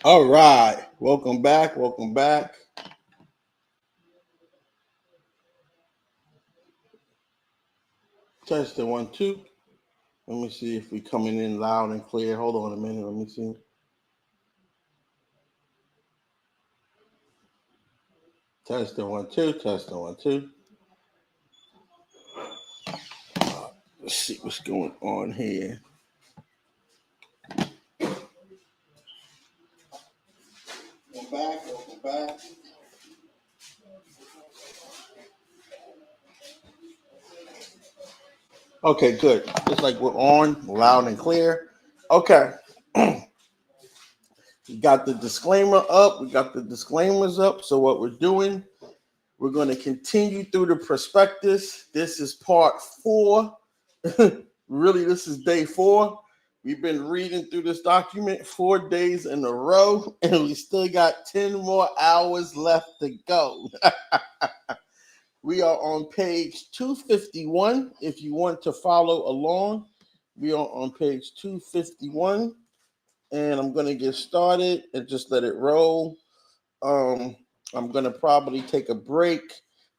All right. Welcome back. Welcome back. Test the 1, 2. Let me see if we're coming in loud and clear. Hold on a minute. Let me see. Test the 1, 2. Test the 1, 2. Let's see what's going on here. Welcome back. Welcome back. Okay, good. Looks like we're on loud and clear. Okay. We got the disclaimer up. We got the disclaimers up. So what we're doing, we're going to continue through the prospectus. This is part 4. Really, this is day 4. We've been reading through this document 4 days in a row, and we still got 10 more hours left to go. We are on page 251. If you want to follow along, we are on page 251, and I'm going to get started and just let it roll. I'm going to probably take a break,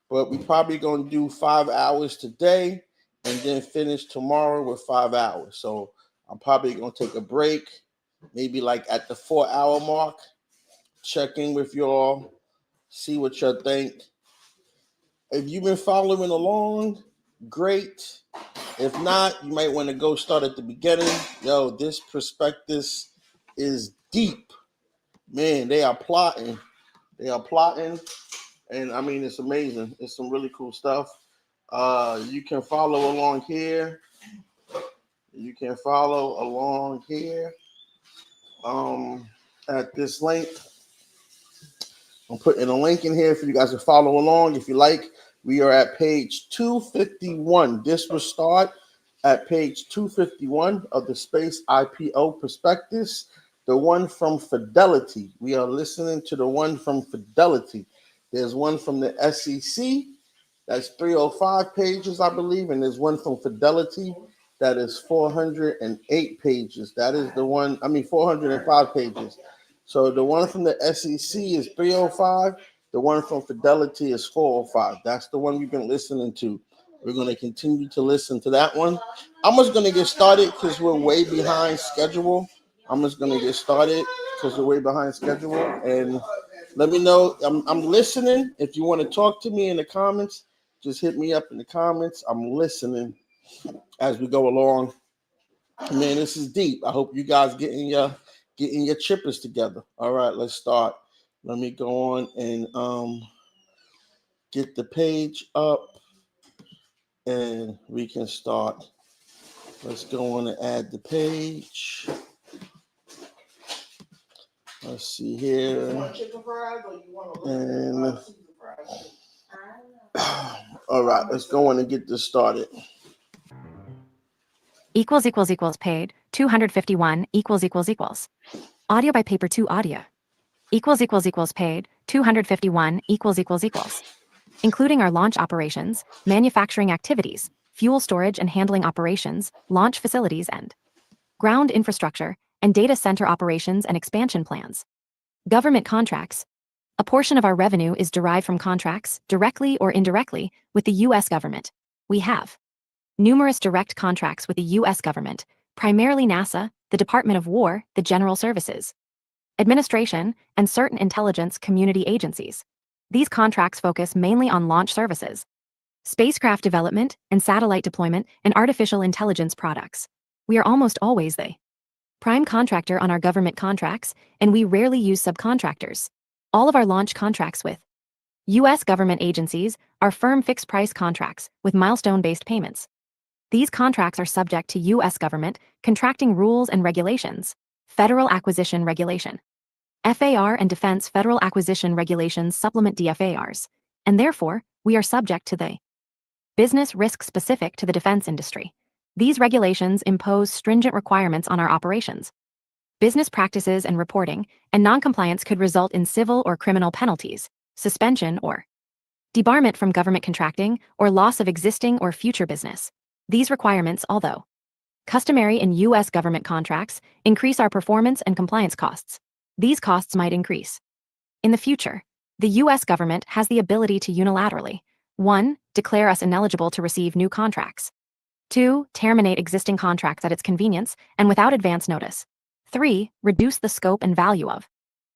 but we probably going to do 5 hours today and then finish tomorrow with 5 hours. So I'm probably going to take a break, maybe like at the 4-hour mark, check in with y'all, see what y'all think. If you've been following along, great. If not, you might want to go start at the beginning. Yo, this prospectus is deep. Man, they are plotting. And I mean, it's amazing. It's some really cool stuff. You can follow along here. At this link. I'm putting a link in here for you guys to follow along if you like. We are at page 251. This will start at page 251 of the Space IPO prospectus, the one from Fidelity. We are listening to the one from Fidelity. There's one from the SEC. That's 305 pages, I believe. And there's one from Fidelity that is 408 pages. That is the one, 405 pages. So the one from the SEC is 305. The one from Fidelity is 405. That's the one we've been listening to. We're going to continue to listen to that one. I'm just going to get started because we're way behind schedule. And let me know. I'm listening. If you want to talk to me in the comments, just hit me up in the comments. I'm listening as we go along. Man, this is deep. I hope you guys getting your chippers together. All right, let's start. Let me go on and get the page up, and we can start. Let's go on and add the page. Let's see here. And all right, let's go on and get this started. Paid 251 audio by paper 2 audio paid 251 including our launch operations, manufacturing activities, fuel storage and handling operations, launch facilities and ground infrastructure and data center operations and expansion plans. Government contracts. A portion of our revenue is derived from contracts, directly or indirectly, with the U.S. government. We have numerous direct contracts with the U.S. government, primarily NASA, the Department of War, the General Services Administration, and certain intelligence community agencies. These contracts focus mainly on launch services, spacecraft development, and satellite deployment and artificial intelligence products. We are almost always the prime contractor on our government contracts, and we rarely use subcontractors. All of our launch contracts with U.S. government agencies are firm fixed-price contracts with milestone-based payments. These contracts are subject to U.S. government contracting rules and regulations, Federal Acquisition Regulation, FAR, and Defense Federal Acquisition Regulations supplement DFARs, and therefore, we are subject to the business risk specific to the defense industry. These regulations impose stringent requirements on our operations. Business practices and reporting and noncompliance could result in civil or criminal penalties, suspension or debarment from government contracting, or loss of existing or future business. These requirements, although customary in U.S. government contracts, increase our performance and compliance costs. these costs might increase. In the future, the U.S. government has the ability to unilaterally 1. Declare us ineligible to receive new contracts. 2. Terminate existing contracts at its convenience and without advance notice. 3. Reduce the scope and value of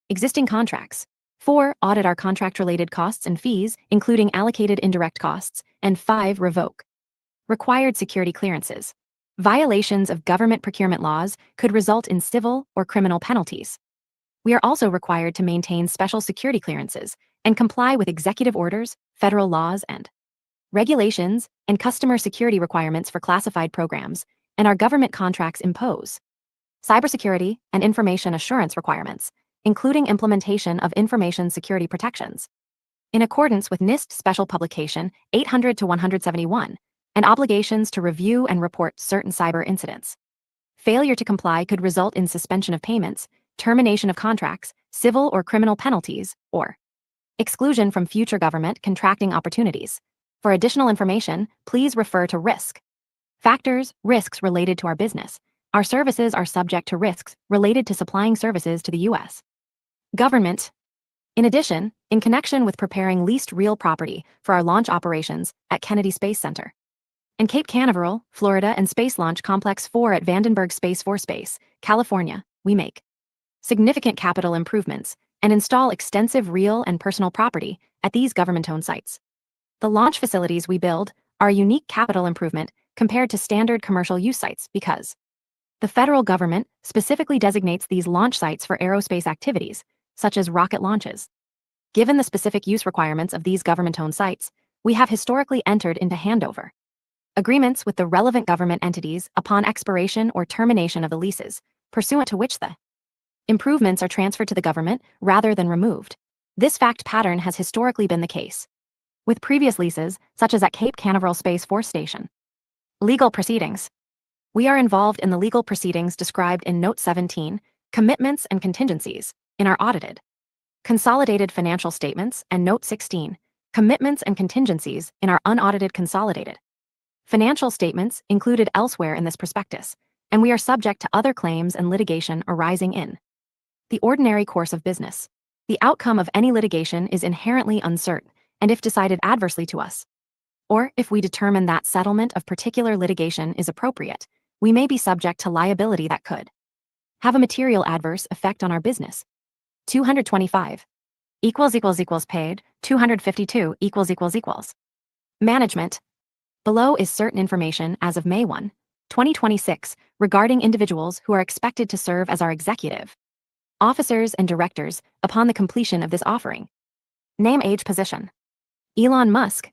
existing contracts. 4. Audit our contract-related costs and fees, including allocated indirect costs. And 5. Revoke required security clearances. Violations of government procurement laws could result in civil or criminal penalties. We are also required to maintain special security clearances and comply with executive orders, federal laws, and regulations, and customer security requirements for classified programs, and our government contracts impose cybersecurity and information assurance requirements, including implementation of information security protections. In accordance with NIST Special Publication 800-171, and obligations to review and report certain cyber incidents. Failure to comply could result in suspension of payments, termination of contracts, civil or criminal penalties, or exclusion from future government contracting opportunities. For additional information, please refer to risk factors, risks related to our business. Our services are subject to risks related to supplying services to the U.S. government. In addition, in connection with preparing leased real property for our launch operations at Kennedy Space Center and Cape Canaveral, Florida, and Space Launch Complex 4 at Vandenberg Space Force Base, California, we make significant capital improvements and install extensive real and personal property at these government-owned sites. The launch facilities we build are a unique capital improvement compared to standard commercial use sites because the federal government specifically designates these launch sites for aerospace activities, such as rocket launches. Given the specific use requirements of these government-owned sites, we have historically entered into handover agreements with the relevant government entities upon expiration or termination of the leases, pursuant to which the improvements are transferred to the government rather than removed. This fact pattern has historically been the case with previous leases, such as at Cape Canaveral Space Force Station. Legal proceedings. We are involved in the legal proceedings described in Note 17, Commitments and Contingencies, in our audited consolidated financial statements, and Note 16, Commitments and Contingencies, in our unaudited consolidated financial statements included elsewhere in this prospectus, and we are subject to other claims and litigation arising in the ordinary course of business. The outcome of any litigation is inherently uncertain, and if decided adversely to us, or if we determine that settlement of particular litigation is appropriate, we may be subject to liability that could have a material adverse effect on our business. 225 paid, 252 management. Below is certain information as of May 1, 2026, regarding individuals who are expected to serve as our executive officers and directors upon the completion of this offering. Name, age, position. Elon Musk,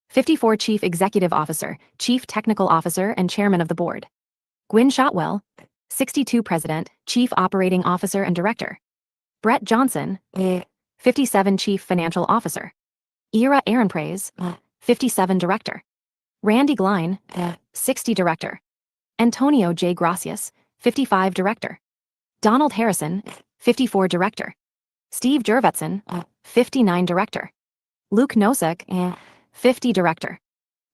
54, Chief Executive Officer, Chief Technical Officer, and Chairman of the Board. Gwynne Shotwell, 62, President, Chief Operating Officer and Director. Brett Johnson, 57, Chief Financial Officer. Ira Ehrenpreis, 57, Director. Randy Glein, 60, Director. Antonio J. Gracias, 55, Director. Donald Harrison, 54, Director. Steve Jurvetson, 59, Director. Luke Nosek, 50, Director.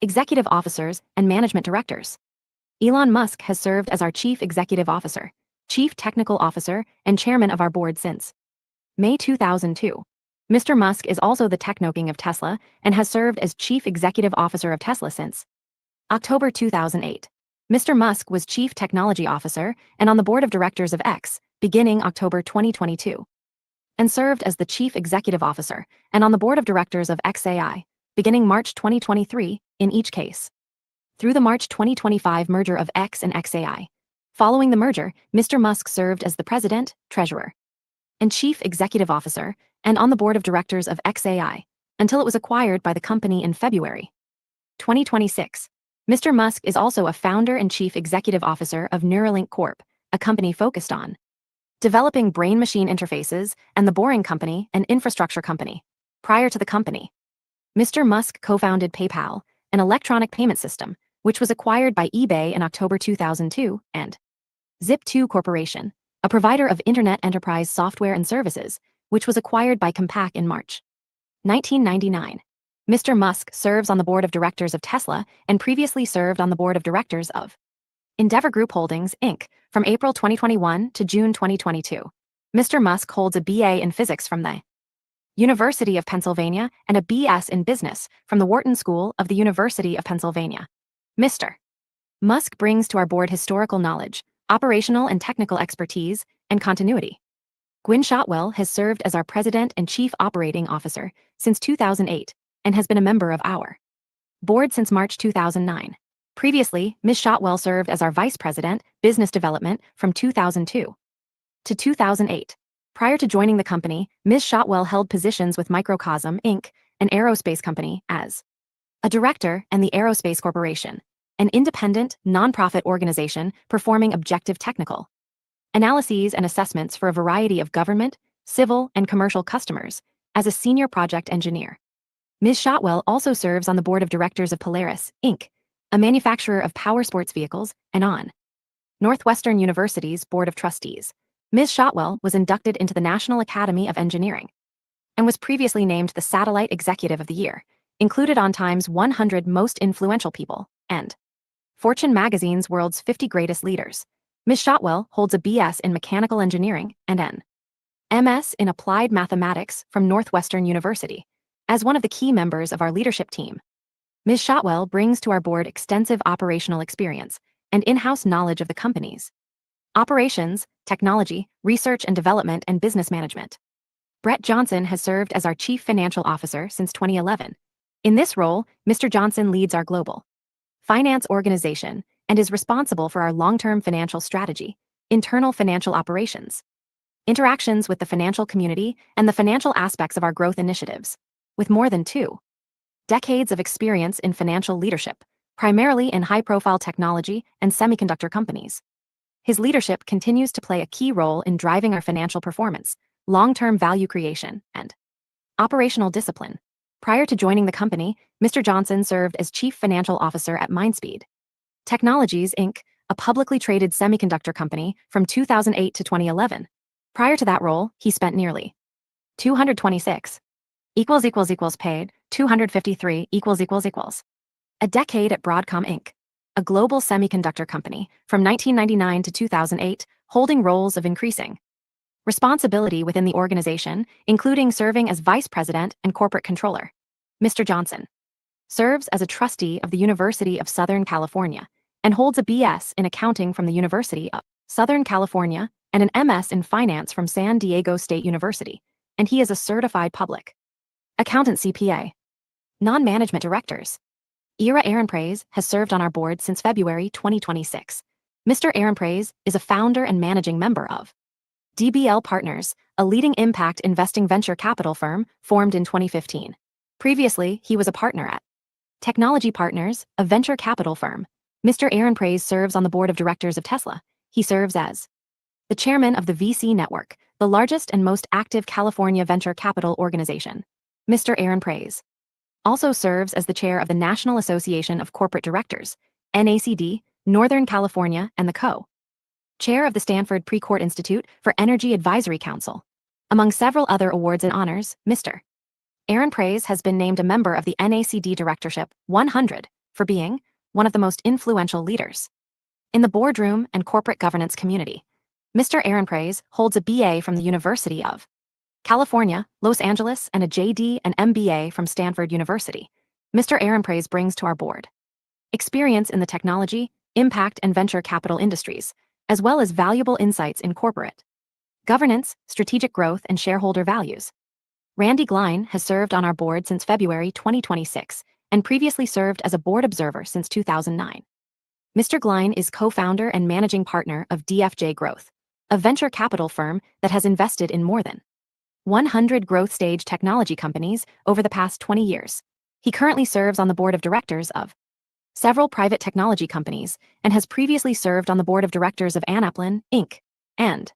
Executive Officers and Management Directors. Elon Musk has served as our Chief Executive Officer, Chief Technical Officer, and Chairman of our board since May 2002. Mr. Musk is also the techno-king of Tesla and has served as Chief Executive Officer of Tesla since October 2008. Mr. Musk was Chief Technology Officer and on the Board of Directors of X, beginning October 2022, and served as the Chief Executive Officer and on the Board of Directors of XAI, beginning March 2023, in each case. Through the March 2025 merger of X and XAI. Following the merger, Mr. Musk served as the President, Treasurer, and Chief Executive Officer, and on the Board of Directors of XAI, until it was acquired by the company in February 2026. Mr. Musk is also a founder and Chief Executive Officer of Neuralink Corp., a company focused on developing brain-machine interfaces, and The Boring Company, an infrastructure company. Prior to the company, Mr. Musk co-founded PayPal, an electronic payment system, which was acquired by eBay in October 2002, and Zip2 Corporation, a provider of Internet enterprise software and services, which was acquired by Compaq in March 1999. Mr. Musk serves on the Board of Directors of Tesla and previously served on the Board of Directors of Endeavor Group Holdings, Inc., from April 2021 to June 2022. Mr. Musk holds a BA in physics from the University of Pennsylvania and a BS in business from the Wharton School of the University of Pennsylvania. Mr. Musk brings to our board historical knowledge, operational and technical expertise, and continuity. Gwynne Shotwell has served as our President and Chief Operating Officer since 2008 and has been a member of our board since March 2009. Previously, Ms. Shotwell served as our Vice President, Business Development from 2002 to 2008. Prior to joining the company, Ms. Shotwell held positions with Microcosm, Inc., an aerospace company, as a director, and the Aerospace Corporation, an independent, nonprofit organization performing objective technical analyses and assessments for a variety of government, civil, and commercial customers, as a senior project engineer. Ms. Shotwell also serves on the board of directors of Polaris, Inc., a manufacturer of power sports vehicles, and on Northwestern University's Board of Trustees. Ms. Shotwell was inducted into the National Academy of Engineering and was previously named the Satellite Executive of the Year, included on Time's 100 Most Influential People and Fortune magazine's World's 50 Greatest Leaders. Ms. Shotwell holds a BS in Mechanical Engineering and an MS in Applied Mathematics from Northwestern University. As one of the key members of our leadership team, Ms. Shotwell brings to our board extensive operational experience and in-house knowledge of the company's operations, technology, research and development, and business management. Brett Johnson has served as our Chief Financial Officer since 2011. In this role, Mr. Johnson leads our global finance organization and is responsible for our long-term financial strategy, internal financial operations, interactions with the financial community, and the financial aspects of our growth initiatives. With more than 2 decades of experience in financial leadership, primarily in high-profile technology and semiconductor companies, his leadership continues to play a key role in driving our financial performance, long-term value creation, and operational discipline. Prior to joining the company, Mr. Johnson served as Chief Financial Officer at Mindspeed Technologies, Inc., a publicly traded semiconductor company, from 2008 to 2011. Prior to that role, he spent nearly 226 paid, 253 a decade at Broadcom, Inc., a global semiconductor company, from 1999 to 2008, holding roles of increasing responsibility within the organization, including serving as Vice President and Corporate Controller. Mr. Johnson serves as a trustee of the University of Southern California and holds a BS in accounting from the University of Southern California and an MS in finance from San Diego State University, and he is a certified public accountant CPA. Non-management directors. Ira Ehrenpreis has served on our board since February 2026. Mr. Ehrenpreis is a founder and managing member of DBL Partners, a leading impact investing venture capital firm formed in 2015. Previously, he was a partner at Technology Partners, a venture capital firm. Mr. Ehrenpreis serves on the board of directors of Tesla. He serves as the chairman of the VC Network, the largest and most active California venture capital organization. Mr. Ehrenpreis also serves as the chair of the National Association of Corporate Directors, NACD, Northern California, and the co-chair of the Stanford Precourt Institute for Energy Advisory Council. Among several other awards and honors, Mr. Ehrenpreis has been named a member of the NACD Directorship 100 for being one of the most influential leaders in the boardroom and corporate governance community. Mr. Ehrenpreis holds a BA from the University of California, Los Angeles, and a JD and MBA from Stanford University. Mr. Ehrenpreis brings to our board experience in the technology, impact, and venture capital industries, as well as valuable insights in corporate governance, strategic growth, and shareholder values. Randy Glein has served on our board since February 2026 and previously served as a board observer since 2009. Mr. Glein is co-founder and managing partner of DFJ Growth, a venture capital firm that has invested in more than 100 growth stage technology companies over the past 20 years. He currently serves on the board of directors of several private technology companies and has previously served on the board of directors of Anaplin, Inc. and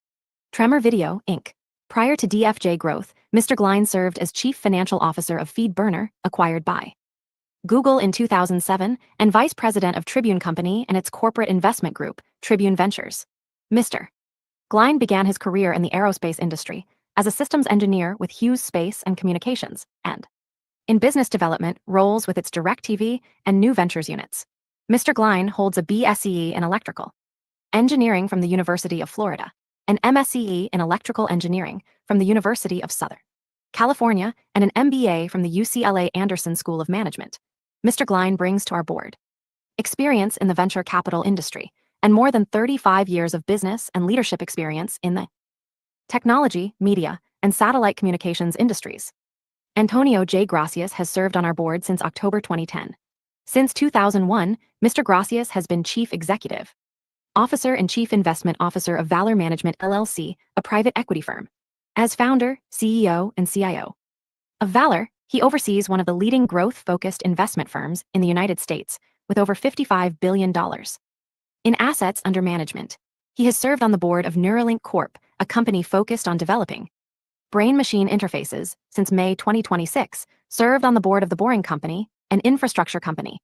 Tremor Video, Inc. Prior to DFJ Growth, Mr. Glein served as Chief Financial Officer of FeedBurner, acquired by Google in 2007, and Vice President of Tribune Company and its corporate investment group, Tribune Ventures. Mr. Glein began his career in the aerospace industry as a systems engineer with Hughes Space and Communications, and in business development roles with its DirecTV and New Ventures units. Mr. Glein holds a BSc in electrical engineering from the University of Florida. an MSce in electrical engineering from the University of Southern California, and an MBA from the UCLA Anderson School of Management. Mr. Glein brings to our board experience in the venture capital industry and more than 35 years of business and leadership experience in the technology, media, and satellite communications industries. Antonio J. Gracias has served on our board since October 2010. Since 2001, Mr. Gracias has been Chief Executive Officer and Chief Investment Officer of Valor Management LLC, a private equity firm. As founder, CEO, and CIO of Valor, he oversees one of the leading growth-focused investment firms in the United States, with over $55 billion in assets under management. He has served on the board of Neuralink Corp., a company focused on developing brain-machine interfaces, since May 2026, served on the board of The Boring Company, an infrastructure company,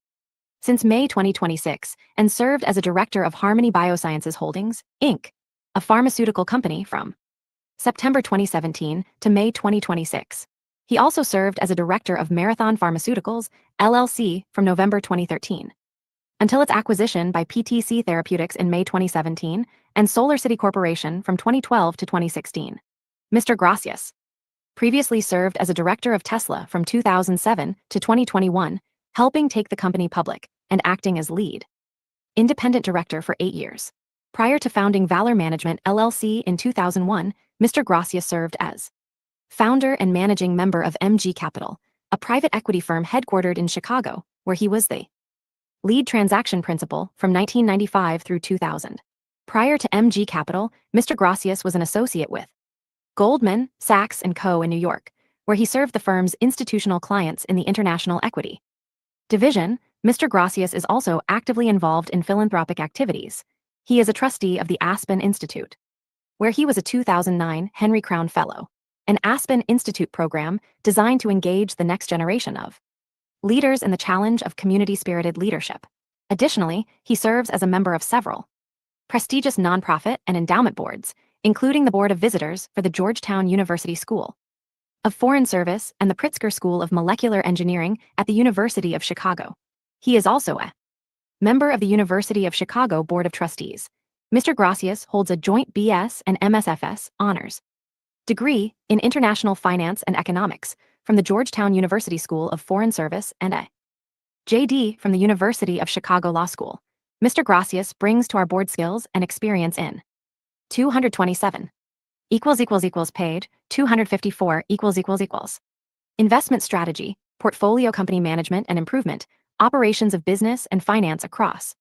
since May 2026, and served as a director of Harmony Biosciences Holdings, Inc., a pharmaceutical company from September 2017 to May 2026. He also served as a director of Marathon Pharmaceuticals, LLC, from November 2013 until its acquisition by PTC Therapeutics in May 2017, and Solar City Corporation from 2012 to 2016. Mr. Gracias previously served as a director of Tesla from 2007 to 2021, helping take the company public, and acting as lead independent director for 8 years. Prior to founding Valor Management LLC in 2001, Mr. Gracias served as founder and managing member of MG Capital, a private equity firm headquartered in Chicago, where he was the lead transaction principal from 1995 through 2000. Prior to MG Capital, Mr. Gracias was an associate with Goldman, Sachs & Co. in New York, where he served the firm's institutional clients in the international equity division. Mr. Gracias is also actively involved in philanthropic activities. He is a trustee of the Aspen Institute, where he was a 2009 Henry Crown Fellow, an Aspen Institute program designed to engage the next generation of leaders in the challenge of community-spirited leadership. Additionally, he serves as a member of several prestigious nonprofit and endowment boards, including the Board of Visitors for the Georgetown University School of Foreign Service and the Pritzker School of Molecular Engineering at the University of Chicago. He is also a member of the University of Chicago Board of Trustees. Mr. Gracias holds a joint BS and MSFS honors degree in International Finance and Economics from the Georgetown University School of Foreign Service and a JD from the University of Chicago Law School. Mr. Gracias brings to our board skills and experience in 227 paid, 254 investment strategy, portfolio company management and improvement, operations of business and finance across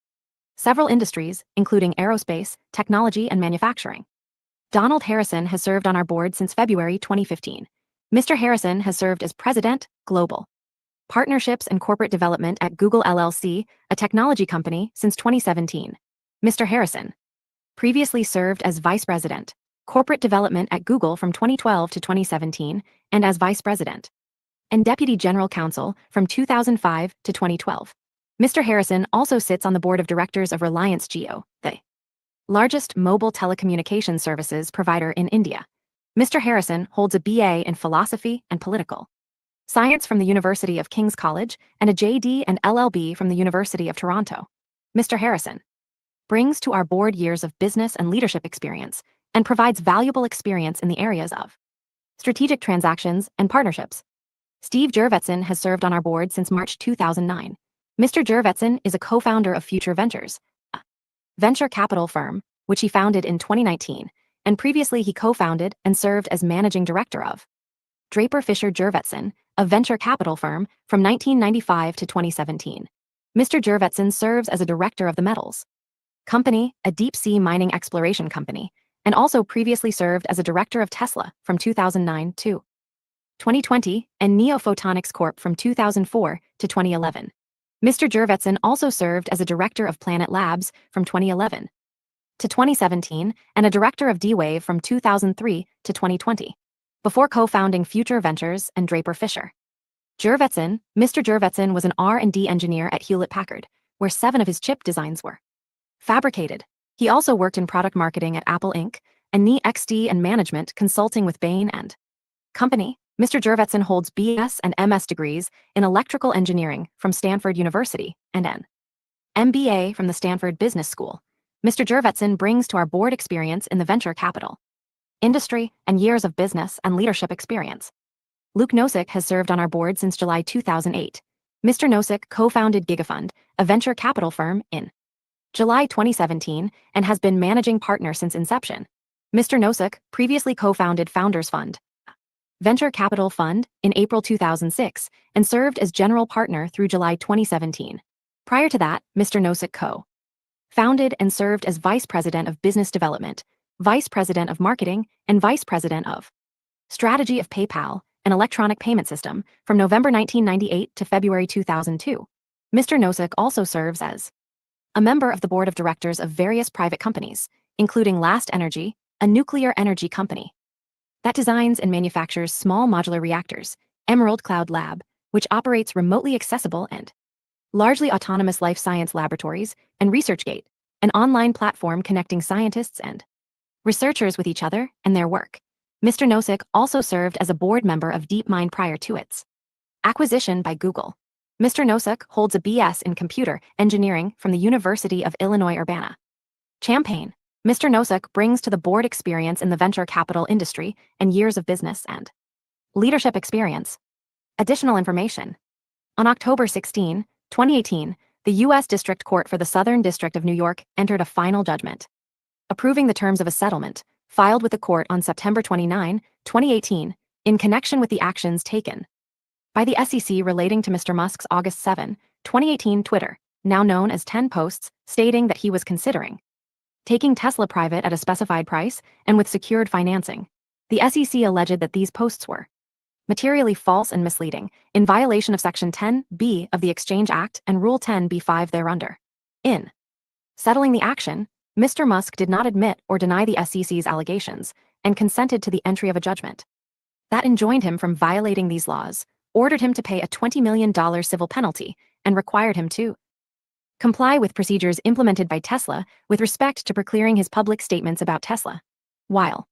several industries, including aerospace, technology, and manufacturing. Donald Harrison has served on our board since February 2015. Mr. Harrison has served as President, Global Partnerships and Corporate Development at Google LLC, a technology company, since 2017. Mr. Harrison previously served as Vice President, Corporate Development at Google from 2012 to 2017, and as Vice President and Deputy General Counsel from 2005 to 2012. Mr. Harrison also sits on the board of directors of Reliance Jio, the largest mobile telecommunications services provider in India. Mr. Harrison holds a BA in Philosophy and Political Science from the University of King's College and a JD and LLB from the University of Toronto. Mr. Harrison brings to our board years of business and leadership experience and provides valuable experience in the areas of strategic transactions and partnerships. Steve Jurvetson has served on our board since March 2009. Mr. Jurvetson is a co-founder of Future Ventures, a venture capital firm, which he founded in 2019, and previously he co-founded and served as managing director of Draper Fisher Jurvetson, a venture capital firm, from 1995 to 2017. Mr. Jurvetson serves as a director of the Metals Company, a deep-sea mining exploration company, and also previously served as a director of Tesla from 2009 to 2020 and Neo Photonics Corp. From 2004 to 2011. Mr. Jurvetson also served as a director of Planet Labs from 2011 to 2017 and a director of D-Wave from 2003 to 2020, before co-founding Future Ventures and Draper Fisher Jurvetson. Mr. Jurvetson was an R&D engineer at Hewlett-Packard, where 7 of his chip designs were fabricated. He also worked in product marketing at Apple Inc. and NXT and management consulting with Bain and Company. Mr. Jurvetson holds BS and MS degrees in electrical engineering from Stanford University and an MBA from the Stanford Business School. Mr. Jurvetson brings to our board experience in the venture capital industry and years of business and leadership experience. Luke Nosek has served on our board since July 2008. Mr. Nosek co-founded GigaFund, a venture capital firm, in July 2017 and has been managing partner since inception. Mr. Nosek previously co-founded Founders Fund, venture capital fund, in April 2006 and served as general partner through July 2017. Prior to that, Mr. Nosek co-founded and served as vice president of business development, vice president of marketing, and vice president of strategy of PayPal, an electronic payment system, from November 1998 to February 2002. Mr. Nosek also serves as a member of the board of directors of various private companies, including Last Energy, a nuclear energy company that designs and manufactures small modular reactors, Emerald Cloud Lab, which operates remotely accessible and largely autonomous life science laboratories, and ResearchGate, an online platform connecting scientists and researchers with each other and their work. Mr. Nosek also served as a board member of DeepMind prior to its acquisition by Google. Mr. Nosek holds a BS in computer engineering from the University of Illinois Urbana-Champaign. Mr. Nosek brings to the board experience in the venture capital industry and years of business and leadership experience. Additional information. On October 16, 2018, the U.S. District Court for the Southern District of New York entered a final judgment approving the terms of a settlement filed with the court on September 29, 2018, in connection with the actions taken by the SEC relating to Mr. Musk's August 7, 2018 Twitter, now known as 10 posts, stating that he was considering taking Tesla private at a specified price and with secured financing. The SEC alleged that these posts were materially false and misleading, in violation of Section 10(b) of the Exchange Act and Rule 10(b)(5) thereunder. In settling the action, Mr. Musk did not admit or deny the SEC's allegations and consented to the entry of a judgment that enjoined him from violating these laws, ordered him to pay a $20 million civil penalty, and required him to comply with procedures implemented by Tesla with respect to pre-clearing his public statements about Tesla. While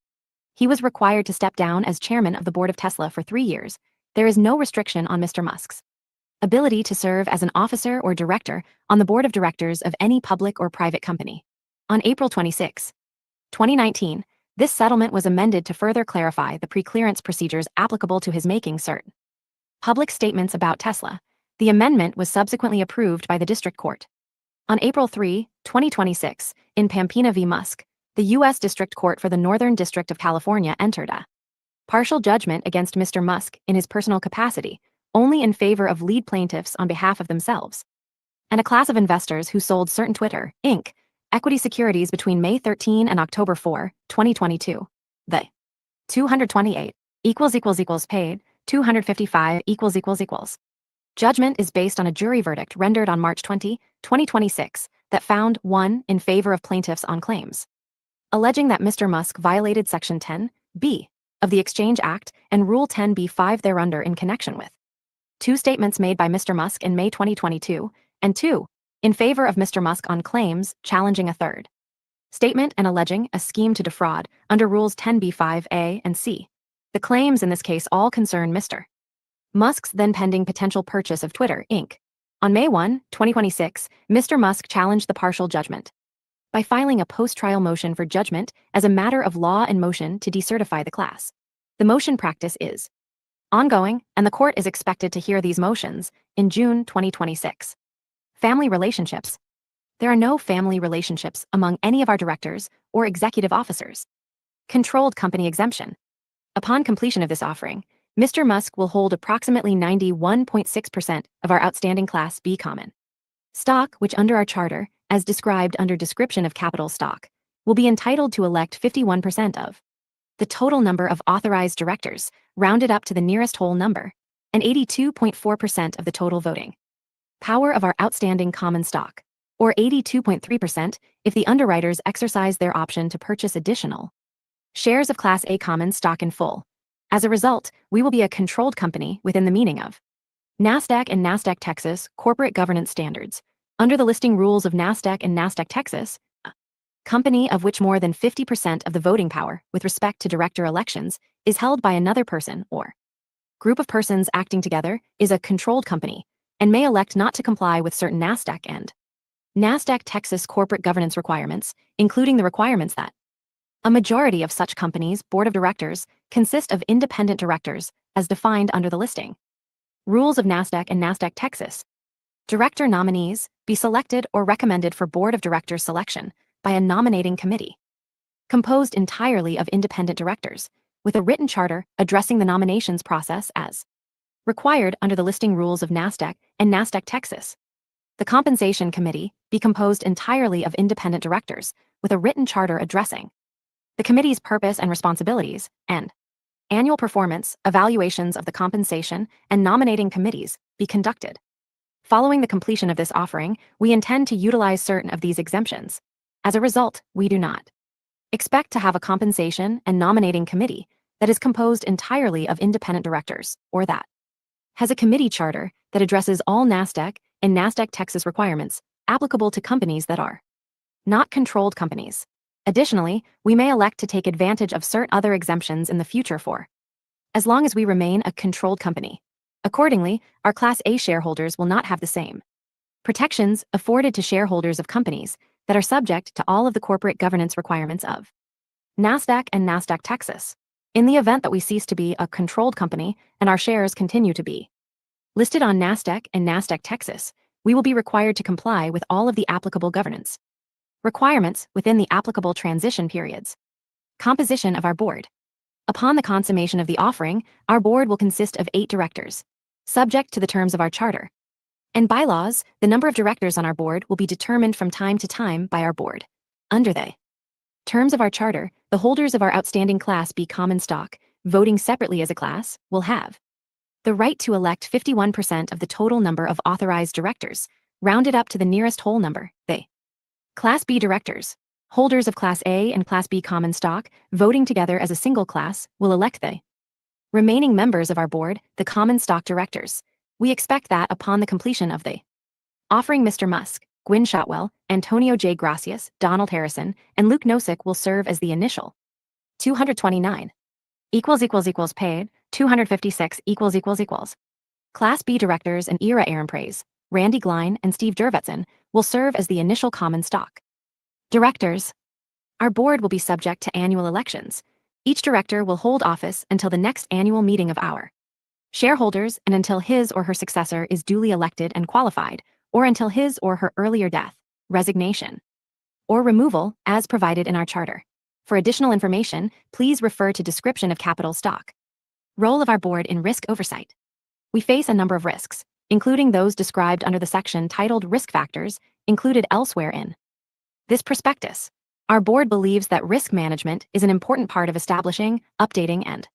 he was required to step down as chairman of the board of Tesla for 3 years, there is no restriction on Mr. Musk's ability to serve as an officer or director on the board of directors of any public or private company. On April 26, 2019, this settlement was amended to further clarify the pre-clearance procedures applicable to his making certain public statements about Tesla. The amendment was subsequently approved by the district court. On April 3, 2026, in Pampina v. Musk, the U.S. District Court for the Northern District of California entered a partial judgment against Mr. Musk in his personal capacity, only in favor of lead plaintiffs on behalf of themselves and a class of investors who sold certain Twitter, Inc. equity securities between May 13 and October 4, 2022. The 228 paid, 255 judgment is based on a jury verdict rendered on March 20, 2026, that found 1 in favor of plaintiffs on claims alleging that Mr. Musk violated Section 10(b) of the Exchange Act and Rule 10(b)(5) thereunder in connection with 2 statements made by Mr. Musk in May 2022, and 2 in favor of Mr. Musk on claims challenging a third statement and alleging a scheme to defraud under Rules 10(b)(5)(a) and (c). The claims in this case all concern Mr. Musk's then pending potential purchase of Twitter, Inc. On May 1, 2026, Mr. Musk challenged the partial judgment by filing a post-trial motion for judgment as a matter of law and motion to decertify the class. The motion practice is ongoing, and the court is expected to hear these motions in June 2026. Family relationships. There are no family relationships among any of our directors or executive officers. Controlled company exemption. Upon completion of this offering, Mr. Musk will hold approximately 91.6% of our outstanding Class B common stock, which under our charter, as described under description of capital stock, will be entitled to elect 51% of the total number of authorized directors, rounded up to the nearest whole number, and 82.4% of the total voting power of our outstanding common stock, or 82.3% if the underwriters exercise their option to purchase additional shares of Class A common stock in full. As a result, we will be a controlled company within the meaning of NASDAQ and NASDAQ Texas corporate governance standards. Under the listing rules of NASDAQ and NASDAQ Texas, a company of which more than 50% of the voting power with respect to director elections is held by another person or group of persons acting together is a controlled company and may elect not to comply with certain NASDAQ and NASDAQ Texas corporate governance requirements, including the requirements that a majority of such companies' board of directors consist of independent directors, as defined under the listing. Rules of NASDAQ and NASDAQ Texas. Director nominees be selected or recommended for board of directors selection by a nominating committee, composed entirely of independent directors, with a written charter addressing the nominations process as required under the listing rules of NASDAQ and NASDAQ Texas. The compensation committee be composed entirely of independent directors, with a written charter addressing the committee's purpose and responsibilities, and annual performance evaluations of the compensation and nominating committees be conducted. Following the completion of this offering, we intend to utilize certain of these exemptions. As a result, we do not expect to have a compensation and nominating committee that is composed entirely of independent directors, or that has a committee charter that addresses all NASDAQ and NASDAQ Texas requirements applicable to companies that are not controlled companies. Additionally, we may elect to take advantage of certain other exemptions in the future for as long as we remain a controlled company. Accordingly, our Class A shareholders will not have the same protections afforded to shareholders of companies that are subject to all of the corporate governance requirements of NASDAQ and NASDAQ Texas. In the event that we cease to be a controlled company and our shares continue to be listed on NASDAQ and NASDAQ Texas, we will be required to comply with all of the applicable governance requirements within the applicable transition periods. Composition of our board. Upon the consummation of the offering, our board will consist of 8 directors, subject to the terms of our charter and bylaws. The number of directors on our board will be determined from time to time by our board. Under the terms of our charter, the holders of our outstanding Class B common stock, voting separately as a class, will have the right to elect 51% of the total number of authorized directors, rounded up to the nearest whole number. They Class B directors, holders of Class A and Class B common stock, voting together as a single class, will elect the remaining members of our board, the common stock directors. We expect that upon the completion of the offering, Mr. Musk, Gwynne Shotwell, Antonio J. Gracias, Donald Harrison, and Luke Nosek will serve as the initial 229 paid, 256 Class B directors, and Ira Ehrenpreis, Randy Glein, and Steve Jurvetson will serve as the initial common stock directors. Our board will be subject to annual elections. Each director will hold office until the next annual meeting of our shareholders and until his or her successor is duly elected and qualified, or until his or her earlier death, resignation, or removal, as provided in our charter. For additional information, please refer to description of capital stock. Role of our board in risk oversight. We face a number of risks, including those described under the section titled Risk Factors, included elsewhere in this prospectus. Our board believes that risk management is an important part of establishing, updating, and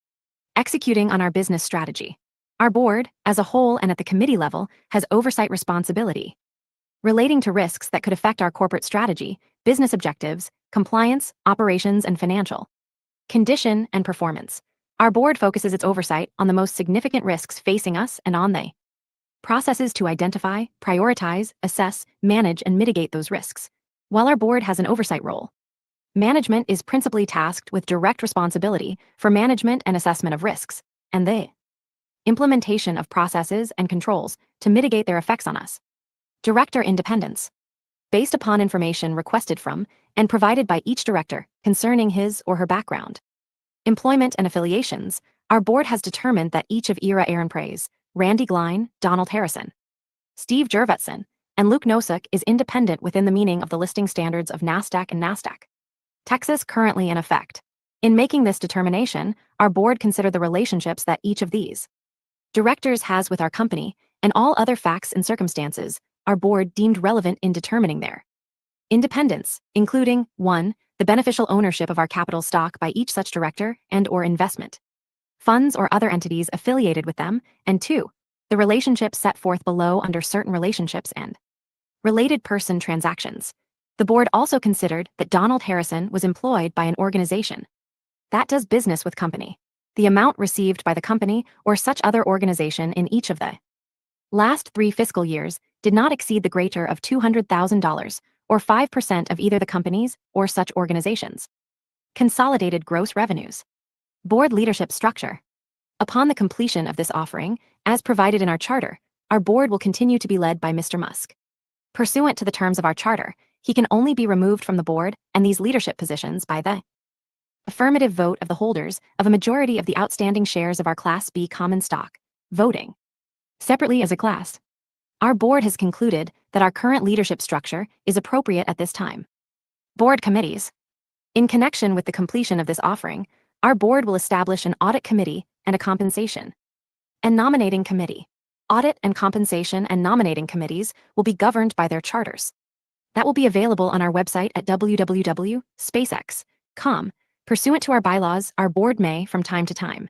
executing on our business strategy. Our board, as a whole and at the committee level, has oversight responsibility relating to risks that could affect our corporate strategy, business objectives, compliance, operations, and financial condition and performance. Our board focuses its oversight on the most significant risks facing us and on the processes to identify, prioritize, assess, manage, and mitigate those risks. While our board has an oversight role, management is principally tasked with direct responsibility for management and assessment of risks, and the implementation of processes and controls to mitigate their effects on us. Director independence. Based upon information requested from and provided by each director concerning his or her background, employment, and affiliations, our board has determined that each of Ira Ehrenpreis, Randy Glein, Donald Harrison, Steve Jurvetson, and Luke Nosek is independent within the meaning of the listing standards of NASDAQ and NASDAQ Texas currently in effect. In making this determination, our board considered the relationships that each of these directors has with our company and all other facts and circumstances our board deemed relevant in determining their independence, including 1. The beneficial ownership of our capital stock by each such director and/or investment funds or other entities affiliated with them, and 2. The relationships set forth below under certain relationships and related person transactions. The board also considered that Donald Harrison was employed by an organization that does business with company. The amount received by the company or such other organization in each of the last 3 fiscal years did not exceed the greater of $200,000, or 5% of either the company's or such organizations consolidated gross revenues. Board leadership structure. Upon the completion of this offering, as provided in our charter, our board will continue to be led by Mr. Musk, Pursuant to the terms of our charter, he can only be removed from the board and these leadership positions by the affirmative vote of the holders of a majority of the outstanding shares of our Class B common stock, voting separately as a class. Our board has concluded that our current leadership structure is appropriate at this time. Board committees. In connection with the completion of this offering, our board will establish an audit committee and a compensation and nominating committee. Audit and compensation and nominating committees will be governed by their charters. That will be available on our website at www.spacex.com. Pursuant to our bylaws, our board may, from time to time,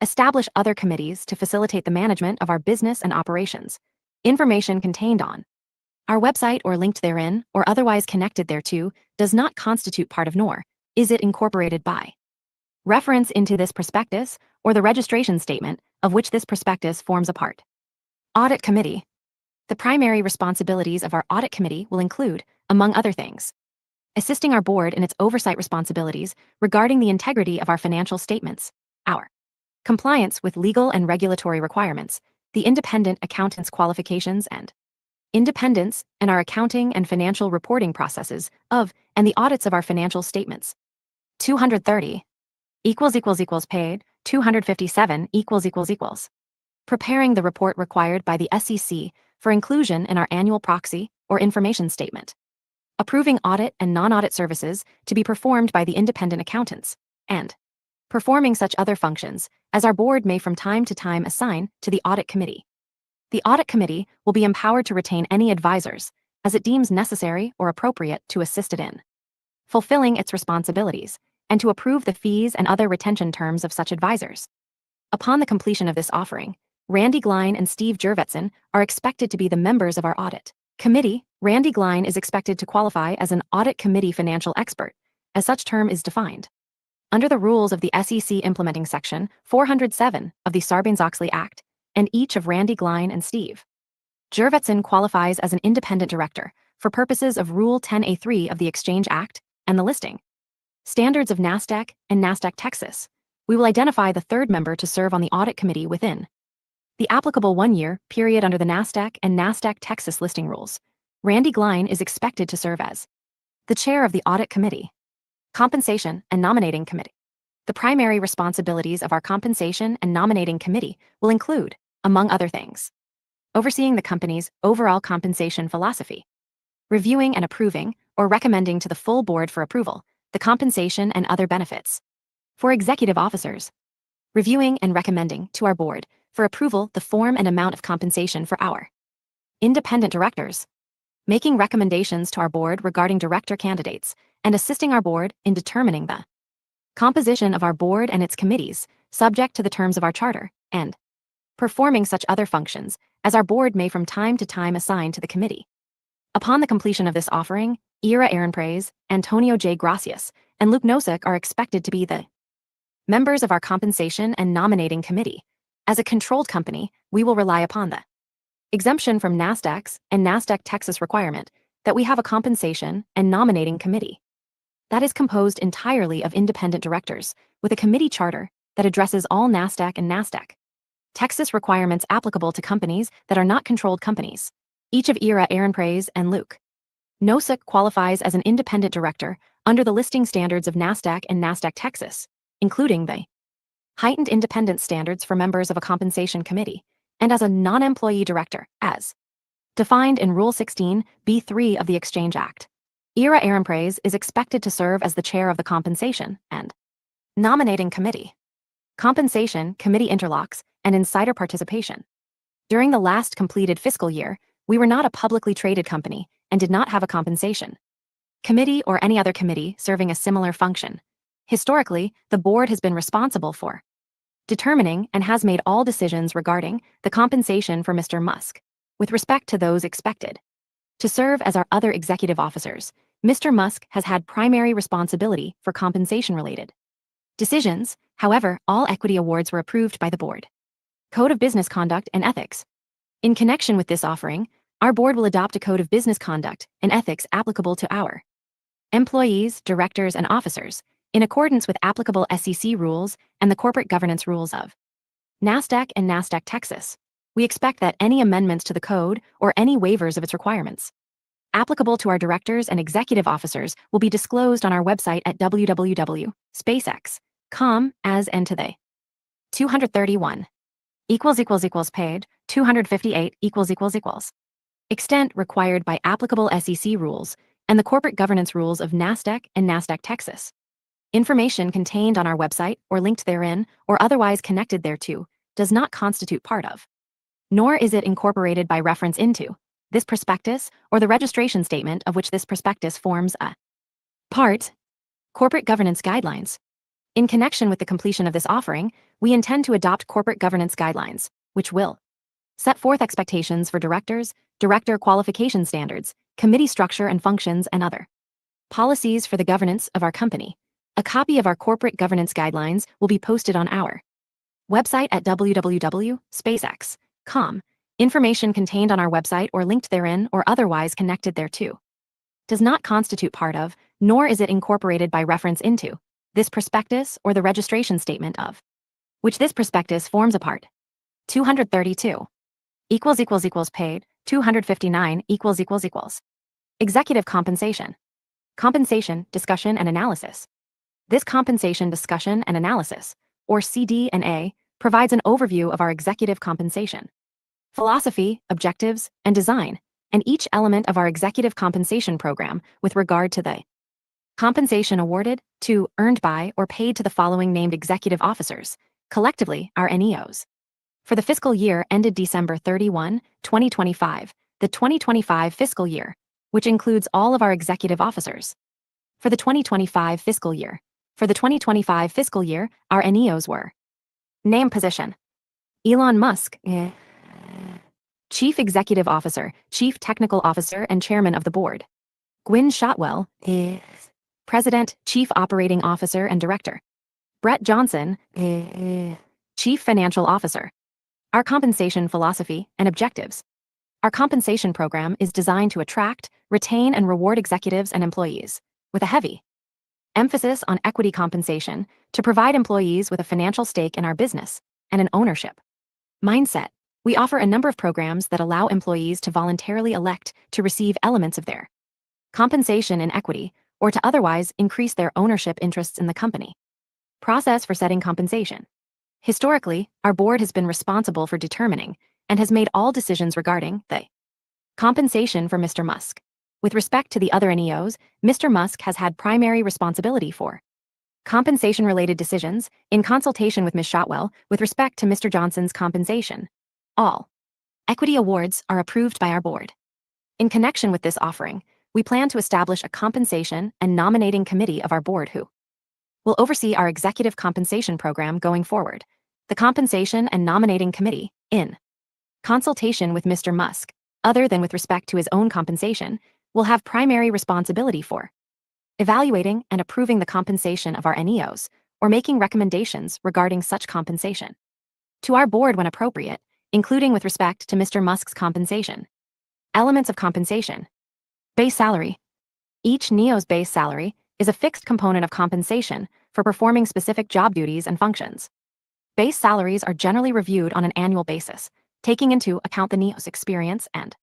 establish other committees to facilitate the management of our business and operations. Information contained on our website or linked therein or otherwise connected thereto does not constitute part of nor is it incorporated by reference into this prospectus or the registration statement of which this prospectus forms a part. Audit Committee. The primary responsibilities of our Audit Committee will include, among other things, assisting our board in its oversight responsibilities regarding the integrity of our financial statements, our compliance with legal and regulatory requirements, the independent accountant's qualifications and independence, and our accounting and financial reporting processes of and the audits of our financial statements. 230 paid, 257 preparing the report required by the SEC for inclusion in our annual proxy or information statement. Approving audit and non-audit services to be performed by the independent accountants, and performing such other functions as our board may from time to time assign to the Audit Committee. The Audit Committee will be empowered to retain any advisors as it deems necessary or appropriate to assist it in fulfilling its responsibilities and to approve the fees and other retention terms of such advisors. Upon the completion of this offering, Randy Glein and Steve Jurvetson are expected to be the members of our Audit Committee. Randy Glein is expected to qualify as an Audit Committee financial expert, as such term is defined under the rules of the SEC implementing Section 407 of the Sarbanes-Oxley Act, and each of Randy Glein and Steve Jurvetson qualifies as an independent director for purposes of Rule 10A3 of the Exchange Act and the listing standards of NASDAQ and NASDAQ Texas. We will identify the third member to serve on the Audit Committee within the applicable one-year period under the NASDAQ and NASDAQ Texas listing rules. Randy Glein is expected to serve as the chair of the Audit Committee. Compensation and Nominating Committee. The primary responsibilities of our Compensation and Nominating Committee will include, among other things, overseeing the company's overall compensation philosophy, reviewing and approving or recommending to the full board for approval the compensation and other benefits for executive officers, reviewing and recommending to our board for approval the form and amount of compensation for our independent directors, making recommendations to our board regarding director candidates, and assisting our board in determining the composition of our board and its committees, subject to the terms of our charter, and performing such other functions as our board may from time to time assign to the committee. Upon the completion of this offering, Ira Ehrenpreis, Antonio J. Gracias, and Luke Nosek are expected to be the members of our Compensation and Nominating Committee. As a controlled company, we will rely upon the exemption from NASDAQ's and NASDAQ Texas requirement that we have a Compensation and Nominating Committee that is composed entirely of independent directors with a committee charter that addresses all NASDAQ and NASDAQ Texas requirements applicable to companies that are not controlled companies. Each of Ira Ehrenpreis and Luke Nosek qualifies as an independent director under the listing standards of NASDAQ and NASDAQ Texas, including the heightened independence standards for members of a compensation committee, and as a non-employee director, as defined in Rule 16b3 of the Exchange Act. Ira Ehrenpreis is expected to serve as the chair of the Compensation and Nominating Committee. Compensation Committee interlocks and insider participation. During the last completed fiscal year, we were not a publicly traded company and did not have a compensation committee or any other committee serving a similar function. Historically, the board has been responsible for determining and has made all decisions regarding the compensation for Mr. Musk, with respect to those expected to serve as our other executive officers. Mr. Musk has had primary responsibility for compensation-related decisions. However, all equity awards were approved by the board. Code of Business Conduct and Ethics. In connection with this offering, our board will adopt a code of business conduct and ethics applicable to our employees, directors, and officers, in accordance with applicable SEC rules and the corporate governance rules of NASDAQ and NASDAQ Texas. We expect that any amendments to the code or any waivers of its requirements applicable to our directors and executive officers, will be disclosed on our website at www.spacex.com as and to they. 231 paid. 258 extent required by applicable SEC rules and the corporate governance rules of NASDAQ and NASDAQ Texas. Information contained on our website or linked therein or otherwise connected thereto does not constitute part of, nor is it incorporated by reference into, this prospectus or the registration statement of which this prospectus forms a part. Corporate governance guidelines. In connection with the completion of this offering, we intend to adopt corporate governance guidelines, which will set forth expectations for directors, director qualification standards, committee structure and functions, and other policies for the governance of our company. A copy of our corporate governance guidelines will be posted on our website at www.spacex.com. Information contained on our website or linked therein or otherwise connected thereto does not constitute part of, nor is it incorporated by reference into, this prospectus or the registration statement of which this prospectus forms a part. 232 paid. 259 executive compensation. Compensation discussion and analysis. This compensation discussion and analysis, or CD&A, provides an overview of our executive compensation philosophy, objectives, and design, and each element of our executive compensation program with regard to the compensation awarded to, earned by, or paid to the following named executive officers, collectively our NEOs. For the fiscal year ended December 31, 2025, the 2025 fiscal year, which includes all of our executive officers. For the 2025 fiscal year. For the 2025 fiscal year, our NEOs were: name position, Elon Musk, Chief Executive Officer, Chief Technical Officer, and Chairman of the Board; Gwynne Shotwell, President, Chief Operating Officer, and Director; Brett Johnson, Chief Financial Officer. Our compensation philosophy and objectives. Our compensation program is designed to attract, retain, and reward executives and employees, with a heavy emphasis on equity compensation to provide employees with a financial stake in our business and an ownership mindset. We offer a number of programs that allow employees to voluntarily elect to receive elements of their compensation in equity or to otherwise increase their ownership interests in the company. Process for setting compensation. Historically, our board has been responsible for determining and has made all decisions regarding the compensation for Mr. Musk. With respect to the other NEOs, Mr. Musk has had primary responsibility for compensation-related decisions in consultation with Ms. Shotwell with respect to Mr. Johnson's compensation. All equity awards are approved by our board. In connection with this offering, we plan to establish a compensation and nominating committee of our board who will oversee our executive compensation program going forward. The Compensation and Nominating Committee, in consultation with Mr. Musk, other than with respect to his own compensation, will have primary responsibility for evaluating and approving the compensation of our NEOs or making recommendations regarding such compensation to our board when appropriate, including with respect to Mr. Musk's compensation. Elements of compensation. Base salary. Each NEO's base salary is a fixed component of compensation for performing specific job duties and functions. Base salaries are generally reviewed on an annual basis, taking into account the NEO's experience and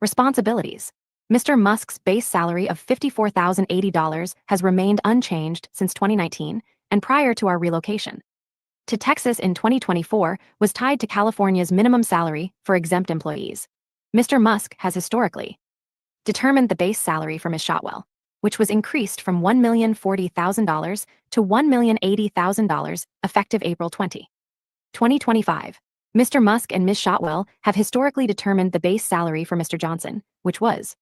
responsibilities. Mr. Musk's base salary of $54,080 has remained unchanged since 2019 and prior to our relocation to Texas in 2024 was tied to California's minimum salary for exempt employees. Mr. Musk has historically determined the base salary for Ms. Shotwell, which was increased from $1,040,000 to $1,080,000 effective April 20, 2025. Mr. Musk and Ms. Shotwell have historically determined the base salary for Mr. Johnson, which was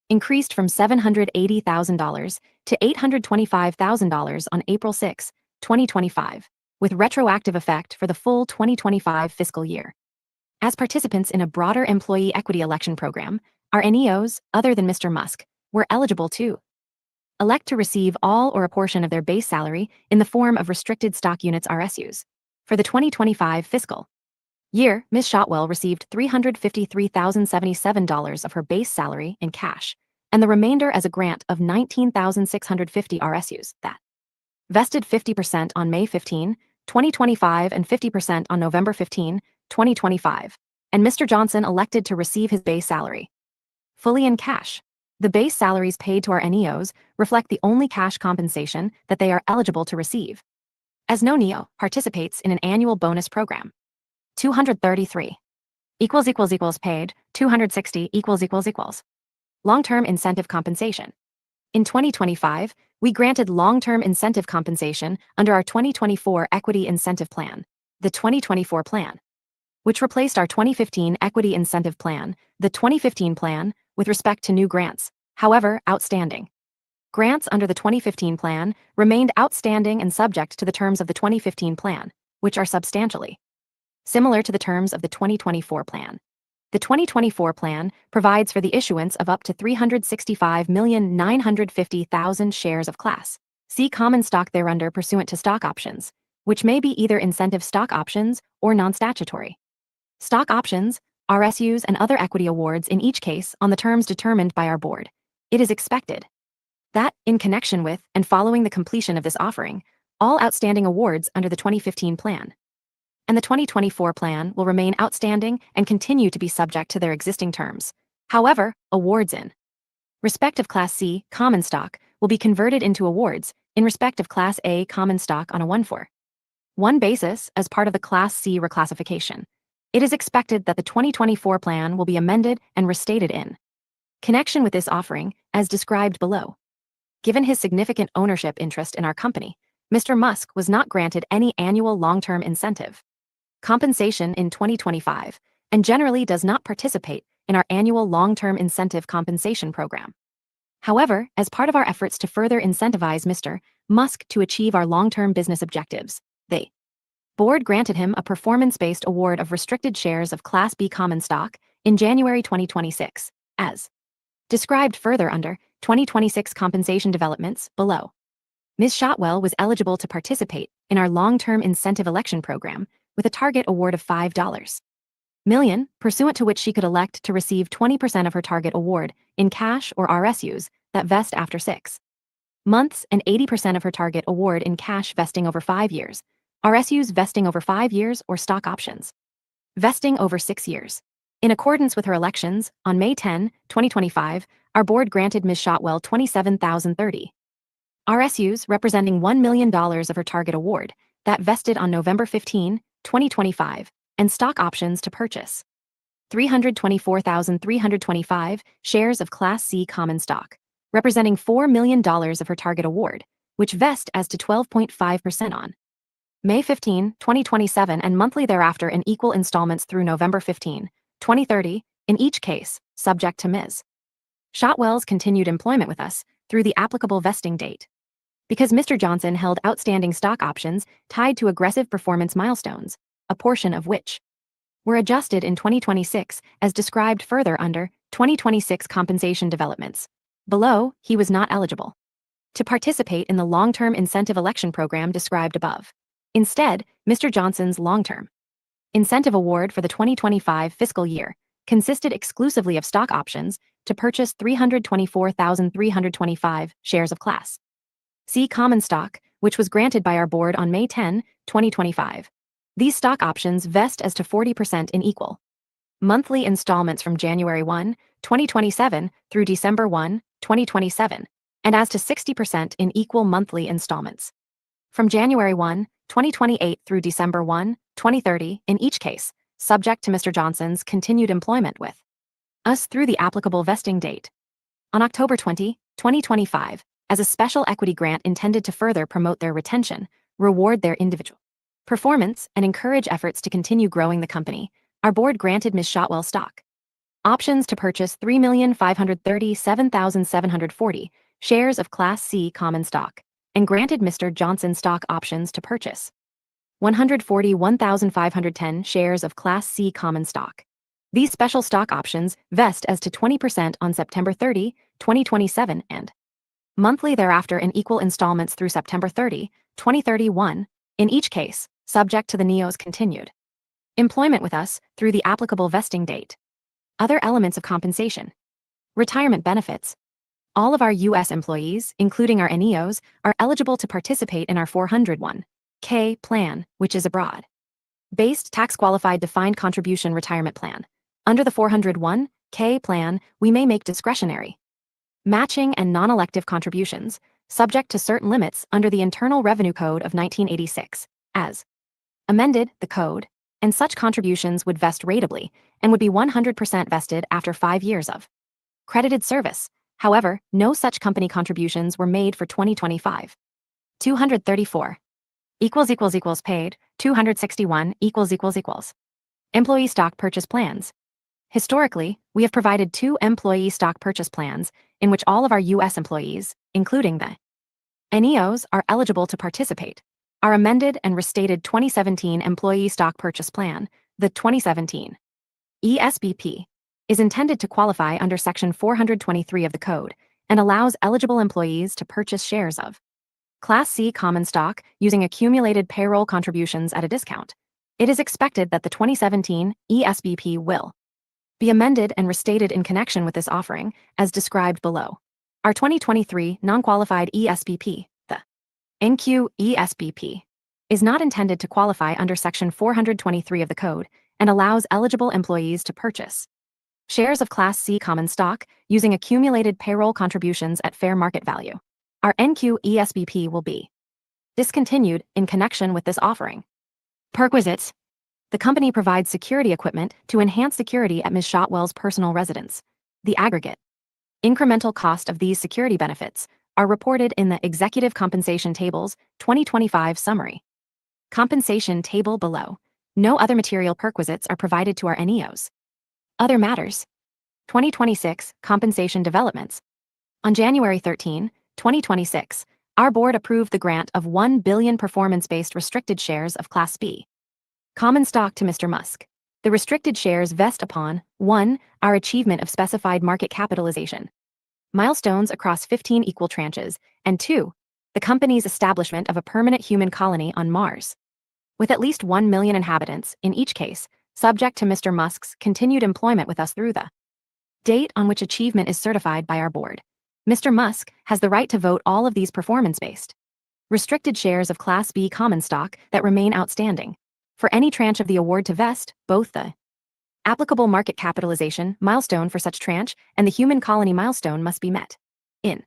increased from $780,000 to $825,000 on April 6, 2025, with retroactive effect for the full 2025 fiscal year. As participants in a broader employee equity election program, our NEOs, other than Mr. Musk, were eligible to elect to receive all or a portion of their base salary in the form of restricted stock units RSUs. For the 2025 fiscal year, Ms. Shotwell received $353,077 of her base salary in cash, and the remainder as a grant of 19,650 RSUs that vested 50% on May 15, 2025 and 50% on November 15, 2025, and Mr. Johnson elected to receive his base salary fully in cash. The base salaries paid to our NEOs reflect the only cash compensation that they are eligible to receive, as no NEO participates in an annual bonus program. 233 paid, 260 long-term incentive compensation. In 2025, we granted long-term incentive compensation under our 2024 Equity Incentive Plan, the 2024 Plan, which replaced our 2015 Equity Incentive Plan, the 2015 Plan, with respect to new grants, however outstanding. Grants under the 2015 Plan remained outstanding and subject to the terms of the 2015 Plan, which are substantially similar to the terms of the 2024 Plan. The 2024 Plan provides for the issuance of up to 365,950,000 shares of Class C common stock thereunder pursuant to stock options, which may be either incentive stock options or non-statutory stock options, RSUs, and other equity awards in each case on the terms determined by our board. It is expected that, in connection with and following the completion of this offering, all outstanding awards under the 2015 Plan and the 2024 Plan will remain outstanding and continue to be subject to their existing terms. However, awards in respect of Class C common stock will be converted into awards in respect of Class A common stock on a 1-for-1 basis as part of the Class C reclassification. It is expected that the 2024 Plan will be amended and restated in connection with this offering, as described below. Given his significant ownership interest in our company, Mr. Musk was not granted any annual long-term incentive compensation in 2025 and generally does not participate in our annual long-term incentive compensation program. However, as part of our efforts to further incentivize Mr. Musk to achieve our long-term business objectives, the board granted him a performance-based award of restricted shares of Class B common stock in January 2026, as described further under 2026 compensation developments below. Ms. Shotwell was eligible to participate in our long-term incentive election program with a target award of $5 million, pursuant to which she could elect to receive 20% of her target award in cash or RSUs that vest after 6 months and 80% of her target award in cash vesting over 5 years, RSUs vesting over 5 years, or stock options vesting over 6 years. In accordance with her elections, on May 10, 2025, our board granted Ms. Shotwell 27,030 RSUs representing $1 million of her target award that vested on November 15, 2025, and stock options to purchase 324,325 shares of Class C common stock, representing $4 million of her target award, which vest as to 12.5% on May 15, 2027, and monthly thereafter in equal installments through November 15, 2030, in each case, subject to Ms. Shotwell's continued employment with us through the applicable vesting date. Because Mr. Johnson held outstanding stock options tied to aggressive performance milestones, a portion of which were adjusted in 2026 as described further under 2026 compensation developments. Below, he was not eligible to participate in the long-term incentive election program described above. Instead, Mr. Johnson's long-term incentive award for the 2025 fiscal year consisted exclusively of stock options to purchase 324,325 shares of Class C common stock, which was granted by our board on May 10, 2025. These stock options vest as to 40% in equal monthly installments from January 1, 2027 through December 1, 2027, and as to 60% in equal monthly installments from January 1, 2028 through December 1, 2030, in each case, subject to Mr. Johnson's continued employment with us through the applicable vesting date. On October 20, 2025, as a special equity grant intended to further promote their retention, reward their individual performance, and encourage efforts to continue growing the company, our board granted Ms. Shotwell stock options to purchase 3,537,740 shares of Class C common stock, and granted Mr. Johnson stock options to purchase 141,510 shares of Class C common stock. These special stock options vest as to 20% on September 30, 2027, and monthly thereafter in equal installments through September 30, 2031, in each case, subject to the NEO's continued employment with us through the applicable vesting date. Other elements of compensation. Retirement benefits. All of our U.S. employees, including our NEOs, are eligible to participate in our 401(k) plan, which is a broad-based tax-qualified defined contribution retirement plan. Under the 401(k) plan, we may make discretionary matching and non-elective contributions, subject to certain limits under the Internal Revenue Code of 1986, as amended, the code, and such contributions would vest ratably and would be 100% vested after 5 years of credited service. However, no such company contributions were made for 2025. 234 paid. 261 employee stock purchase plans. Historically, we have provided 2 employee stock purchase plans in which all of our U.S. employees, including the NEOs, are eligible to participate. Our amended and restated 2017 Employee Stock Purchase Plan, the 2017 ESBP, is intended to qualify under Section 423 of the Code and allows eligible employees to purchase shares of Class C common stock using accumulated payroll contributions at a discount. It is expected that the 2017 ESBP will be amended and restated in connection with this offering, as described below. Our 2023 non-qualified ESBP, the NQ ESBP, is not intended to qualify under Section 423 of the Code and allows eligible employees to purchase shares of Class C common stock using accumulated payroll contributions at fair market value. Our NQ ESBP will be discontinued in connection with this offering. Perquisites. The company provides security equipment to enhance security at Ms. Shotwell's personal residence. The aggregate incremental cost of these security benefits are reported in the Executive Compensation Table's 2025 summary. Compensation table below. No other material perquisites are provided to our NEOs. Other matters. 2026 compensation developments. On January 13, 2026, our board approved the grant of 1 billion performance-based restricted shares of Class B common stock to Mr. Musk. The restricted shares vest upon 1. Our achievement of specified market capitalization milestones across 15 equal tranches, and 2. The company's establishment of a permanent human colony on Mars, with at least 1 million inhabitants, in each case, subject to Mr. Musk's continued employment with us through the date on which achievement is certified by our board. Mr. Musk has the right to vote all of these performance-based restricted shares of Class B common stock that remain outstanding. For any tranche of the award to vest, both the applicable market capitalization milestone for such tranche and the human colony milestone must be met. In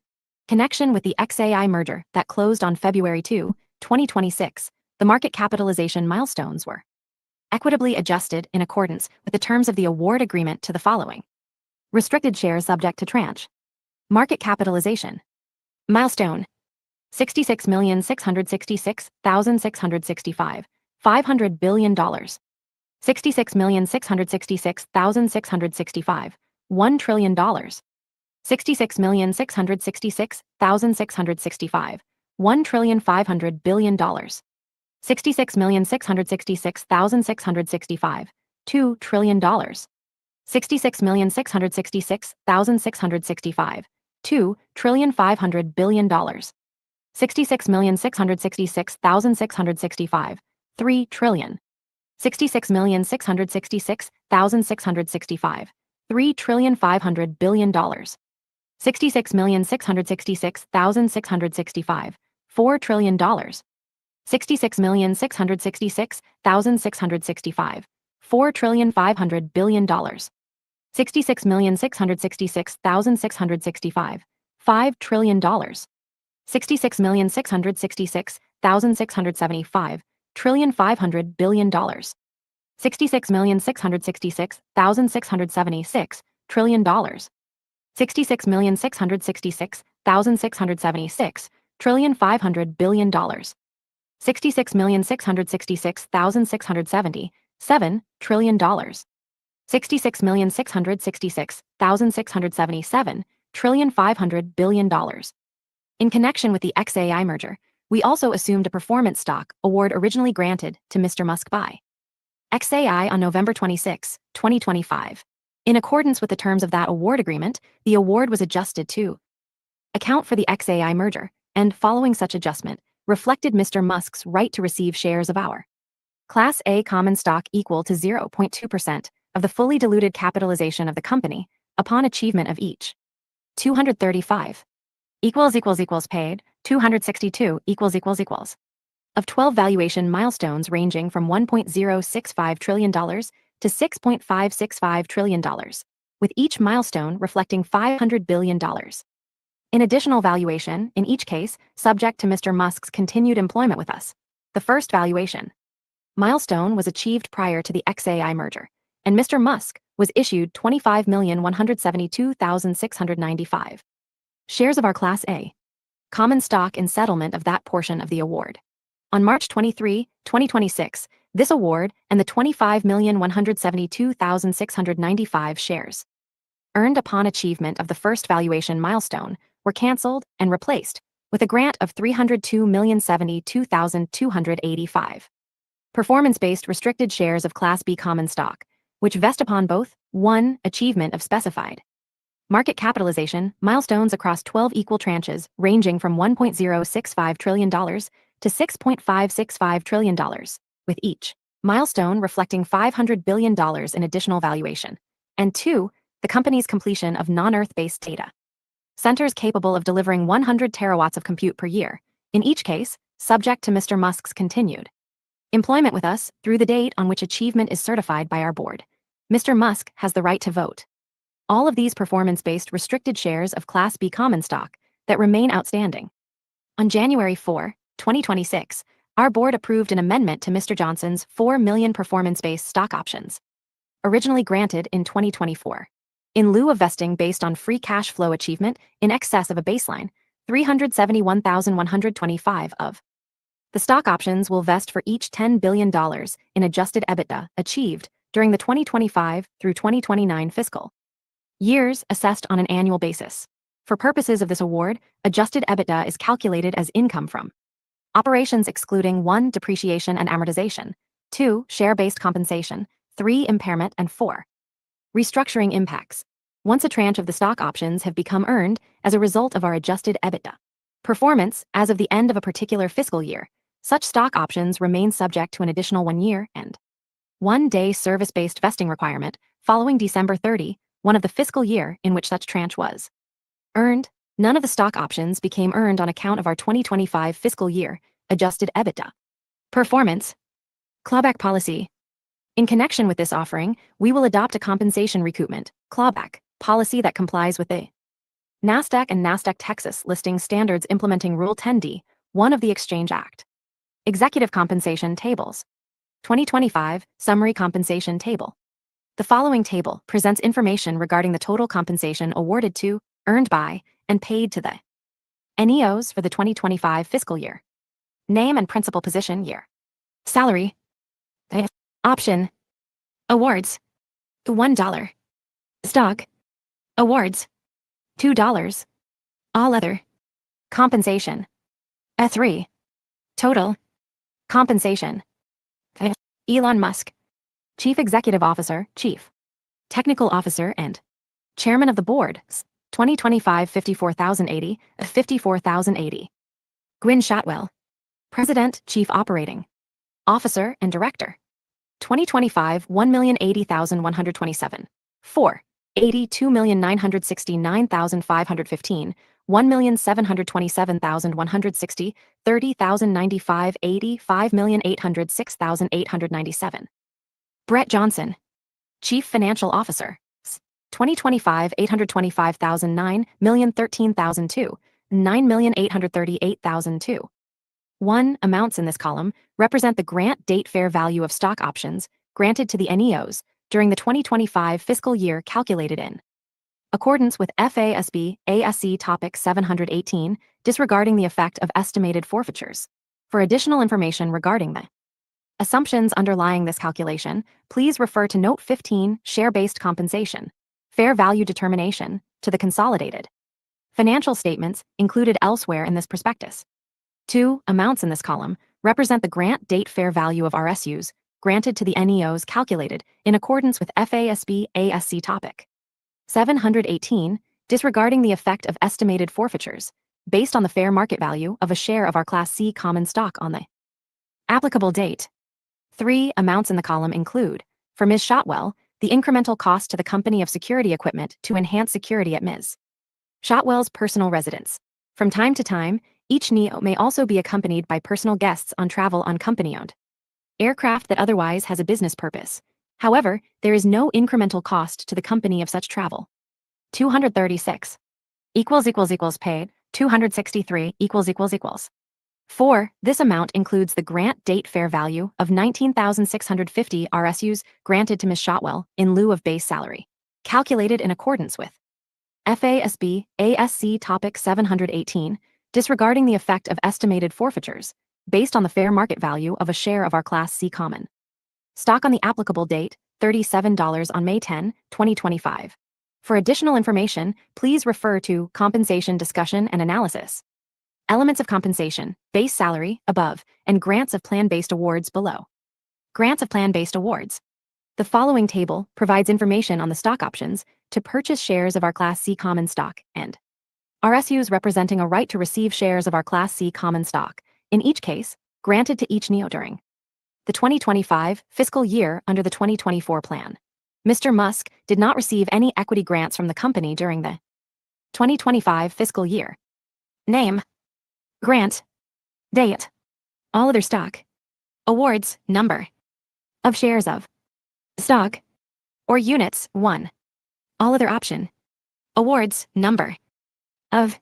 connection with the XAI merger that closed on February 2, 2026, the market capitalization milestones were equitably adjusted in accordance with the terms of the award agreement to the following: restricted shares subject to tranche. Market capitalization milestone 66,666,665 $500 billion. $66,666,665 $1 trillion. $66,666,665 $1,500 billion. $66,666,665 $2 trillion. $66,666,665 $2,500 billion. $66,666,665 $3 trillion. $66,666,665 $3,500 billion. $66,666,665 $4 trillion. $66,666,665 $4,500 billion. $66,666,665 $5 trillion. $66,666,675 $1,500 billion. $66,666,676 trillion. $66,666,676 $1,500 billion. $66,666,677 trillion. $66,666,677 $1,500 billion. In connection with the XAI merger, we also assumed a performance stock award originally granted to Mr. Musk by XAI on November 26, 2025. In accordance with the terms of that award agreement, the award was adjusted to account for the XAI merger, and following such adjustment, reflected Mr. Musk's right to receive shares of our Class A common stock equal to 0.2% of the fully diluted capitalization of the company upon achievement of each. 235 paid. 262 of 12 valuation milestones ranging from $1.065 trillion to $6.565 trillion, with each milestone reflecting $500 billion. An additional valuation, in each case, subject to Mr. Musk's continued employment with us. The first valuation milestone was achieved prior to the XAI merger, and Mr. Musk was issued 25,172,695 shares of our Class A common stock in settlement of that portion of the award. On March 23, 2026, this award and the 25,172,695 shares earned upon achievement of the first valuation milestone were canceled and replaced with a grant of 302,072,285 performance-based restricted shares of Class B common stock, which vest upon both 1. Achievement of specified market capitalization milestones across 12 equal tranches ranging from $1.065 trillion to $6.565 trillion, with each milestone reflecting $500 billion in additional valuation, and 2. The company's completion of non-Earth-based data centers capable of delivering 100 terawatts of compute per year, in each case, subject to Mr. Musk's continued employment with us through the date on which achievement is certified by our board. Mr. Musk has the right to vote all of these performance-based restricted shares of Class B common stock that remain outstanding. On January 4, 2026, our board approved an amendment to Mr. Johnson's 4 million performance-based stock options, originally granted in 2024. In lieu of vesting based on free cash flow achievement in excess of a baseline, 371,125 of the stock options will vest for each $10 billion in adjusted EBITDA achieved during the 2025 through 2029 fiscal years assessed on an annual basis. For purposes of this award, adjusted EBITDA is calculated as income from operations excluding 1. Depreciation and amortization, 2. Share-based compensation, 3. Impairment, and 4. Restructuring impacts. Once a tranche of the stock options have become earned as a result of our adjusted EBITDA performance as of the end of a particular fiscal year, such stock options remain subject to an additional 1 year and 1 day service-based vesting requirement following December 30, one of the fiscal year in which such tranche was earned. None of the stock options became earned on account of our 2025 fiscal year adjusted EBITDA performance. Clawback policy. In connection with this offering, we will adopt a compensation recoupment clawback policy that complies with the NASDAQ and NASDAQ Texas listing standards implementing Rule 10D, 1 of the Exchange Act. Executive compensation tables. 2025 Summary Compensation Table. The following table presents information regarding the total compensation awarded to, earned by, and paid to the NEOs for the 2025 fiscal year. Name and principal position year. Salary. Option. Awards. $1. Stock. Awards. $2. All other. Compensation. A3. Total. Compensation. Elon Musk. Chief Executive Officer, Chief Technical Officer and Chairman of the Board, 2025 54,080, 54,080. Gwynne Shotwell. President, Chief Operating Officer and Director, 2025 1,080,127. 4. 82,969,515, 1,727,160, 30,095, 80, 5,806,897. Brett Johnson. Chief Financial Officer, 2025 825,009, 1,013,002, 9,838,002. 1. Amounts in this column represent the grant date fair value of stock options granted to the NEOs during the 2025 fiscal year calculated in accordance with FASB ASC Topic 718, disregarding the effect of estimated forfeitures. For additional information regarding the assumptions underlying this calculation, please refer to Note 15, Share-Based Compensation, Fair Value Determination, to the consolidated financial statements included elsewhere in this prospectus. 2. Amounts in this column represent the grant date fair value of RSUs granted to the NEOs calculated in accordance with FASB ASC Topic 718, disregarding the effect of estimated forfeitures, based on the fair market value of a share of our Class C common stock on the applicable date. 3. Amounts in the column include, for Ms. Shotwell, the incremental cost to the company of security equipment to enhance security at Ms. Shotwell's personal residence. From time to time, each NEO may also be accompanied by personal guests on travel on company-owned aircraft that otherwise has a business purpose. However, there is no incremental cost to the company of such travel. 236. Paid, 263 4. This amount includes the grant date fair value of 19,650 RSUs granted to Ms. Shotwell in lieu of base salary, calculated in accordance with FASB ASC Topic 718, disregarding the effect of estimated forfeitures, based on the fair market value of a share of our Class C common stock on the applicable date, $37 on May 10, 2025. For additional information, please refer to Compensation Discussion and Analysis, Elements of Compensation, Base Salary, above, and Grants of Plan-Based Awards below. Grants of Plan-Based Awards. The following table provides information on the stock options to purchase shares of our Class C common stock and RSUs representing a right to receive shares of our Class C common stock, in each case, granted to each NEO during the 2025 fiscal year under the 2024 plan. Mr. Musk did not receive any equity grants from the company during the 2025 fiscal year. Name, grant, date, all other stock, awards, number of shares of stock or units, 1. All other option, awards, number of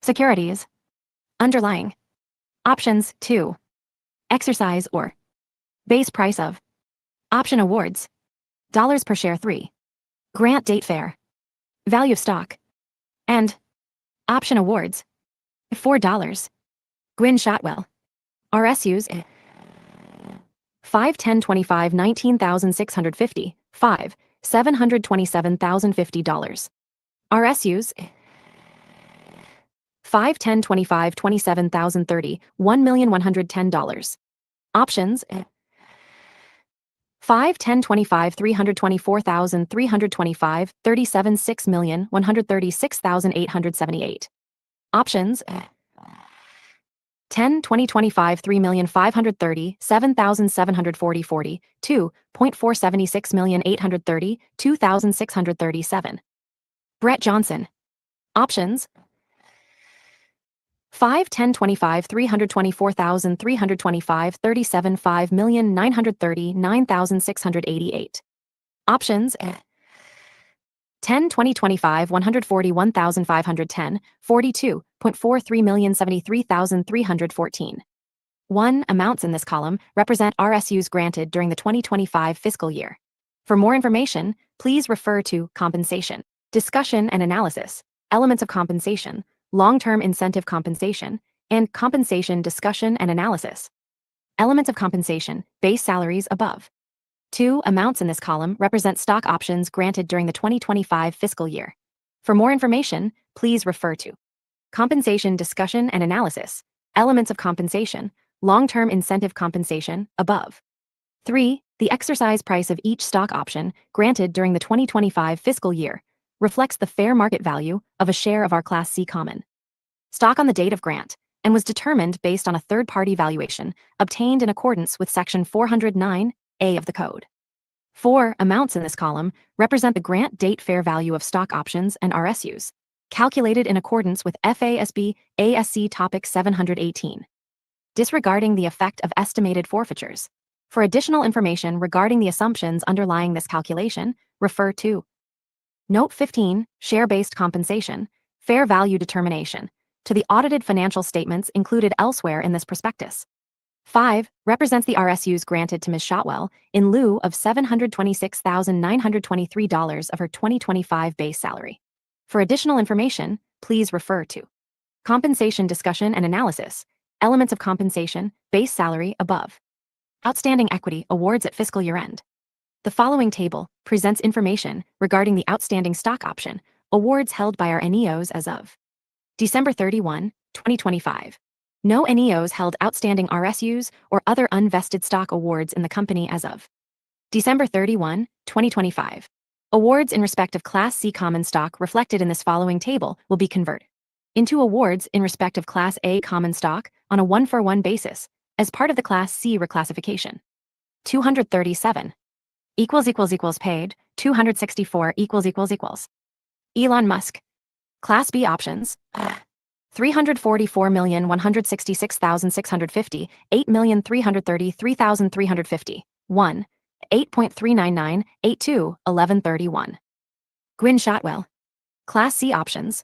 securities underlying options, 2. Exercise or base price of option awards, dollars per share, 3. Grant date fair value of stock and option awards, $4. Gwynn Shotwell, RSUs 5/10/25 $19,650, 5 $727,050. RSUs 5/10/25 $27,030, $1,110. Options 5/10/25 $324,325, 37 $6,136,878. Options 10/20/25 $3,530,000, 7,740, 40, 2.476,830,000, 2,637. Brett Johnson. Options 5/10/25 $324,325, 37 $5,930,9,688. Options 10/20/25 $141,510, 42.43,073,314. 1. Amounts in this column represent RSUs granted during the 2025 fiscal year. For more information, please refer to Compensation, Discussion and Analysis, Elements of Compensation, Long-Term Incentive Compensation, and Compensation Discussion and Analysis. Elements of Compensation, Base Salaries above. 2. Amounts in this column represent stock options granted during the 2025 fiscal year. For more information, please refer to Compensation Discussion and Analysis, Elements of Compensation, Long-Term Incentive Compensation, above. 3. The exercise price of each stock option granted during the 2025 fiscal year reflects the fair market value of a share of our Class C common stock on the date of grant and was determined based on a third-party valuation obtained in accordance with Section 409A of the Code. 4. Amounts in this column represent the grant date fair value of stock options and RSUs, calculated in accordance with FASB ASC Topic 718. Disregarding the effect of estimated forfeitures. For additional information regarding the assumptions underlying this calculation, refer to Note 15, Share-Based Compensation, Fair Value Determination, to the audited financial statements included elsewhere in this prospectus. 5. Represents the RSUs granted to Ms. Shotwell in lieu of $726,923 of her 2025 base salary. For additional information, please refer to Compensation Discussion and Analysis, Elements of Compensation, Base Salary, above. Outstanding equity awards at fiscal year end. The following table presents information regarding the outstanding stock option awards held by our NEOs as of December 31, 2025. No NEOs held outstanding RSUs or other unvested stock awards in the company as of December 31, 2025. Awards in respect of Class C common stock reflected in this following table will be converted into awards in respect of Class A common stock on a 1-for-1 basis as part of the Class C reclassification. 237 paid, 264 Elon Musk. Class B options 344,166,650, 8,333,350, 1, 8.399, 82, 1131. Gwynn Shotwell. Class C options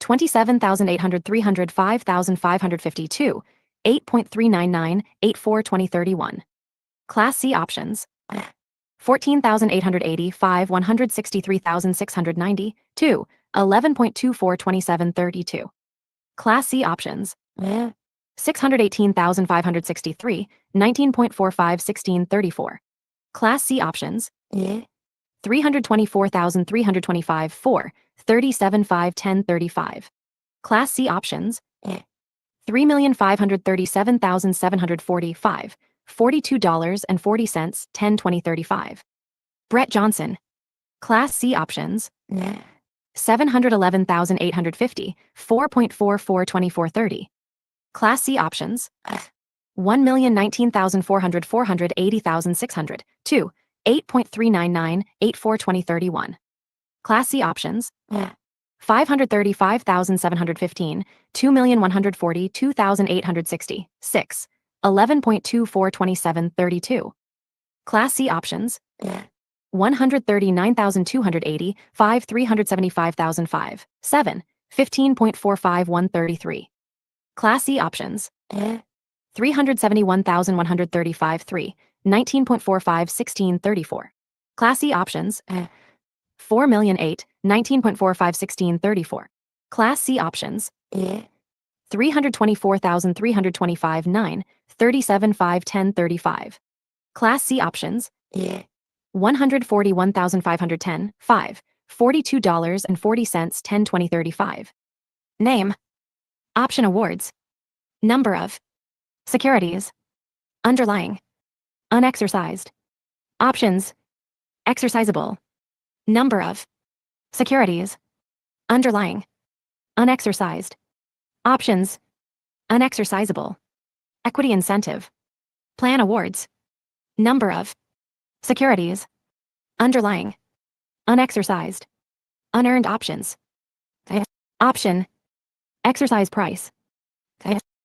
27,800 300 5,552, 8.399, 84 2031. Class C options. 14,885 163,690, 2, 11.24 2732. Class C options. 618,563, 19.45 1634. Class C options. 324,325, 4, 37.5 1035. Class C options. 3,537,745, $42.40 10 2035. Brett Johnson. Class C options. 711,850, 4.44 2430. Class C options. 1,019,400 480,600, 2, 8.399, 84 2031. Class C options. 535,715, 2,142,860, 6, 11.24 2732. Class C options. 139,280, 5 375,005, 7, 15.45 133. Class C options. 371,135, 3, 19.45 1634. Class C options. 4,008, 19.45 1634. Class C options. 324,325, 9, 37.5 1035. Class C options. 141,510, 5, $42.40 10 2035. Name. Option awards. Number of securities. Underlying. Unexercised. Options. Exercisable. Number of securities. Underlying. Unexercised. Options. Unexercisable. Equity incentive. Plan awards. Number of securities. Underlying. Unexercised. Unearned options. Option. Exercise price.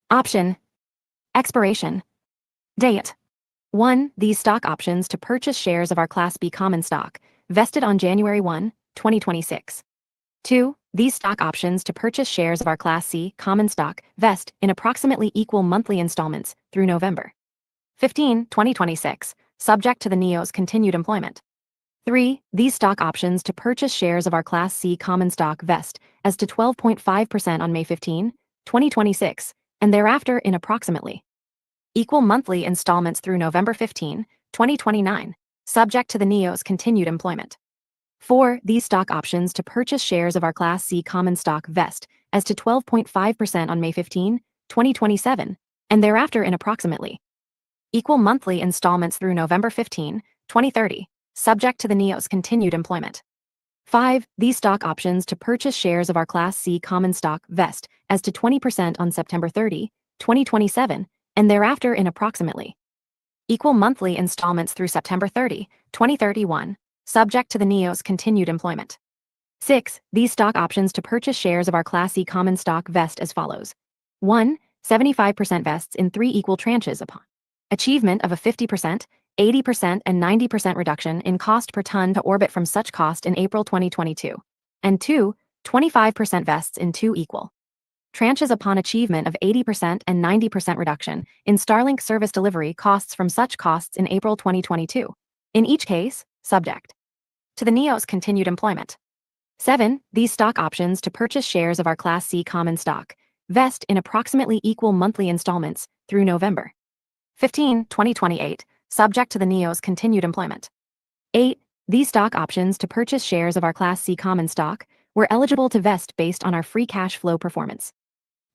Option. Expiration date. 1. These stock options to purchase shares of our Class B common stock vested on January 1, 2026. 2. These stock options to purchase shares of our Class C common stock vest in approximately equal monthly installments through November 15, 2026, subject to the NEO's continued employment. 3. These stock options to purchase shares of our Class C common stock vest as to 12.5% on May 15, 2026, and thereafter in approximately equal monthly installments through November 15, 2029, subject to the NEO's continued employment. 4. These stock options to purchase shares of our Class C common stock vest as to 12.5% on May 15, 2027, and thereafter in approximately equal monthly installments through November 15, 2030, subject to the NEO's continued employment. 5. These stock options to purchase shares of our Class C common stock vest as to 20% on September 30, 2027, and thereafter in approximately equal monthly installments through September 30, 2031, subject to the NEO's continued employment. 6. These stock options to purchase shares of our Class C common stock vest as follows. 1. 75% vests in 3 equal tranches upon achievement of a 50%, 80%, and 90% reduction in cost per ton to orbit from such cost in April 2022. And 2. 25% vests in 2 equal tranches upon achievement of 80% and 90% reduction in Starlink service delivery costs from such costs in April 2022. In each case, subject to the NEO's continued employment. 7. These stock options to purchase shares of our Class C common stock vest in approximately equal monthly installments through November 15, 2028, subject to the NEO's continued employment. 8. These stock options to purchase shares of our Class C common stock were eligible to vest based on our free cash flow performance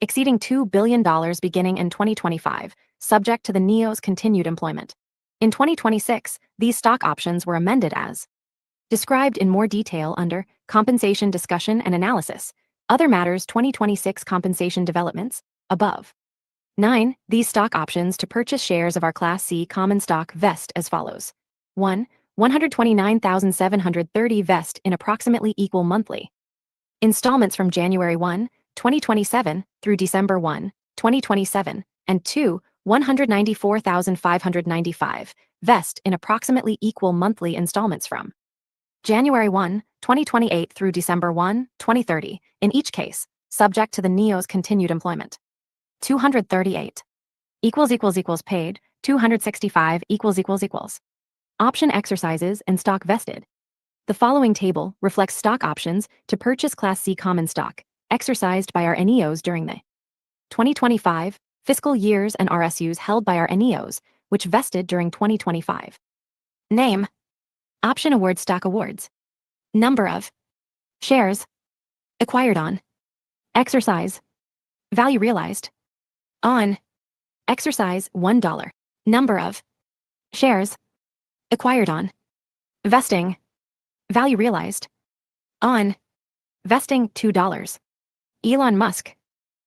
exceeding $2 billion beginning in 2025, subject to the NEO's continued employment. In 2026, these stock options were amended as described in more detail under Compensation Discussion and Analysis, Other Matters 2026 Compensation Developments, above. 9. These stock options to purchase shares of our Class C common stock vest as follows. 1. 129,730 vest in approximately equal monthly installments from January 1, 2027 through December 1, 2027, and 2. 194,595 vest in approximately equal monthly installments from January 1, 2028 through December 1, 2030, in each case, subject to the NEO's continued employment. 238 paid, 265 option exercises and stock vested. The following table reflects stock options to purchase Class C common stock exercised by our NEOs during the 2025 fiscal years and RSUs held by our NEOs, which vested during 2025. Name: Option Award Stock Awards. Number of shares acquired on exercise. Value realized on exercise $1. Number of shares acquired on vesting. Value realized on vesting $2. Elon Musk.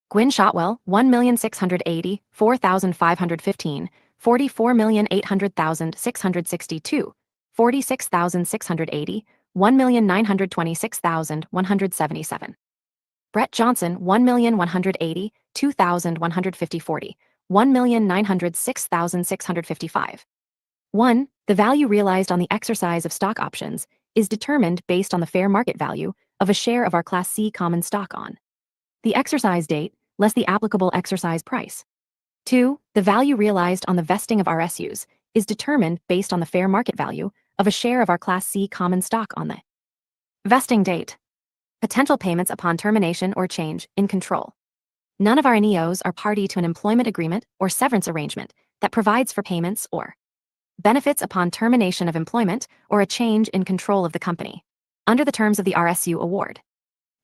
Gwynne Shotwell, 1,684,515, 44,800,662, 46,680, 1,926,177. Brett Johnson, 1,180, 2,150, 1,906,655. 1. The value realized on the exercise of stock options is determined based on the fair market value of a share of our Class C common stock on the exercise date less the applicable exercise price. 2. The value realized on the vesting of RSUs is determined based on the fair market value of a share of our Class C common stock on the vesting date. Potential payments upon termination or change in control. None of our NEOs are party to an employment agreement or severance arrangement that provides for payments or benefits upon termination of employment or a change in control of the company. Under the terms of the RSU award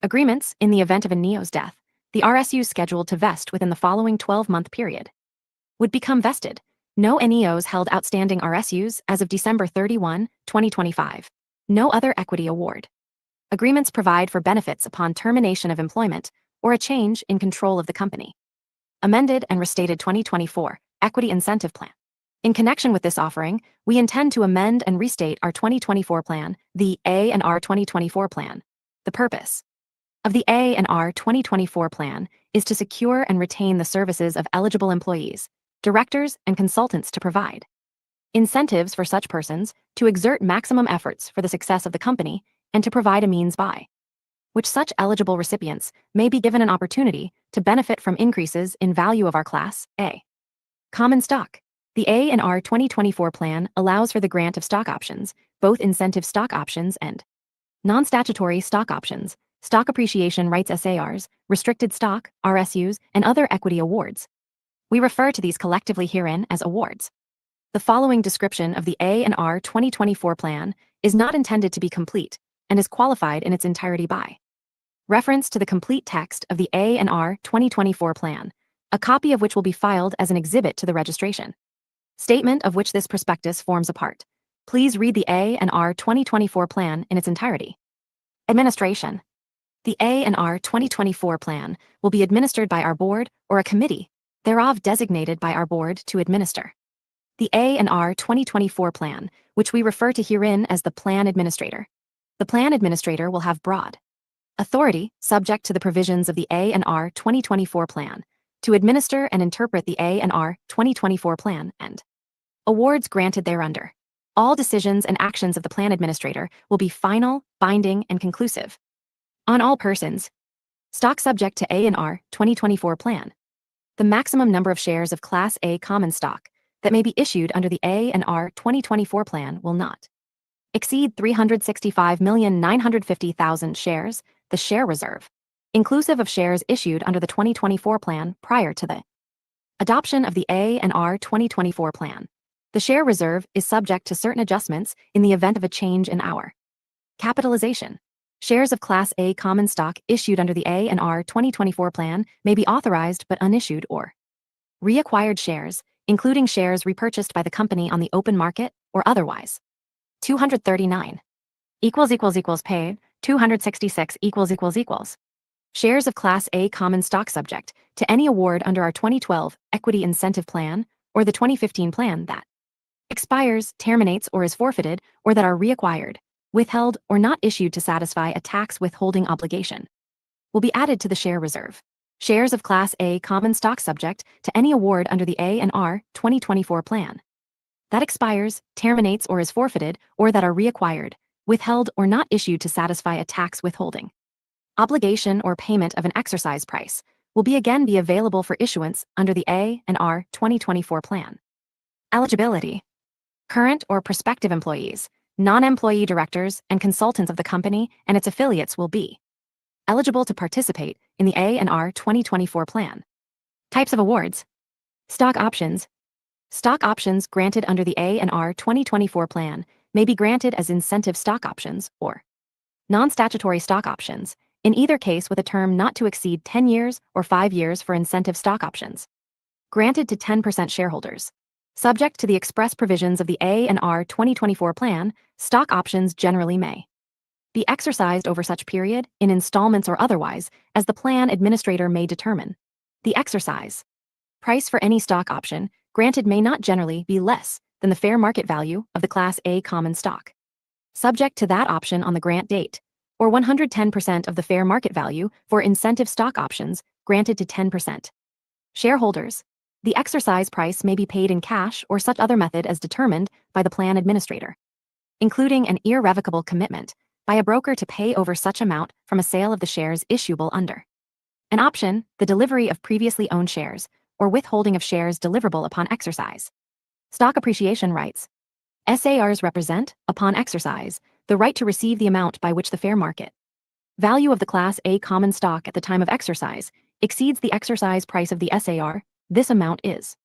agreements, in the event of a NEO's death, the RSUs scheduled to vest within the following 12-month period would become vested. No NEOs held outstanding RSUs as of December 31, 2025. No other equity award agreements provide for benefits upon termination of employment or a change in control of the company. Amended and restated 2024 Equity Incentive Plan. In connection with this offering, we intend to amend and restate our 2024 plan, the A&R 2024 plan. The purpose of the A&R 2024 plan is to secure and retain the services of eligible employees, directors, and consultants to provide incentives for such persons to exert maximum efforts for the success of the company and to provide a means by which such eligible recipients may be given an opportunity to benefit from increases in value of our Class A common stock. The A&R 2024 plan allows for the grant of stock options, both incentive stock options and non-statutory stock options, stock appreciation rights SARs, restricted stock, RSUs, and other equity awards. We refer to these collectively herein as awards. The following description of the A&R 2024 plan is not intended to be complete and is qualified in its entirety by reference to the complete text of the A&R 2024 plan, a copy of which will be filed as an exhibit to the registration statement of which this prospectus forms a part. Please read the A&R 2024 plan in its entirety. Administration. The A&R 2024 plan will be administered by our board or a committee thereof designated by our board to administer the A&R 2024 plan, which we refer to herein as the plan administrator. The plan administrator will have broad authority, subject to the provisions of the A&R 2024 plan, to administer and interpret the A&R 2024 plan and awards granted thereunder. All decisions and actions of the plan administrator will be final, binding, and conclusive on all persons. Stock subject to A&R 2024 plan. The maximum number of shares of Class A common stock that may be issued under the A&R 2024 plan will not exceed 365,950,000 shares, the share reserve, inclusive of shares issued under the 2024 plan prior to the adoption of the A&R 2024 plan. The share reserve is subject to certain adjustments in the event of a change in our capitalization. Shares of Class A common stock issued under the A&R 2024 plan may be authorized but unissued or reacquired shares, including shares repurchased by the company on the open market or otherwise. 239 paid, 266 shares of Class A common stock subject to any award under our 2012 Equity Incentive Plan or the 2015 plan that expires, terminates, or is forfeited, or that are reacquired, withheld, or not issued to satisfy a tax withholding obligation, will be added to the share reserve. Shares of Class A common stock subject to any award under the A&R 2024 plan that expires, terminates, or is forfeited, or that are reacquired, withheld, or not issued to satisfy a tax withholding Obligation or payment of an exercise price will be available for issuance under the A&R 2024 plan. Eligibility. Current or prospective employees, non-employee directors, and consultants of the company and its affiliates will be eligible to participate in the A&R 2024 plan. Types of awards. Stock options. Stock options granted under the A&R 2024 plan may be granted as incentive stock options or non-statutory stock options, in either case with a term not to exceed 10 years or 5 years for incentive stock options. Granted to 10% shareholders. Subject to the express provisions of the A&R 2024 plan, stock options generally may be exercised over such period, in installments or otherwise, as the plan administrator may determine. The exercise price for any stock option granted may not generally be less than the fair market value of the Class A common stock, subject to that option on the grant date, or 110% of the fair market value for incentive stock options granted to 10%. Shareholders. The exercise price may be paid in cash or such other method as determined by the plan administrator, including an irrevocable commitment by a broker to pay over such amount from a sale of the shares issuable under an option, the delivery of previously owned shares, or withholding of shares deliverable upon exercise. Stock appreciation rights. SARs represent, upon exercise, the right to receive the amount by which the fair market value of the Class A common stock at the time of exercise exceeds the exercise price of the SAR. This amount is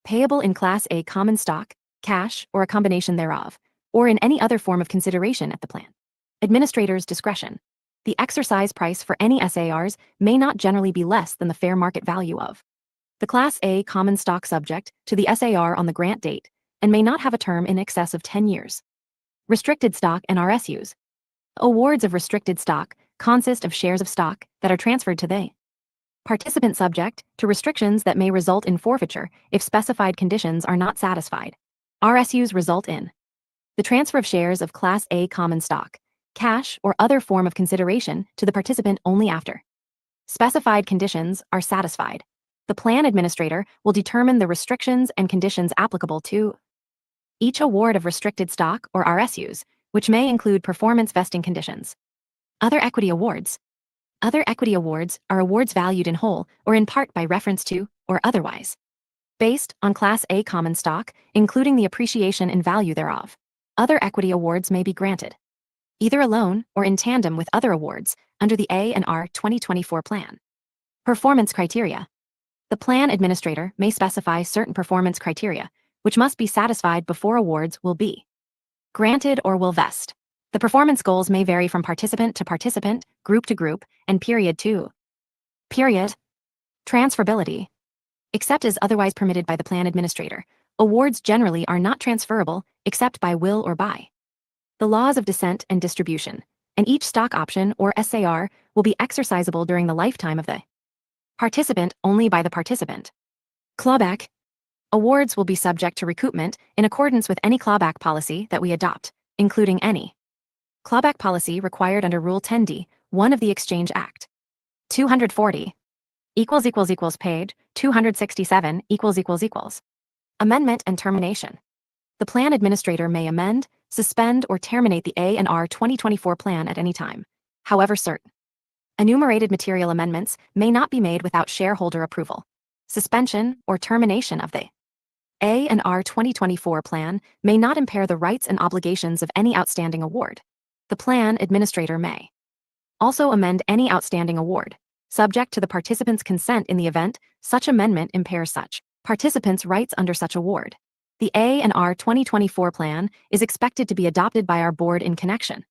payable in Class A common stock, cash, or a combination thereof, or in any other form of consideration at the plan administrator's discretion. The exercise price for any SARs may not generally be less than the fair market value of the Class A common stock subject to the SAR on the grant date, and may not have a term in excess of 10 years. Restricted stock and RSUs. Awards of restricted stock consist of shares of stock that are transferred to the participant subject to restrictions that may result in forfeiture if specified conditions are not satisfied. RSUs result in the transfer of shares of Class A common stock, cash, or other form of consideration to the participant only after specified conditions are satisfied. The plan administrator will determine the restrictions and conditions applicable to each award of restricted stock or RSUs, which may include performance vesting conditions. Other equity awards. Other equity awards are awards valued in whole or in part by reference to, or otherwise, based on Class A common stock, including the appreciation in value thereof. Other equity awards may be granted either alone or in tandem with other awards under the A&R 2024 plan. Performance criteria. The plan administrator may specify certain performance criteria, which must be satisfied before awards will be granted or will vest. The performance goals may vary from participant to participant, group to group, and period to period. Transferability. Except as otherwise permitted by the plan administrator, awards generally are not transferable except by will or by the laws of descent and distribution, and each stock option or SAR will be exercisable during the lifetime of the participant only by the participant. Clawback. Awards will be subject to recoupment in accordance with any clawback policy that we adopt, including any clawback policy required under Rule 10D(1) of the Exchange Act. 240 page 267 Amendment and termination. The plan administrator may amend, suspend, or terminate the A&R 2024 plan at any time. However, certain enumerated material amendments may not be made without shareholder approval. Suspension or termination of the A&R 2024 plan may not impair the rights and obligations of any outstanding award. The plan administrator may also amend any outstanding award, subject to the participant's consent in the event such amendment impairs such participants' rights under such award. The A&R 2024 plan is expected to be adopted by our board in connection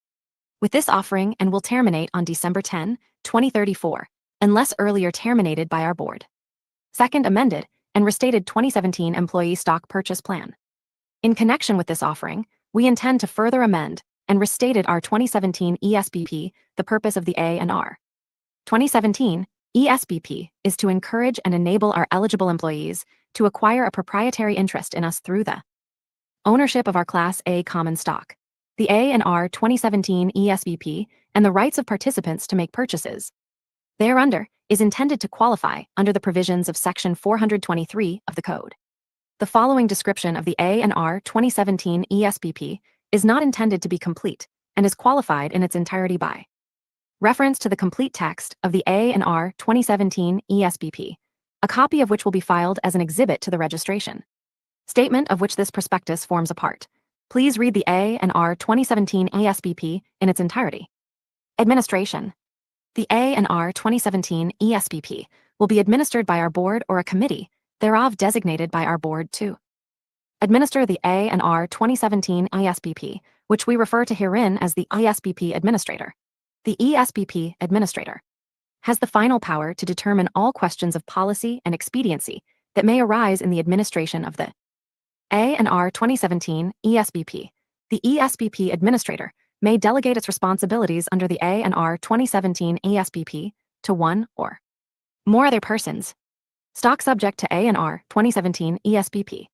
with this offering and will terminate on December 10, 2034, unless earlier terminated by our board. Second amended and restated 2017 Employee Stock Purchase Plan. In connection with this offering, we intend to further amend and restated our 2017 ESBP. The purpose of the A&R 2017 ESBP is to encourage and enable our eligible employees to acquire a proprietary interest in us through the ownership of our Class A common stock. The A&R 2017 ESBP and the rights of participants to make purchases thereunder is intended to qualify under the provisions of Section 423 of the Code. The following description of the A&R 2017 ESBP is not intended to be complete and is qualified in its entirety by Reference to the complete text of the A&R 2017 ESBP, a copy of which will be filed as an exhibit to the registration. Statement of which this prospectus forms a part. Please read the A&R 2017 ESBP in its entirety. Administration. The A&R 2017 ESBP will be administered by our board or a committee, thereof designated by our board to administer the A&R 2017 ESBP, which we refer to herein as the ESBP Administrator. The ESBP Administrator has the final power to determine all questions of policy and expediency that may arise in the administration of the A&R 2017 ESBP. The ESBP Administrator may delegate its responsibilities under the A&R 2017 ESBP to one or more other persons. Stock subject to A&R 2017 ESBP.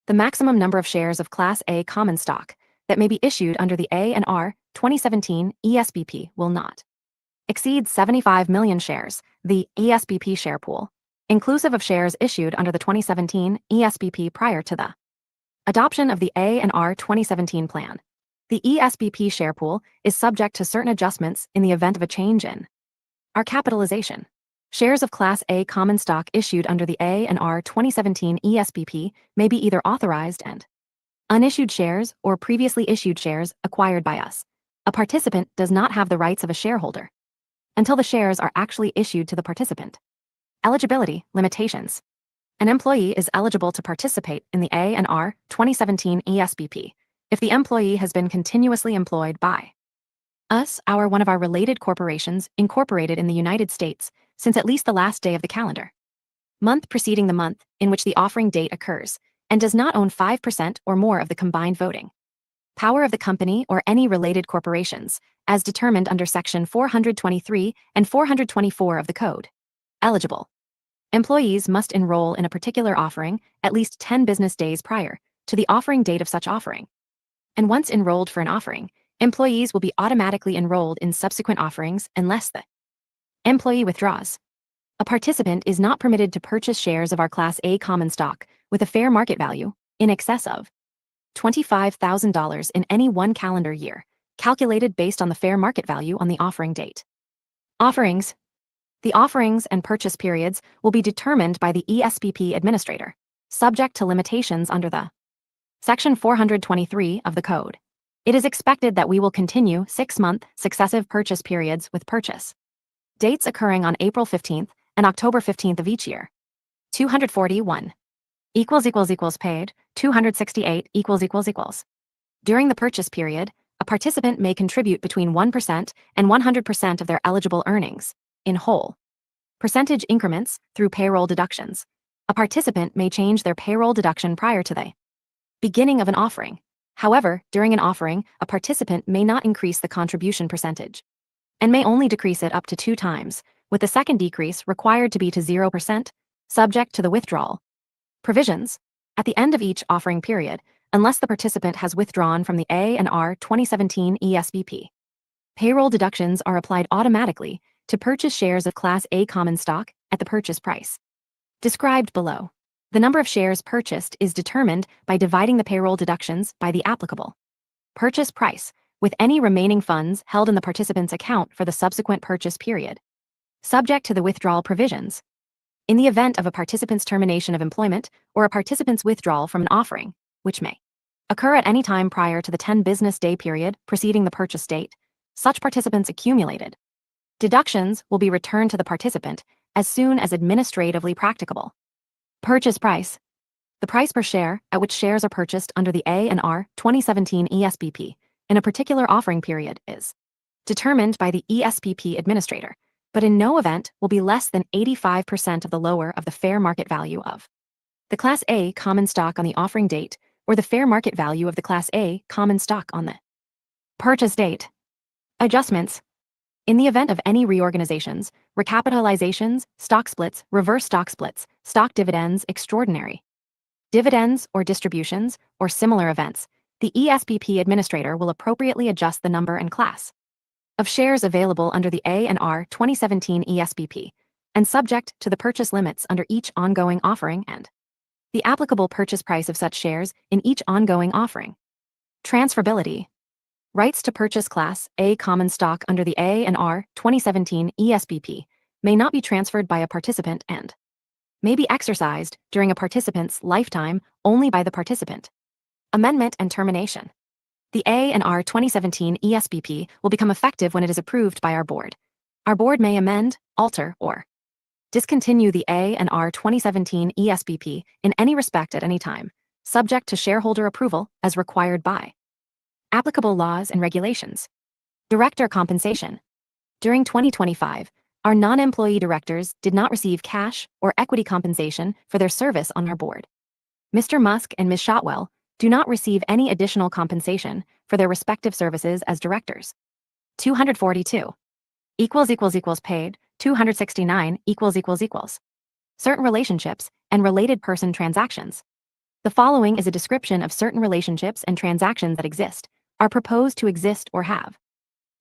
The maximum number of shares of Class A common stock that may be issued under the A&R 2017 ESBP will not exceed 75 million shares, the ESBP share pool, inclusive of shares issued under the 2017 ESBP prior to the adoption of the A&R 2017 plan. The ESBP share pool is subject to certain adjustments in the event of a change in our capitalization. Shares of Class A common stock issued under the A&R 2017 ESBP may be either authorized and unissued shares or previously issued shares acquired by us. A participant does not have the rights of a shareholder until the shares are actually issued to the participant. Eligibility limitations. An employee is eligible to participate in the A&R 2017 ESBP if the employee has been continuously employed by us, one of our related corporations incorporated in the United States since at least the last day of the calendar month preceding the month in which the offering date occurs, and does not own 5% or more of the combined voting power of the company or any related corporations, as determined under Section 423 and 424 of the Code. Eligible employees must enroll in a particular offering at least 10 business days prior to the offering date of such offering. And once enrolled for an offering, employees will be automatically enrolled in subsequent offerings unless the employee withdraws. A participant is not permitted to purchase shares of our Class A common stock with a fair market value in excess of $25,000 in any one calendar year, calculated based on the fair market value on the offering date. Offerings. The offerings and purchase periods will be determined by the ESBP Administrator, subject to limitations under the Section 423 of the Code. It is expected that we will continue 6-month successive purchase periods with purchase dates occurring on April 15th and October 15th of each year. 241 paid, 268 . During the purchase period, a participant may contribute between 1% and 100% of their eligible earnings, in whole percentage increments through payroll deductions. A participant may change their payroll deduction prior to the beginning of an offering. However, during an offering, a participant may not increase the contribution percentage and may only decrease it up to 2 times, with the second decrease required to be to 0%, subject to the withdrawal provisions at the end of each offering period, unless the participant has withdrawn from the A&R 2017 ESBP. Payroll deductions are applied automatically to purchase shares of Class A common stock at the purchase price described below. The number of shares purchased is determined by dividing the payroll deductions by the applicable purchase price, with any remaining funds held in the participant's account for the subsequent purchase period, subject to the withdrawal provisions. In the event of a participant's termination of employment or a participant's withdrawal from an offering, which may occur at any time prior to the 10 business day period preceding the purchase date, such participants' accumulated deductions will be returned to the participant as soon as administratively practicable. Purchase price. The price per share at which shares are purchased under the A&R 2017 ESBP in a particular offering period is determined by the ESBP Administrator, but in no event will be less than 85% of the lower of the fair market value of the Class A common stock on the offering date or the fair market value of the Class A common stock on the purchase date. Adjustments. In the event of any reorganizations, recapitalizations, stock splits, reverse stock splits, stock dividends, extraordinary dividends or distributions, or similar events, the ESBP Administrator will appropriately adjust the number and class of shares available under the A&R 2017 ESBP, and subject to the purchase limits under each ongoing offering and the applicable purchase price of such shares in each ongoing offering. Transferability. Rights to purchase Class A common stock under the A&R 2017 ESBP may not be transferred by a participant and may be exercised during a participant's lifetime only by the participant. Amendment and termination. The A&R 2017 ESBP will become effective when it is approved by our board. Our board may amend, alter, or discontinue the A&R 2017 ESBP in any respect at any time, subject to shareholder approval as required by applicable laws and regulations. Director compensation. During 2025, our non-employee directors did not receive cash or equity compensation for their service on our board. Mr. Musk and Ms. Shotwell do not receive any additional compensation for their respective services as directors. 242 paid. 269 certain relationships and related person transactions. The following is a description of certain relationships and transactions that exist, are proposed to exist or have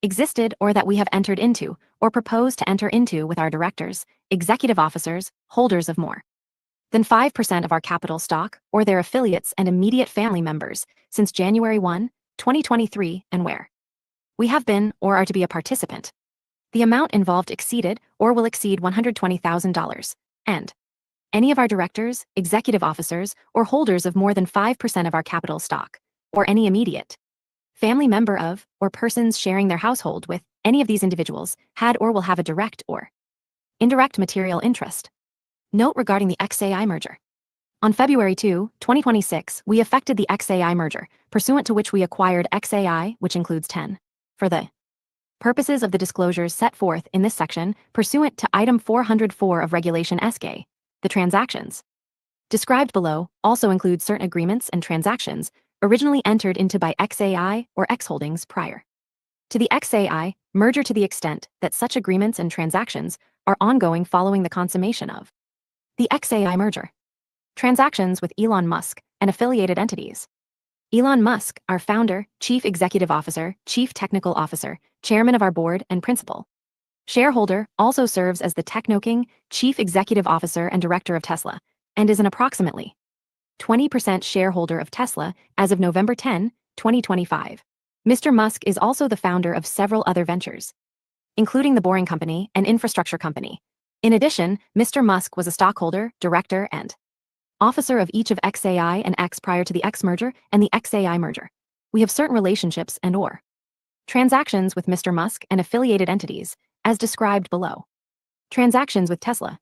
existed, or that we have entered into or propose to enter into with our directors, executive officers, holders of more than 5% of our capital stock or their affiliates and immediate family members since January 1, 2023, and where we have been or are to be a participant. The amount involved exceeded or will exceed $120,000, and any of our directors, executive officers, or holders of more than 5% of our capital stock, or any immediate family member of, or persons sharing their household with, any of these individuals, had or will have a direct or indirect material interest. Note regarding the XAI merger. On February 2, 2026, we effected the XAI merger, pursuant to which we acquired XAI, which includes 10, for the purposes of the disclosures set forth in this section, pursuant to Item 404 of Regulation S-K. The transactions described below also include certain agreements and transactions originally entered into by XAI or X Holdings prior to the XAI merger, to the extent that such agreements and transactions are ongoing following the consummation of the XAI merger. Transactions with Elon Musk and affiliated entities. Elon Musk, our founder, chief executive officer, chief technical officer, chairman of our board, and principal shareholder, also serves as the Technoking chief executive officer and director of Tesla, and is an approximately 20% shareholder of Tesla as of November 10, 2025. Mr. Musk is also the founder of several other ventures, including the Boring Company and Infrastructure Company. In addition, Mr. Musk was a stockholder, director, and officer of each of XAI and X prior to the X merger and the XAI merger. We have certain relationships and or transactions with Mr. Musk and affiliated entities, as described below. Transactions with Tesla.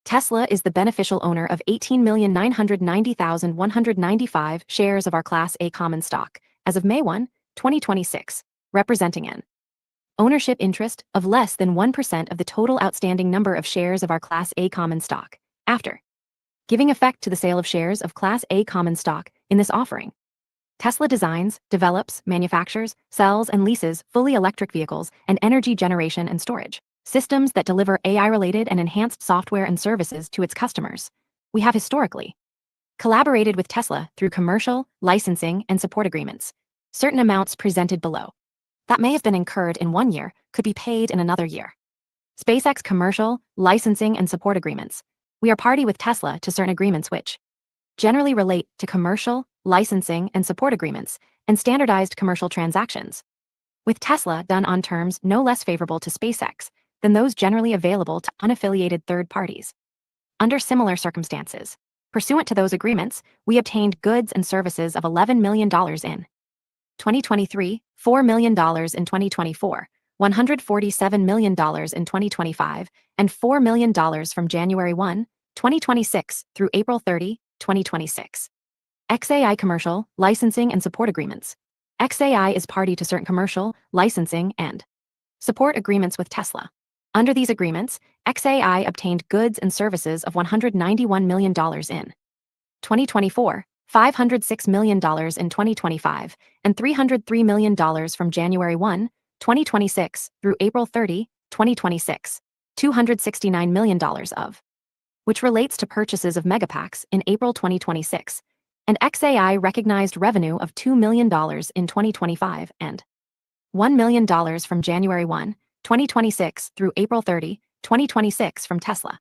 Tesla is the beneficial owner of 18,990,195 shares of our Class A common stock as of May 1, 2026, representing an ownership interest of less than 1% of the total outstanding number of shares of our Class A common stock, after giving effect to the sale of shares of Class A common stock in this offering. Tesla designs, develops, manufactures, sells, and leases fully electric vehicles and energy generation and storage systems that deliver AI-related and enhanced software and services to its customers. We have historically collaborated with Tesla through commercial, licensing, and support agreements. Certain amounts presented below that may have been incurred in one year could be paid in another year. SpaceX commercial, licensing, and support agreements. We are party with Tesla to certain agreements which generally relate to commercial, licensing, and support agreements, and standardized commercial transactions with Tesla done on terms no less favorable to SpaceX than those generally available to unaffiliated third parties. Under similar circumstances, pursuant to those agreements, we obtained goods and services of $11 million in 2023, $4 million in 2024, $147 million in 2025, and $4 million from January 1, 2026 through April 30, 2026. XAI commercial, licensing, and support agreements. XAI is party to certain commercial, licensing, and support agreements with Tesla. Under these agreements, XAI obtained goods and services of $191 million in 2024, $506 million in 2025, and $303 million from January 1, 2026 through April 30, 2026, $269 million of which relates to purchases of megapacks in April 2026, and XAI recognized revenue of $2 million in 2025 and $1 million from January 1, 2026 through April 30, 2026 from Tesla.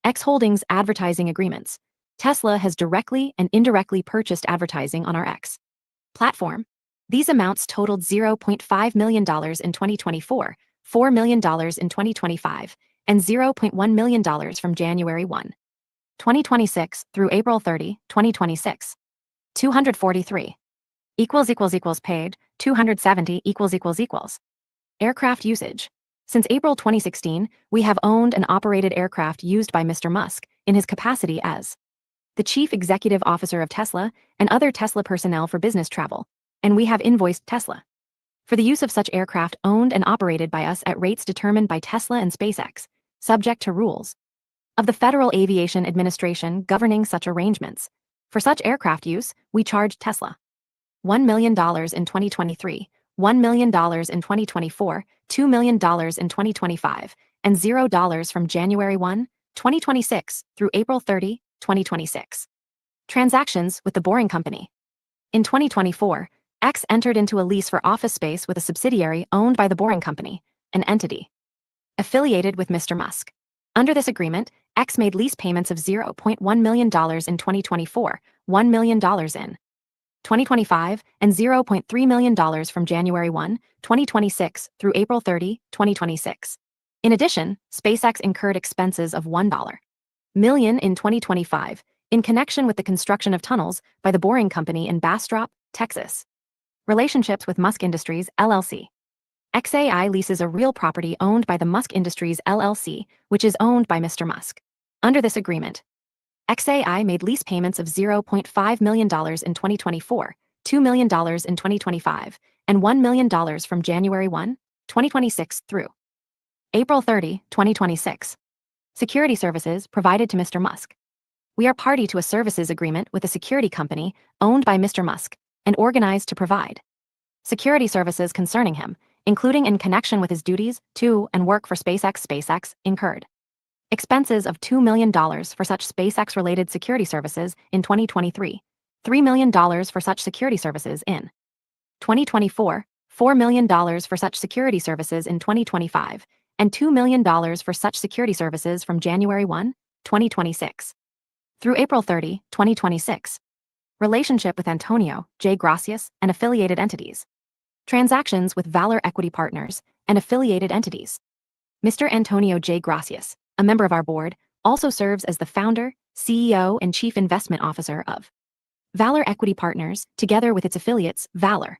X Holdings advertising agreements. Tesla has directly and indirectly purchased advertising on our X platform. These amounts totaled $0.5 million in 2024, $4 million in 2025, and $0.1 million from January 1, 2026 through April 30, 2026. 243 paid, 270 Aircraft usage. Since April 2016, we have owned and operated aircraft used by Mr. Musk in his capacity as the Chief Executive Officer of Tesla and other Tesla personnel for business travel, and we have invoiced Tesla for the use of such aircraft owned and operated by us at rates determined by Tesla and SpaceX, subject to rules of the Federal Aviation Administration governing such arrangements. For such aircraft use, we charged Tesla $1 million in 2023, $1 million in 2024, $2 million in 2025, and $0 from January 1, 2026 through April 30, 2026. Transactions with the Boring Company. In 2024, X entered into a lease for office space with a subsidiary owned by the Boring Company, an entity affiliated with Mr. Musk. Under this agreement, X made lease payments of $0.1 million in 2024, $1 million in 2025, and $0.3 million from January 1, 2026 through April 30, 2026. In addition, SpaceX incurred expenses of $1 million in 2025 in connection with the construction of tunnels by the Boring Company in Bastrop, Texas. Relationships with Musk Industries, LLC. XAI leases a real property owned by the Musk Industries, LLC, which is owned by Mr. Musk. Under this agreement, XAI made lease payments of $0.5 million in 2024, $2 million in 2025, and $1 million from January 1, 2026 through April 30, 2026. Security services provided to Mr. Musk. We are party to a services agreement with a security company owned by Mr. Musk and organized to provide security services concerning him, including in connection with his duties to and work for SpaceX. SpaceX incurred expenses of $2 million for such SpaceX-related security services in 2023, $3 million for such security services in 2024, $4 million for such security services in 2025, and $2 million for such security services from January 1, 2026 through April 30, 2026. Relationship with Antonio J. Gracias and affiliated entities. Transactions with Valor Equity Partners and affiliated entities. Mr. Antonio J. Gracias, a member of our board, also serves as the founder, CEO, and chief investment officer of Valor Equity Partners, together with its affiliates, Valor.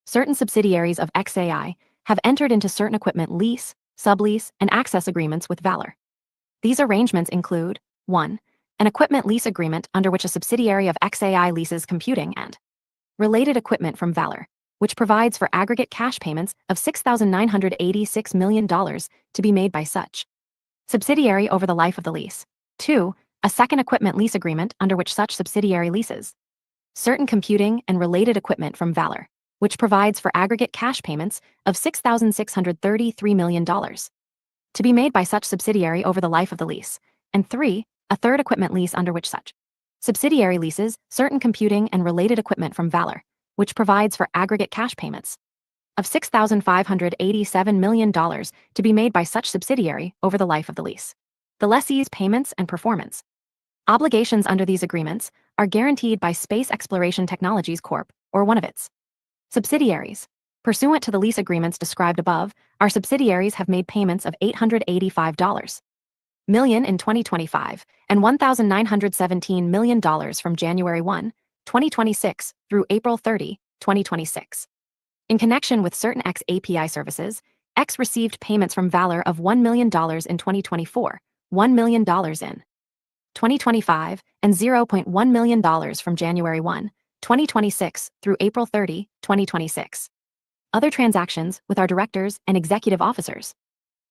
Certain subsidiaries of XAI have entered into certain equipment lease, sublease, and access agreements with Valor. These arrangements include 1. An equipment lease agreement under which a subsidiary of XAI leases computing and related equipment from Valor, which provides for aggregate cash payments of $6,986 million to be made by such subsidiary over the life of the lease. 2. A second equipment lease agreement under which such subsidiary leases certain computing and related equipment from Valor, which provides for aggregate cash payments of $6,633 million to be made by such subsidiary over the life of the lease. And 3. A third equipment lease under which such subsidiary leases certain computing and related equipment from Valor, which provides for aggregate cash payments of $6,587 million to be made by such subsidiary over the life of the lease. The lessee's payments and performance obligations under these agreements are guaranteed by Space Exploration Technologies Corp., or one of its subsidiaries. Pursuant to the lease agreements described above, our subsidiaries have made payments of $885 million in 2025 and $1,917 million from January 1, 2026 through April 30, 2026. In connection with certain X API services, X received payments from Valor of $1 million in 2024, $1 million in 2025, and $0.1 million from January 1, 2026 through April 30, 2026. Other transactions with our directors and executive officers.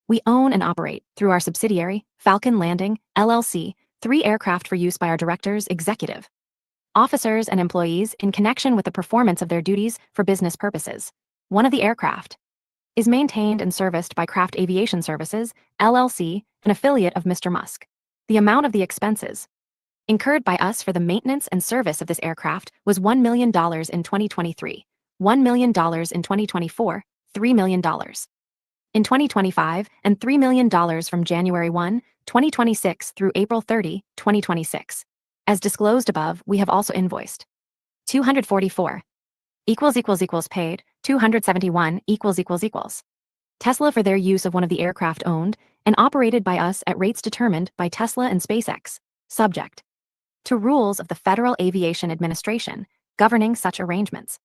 We own and operate, through our subsidiary, Falcon Landing, LLC, 3 aircraft for use by our directors, executive officers, and employees in connection with the performance of their duties for business purposes. One of the aircraft is maintained and serviced by Craft Aviation Services, LLC, an affiliate of Mr. Musk. The amount of the expenses incurred by us for the maintenance and service of this aircraft was $1 million in 2023, $1 million in 2024, $3 million in 2025, and $3 million from January 1, 2026 through April 30, 2026. As disclosed above, we have also invoiced 244 Paid, 271 Tesla for their use of one of the aircraft owned and operated by us at rates determined by Tesla and SpaceX, subject to rules of the Federal Aviation Administration governing such arrangements.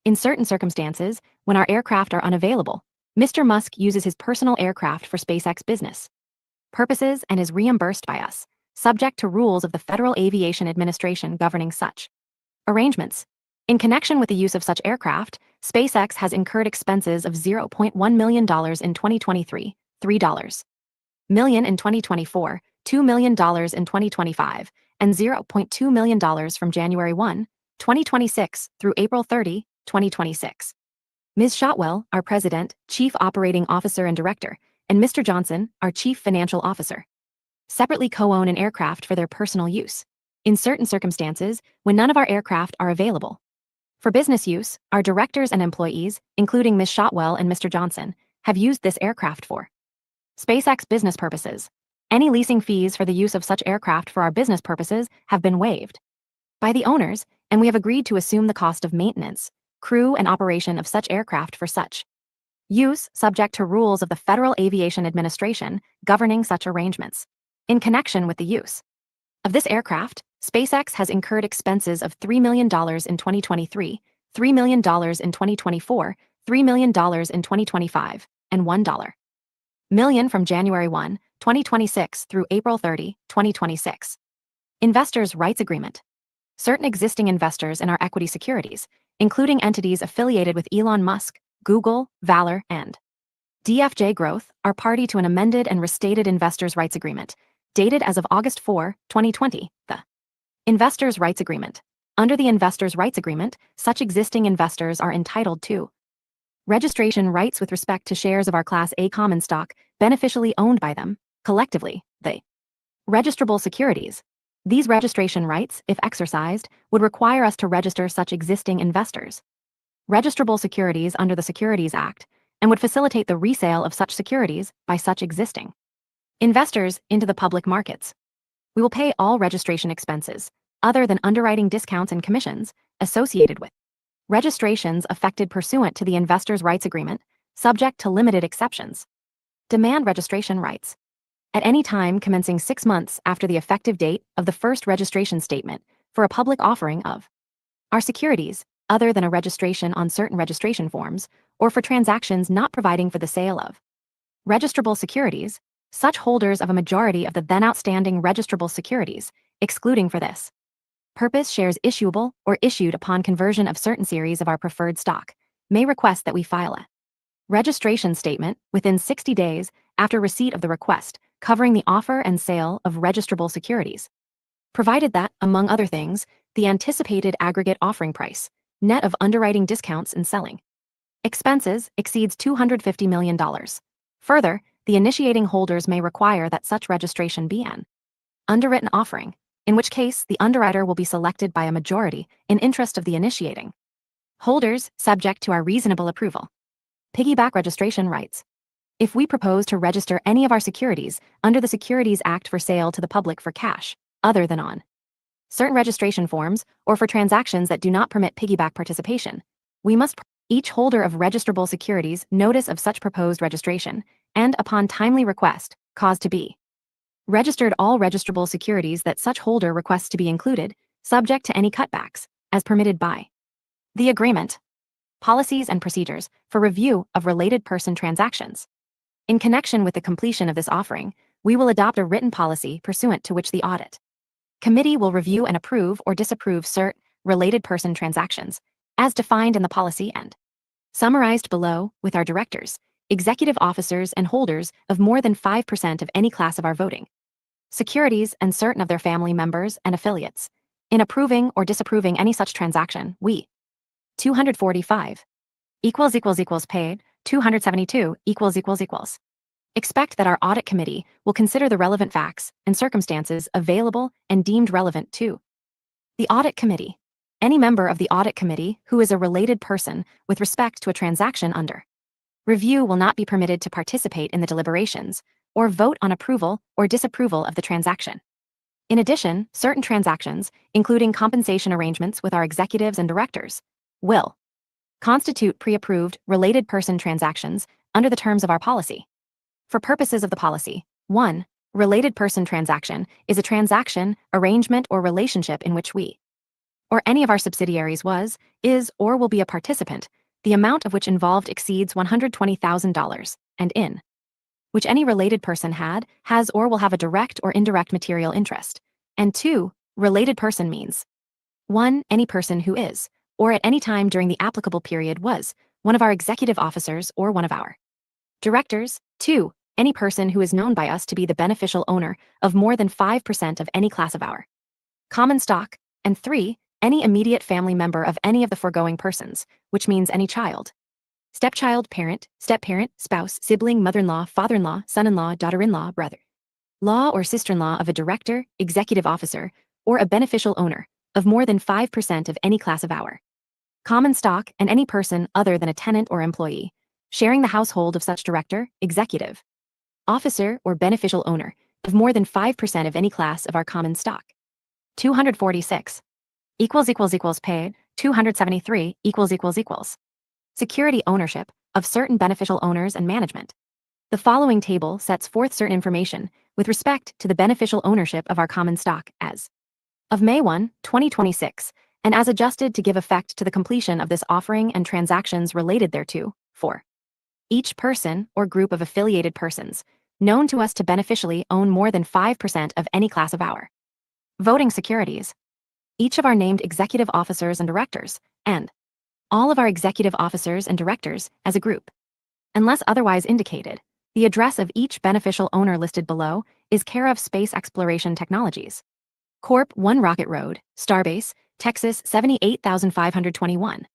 In certain circumstances, when our aircraft are unavailable, Mr. Musk uses his personal aircraft for SpaceX business purposes and is reimbursed by us, subject to rules of the Federal Aviation Administration governing such arrangements. In connection with the use of such aircraft, SpaceX has incurred expenses of $0.1 million in 2023, $3 million in 2024, $2 million in 2025, and $0.2 million from January 1, 2026 through April 30, 2026. Ms. Shotwell, our President, Chief Operating Officer and Director, and Mr. Johnson, our Chief Financial Officer, separately co-own an aircraft for their personal use, in certain circumstances when none of our aircraft are available. For business use, our directors and employees, including Ms. Shotwell and Mr. Johnson, have used this aircraft for SpaceX business purposes. Any leasing fees for the use of such aircraft for our business purposes have been waived by the owners, and we have agreed to assume the cost of maintenance, crew, and operation of such aircraft for such use, subject to rules of the Federal Aviation Administration governing such arrangements. In connection with the use of this aircraft, SpaceX has incurred expenses of $3 million in 2023, $3 million in 2024, $3 million in 2025, and $1 million from January 1, 2026 through April 30, 2026. Investors' Rights Agreement. Certain existing investors in our equity securities, including entities affiliated with Elon Musk, Google, Valor, and DFJ Growth, are party to an amended and restated Investors' Rights Agreement, dated as of August 4, 2020, the Investors' Rights Agreement. Under the Investors' Rights Agreement, such existing investors are entitled to registration rights with respect to shares of our Class A common stock beneficially owned by them, collectively, the registrable securities. These registration rights, if exercised, would require us to register such existing investors registrable securities under the Securities Act and would facilitate the resale of such securities by such existing investors into the public markets. We will pay all registration expenses, other than underwriting discounts and commissions, associated with registrations affected pursuant to the Investors' Rights Agreement, subject to limited exceptions. Demand registration rights. At any time commencing 6 months after the effective date of the first registration statement for a public offering of our securities, other than a registration on certain registration forms, or for transactions not providing for the sale of registrable securities, such holders of a majority of the then outstanding registrable securities, excluding for this purpose shares issuable or issued upon conversion of certain series of our preferred stock, may request that we file a registration statement within 60 days after receipt of the request covering the offer and sale of registrable securities, provided that, among other things, the anticipated aggregate offering price, net of underwriting discounts and selling expenses, exceeds $250 million. Further, the initiating holders may require that such registration be an underwritten offering, in which case the underwriter will be selected by a majority in interest of the initiating holders, subject to our reasonable approval. Piggyback registration rights. If we propose to register any of our securities under the Securities Act for sale to the public for cash, other than on certain registration forms, or for transactions that do not permit piggyback participation, we must each holder of registrable securities notice of such proposed registration, and upon timely request, cause to be registered all registrable securities that such holder requests to be included, subject to any cutbacks, as permitted by the agreement. Policies and procedures for review of related person transactions. In connection with the completion of this offering, we will adopt a written policy pursuant to which the audit committee will review and approve or disapprove certain related person transactions, as defined in the policy and summarized below, with our directors, executive officers, and holders of more than 5% of any class of our voting securities and certain of their family members and affiliates. In approving or disapproving any such transaction, we 245 paid 272 expect that our audit committee will consider the relevant facts and circumstances available and deemed relevant to the audit committee. Any member of the audit committee who is a related person with respect to a transaction under review will not be permitted to participate in the deliberations or vote on approval or disapproval of the transaction. In addition, certain transactions, including compensation arrangements with our executives and directors, will constitute pre-approved related person transactions under the terms of our policy. For purposes of the policy, 1. Related person transaction is a transaction, arrangement, or relationship in which we or any of our subsidiaries was, is, or will be a participant, the amount of which involved exceeds $120,000, and in which any related person had, has, or will have a direct or indirect material interest. And 2. Related person means 1. Any person who is, or at any time during the applicable period was, one of our executive officers or one of our directors. 2. Any person who is known by us to be the beneficial owner of more than 5% of any class of our common stock. And 3. Any immediate family member of any of the foregoing persons, which means any child, stepchild, parent, step-parent, spouse, sibling, mother-in-law, father-in-law, son-in-law, daughter-in-law, brother-in-law, or sister-in-law of a director, executive officer, or a beneficial owner of more than 5% of any class of our common stock, and any person other than a tenant or employee sharing the household of such director, executive officer, or beneficial owner of more than 5% of any class of our common stock. 246 paid. 273 security ownership of certain beneficial owners and management. The following table sets forth certain information with respect to the beneficial ownership of our common stock as of May 1, 2026, and as adjusted to give effect to the completion of this offering and transactions related thereto, for each person or group of affiliated persons known to us to beneficially own more than 5% of any class of our voting securities, each of our named executive officers and directors, and all of our executive officers and directors as a group. Unless otherwise indicated, the address of each beneficial owner listed below is care of Space Exploration Technologies, Corp. 1 Rocket Road, Starbase, Texas 78521.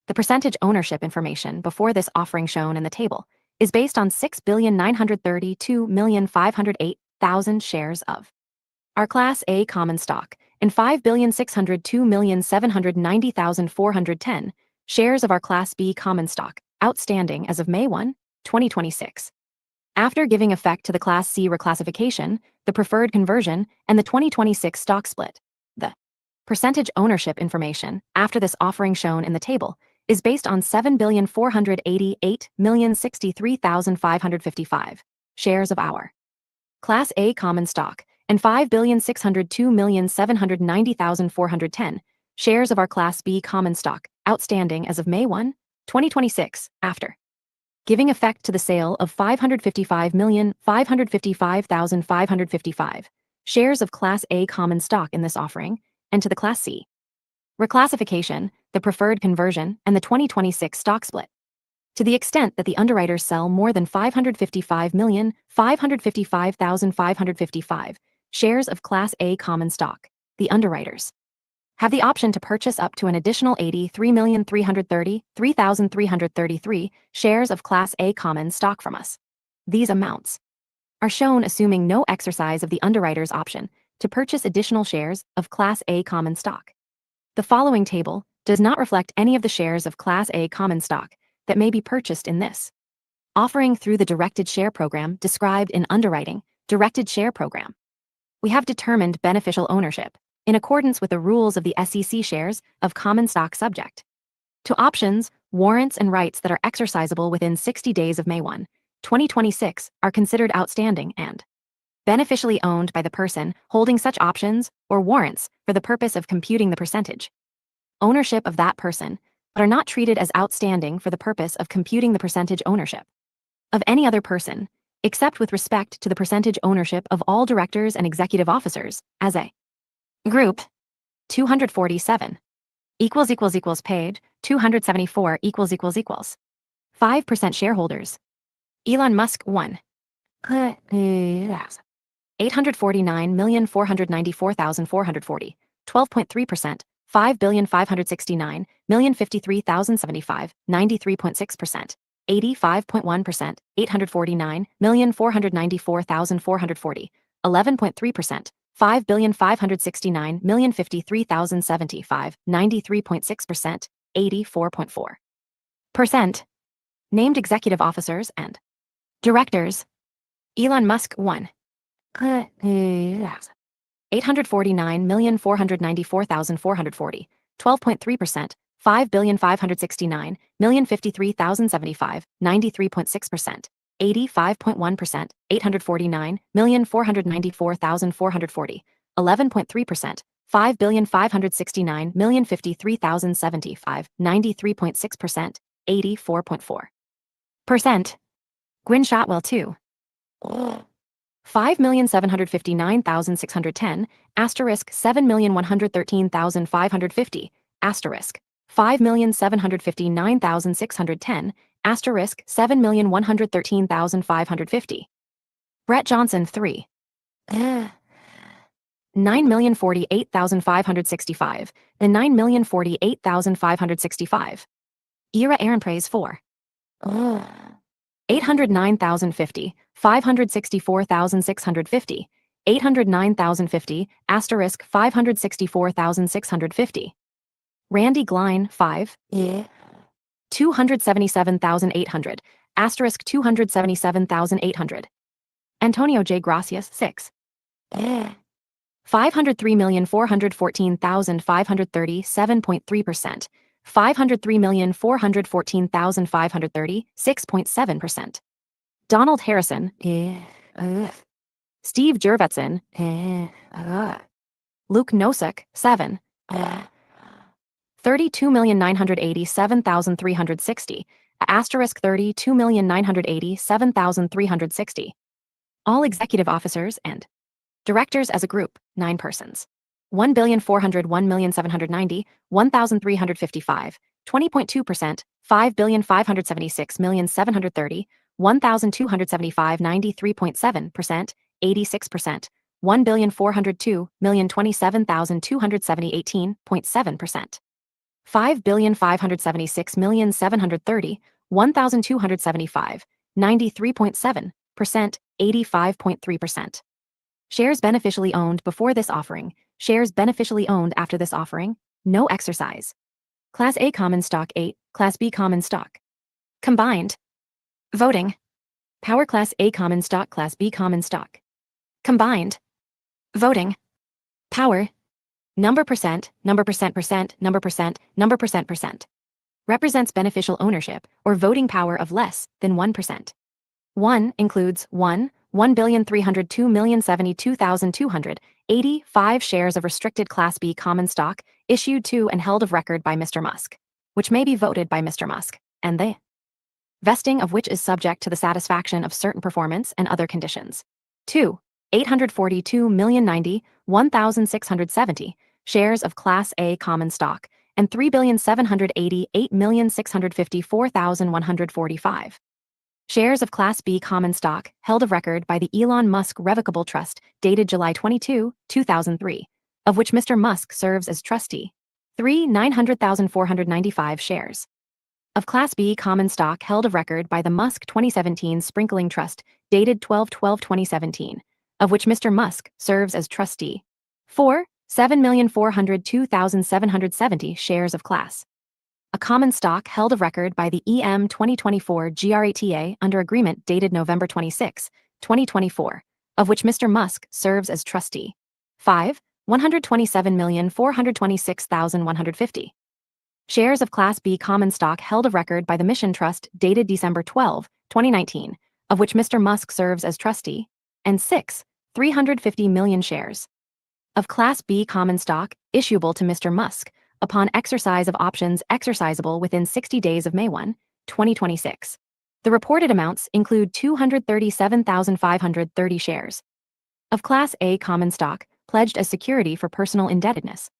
The percentage ownership information before this offering shown in the table is based on 6,932,508,000 shares of our Class A common stock and 5,602,790,410 shares of our Class B common stock outstanding as of May 1, 2026. After giving effect to the Class C reclassification, the preferred conversion, and the 2026 stock split, the percentage ownership information after this offering shown in the table is based on 7,488,063,555 shares of our Class A common stock and 5,602,790,410 shares of our Class B common stock outstanding as of May 1, 2026, after giving effect to the sale of 555,555,555 shares of Class A common stock in this offering, and to the Class C reclassification, the preferred conversion, and the 2026 stock split. To the extent that the underwriters sell more than 555,555,555 shares of Class A common stock, the underwriters have the option to purchase up to an additional 83,333,333 shares of Class A common stock from us. These amounts are shown assuming no exercise of the underwriter's option to purchase additional shares of Class A common stock. The following table does not reflect any of the shares of Class A common stock that may be purchased in this offering through the directed share program described in Underwriting, Directed Share Program. We have determined beneficial ownership in accordance with the rules of the SEC shares of common stock subject to options, warrants, and rights that are exercisable within 60 days of May 1, 2026 are considered outstanding and beneficially owned by the person holding such options or warrants for the purpose of computing the percentage ownership of that person, but are not treated as outstanding for the purpose of computing the percentage ownership of any other person, except with respect to the percentage ownership of all directors and executive officers as a group. 247 paid. 274 5% shareholders. Elon Musk 1 849,494,440 12.3%. 5,569,053,075 93.6%. 85.1%. 849,494,440 11.3%. 5,569,053,075 93.6%. 84.4%. Named executive officers and directors. Elon Musk 1 849,494,440 12.3%. 5,569,053,075, 93.6%. 85.1%, 849,494,440, 11.3%, 5,569,053,075, 93.6%, 84.4%. Gwyn Shotwell 2. 5,759,610, asterisk 7,113,550, asterisk 5,759,610, asterisk 7,113,550. Brett Johnson 3. 9,048,565, and 9,048,565. Ira Aaron Praise 4. 809,050, 564,650, 809,050, asterisk 564,650. Randy Glein 5. 277,800, asterisk 277,800. Antonio J. Gracias 6. 503,414,537.3%, 503,414,530, Donald Harrison, Steve Jurvetson, Luke Nosek, 7, 32,987,360, asterisk 32,987,360. All executive officers and directors as a group, 9 persons. 1,401,790, 1,355, 20.2%, 5,576,730, 1,275, 93.7%, 86%, 1,402,027,270, 18.7%, 5,576,730, 1,275, 93.7%, 85.3%. Shares beneficially owned before this offering, shares beneficially owned after this offering, no exercise. Class A common stock 8, Class B common stock. Combined. Voting. Power Class A common stock, Class B common stock. Combined. Voting. Power. Number percent, number percent percent, number percent, number percent percent. Represents beneficial ownership or voting power of less than 1%. 1 includes 1,302,072,285 shares of restricted Class B common stock issued to and held of record by Mr. Musk, which may be voted by Mr. Musk, and the vesting of which is subject to the satisfaction of certain performance and other conditions. 2. 842,090,1,670 shares of Class A common stock and 3,788,654,145 shares of Class B common stock held of record by the Elon Musk Revocable Trust dated July 22, 2003, of which Mr. Musk serves as trustee. 3. 900,495 shares of Class B common stock held of record by the Musk 2017 Sprinkling Trust dated 12/12/2017, of which Mr. Musk serves as trustee. 4. 7,402,770 shares of Class A common stock held of record by the EM 2024 GRATA under agreement dated November 26, 2024, of which Mr. Musk serves as trustee. 5. 127,426,150 shares of Class B common stock held of record by the Mission Trust dated December 12, 2019, of which Mr. Musk serves as trustee. And 6. 350 million shares of Class B common stock issuable to Mr. Musk upon exercise of options exercisable within 60 days of May 1, 2026. The reported amounts include 237,530 shares of Class A common stock pledged as security for personal indebtedness.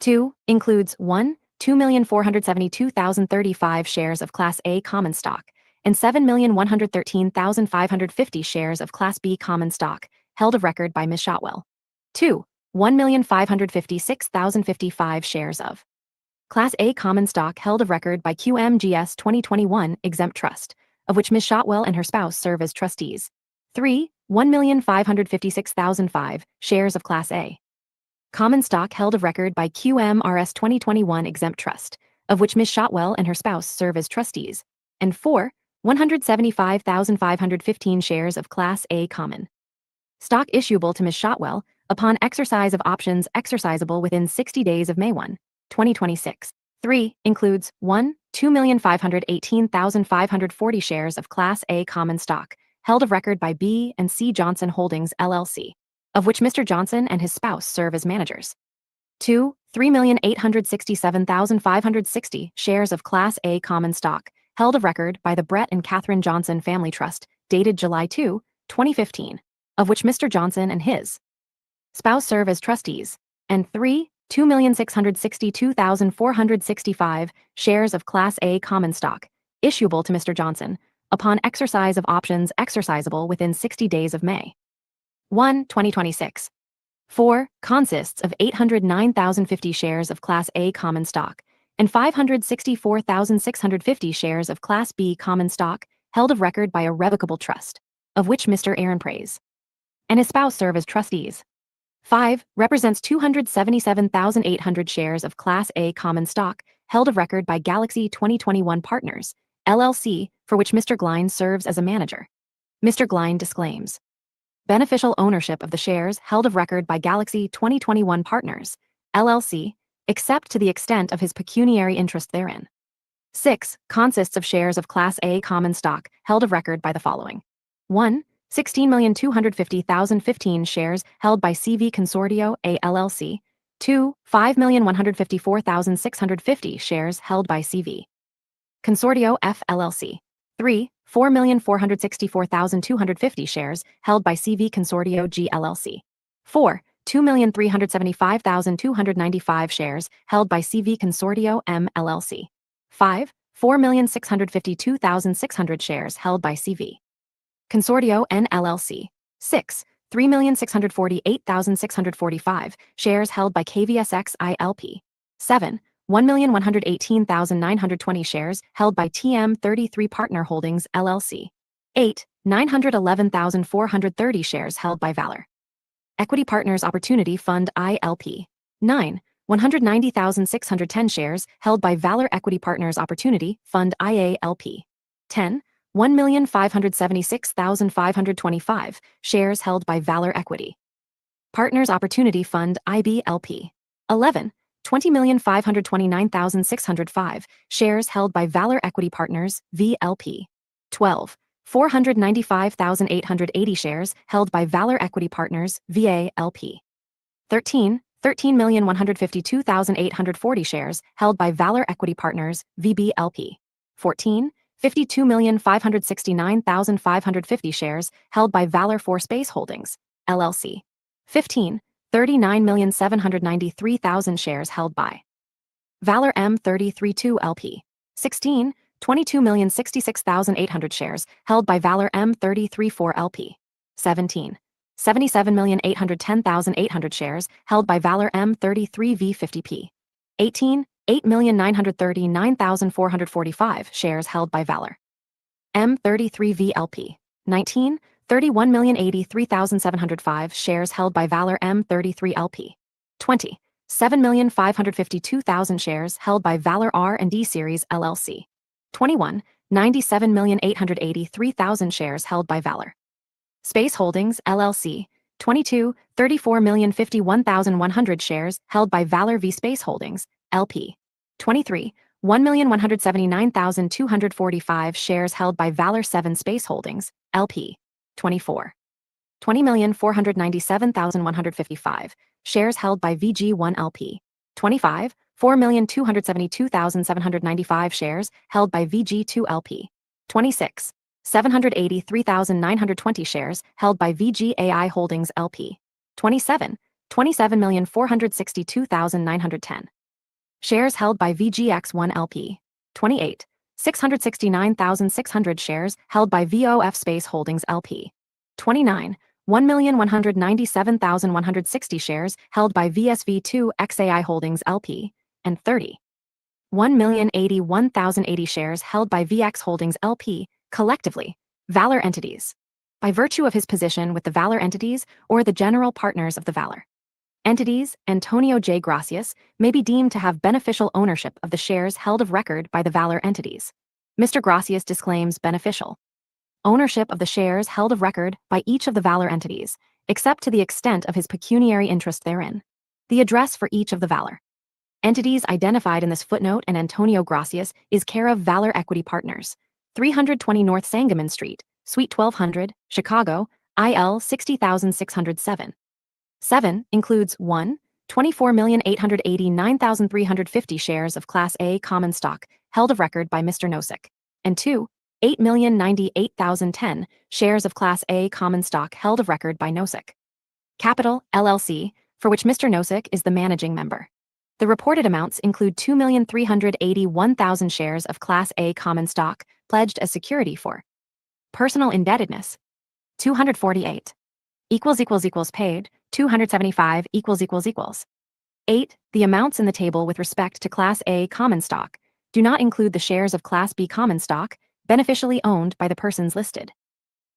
2. Includes 1. 2,472,035 shares of Class A common stock and 7,113,550 shares of Class B common stock held of record by Ms. Shotwell. 2. 1,556,055 shares of Class A common stock held of record by QMGS 2021 Exempt Trust, of which Ms. Shotwell and her spouse serve as trustees. 3. 1,556,005 shares of Class A common stock held of record by QMRS 2021 Exempt Trust, of which Ms. Shotwell and her spouse serve as trustees. And 4. 175,515 shares of Class A common stock issuable to Ms. Shotwell upon exercise of options exercisable within 60 days of May 1, 2026. 3 includes 1. 2,518,540 shares of Class A common stock, held of record by B and C Johnson Holdings LLC, of which Mr. Johnson and his spouse serve as managers. 2. 3,867,560 shares of Class A common stock, held of record by the Brett and Catherine Johnson Family Trust, dated July 2, 2015, of which Mr. Johnson and his spouse serve as trustees. And 3. 2,662,465 shares of Class A common stock, issuable to Mr. Johnson, upon exercise of options exercisable within 60 days of May 1, 2026. 4. Consists of 809,050 shares of Class A common stock and 564,650 shares of Class B common stock, held of record by a revocable trust, of which Mr. Aaron Praise and his spouse serve as trustees. 5. Represents 277,800 shares of Class A common stock, held of record by Galaxy 2021 Partners, LLC, for which Mr. Glein serves as a manager. Mr. Glein disclaims beneficial ownership of the shares held of record by Galaxy 2021 Partners, LLC, except to the extent of his pecuniary interest therein. 6. Consists of shares of Class A common stock held of record by the following. 1. 16,250,015 shares held by CV Consortio A LLC. 2. 5,154,650 shares held by CV Consortio F LLC. 3. 4,464,250 shares held by CV Consortio G LLC. 4. 2,375,295 shares held by CV Consortio M LLC. 5. 4,652,600 shares held by CV Consortio N LLC. 6. 3,648,645 shares held by KVSX ILP. 7. 1,118,920 shares held by TM33 Partner Holdings LLC. 8. 911,430 shares held by Valor Equity Partners Opportunity Fund ILP. 9. 190,610 shares held by Valor Equity Partners Opportunity Fund IALP. 10. 1,576,525 shares held by Valor Equity Partners Opportunity Fund IBLP. 11. 20,529,605 shares held by Valor Equity Partners VLP. 12. 495,880 shares held by Valor Equity Partners VALP. 13. 13,152,840 shares held by Valor Equity Partners VBLP. 14. 52,569,550 shares held by Valor for Space Holdings LLC. 15. 39,793,000 shares held by Valor M332 LP. 16. 22,066,800 shares held by Valor M334 LP. 17. 77,810,800 shares held by Valor M33V50P. 18. 8,939,445 shares held by Valor M33VLP. 19. 31,083,705 shares held by Valor M33LP. 20. 7,552,000 shares held by Valor R&D Series LLC. 21. 97,883,000 shares held by Valor Space Holdings LLC. 22. 34,051,100 shares held by Valor V Space Holdings LP. 23. 1,179,245 shares held by Valor 7 Space Holdings LP. 24. 20,497,155 shares held by VG1 LP. 25. 4,272,795 shares held by VG2 LP. 26. 783,920 shares held by VG AI Holdings LP. 27. 27,462,910 shares held by VGX1 LP. 28. 669,600 shares held by VOF Space Holdings LP. 29. 1,197,160 shares held by VSV2 XAI Holdings LP. And 30. 1,081,080 shares held by VX Holdings LP, collectively, Valor entities, by virtue of his position with the Valor entities or the general partners of the Valor entities. Antonio J. Gracias may be deemed to have beneficial ownership of the shares held of record by the Valor entities. Mr. Gracias disclaims beneficial ownership of the shares held of record by each of the Valor entities, except to the extent of his pecuniary interest therein. The address for each of the Valor Entities identified in this footnote and Antonio Gracias is care of Valor Equity Partners, 320 North Sangamon Street, Suite 1200, Chicago, IL 60607. 7 includes 1. 24,889,350 shares of Class A common stock held of record by Mr. Nosek, and 2. 8,098,010 shares of Class A common stock held of record by Nosek Capital, LLC, for which Mr. Nosek is the managing member. The reported amounts include 2,381,000 shares of Class A common stock pledged as security for personal indebtedness, 248 paid, 275 8. The amounts in the table with respect to Class A common stock do not include the shares of Class B common stock beneficially owned by the persons listed.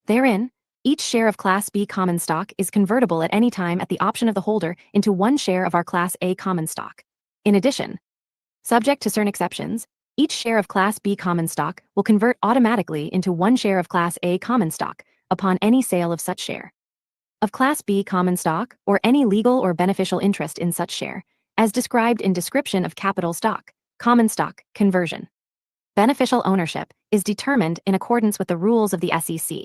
Therein, each share of Class B common stock is convertible at any time at the option of the holder into one share of our Class A common stock. In addition, subject to certain exceptions, each share of Class B common stock will convert automatically into one share of Class A common stock upon any sale of such share of Class B common stock or any legal or beneficial interest in such share, as described in description of capital stock, common stock, conversion. Beneficial ownership is determined in accordance with the rules of the SEC,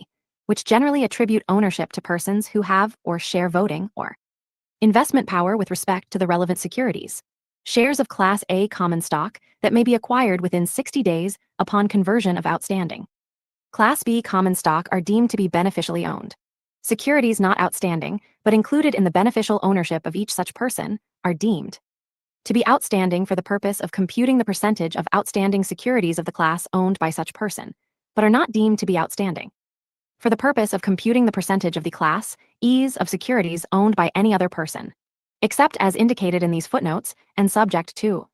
which generally attribute ownership to persons who have or share voting or investment power with respect to the relevant securities. Shares of Class A common stock that may be acquired within 60 days upon conversion of outstanding Class B common stock are deemed to be beneficially owned. Securities not outstanding, but included in the beneficial ownership of each such person, are deemed to be outstanding for the purpose of computing the percentage of outstanding securities of the class owned by such person, but are not deemed to be outstanding for the purpose of computing the percentage of the class E's of securities owned by any other person, except as indicated in these footnotes and subject to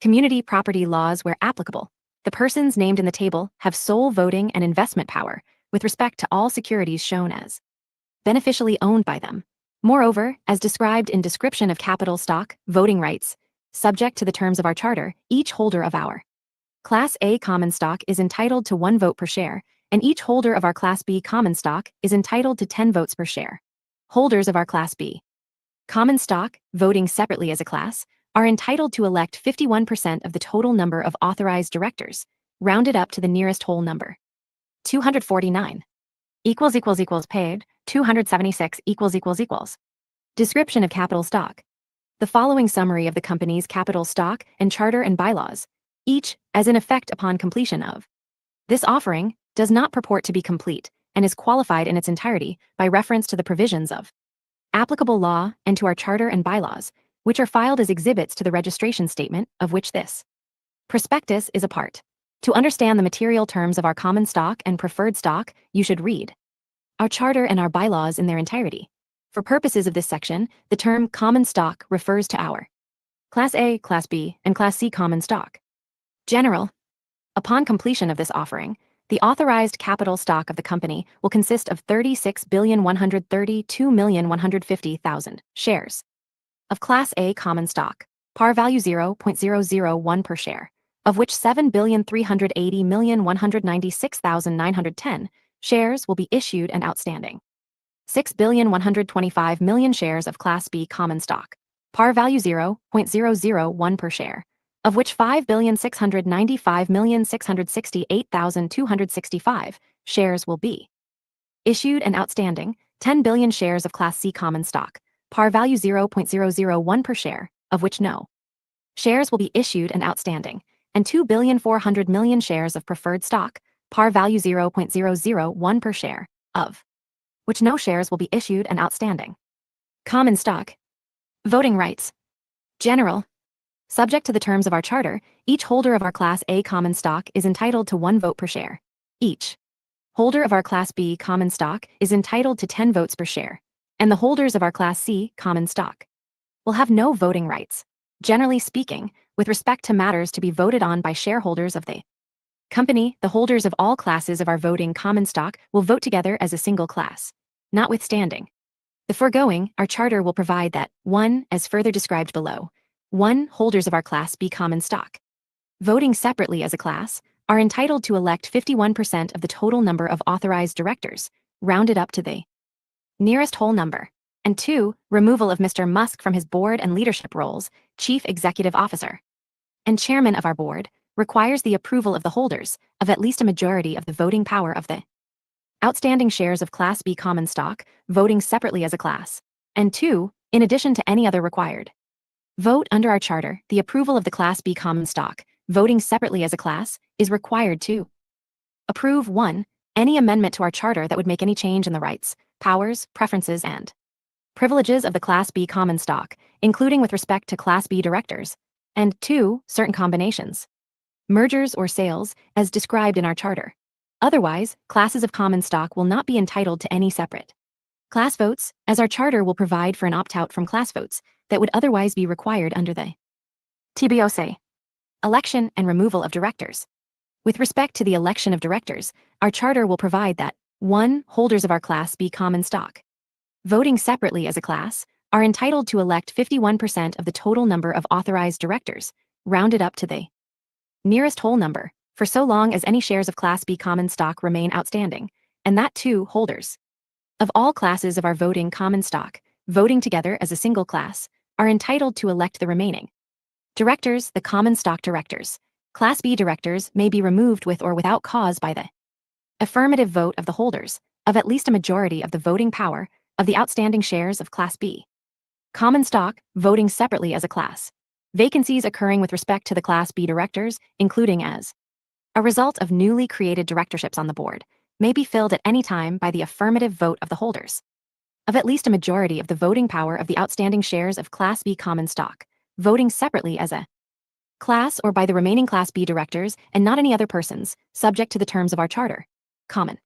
community property laws where applicable. The persons named in the table have sole voting and investment power with respect to all securities shown as beneficially owned by them. Moreover, as described in description of capital stock, voting rights, subject to the terms of our charter, each holder of our Class A common stock is entitled to 1 vote per share, and each holder of our Class B common stock is entitled to 10 votes per share. Holders of our Class B common stock, voting separately as a class, are entitled to elect 51% of the total number of authorized directors, rounded up to the nearest whole number. 249 paid, 276 Description of capital stock. The following summary of the company's capital stock and charter and bylaws, each as in effect upon completion of this offering, does not purport to be complete and is qualified in its entirety by reference to the provisions of applicable law and to our charter and bylaws, which are filed as exhibits to the registration statement of which this prospectus is a part. To understand the material terms of our common stock and preferred stock, you should read our charter and our bylaws in their entirety. For purposes of this section, the term common stock refers to our Class A, Class B, and Class C common stock. General. Upon completion of this offering, the authorized capital stock of the company will consist of 36,132,150,000 shares of Class A common stock, par value 0.001 per share, of which 7,380,196,910 shares will be issued and outstanding. 6,125,000,000 shares of Class B common stock, par value 0.001 per share, of which 5,695,668,265 shares will be issued and outstanding. 10 billion shares of Class C common stock, par value 0.001 per share, of which no shares will be issued and outstanding, and 2,400,000,000 shares of preferred stock, par value 0.001 per share, of which no shares will be issued and outstanding. Common stock. Voting rights. General. Subject to the terms of our charter, each holder of our Class A common stock is entitled to 1 vote per share. Each holder of our Class B common stock is entitled to 10 votes per share, and the holders of our Class C common stock will have no voting rights, generally speaking, with respect to matters to be voted on by shareholders of the company. The holders of all classes of our voting common stock will vote together as a single class. Notwithstanding the foregoing, our charter will provide that 1, as further described below, 1. Holders of our Class B common stock, voting separately as a class, are entitled to elect 51% of the total number of authorized directors, rounded up to the nearest whole number, and And 2, removal of Mr. Musk from his board and leadership roles, Chief Executive Officer and Chairman of our board, requires the approval of the holders of at least a majority of the voting power of the outstanding shares of Class B common stock, voting separately as a class. And 2, in addition to any other required vote under our charter, the approval of the Class B common stock, voting separately as a class, is required to approve 1, any amendment to our charter that would make any change in the rights, powers, preferences, and privileges of the Class B common stock, including with respect to Class B directors, and 2, certain combinations, mergers or sales, as described in our charter. Otherwise, classes of common stock will not be entitled to any separate class votes, as our charter will provide for an opt-out from class votes that would otherwise be required under the TBOC. Election and removal of directors. With respect to the election of directors, our charter will provide that 1, holders of our Class B common stock, voting separately as a class, are entitled to elect 51% of the total number of authorized directors, rounded up to the nearest whole number, for so long as any shares of Class B common stock remain outstanding, and that 2, holders of all classes of our voting common stock, voting together as a single class, are entitled to elect the remaining directors, the common stock directors. Class B directors may be removed with or without cause by the affirmative vote of the holders of at least a majority of the voting power of the outstanding shares of Class B common stock, voting separately as a class. Vacancies occurring with respect to the Class B directors, including as a result of newly created directorships on the board, may be filled at any time by the affirmative vote of the holders of at least a majority of the voting power of the outstanding shares of Class B common stock, voting separately as a class or by the remaining Class B directors and not any other persons, subject to the terms of our charter. Common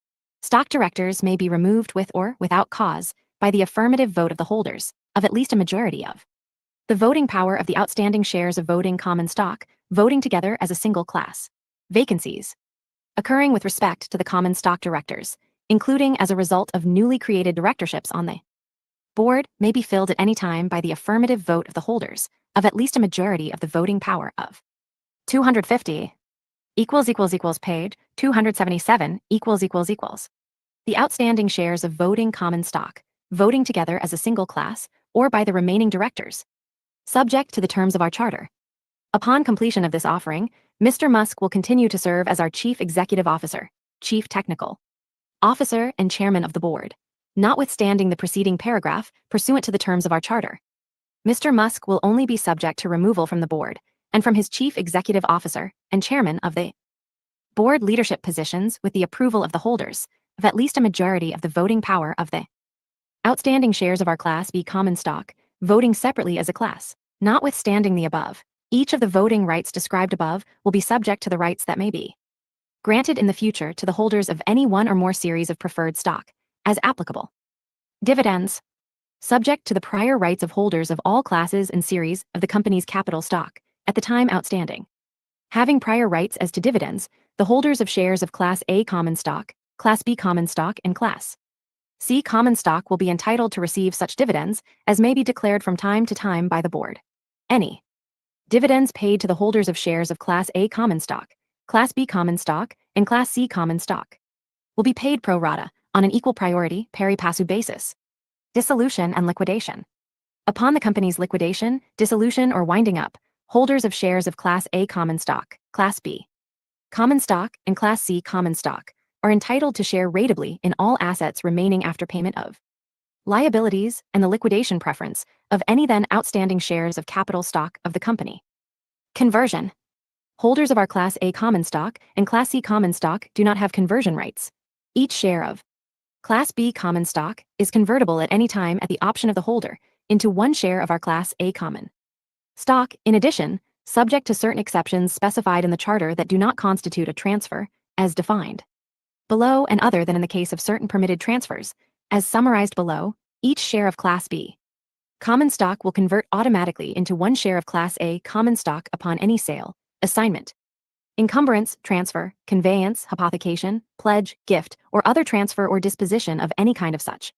stock directors may be removed with or without cause by the affirmative vote of the holders of at least a majority of the voting power of the outstanding shares of voting common stock, voting together as a single class. Vacancies occurring with respect to the common stock directors, including as a result of newly created directorships on the board, may be filled at any time by the affirmative vote of the holders of at least a majority of the voting power of 250 paid 277 the outstanding shares of voting common stock, voting together as a single class, or by the remaining directors, subject to the terms of our charter. Upon completion of this offering, Mr. Musk will continue to serve as our Chief Executive Officer, Chief Technical Officer, and Chairman of the Board, notwithstanding the preceding paragraph, pursuant to the terms of our charter. Mr. Musk will only be subject to removal from the board and from his Chief Executive Officer and Chairman of the board leadership positions with the approval of the holders of at least a majority of the voting power of the outstanding shares of our Class B common stock, voting separately as a class. Notwithstanding the above, each of the voting rights described above will be subject to the rights that may be granted in the future to the holders of any one or more series of preferred stock, as applicable. Dividends. Subject to the prior rights of holders of all classes and series of the company's capital stock, at the time outstanding. Having prior rights as to dividends, the holders of shares of Class A common stock, Class B common stock, and Class C common stock will be entitled to receive such dividends as may be declared from time to time by the board. Any dividends paid to the holders of shares of Class A common stock, Class B common stock, and Class C common stock will be paid pro rata on an equal priority pari passu basis. Dissolution and liquidation. Upon the company's liquidation, dissolution, or winding up, holders of shares of Class A common stock, Class B common stock, and Class C common stock are entitled to share ratably in all assets remaining after payment of liabilities and the liquidation preference of any then outstanding shares of capital stock of the company. Conversion. Holders of our Class A common stock and Class C common stock do not have conversion rights. Each share of Class B common stock is convertible at any time at the option of the holder into one share of our Class A common stock. In addition, subject to certain exceptions specified in the charter that do not constitute a transfer, as defined below and other than in the case of certain permitted transfers, as summarized below, each share of Class B common stock will convert automatically into one share of Class A common stock upon any sale, assignment, encumbrance, transfer, conveyance, hypothecation, pledge, gift, or other transfer or disposition of any kind of such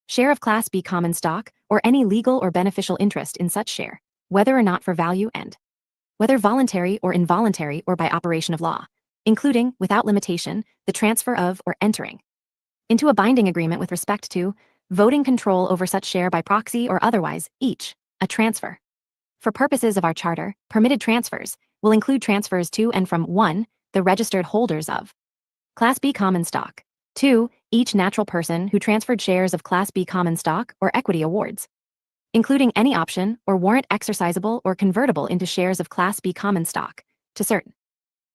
share of Class B common stock, or any legal or beneficial interest in such share, whether or not for value and whether voluntary or involuntary or by operation of law, including, without limitation, the transfer of or entering into a binding agreement with respect to voting control over such share by proxy or otherwise, each, a transfer. For purposes of our charter, permitted transfers will include transfers to and from 1. The registered holders of Class B common stock. 2. Each natural person who transferred shares of Class B common stock or equity awards, including any option or warrant exercisable or convertible into shares of Class B common stock, to certain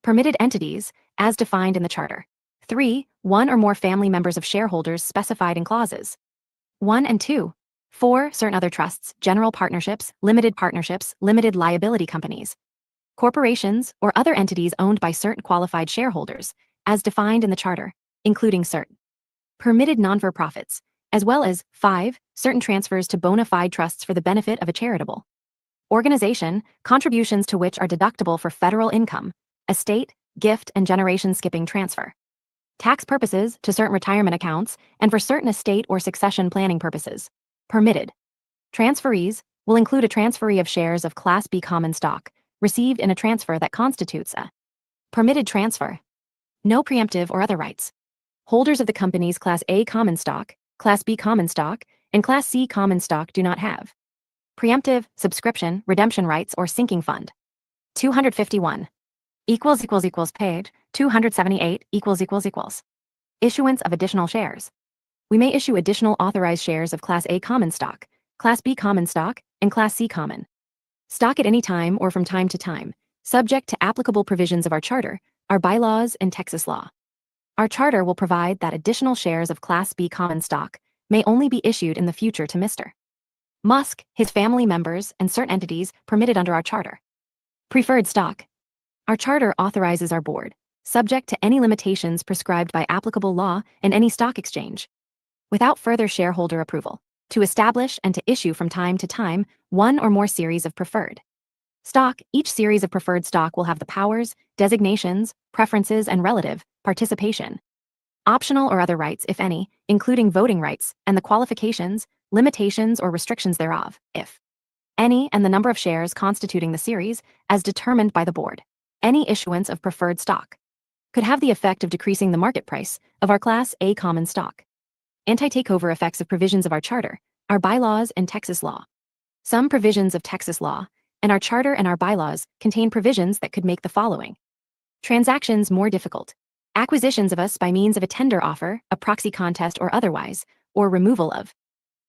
permitted entities, as defined in the charter. 3. One or more family members of shareholders specified in clauses 1 and 2. 4. Certain other trusts, general partnerships, limited liability companies, corporations, or other entities owned by certain qualified shareholders, as defined in the charter, including certain permitted non-for-profits, as well as 5. Certain transfers to bona fide trusts for the benefit of a charitable organization, contributions to which are deductible for federal income, estate, gift, and generation skipping transfer, tax purposes to certain retirement accounts, and for certain estate or succession planning purposes. Permitted transferees will include a transferee of shares of Class B common stock received in a transfer that constitutes a permitted transfer. No preemptive or other rights. Holders of the company's Class A common stock, Class B common stock, and Class C common stock do not have preemptive, subscription, redemption rights, or sinking fund. 251 page 278 issuance of additional shares. We may issue additional authorized shares of Class A common stock, Class B common stock, and Class C common stock at any time or from time to time, subject to applicable provisions of our charter, our bylaws, and Texas law. Our charter will provide that additional shares of Class B common stock may only be issued in the future to Mr. Musk, his family members, and certain entities permitted under our charter. Preferred stock. Our charter authorizes our board, subject to any limitations prescribed by applicable law and any stock exchange, without further shareholder approval, to establish and to issue from time to time one or more series of preferred stock. Each series of preferred stock will have the powers, designations, preferences, and relative participation, optional or other rights, if any, including voting rights, and the qualifications, limitations, or restrictions thereof, if any, and the number of shares constituting the series, as determined by the board. Any issuance of preferred stock could have the effect of decreasing the market price of our Class A common stock. Anti-takeover effects of provisions of our charter, our bylaws, and Texas law. Some provisions of Texas law and our charter and our bylaws contain provisions that could make the following transactions more difficult: acquisitions of us by means of a tender offer, a proxy contest, or otherwise, or removal of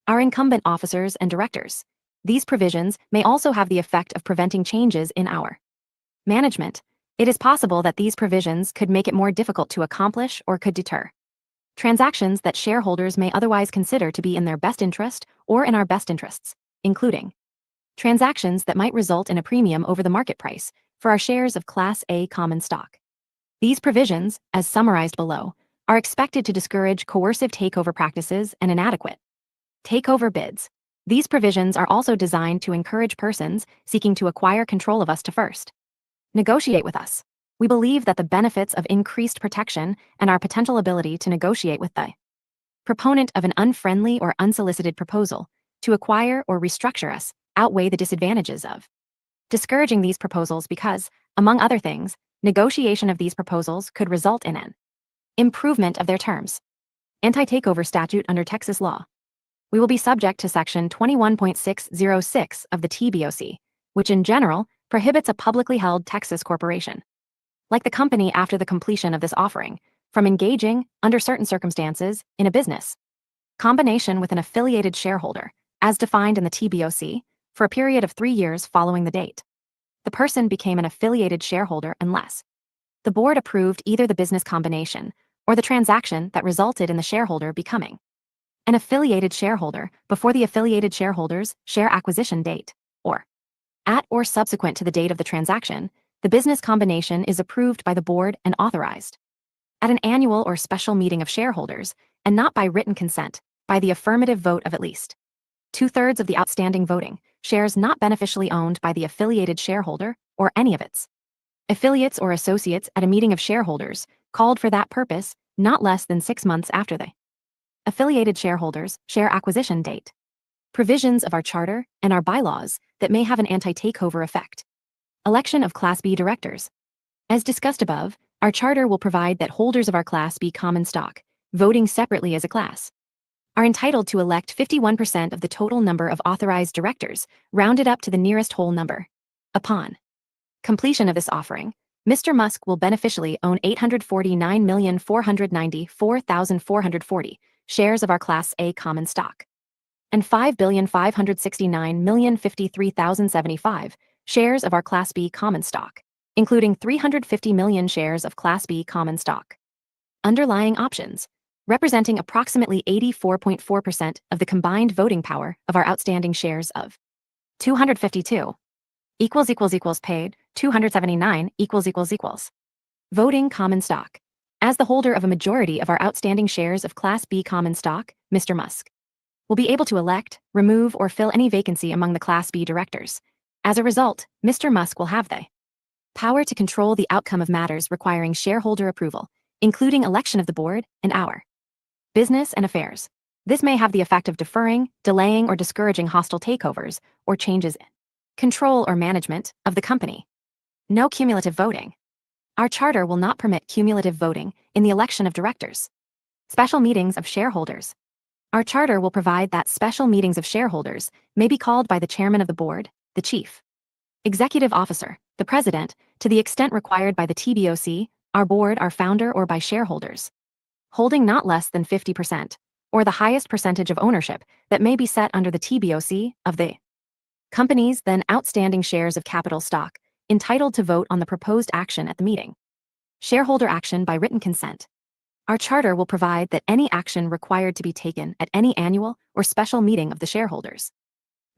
our incumbent officers and directors. These provisions may also have the effect of preventing changes in our management. It is possible that these provisions could make it more difficult to accomplish or could deter transactions that shareholders may otherwise consider to be in their best interest or in our best interests, including transactions that might result in a premium over the market price for our shares of Class A common stock. These provisions, as summarized below, are expected to discourage coercive takeover practices and inadequate takeover bids. These provisions are also designed to encourage persons seeking to acquire control of us to first negotiate with us. We believe that the benefits of increased protection and our potential ability to negotiate with the proponent of an unfriendly or unsolicited proposal to acquire or restructure us outweigh the disadvantages of discouraging these proposals because, among other things, negotiation of these proposals could result in an improvement of their terms. Anti-takeover statute under Texas law. We will be subject to Section 21.606 of the TBOC, which in general prohibits a publicly held Texas corporation, like the company after the completion of this offering, from engaging, under certain circumstances, in a business combination with an affiliated shareholder, as defined in the TBOC, for a period of 3 years following the date the person became an affiliated shareholder unless the board approved either the business combination or the transaction that resulted in the shareholder becoming an affiliated shareholder before the affiliated shareholder's share acquisition date, or at or subsequent to the date of the transaction. The business combination is approved by the board and authorized at an annual or special meeting of shareholders, and not by written consent, by the affirmative vote of at least 2/3 of the outstanding voting shares not beneficially owned by the affiliated shareholder or any of its affiliates or associates at a meeting of shareholders called for that purpose not less than 6 months after the affiliated shareholders' share acquisition date. Provisions of our charter and our bylaws that may have an anti-takeover effect. Election of Class B directors. As discussed above, our charter will provide that holders of our Class B common stock, voting separately as a class, are entitled to elect 51% of the total number of authorized directors, rounded up to the nearest whole number. Upon completion of this offering, Mr. Musk will beneficially own 849,494,440 shares of our Class A common stock and 5,569,053,075 shares of our Class B common stock, including 350 million shares of Class B common stock. Underlying options, representing approximately 84.4% of the combined voting power of our outstanding shares of 252 paid, 279 voting common stock. As the holder of a majority of our outstanding shares of Class B common stock, Mr. Musk will be able to elect, remove, or fill any vacancy among the Class B directors. As a result, Mr. Musk will have the power to control the outcome of matters requiring shareholder approval, including election of the board and our business and affairs. This may have the effect of deferring, delaying, or discouraging hostile takeovers or changes in control or management of the company. No cumulative voting. Our charter will not permit cumulative voting in the election of directors. Special meetings of shareholders. Our charter will provide that special meetings of shareholders may be called by the chairman of the board, the chief executive officer, the president, to the extent required by the TBOC, our board, our founder, or by shareholders holding not less than 50%, or the highest percentage of ownership that may be set under the TBOC of the company's then outstanding shares of capital stock, entitled to vote on the proposed action at the meeting. Shareholder action by written consent. Our charter will provide that any action required to be taken at any annual or special meeting of the shareholders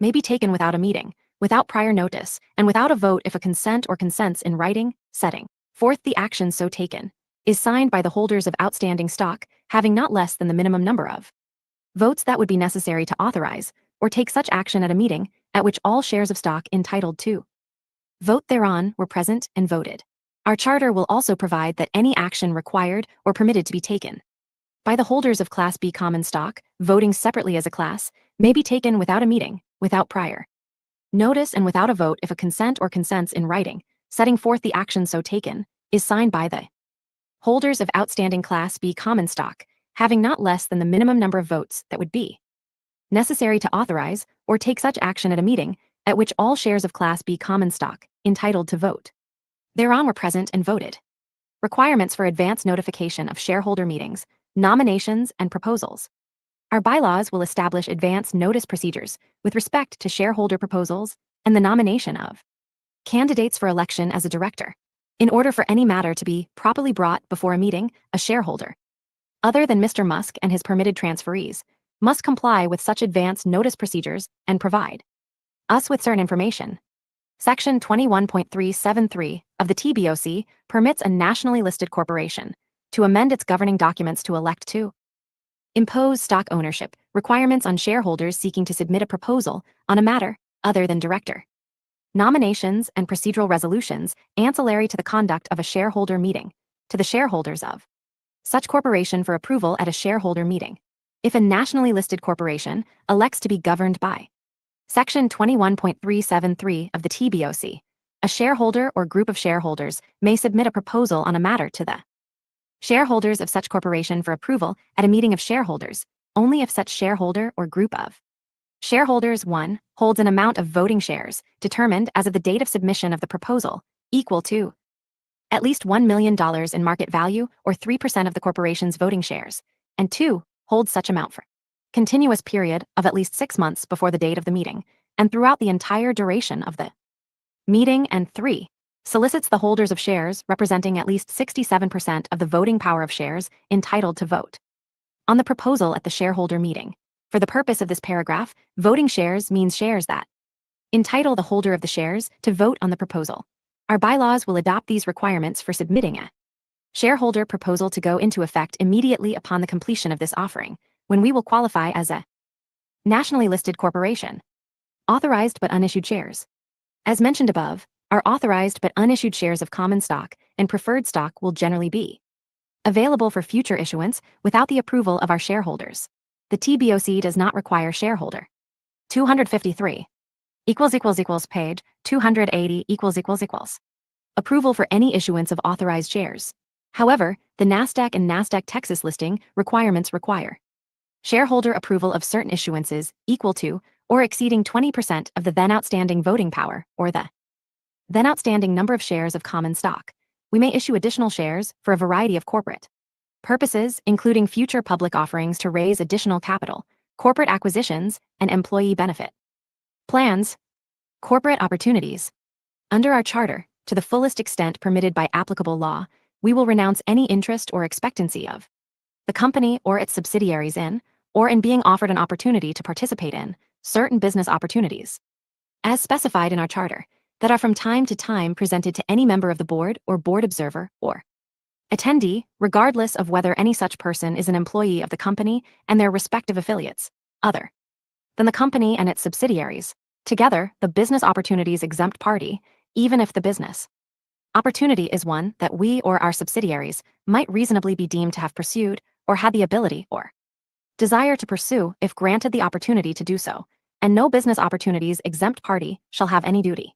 may be taken without a meeting, without prior notice, and without a vote if a consent or consents in writing, setting forth the action so taken, is signed by the holders of outstanding stock, having not less than the minimum number of votes that would be necessary to authorize or take such action at a meeting at which all shares of stock entitled to vote thereon were present and voted. Our charter will also provide that any action required or permitted to be taken by the holders of Class B common stock, voting separately as a class, may be taken without a meeting, without prior notice, and without a vote if a consent or consents in writing, setting forth the action so taken, is signed by the holders of outstanding Class B common stock, having not less than the minimum number of votes that would be necessary to authorize or take such action at a meeting at which all shares of Class B common stock, entitled to vote thereon were present and voted. Requirements for advance notification of shareholder meetings, nominations, and proposals. Our bylaws will establish advance notice procedures with respect to shareholder proposals and the nomination of candidates for election as a director. In order for any matter to be properly brought before a meeting, a shareholder, other than Mr. Musk and his permitted transferees, must comply with such advance notice procedures and provide us with certain information. Section 21.373 of the TBOC permits a nationally listed corporation to amend its governing documents to elect to impose stock ownership requirements on shareholders seeking to submit a proposal on a matter other than director nominations and procedural resolutions ancillary to the conduct of a shareholder meeting to the shareholders of such corporation for approval at a shareholder meeting. If a nationally listed corporation elects to be governed by Section 21.373 of the TBOC, a shareholder or group of shareholders may submit a proposal on a matter to the shareholders of such corporation for approval at a meeting of shareholders, only if such shareholder or group of shareholders 1. Holds an amount of voting shares, determined as of the date of submission of the proposal, equal to at least $1 million in market value or 3% of the corporation's voting shares, and 2. Holds such amount for continuous period of at least 6 months before the date of the meeting, and throughout the entire duration of the meeting, and 3. Solicits the holders of shares representing at least 67% of the voting power of shares entitled to vote on the proposal at the shareholder meeting. For the purpose of this paragraph, voting shares means shares that entitle the holder of the shares to vote on the proposal. Our bylaws will adopt these requirements for submitting a shareholder proposal to go into effect immediately upon the completion of this offering, when we will qualify as a nationally listed corporation. Authorized but unissued shares. As mentioned above, our authorized but unissued shares of common stock and preferred stock will generally be available for future issuance without the approval of our shareholders. The TBOC does not require shareholder 253 page 280 approval for any issuance of authorized shares. However, the NASDAQ and NASDAQ Texas listing requirements require shareholder approval of certain issuances equal to or exceeding 20% of the then outstanding voting power, or the then outstanding number of shares of common stock. We may issue additional shares for a variety of corporate purposes, including future public offerings to raise additional capital, corporate acquisitions, and employee benefit plans. Corporate opportunities. Under our charter, to the fullest extent permitted by applicable law, we will renounce any interest or expectancy of the company or its subsidiaries in, or in being offered an opportunity to participate in, certain business opportunities, as specified in our charter, that are from time to time presented to any member of the board or board observer or attendee, regardless of whether any such person is an employee of the company and their respective affiliates, other than the company and its subsidiaries, together the business opportunities exempt party, even if the business opportunity is one that we or our subsidiaries might reasonably be deemed to have pursued or had the ability or desire to pursue if granted the opportunity to do so, and no business opportunities exempt party shall have any duty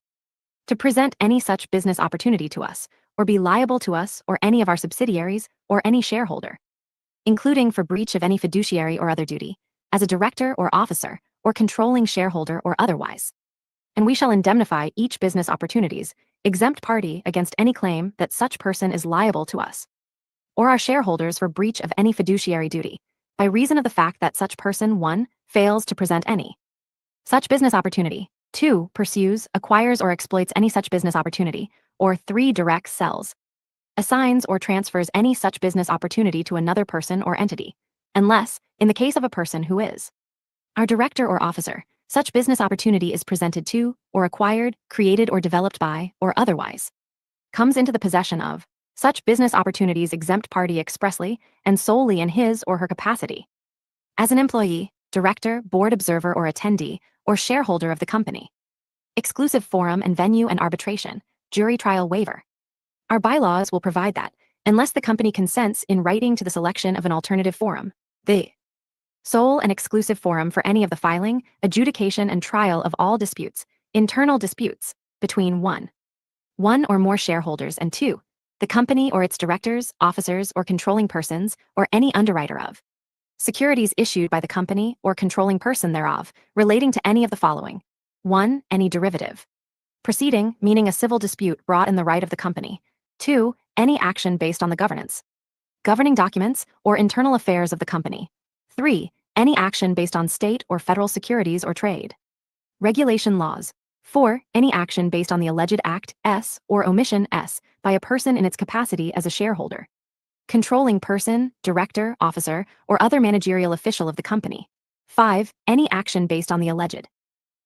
to present any such business opportunity to us, or be liable to us or any of our subsidiaries or any shareholder, including for breach of any fiduciary or other duty, as a director or officer, or controlling shareholder or otherwise. And we shall indemnify each business opportunities exempt party against any claim that such person is liable to us or our shareholders for breach of any fiduciary duty, by reason of the fact that such person 1. Fails to present any such business opportunity, 2. Pursues, acquires or exploits any such business opportunity, or 3. Directs, sells, assigns or transfers any such business opportunity to another person or entity, unless, in the case of a person who is our director or officer, such business opportunity is presented to, or acquired, created or developed by, or otherwise comes into the possession of, such business opportunities exempt party expressly and solely in his or her capacity as an employee, director, board observer or attendee, or shareholder of the company. Exclusive forum and venue and arbitration, jury trial waiver. Our bylaws will provide that, unless the company consents in writing to the selection of an alternative forum, the sole and exclusive forum for any of the filing, adjudication and trial of all disputes, internal disputes, between 1. One or more shareholders and 2. The company or its directors, officers or controlling persons, or any underwriter of securities issued by the company or controlling person thereof, relating to any of the following. 1. Any derivative proceeding, meaning a civil dispute brought in the right of the company. 2. Any action based on the governance, governing documents, or internal affairs of the company. 3. Any action based on state or federal securities or trade regulation laws. 4. Any action based on the alleged act S or omission S by a person in its capacity as a shareholder, controlling person, director, officer, or other managerial official of the company. 5. Any action based on the alleged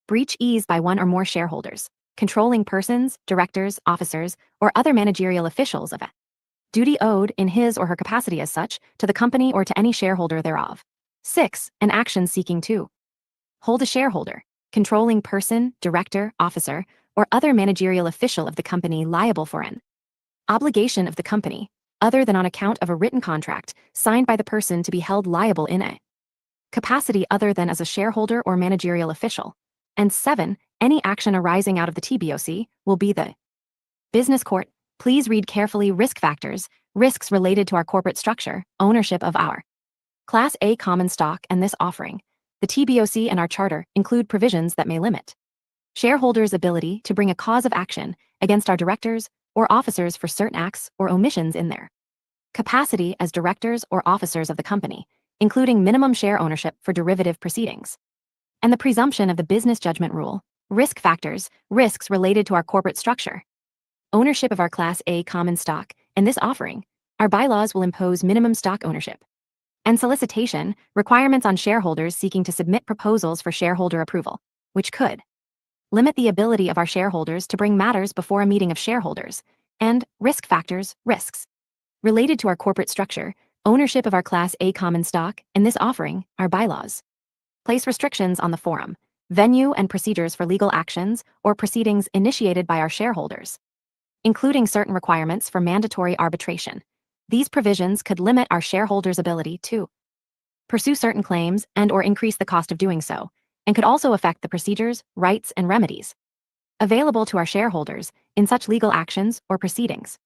breach ease by one or more shareholders, controlling persons, directors, officers, or other managerial officials of a duty owed in his or her capacity as such to the company or to any shareholder thereof. 6. An action seeking to hold a shareholder, controlling person, director, officer, or other managerial official of the company liable for an obligation of the company, other than on account of a written contract signed by the person to be held liable in a capacity other than as a shareholder or managerial official. And 7. Any action arising out of the TBOC will be the business court. Please read carefully risk factors, risks related to our corporate structure, ownership of our Class A common stock and this offering. The TBOC and our charter include provisions that may limit shareholders' ability to bring a cause of action against our directors or officers for certain acts or omissions in their capacity as directors or officers of the company, including minimum share ownership for derivative proceedings, and the presumption of the business judgment rule. Risk factors, risks related to our corporate structure, ownership of our Class A common stock, and this offering. Our bylaws will impose minimum stock ownership and solicitation requirements on shareholders seeking to submit proposals for shareholder approval, which could limit the ability of our shareholders to bring matters before a meeting of shareholders. And risk factors, risks related to our corporate structure, ownership of our Class A common stock, and this offering. Our bylaws place restrictions on the forum, venue, and procedures for legal actions or proceedings initiated by our shareholders, including certain requirements for mandatory arbitration. These provisions could limit our shareholders' ability to pursue certain claims and or increase the cost of doing so, and could also affect the procedures, rights, and remedies available to our shareholders in such legal actions or proceedings.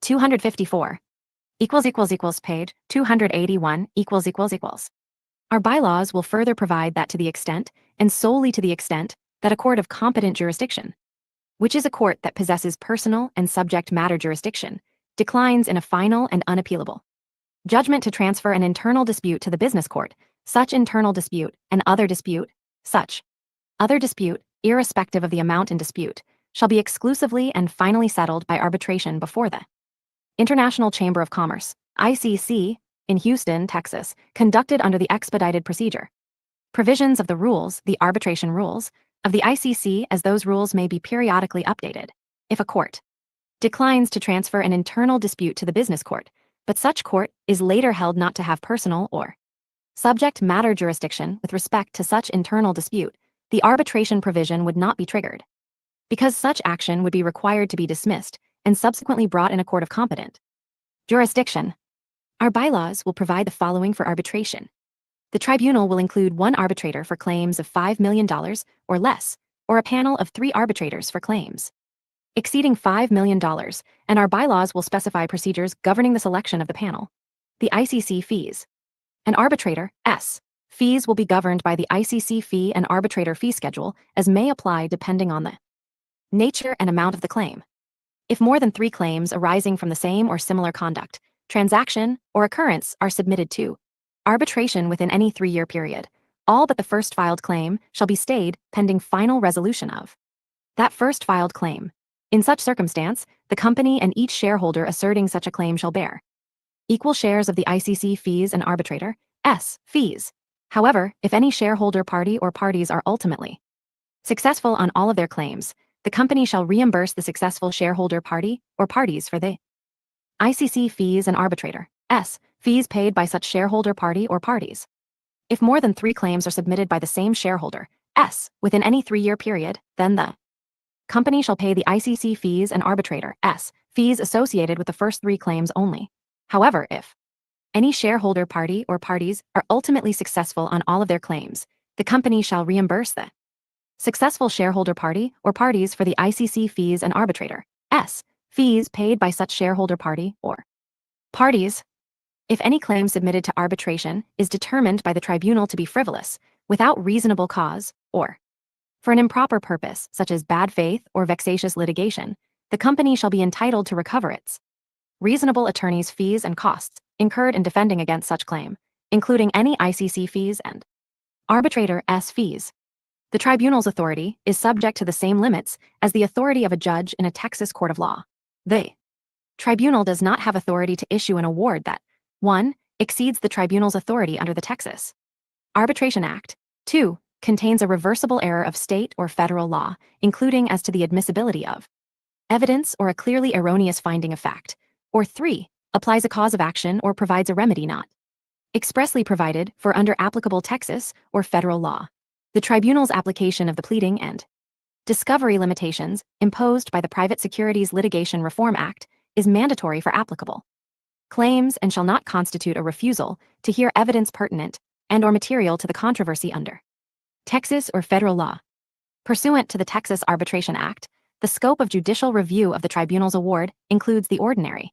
254 == page 281 == Our bylaws will further provide that to the extent, and solely to the extent, that a court of competent jurisdiction, which is a court that possesses personal and subject matter jurisdiction, declines in a final and unappealable judgment to transfer an internal dispute to the business court, such internal dispute, such other dispute, irrespective of the amount in dispute, shall be exclusively and finally settled by arbitration before the International Chamber of Commerce, ICC, in Houston, Texas, conducted under the expedited procedure. Provisions of the rules, the arbitration rules, of the ICC as those rules may be periodically updated. If a court declines to transfer an internal dispute to the business court, but such court is later held not to have personal or subject matter jurisdiction with respect to such internal dispute, the arbitration provision would not be triggered, because such action would be required to be dismissed and subsequently brought in a court of competent jurisdiction. Our bylaws will provide the following for arbitration. The tribunal will include one arbitrator for claims of $5 million or less, or a panel of 3 arbitrators for claims exceeding $5 million, and our bylaws will specify procedures governing the selection of the panel. The ICC fees. An arbitrator, S. Fees will be governed by the ICC fee and arbitrator fee schedule as may apply depending on the nature and amount of the claim. If more than 3 claims arising from the same or similar conduct, transaction, or occurrence are submitted to arbitration within any 3-year period, all but the first filed claim shall be stayed pending final resolution of that first filed claim. In such circumstance, the company and each shareholder asserting such a claim shall bear equal shares of the ICC fees and arbitrator, S. fees. However, if any shareholder party or parties are ultimately successful on all of their claims, the company shall reimburse the successful shareholder party or parties for the ICC fees and arbitrator, S. fees paid by such shareholder party or parties. If more than 3 claims are submitted by the same shareholder, S. within any 3-year period, then the company shall pay the ICC fees and arbitrator, S. fees associated with the first 3 claims only. However, if any shareholder party or parties are ultimately successful on all of their claims, the company shall reimburse the successful shareholder party or parties for the ICC fees and arbitrator, S. fees paid by such shareholder party or parties. If any claim submitted to arbitration is determined by the tribunal to be frivolous, without reasonable cause, or for an improper purpose, such as bad faith or vexatious litigation, the company shall be entitled to recover its reasonable attorney's fees and costs incurred in defending against such claim, including any ICC fees and arbitrator S fees. The tribunal's authority is subject to the same limits as the authority of a judge in a Texas court of law. The tribunal does not have authority to issue an award that 1. exceeds the tribunal's authority under the Texas Arbitration Act, 2. contains a reversible error of state or federal law, including as to the admissibility of evidence or a clearly erroneous finding of fact, or 3. applies a cause of action or provides a remedy not expressly provided for under applicable Texas or federal law. The tribunal's application of the pleading and discovery limitations imposed by the Private Securities Litigation Reform Act is mandatory for applicable claims and shall not constitute a refusal to hear evidence pertinent and or material to the controversy under Texas or federal law. Pursuant to the Texas Arbitration Act, the scope of judicial review of the tribunal's award includes the ordinary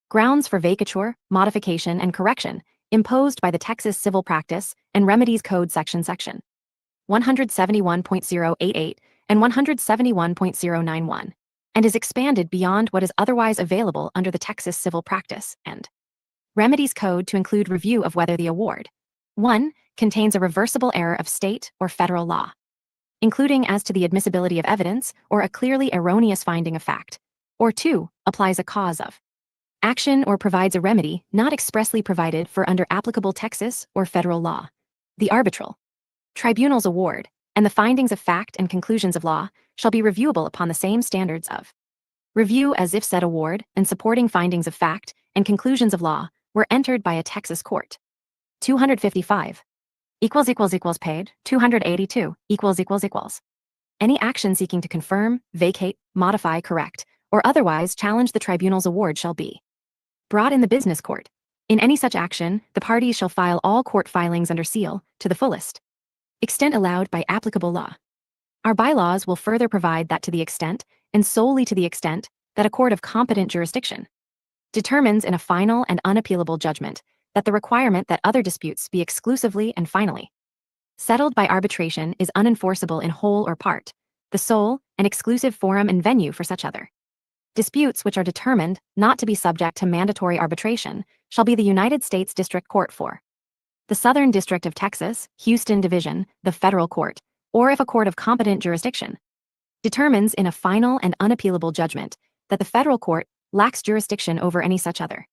grounds for vacatur, modification, and correction imposed by the Texas Civil Practice and Remedies Code Section 171.088 and 171.091, and is expanded beyond what is otherwise available under the Texas Civil Practice and Remedies Code to include review of whether the award 1. contains a reversible error of state or federal law, including as to the admissibility of evidence or a clearly erroneous finding of fact, or 2. applies a cause of action or provides a remedy not expressly provided for under applicable Texas or federal law. The arbitral tribunal's award and the findings of fact and conclusions of law shall be reviewable upon the same standards of review as if said award and supporting findings of fact and conclusions of law were entered by a Texas court. 255 paid. 282 any action seeking to confirm, vacate, modify, correct, or otherwise challenge the tribunal's award shall be brought in the business court. In any such action, the parties shall file all court filings under seal to the fullest extent allowed by applicable law. Our bylaws will further provide that to the extent, and solely to the extent, that a court of competent jurisdiction determines in a final and unappealable judgment that the requirement that other disputes be exclusively and finally settled by arbitration is unenforceable in whole or part, the sole and exclusive forum and venue for such other disputes which are determined not to be subject to mandatory arbitration shall be the United States District Court for the Southern District of Texas, Houston Division, the federal court, or if a court of competent jurisdiction determines in a final and unappealable judgment that the federal court lacks jurisdiction over any such other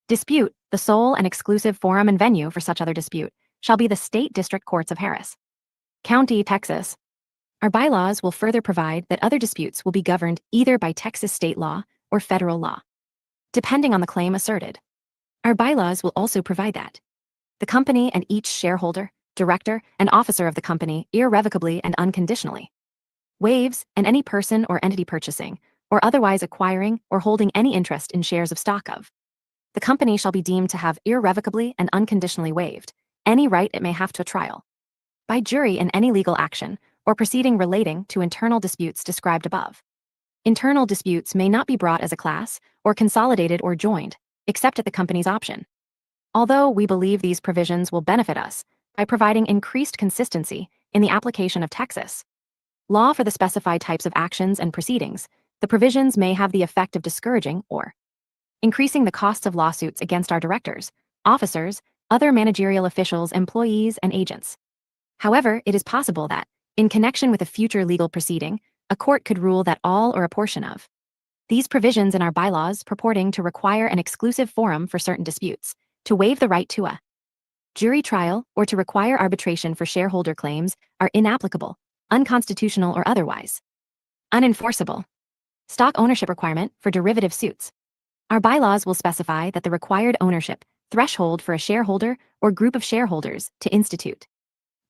dispute, the sole and exclusive forum and venue for such other dispute shall be the state district courts of Harris County, Texas. Our bylaws will further provide that other disputes will be governed either by Texas state law or federal law, depending on the claim asserted. Our bylaws will also provide that the company and each shareholder, director, and officer of the company irrevocably and unconditionally waives, and any person or entity purchasing, or otherwise acquiring or holding any interest in shares of stock of the company shall be deemed to have irrevocably and unconditionally waived any right it may have to a trial by jury in any legal action or proceeding relating to internal disputes described above. Internal disputes may not be brought as a class or consolidated or joined, except at the company's option. Although we believe these provisions will benefit us by providing increased consistency in the application of Texas law for the specified types of actions and proceedings, the provisions may have the effect of discouraging or increasing the costs of lawsuits against our directors, officers, other managerial officials, employees, and agents. However, it is possible that, in connection with a future legal proceeding, a court could rule that all or a portion of these provisions in our bylaws purporting to require an exclusive forum for certain disputes, to waive the right to a jury trial, or to require arbitration for shareholder claims are inapplicable, unconstitutional, or otherwise unenforceable. Stock ownership requirement for derivative suits. Our bylaws will specify that the required ownership threshold for a shareholder or group of shareholders to institute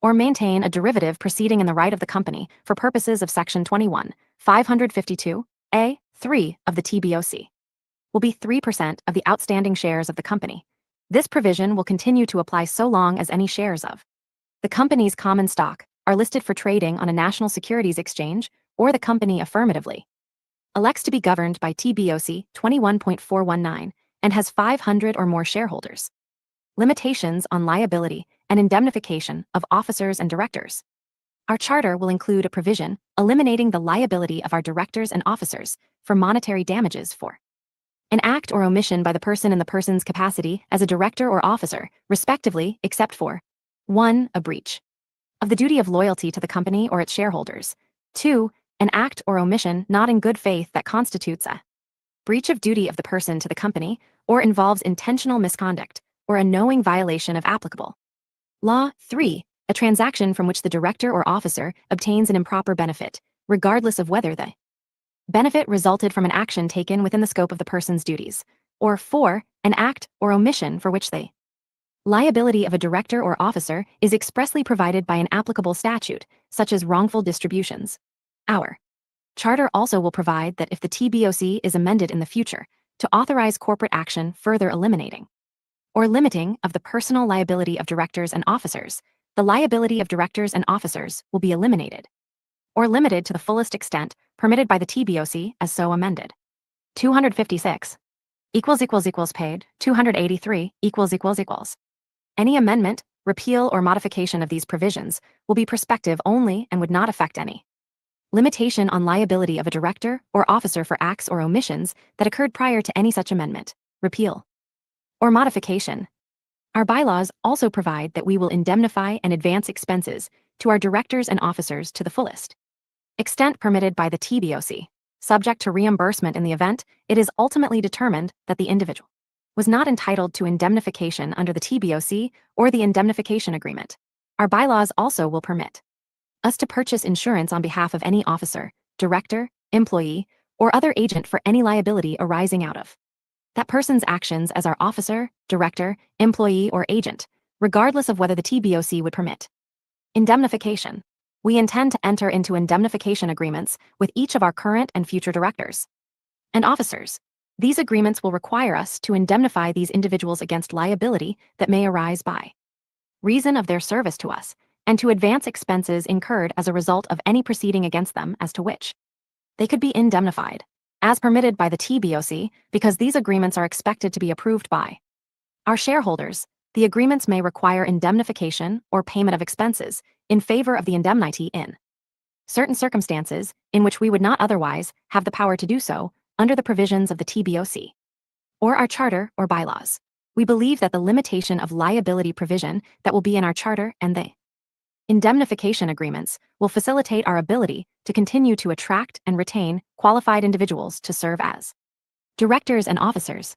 or maintain a derivative proceeding in the right of the company for purposes of Section 21, 552(a)(3) of the TBOC will be 3% of the outstanding shares of the company. This provision will continue to apply so long as any shares of the company's common stock are listed for trading on a national securities exchange or the company affirmatively elects to be governed by TBOC 21.419 and has 500 or more shareholders. Limitations on liability and indemnification of officers and directors. Our charter will include a provision eliminating the liability of our directors and officers for monetary damages for an act or omission by the person in the person's capacity as a director or officer, respectively, except for 1. A breach of the duty of loyalty to the company or its shareholders. 2. An act or omission not in good faith that constitutes a breach of duty of the person to the company or involves intentional misconduct or a knowing violation of applicable law. 3. A transaction from which the director or officer obtains an improper benefit, regardless of whether the benefit resulted from an action taken within the scope of the person's duties. Or 4. An act or omission for which the liability of a director or officer is expressly provided by an applicable statute, such as wrongful distributions. Our charter also will provide that if the TBOC is amended in the future to authorize corporate action further eliminating or limiting of the personal liability of directors and officers, the liability of directors and officers will be eliminated or limited to the fullest extent permitted by the TBOC as so amended. 256 paid. 283 Any amendment, repeal, or modification of these provisions will be prospective only and would not affect any limitation on liability of a director or officer for acts or omissions that occurred prior to any such amendment, repeal, or modification. Our bylaws also provide that we will indemnify and advance expenses to our directors and officers to the fullest extent permitted by the TBOC, subject to reimbursement in the event it is ultimately determined that the individual was not entitled to indemnification under the TBOC or the indemnification agreement. Our bylaws also will permit us to purchase insurance on behalf of any officer, director, employee, or other agent for any liability arising out of that person's actions as our officer, director, employee, or agent, regardless of whether the TBOC would permit indemnification. We intend to enter into indemnification agreements with each of our current and future directors and officers. These agreements will require us to indemnify these individuals against liability that may arise by reason of their service to us, and to advance expenses incurred as a result of any proceeding against them as to which they could be indemnified, as permitted by the TBOC, because these agreements are expected to be approved by Our shareholders, the agreements may require indemnification or payment of expenses in favor of the indemnity in certain circumstances in which we would not otherwise have the power to do so under the provisions of the TBOC or our charter or bylaws. We believe that the limitation of liability provision that will be in our charter and the indemnification agreements will facilitate our ability to continue to attract and retain qualified individuals to serve as directors and officers.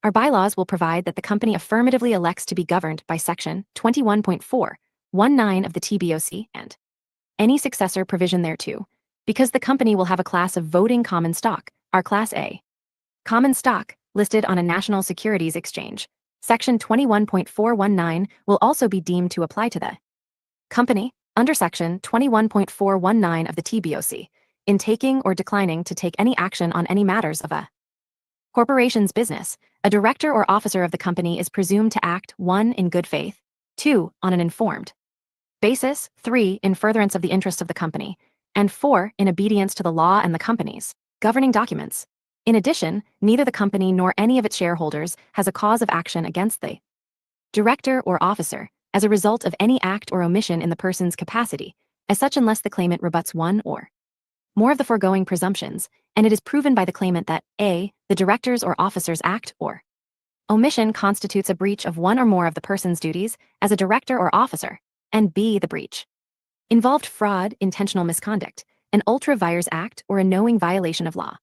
Our bylaws will provide that the company affirmatively elects to be governed by Section 21.419 of the TBOC and any successor provision thereto, because the company will have a class of voting common stock, our Class A common stock, listed on a national securities exchange. Section 21.419 will also be deemed to apply to the company under Section 21.419 of the TBOC in taking or declining to take any action on any matters of a corporation's business. A director or officer of the company is presumed to act 1. In good faith, 2. On an informed basis, 3. In furtherance of the interests of the company, and 4. In obedience to the law and the company's governing documents. In addition, neither the company nor any of its shareholders has a cause of action against the director or officer as a result of any act or omission in the person's capacity, as such unless the claimant rebuts one or more of the foregoing presumptions, and it is proven by the claimant that a. the director's or officer's act or omission constitutes a breach of one or more of the person's duties as a director or officer, and b. the breach involved fraud, intentional misconduct, an ultra vires act, or a knowing violation of law.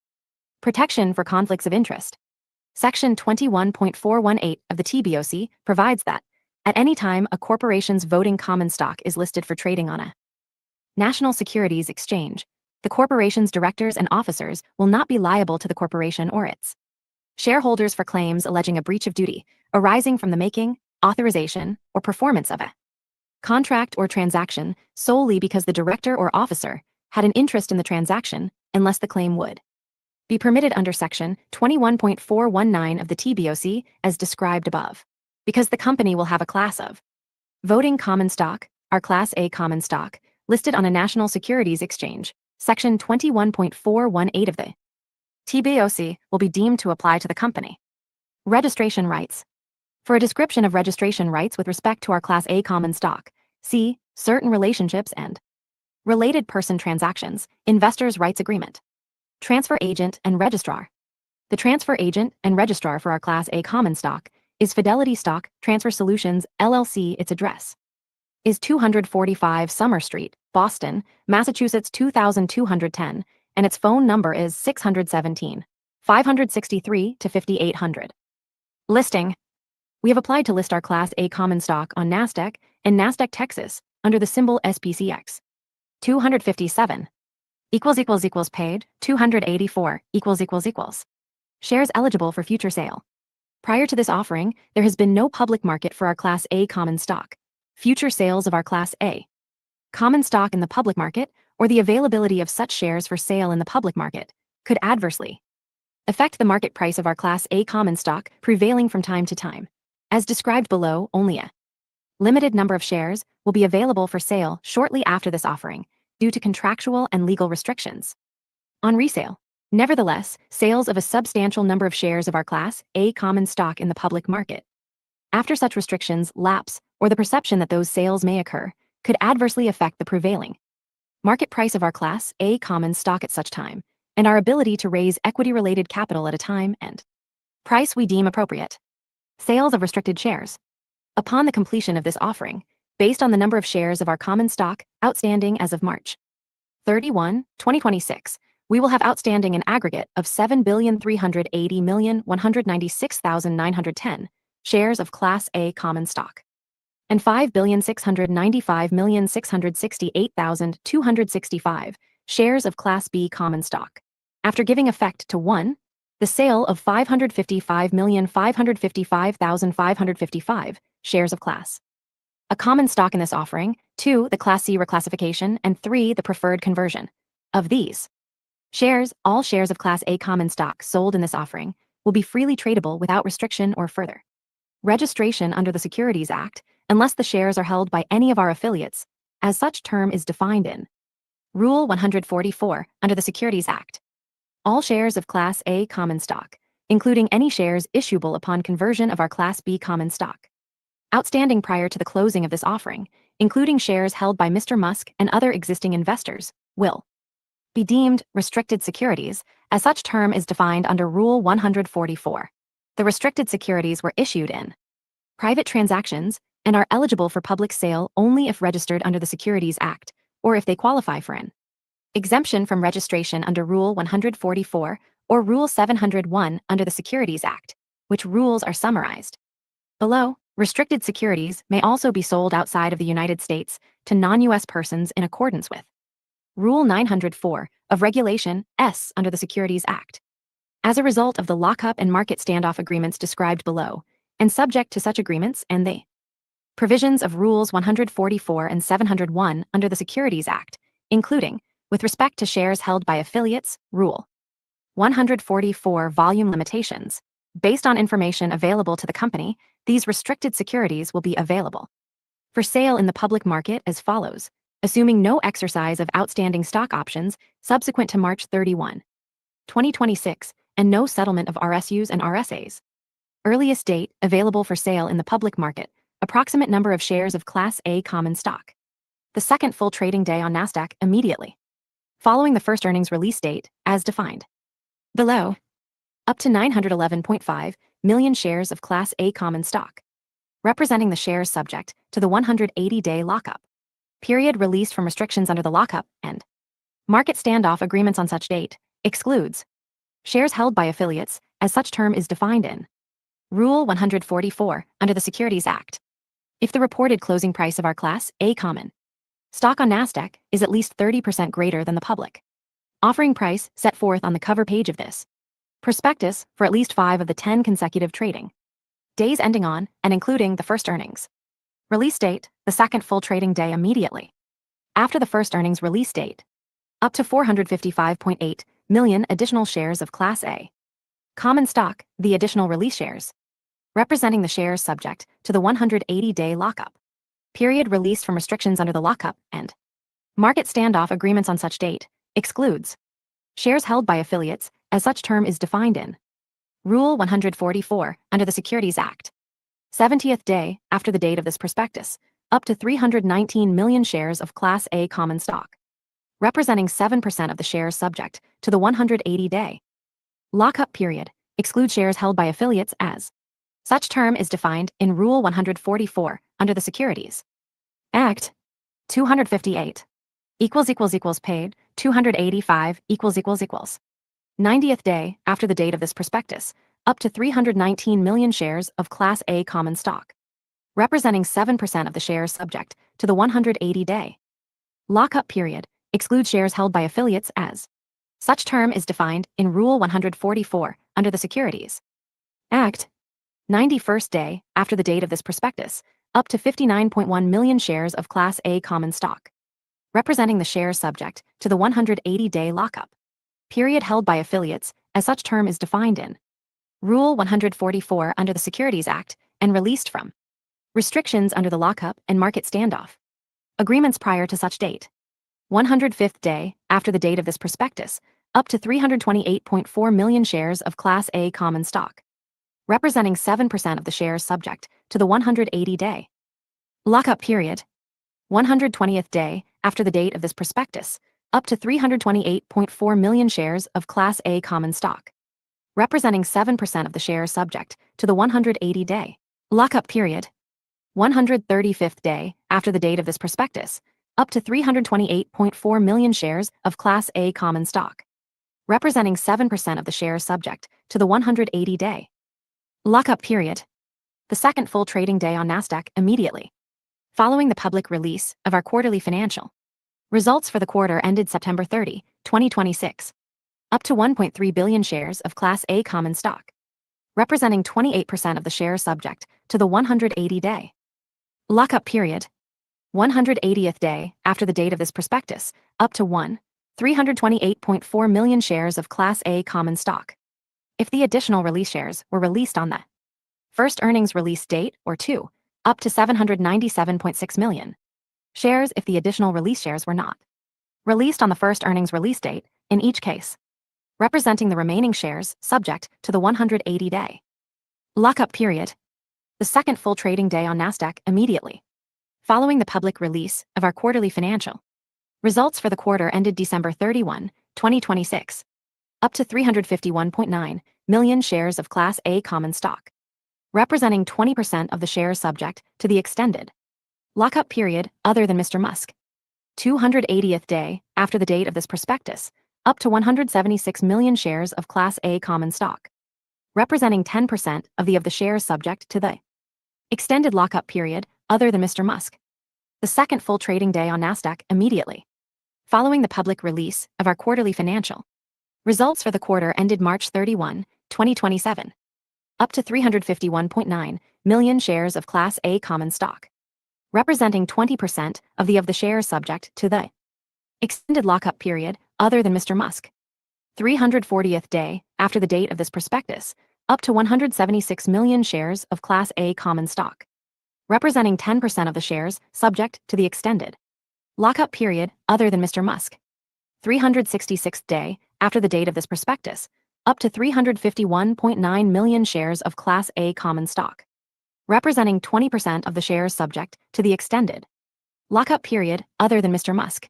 Protection for conflicts of interest. Section 21.418 of the TBOC provides that, at any time a corporation's voting common stock is listed for trading on a national securities exchange, the corporation's directors and officers will not be liable to the corporation or its shareholders for claims alleging a breach of duty arising from the making, authorization, or performance of a contract or transaction solely because the director or officer had an interest in the transaction, unless the claim would be permitted under Section 21.419 of the TBOC as described above. Because the company will have a class of voting common stock, our Class A common stock, listed on a national securities exchange, Section 21.418 of the TBOC will be deemed to apply to the company. Registration rights. For a description of registration rights with respect to our Class A common stock, see Certain Relationships and Related Person Transactions, Investors' Rights Agreement. Transfer Agent and Registrar. The transfer agent and registrar for our Class A common stock is Fidelity Stock Transfer Solutions, LLC. Its address is 245 Summer Street, Boston, Massachusetts 22210, and its phone number is 617-563-5800. Listing. We have applied to list our Class A common stock on NASDAQ and NASDAQ Texas under the symbol SPCX. 257 paid, 284 shares eligible for future sale. Prior to this offering, there has been no public market for our Class A common stock. Future sales of our Class A common stock in the public market, or the availability of such shares for sale in the public market, could adversely affect the market price of our Class A common stock prevailing from time to time. As described below, only a limited number of shares will be available for sale shortly after this offering, due to contractual and legal restrictions on resale. Nevertheless, sales of a substantial number of shares of our Class A common stock in the public market, after such restrictions lapse, or the perception that those sales may occur, could adversely affect the prevailing market price of our Class A common stock at such time, and our ability to raise equity-related capital at a time and price we deem appropriate. Sales of restricted shares. Upon the completion of this offering, based on the number of shares of our common stock outstanding as of March 31, 2026, we will have outstanding an aggregate of 7,380,196,910 shares of Class A common stock, and 5,695,668,265 shares of Class B common stock. After giving effect to 1. the sale of 555,555,555 shares of Class A common stock in this offering, 2. the Class C reclassification, and 3. the preferred conversion of these shares, all shares of Class A common stock sold in this offering will be freely tradable without restriction or further registration under the Securities Act, unless the shares are held by any of our affiliates, as such term is defined in Rule 144 under the Securities Act. All shares of Class A common stock including any shares issuable upon conversion of our Class B common stock, outstanding prior to the closing of this offering, including shares held by Mr. Musk and other existing investors, will be deemed restricted securities, as such term is defined under Rule 144. The restricted securities were issued in private transactions and are eligible for public sale only if registered under the Securities Act, or if they qualify for an exemption from registration under Rule 144 or Rule 701 under the Securities Act, which rules are summarized below. Restricted securities may also be sold outside of the United States to non-U.S. persons in accordance with Rule 904 of Regulation S under the Securities Act. As a result of the lockup and market standoff agreements described below, and subject to such agreements and the provisions of Rules 144 and 701 under the Securities Act, including, with respect to shares held by affiliates, Rule 144 volume limitations, based on information available to the company, these restricted securities will be available for sale in the public market as follows, assuming no exercise of outstanding stock options subsequent to March 31, 2026, and no settlement of RSUs and RSAs. Earliest date available for sale in the public market, approximate number of shares of Class A common stock. The second full trading day on Nasdaq immediately following the first earnings release date, as defined below. Up to 911.5 million shares of Class A common stock, representing the shares subject to the 180-day lockup period released from restrictions under the lockup and market standoff agreements on such date, excludes shares held by affiliates, as such term is defined in Rule 144 under the Securities Act. If the reported closing price of our Class A common stock on Nasdaq is at least 30% greater than the public offering price set forth on the cover page of this prospectus for at least 5 of the 10 consecutive trading days ending on and including the first earnings release date, the second full trading day immediately after the first earnings release date, up to 455.8 million additional shares of Class A common stock, the additional release shares, representing the shares subject to the 180-day lockup period released from restrictions under the lockup and market standoff agreements on such date, excludes shares held by affiliates, as such term is defined in Rule 144 under the Securities Act. 70th day after the date of this prospectus, up to 319 million shares of Class A common stock, representing 7% of the shares subject to the 180-day lockup period, exclude shares held by affiliates as such term is defined in Rule 144 under the Securities Act. 258 paid, 285 90th day after the date of this prospectus, up to 319 million shares of Class A common stock, representing 7% of the shares subject to the 180-day lockup period, exclude shares held by affiliates as such term is defined in Rule 144 under the Securities Act. 91st day after the date of this prospectus, up to 59.1 million shares of Class A common stock, representing the shares subject to the 180-day lockup period held by affiliates, as such term is defined in Rule 144 under the Securities Act and released from restrictions under the lockup and market standoff agreements prior to such date. 105th day after the date of this prospectus, up to 328.4 million shares of Class A common stock, representing 7% of the shares subject to the 180-day lockup period. 120th day after the date of this prospectus, up to 328.4 million shares of Class A common stock, representing 7% of the shares subject to the 180-day lockup period. 135th day after the date of this prospectus, up to 328.4 million shares of Class A common stock, representing 7% of the shares subject to the 180-day lockup period. The second full trading day on Nasdaq immediately following the public release of our quarterly financial results for the quarter ended September 30, 2026. Up to 1.3 billion shares of Class A common stock, representing 28% of the shares subject to the 180-day lockup period. 180th day after the date of this prospectus, up to 328.4 million shares of Class A common stock, if the additional release shares were released on the first earnings release date, or 2, up to 797.6 million shares if the additional release shares were not released on the first earnings release date, in each case. representing the remaining shares subject to the 180-day lockup period. The second full trading day on Nasdaq immediately following the public release of our quarterly financial results for the quarter ended December 31, 2026, up to 351.9 million shares of Class A common stock, representing 20% of the shares subject to the extended lockup period other than Mr. Musk. 280th day after the date of this prospectus, up to 176 million shares of Class A common stock, representing 10% of the shares subject to the extended lockup period other than Mr. Musk. The second full trading day on Nasdaq immediately following the public release of our quarterly financial results for the quarter ended March 31, 2027, up to 351.9 million shares of Class A common stock, representing 20% of the shares subject to the extended lockup period other than Mr. Musk. 340th day after the date of this prospectus, up to 176 million shares of Class A common stock, representing 10% of the shares subject to the extended lockup period other than Mr. Musk. 366th day after the date of this prospectus, up to 351.9 million shares of Class A common stock, representing 20% of the shares subject to the extended lockup period other than Mr. Musk.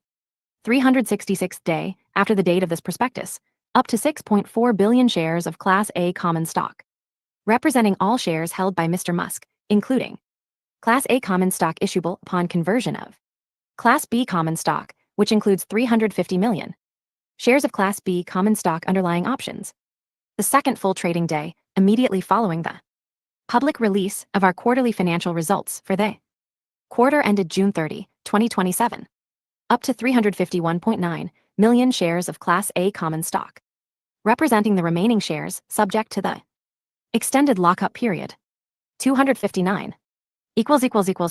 366th day after the date of this prospectus, up to 6.4 billion shares of Class A common stock, representing all shares held by Mr. Musk, including Class A common stock issuable upon conversion of Class B common stock, which includes 350 million shares of Class B common stock underlying options. The second full trading day, immediately following the public release of our quarterly financial results for the quarter ended June 30, 2027, up to 351.9 million shares of Class A common stock, representing the remaining shares subject to the extended lockup period. 259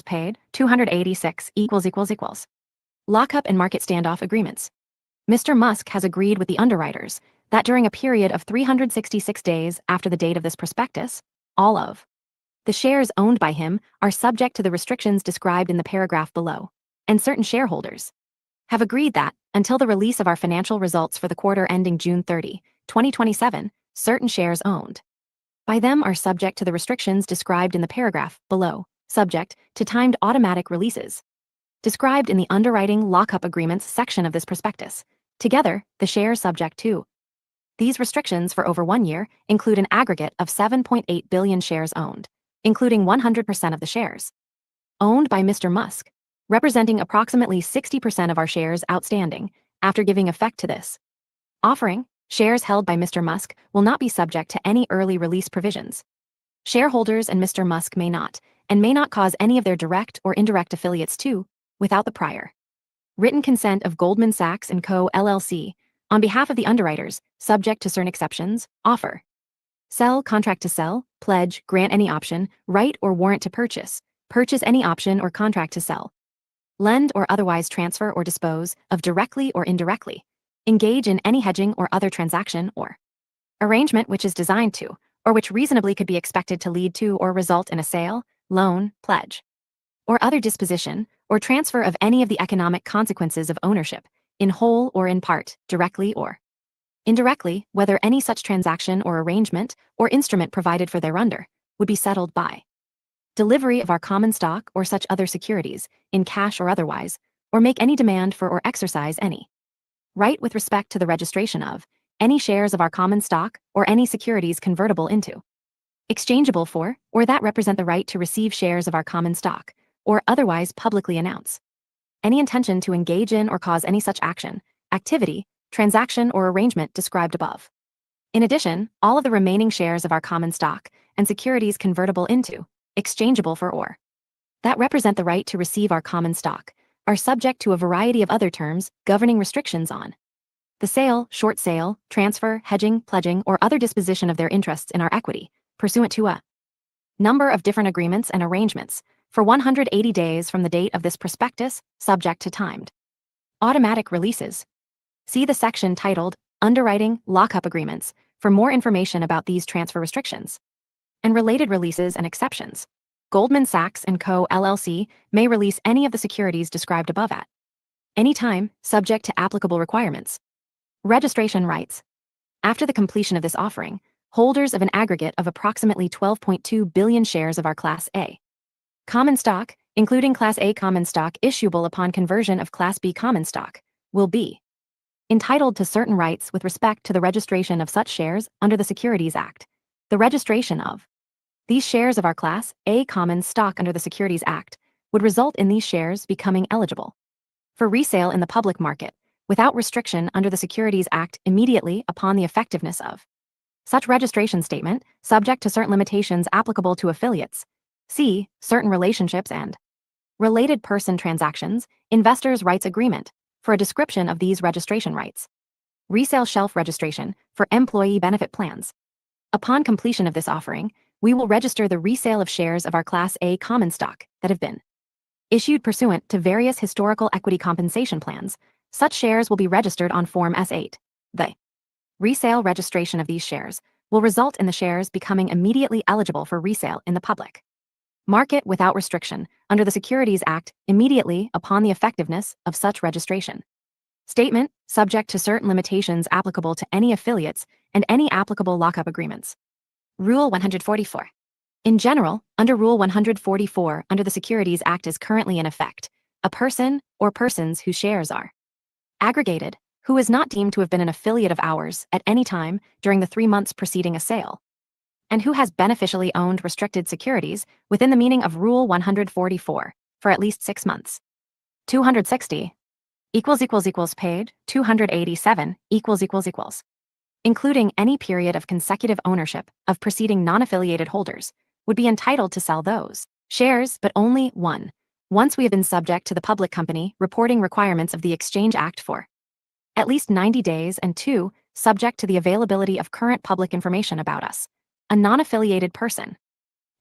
paid, 286 lockup and market standoff agreements. Mr. Musk has agreed with the underwriters that during a period of 366 days after the date of this prospectus, all of the shares owned by him are subject to the restrictions described in the paragraph below, and certain shareholders have agreed that, until the release of our financial results for the quarter ending June 30, 2027, certain shares owned by them are subject to the restrictions described in the paragraph below, subject to timed automatic releases described in the underwriting lockup agreements section of this prospectus. Together, the shares subject to these restrictions for over 1 year include an aggregate of 7.8 billion shares owned, including 100% of the shares owned by Mr. Musk, representing approximately 60% of our shares outstanding. After giving effect to this offering, shares held by Mr. Musk will not be subject to any early release provisions. Shareholders and Mr. Musk may not cause any of their direct or indirect affiliates to, without the prior written consent of Goldman Sachs & Co. LLC, on behalf of the underwriters, subject to certain exceptions, offer, sell, contract to sell, pledge, grant any option, right or warrant to purchase any option or contract to sell, lend or otherwise transfer or dispose of directly or indirectly, engage in any hedging or other transaction or arrangement which is designed to, or which reasonably could be expected to lead to or result in a sale, loan, pledge, or other disposition, or transfer of any of the economic consequences of ownership, in whole or in part, directly or indirectly, whether any such transaction or arrangement or instrument provided for thereunder would be settled by delivery of our common stock or such other securities, in cash or otherwise, or make any demand for or exercise any right with respect to the registration of any shares of our common stock or any securities convertible into, exchangeable for, or that represent the right to receive shares of our common stock, or otherwise publicly announce any intention to engage in or cause any such action, activity, transaction, or arrangement described above. In addition, all of the remaining shares of our common stock and securities convertible into, exchangeable for, or that represent the right to receive our common stock are subject to a variety of other terms governing restrictions on the sale, short sale, transfer, hedging, pledging, or other disposition of their interests in our equity, pursuant to a number of different agreements and arrangements, for 180 days from the date of this prospectus, subject to timed automatic releases. See the section titled Underwriting Lockup Agreements for more information about these transfer restrictions and related releases and exceptions. Goldman Sachs & Co. LLC may release any of the securities described above at any time, subject to applicable requirements. Registration rights. After the completion of this offering, holders of an aggregate of approximately 12.2 billion shares of our Class A common stock, including Class A common stock issuable upon conversion of Class B common stock, will be entitled to certain rights with respect to the registration of such shares under the Securities Act. The registration of these shares of our Class A common stock under the Securities Act would result in these shares becoming eligible for resale in the public market without restriction under the Securities Act immediately upon the effectiveness of such registration statement, subject to certain limitations applicable to affiliates. C. Certain relationships and related person transactions, investors' rights agreement, for a description of these registration rights. Resale shelf registration for employee benefit plans. Upon completion of this offering, we will register the resale of shares of our Class A common stock that have been issued pursuant to various historical equity compensation plans. Such shares will be registered on Form S-8. The resale registration of these shares will result in the shares becoming immediately eligible for resale in the public market without restriction under the Securities Act immediately upon the effectiveness of such registration statement, subject to certain limitations applicable to any affiliates and any applicable lockup agreements. Rule 144. In general, under Rule 144 under the Securities Act is currently in effect, a person or persons whose shares are aggregated, who is not deemed to have been an affiliate of ours at any time during the 3 months preceding a sale, and who has beneficially owned restricted securities within the meaning of Rule 144 for at least 6 months. 260 paid, 287 including any period of consecutive ownership of preceding non-affiliated holders, would be entitled to sell those shares, but only 1. Once we have been subject to the public company reporting requirements of the Exchange Act for at least 90 days, and 2, subject to the availability of current public information about us. A non-affiliated person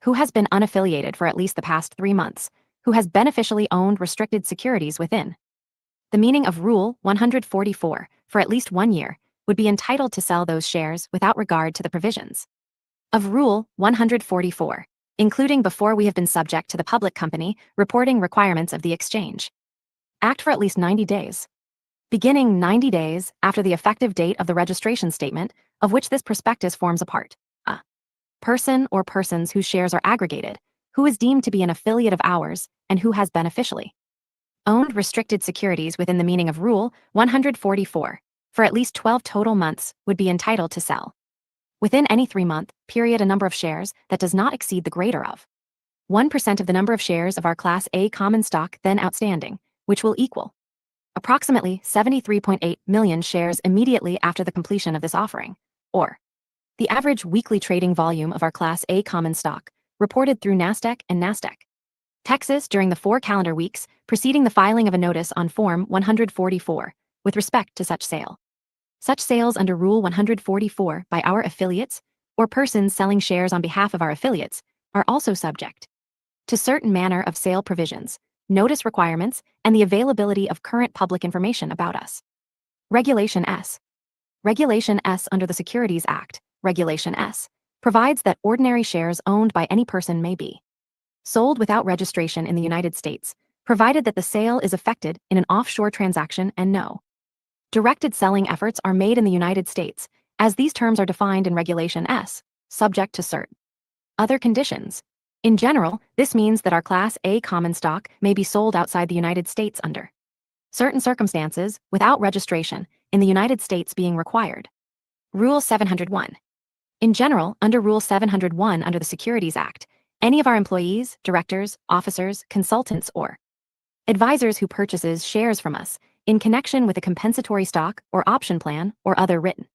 who has been unaffiliated for at least the past 3 months, who has beneficially owned restricted securities within the meaning of Rule 144 for at least 1 year, would be entitled to sell those shares without regard to the provisions of Rule 144, including before we have been subject to the public company reporting requirements of the Exchange Act for at least 90 days. Beginning 90 days after the effective date of the registration statement of which this prospectus forms a part. A person or persons whose shares are aggregated, who is deemed to be an affiliate of ours, and who has beneficially owned restricted securities within the meaning of Rule 144 for at least 12 total months would be entitled to sell within any 3-month period a number of shares that does not exceed the greater of 1% of the number of shares of our Class A common stock then outstanding, which will equal approximately 73.8 million shares immediately after the completion of this offering, or the average weekly trading volume of our Class A common stock, reported through NASDAQ and NASDAQ Texas during the 4 calendar weeks preceding the filing of a notice on Form 144 with respect to such sale. Such sales under Rule 144 by our affiliates or persons selling shares on behalf of our affiliates are also subject to certain manner of sale provisions, notice requirements, and the availability of current public information about us. Regulation S. Regulation S under the Securities Act, Regulation S, provides that ordinary shares owned by any person may be sold without registration in the United States, provided that the sale is effected in an offshore transaction and no directed selling efforts are made in the United States, as these terms are defined in Regulation S, subject to certain other conditions. In general, this means that our Class A common stock may be sold outside the United States under certain circumstances without registration in the United States being required. Rule 701. In general, under Rule 701 under the Securities Act, any of our employees, directors, officers, consultants, or advisors who purchases shares from us in connection with a compensatory stock or option plan or other written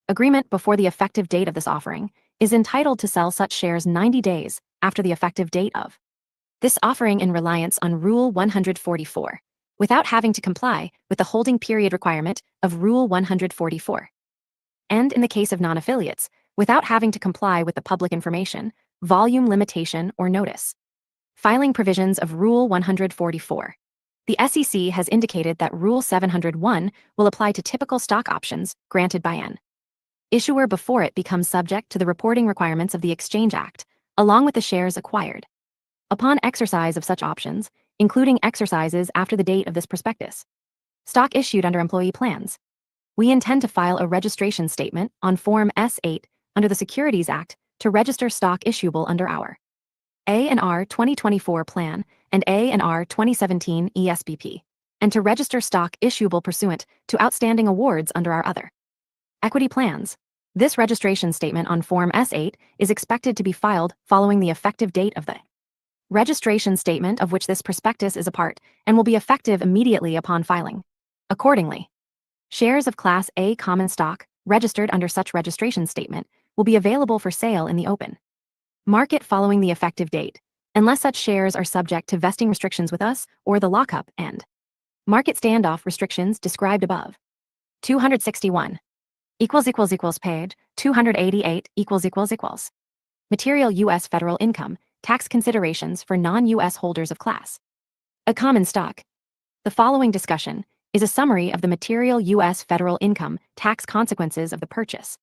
agreement before the effective date of this offering is entitled to sell such shares 90 days after the effective date of this offering in reliance on Rule 144, without having to comply with the holding period requirement of Rule 144. And in the case of non-affiliates, without having to comply with the public information, volume limitation, or notice filing provisions of Rule 144. The SEC has indicated that Rule 701 will apply to typical stock options granted by an issuer before it becomes subject to the reporting requirements of the Exchange Act, along with the shares acquired upon exercise of such options, including exercises after the date of this prospectus. Stock issued under employee plans. We intend to file a registration statement on Form S-8 under the Securities Act to register stock issuable under our A&R 2024 plan and A&R 2017 ESBP, and to register stock issuable pursuant to outstanding awards under our other equity plans. This registration statement on Form S-8 is expected to be filed following the effective date of the registration statement of which this prospectus is a part and will be effective immediately upon filing. Accordingly, shares of Class A common stock registered under such registration statement will be available for sale in the open market following the effective date, unless such shares are subject to vesting restrictions with us or the lockup and market standoff restrictions described above. 261 page 288 Material U.S. federal income tax considerations for non-U.S. holders of Class A common stock. The following discussion is a summary of the material U.S. federal income tax consequences of the purchase,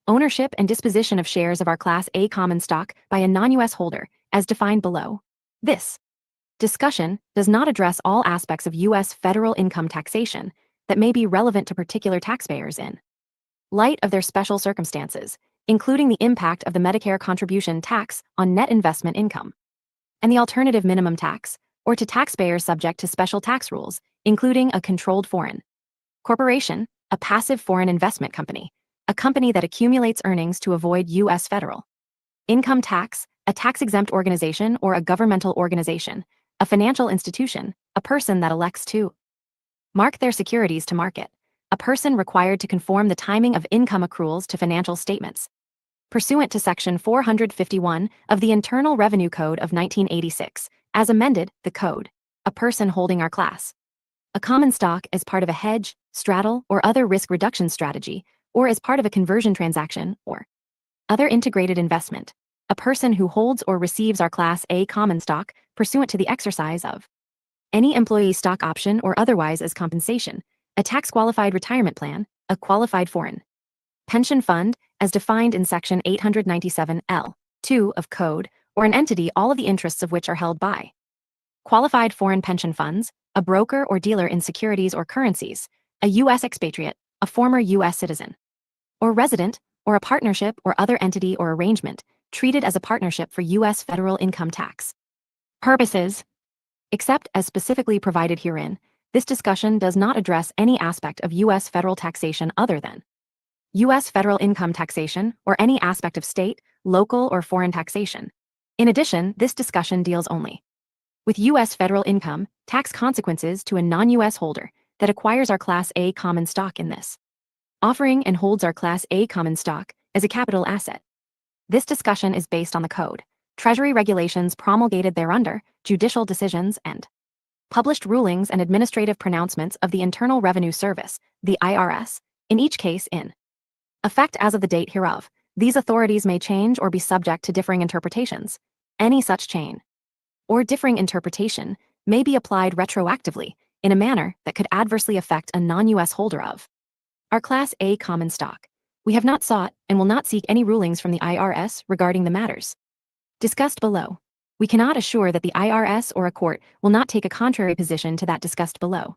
ownership, and disposition of shares of our Class A common stock by a non-U.S. holder, as defined below. This discussion does not address all aspects of U.S. federal income taxation that may be relevant to particular taxpayers in light of their special circumstances, including the impact of the Medicare contribution tax on net investment income, and the alternative minimum tax, or to taxpayers subject to special tax rules, including a controlled foreign corporation, a passive foreign investment company, a company that accumulates earnings to avoid U.S. federal income tax, a tax-exempt organization or a governmental organization, a financial institution, a person that elects to mark their securities to market, a person required to conform the timing of income accruals to financial statements, pursuant to Section 451 of the Internal Revenue Code of 1986, as amended, the code, a person holding our Class A common stock as part of a hedge, straddle, or other risk reduction strategy, or as part of a conversion transaction, or other integrated investment, a person who holds or receives our Class A common stock pursuant to the exercise of any employee stock option or otherwise as compensation, a tax-qualified retirement plan, a qualified foreign pension fund, as defined in Section 897L(2) of Code, or an entity all of the interests of which are held by qualified foreign pension funds, a broker or dealer in securities or currencies, a U.S. expatriate, a former U.S. citizen or resident, or a partnership or other entity or arrangement treated as a partnership for U.S. federal income tax purposes. Except as specifically provided herein, this discussion does not address any aspect of U.S. federal taxation other than U.S. federal income taxation or any aspect of state, local, or foreign taxation. In addition, this discussion deals only with U.S. federal income tax consequences to a non-U.S. holder that acquires our Class A common stock in this offering and holds our Class A common stock as a capital asset. This discussion is based on the Code, Treasury regulations promulgated thereunder, judicial decisions, and published rulings and administrative pronouncements of the Internal Revenue Service, the IRS, in each case in effect as of the date hereof. These authorities may change or be subject to differing interpretations. Any such change or differing interpretation may be applied retroactively in a manner that could adversely affect a non-U.S. holder of our Class A common stock. We have not sought and will not seek any rulings from the IRS regarding the matters discussed below. We cannot assure that the IRS or a court will not take a contrary position to that discussed below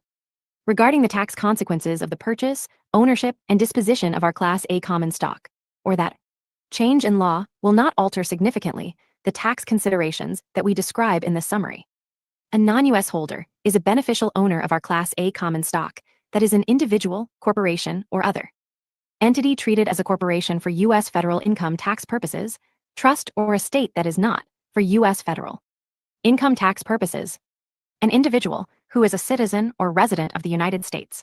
regarding the tax consequences of the purchase, ownership, and disposition of our Class A common stock, or that change in law will not alter significantly the tax considerations that we describe in this summary. A non-U.S. holder is a beneficial owner of our Class A common stock that is an individual, corporation, or other entity treated as a corporation for U.S. federal income tax purposes, trust, or estate that is not for U.S. federal income tax purposes. An individual who is a citizen or resident of the United States.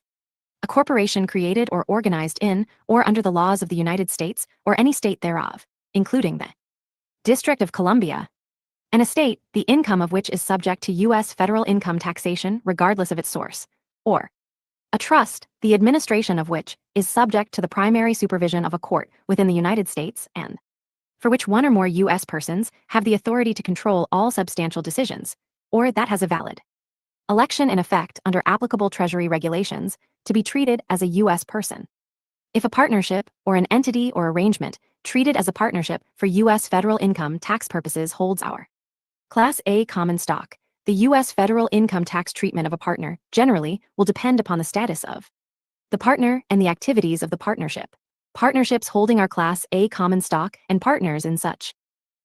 A corporation created or organized in or under the laws of the United States or any state thereof, including the District of Columbia. An estate, the income of which is subject to U.S. federal income taxation regardless of its source. Or a trust, the administration of which is subject to the primary supervision of a court within the United States and for which one or more U.S. persons have the authority to control all substantial decisions, or that has a valid election in effect under applicable Treasury regulations to be treated as a U.S. person. If a partnership or an entity or arrangement treated as a partnership for U.S. federal income tax purposes holds our Class A common stock, the U.S. federal income tax treatment of a partner generally will depend upon the status of The partner and the activities of the partnership. Partnerships holding our Class A common stock and partners in such.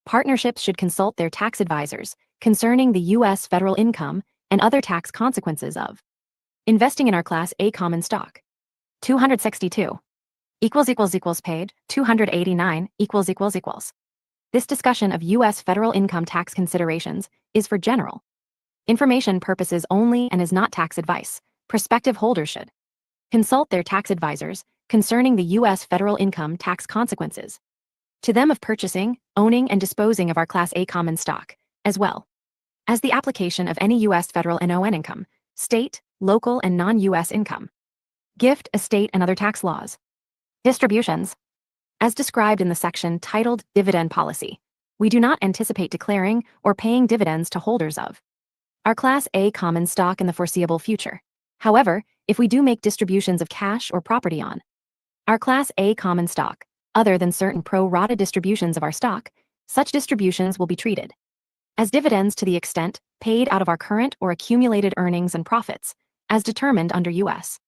Partnerships should consult their tax advisors concerning the U.S. federal income and other tax consequences of investing in our Class A common stock. 262 paid. 289 This discussion of U.S. federal income tax considerations is for general information purposes only and is not tax advice. Prospective holders should consult their tax advisors concerning the U.S. federal income tax consequences to them of purchasing, owning, and disposing of our Class A common stock, as well as the application of any U.S. federal NON income, state, local, and non-U.S. income, gift, estate, and other tax laws. Distributions. As described in the section titled Dividend Policy, we do not anticipate declaring or paying dividends to holders of our Class A common stock in the foreseeable future. However, if we do make distributions of cash or property on our Class A common stock, other than certain pro rata distributions of our stock, such distributions will be treated as dividends to the extent paid out of our current or accumulated earnings and profits, as determined under U.S.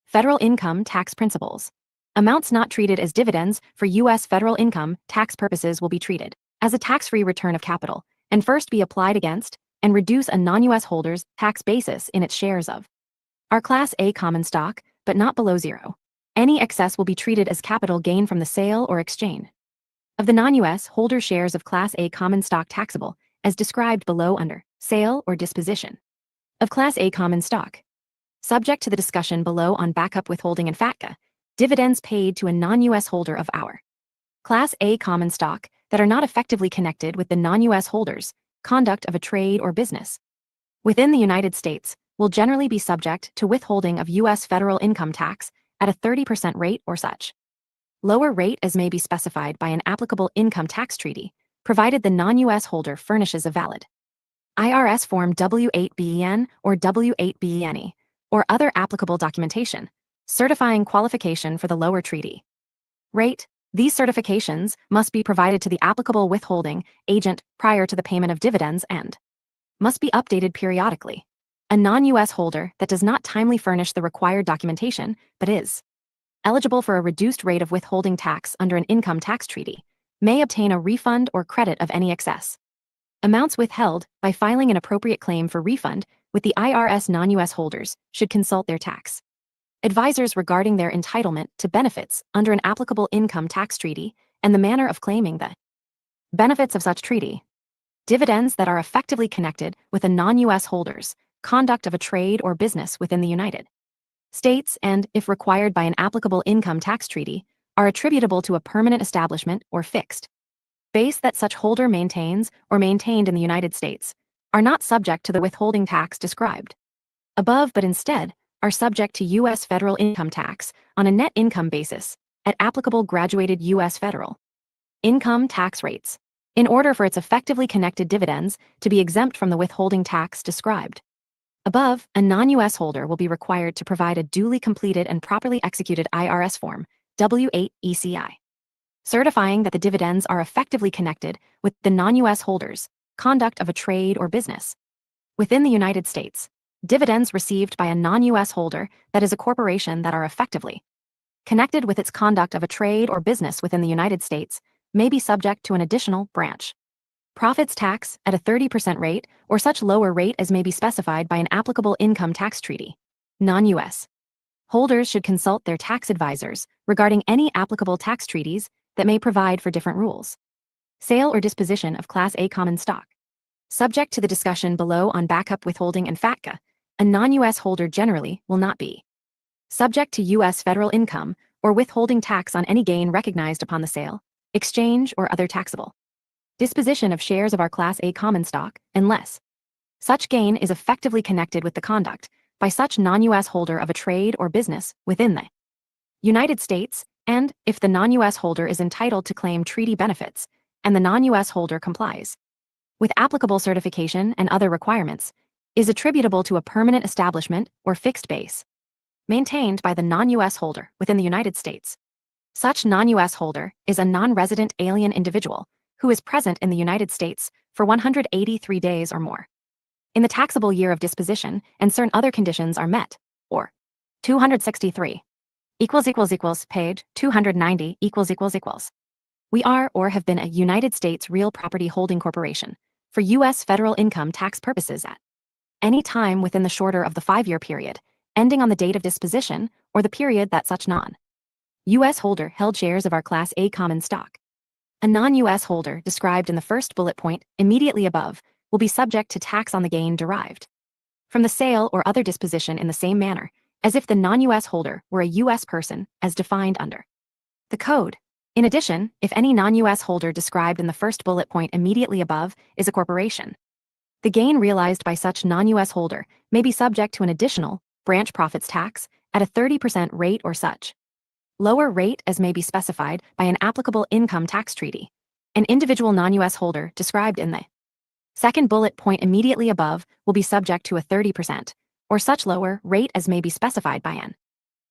federal income tax principles. Amounts not treated as dividends for U.S. federal income tax purposes will be treated as a tax-free return of capital and first be applied against and reduce a non-U.S. holder's tax basis in its shares of our Class A common stock, but not below zero. Any excess will be treated as capital gain from the sale or exchange of the non-U.S. holder shares of Class A common stock taxable, as described below under sale or disposition of Class A common stock. Subject to the discussion below on backup withholding and FATCA, dividends paid to a non-U.S. holder of our Class A common stock that are not effectively connected with the non-U.S. holders' conduct of a trade or business within the United States will generally be subject to withholding of U.S. federal income tax at a 30% rate or such lower rate as may be specified by an applicable income tax treaty, provided the non-U.S. holder furnishes a valid IRS Form W-8BEN or W-8BENE, or other applicable documentation, certifying qualification for the lower treaty rate. These certifications must be provided to the applicable withholding agent prior to the payment of dividends and must be updated periodically. A non-U.S. holder that does not timely furnish the required documentation but is eligible for a reduced rate of withholding tax under an income tax treaty may obtain a refund or credit of any excess amounts withheld by filing an appropriate claim for refund with the IRS. Non-U.S. holders should consult their tax advisors regarding their entitlement to benefits under an applicable income tax treaty and the manner of claiming the benefits of such treaty. Dividends that are effectively connected with a non-U.S. holder's conduct of a trade or business within the United States and, if required by an applicable income tax treaty, are attributable to a permanent establishment or fixed base that such holder maintains or maintained in the United States, are not subject to the withholding tax described above but instead are subject to U.S. federal income tax on a net income basis at applicable graduated U.S. federal income tax rates, in order for its effectively connected dividends to be exempt from the withholding tax described above. A non-U.S. holder will be required to provide a duly completed and properly executed IRS Form W-8 ECI, certifying that the dividends are effectively connected with the non-U.S. holders' conduct of a trade or business within the United States. Dividends received by a non-U.S. holder that is a corporation that are effectively connected with its conduct of a trade or business within the United States may be subject to an additional branch profits tax at a 30% rate or such lower rate as may be specified by an applicable income tax treaty. Non-U.S. holders should consult their tax advisors regarding any applicable tax treaties that may provide for different rules. Sale or disposition of Class A common stock. Subject to the discussion below on backup withholding and FATCA, a non-U.S. holder generally will not be subject to U.S. federal income or withholding tax on any gain recognized upon the sale, exchange, or other taxable disposition of shares of our Class A common stock, unless such gain is effectively connected with the conduct by such non-U.S. holder of a trade or business within the United States, and if the non-U.S. holder is entitled to claim treaty benefits and the non-U.S. holder complies with applicable certification and other requirements, is attributable to a permanent establishment or fixed base maintained by the non-U.S. holder within the United States. Such non-U.S. holder is a non-resident alien individual who is present in the United States for 183 days or more in the taxable year of disposition and certain other conditions are met, or 263. Page 290 We are or have been a United States real property holding corporation for U.S. federal income tax purposes at any time within the shorter of the 5-year period, ending on the date of disposition or the period that such non-U.S. holder held shares of our Class A common stock. A non-U.S. holder described in the first bullet point immediately above will be subject to tax on the gain derived from the sale or other disposition in the same manner as if the non-U.S. holder were a U.S. person as defined under the Code. In addition, if any non-U.S. holder described in the first bullet point immediately above is a corporation, the gain realized by such non-U.S. holder may be subject to an additional branch profits tax at a 30% rate or such lower rate as may be specified by an applicable income tax treaty. An individual non-U.S. holder described in the second bullet point immediately above will be subject to a 30% or such lower rate as may be specified by an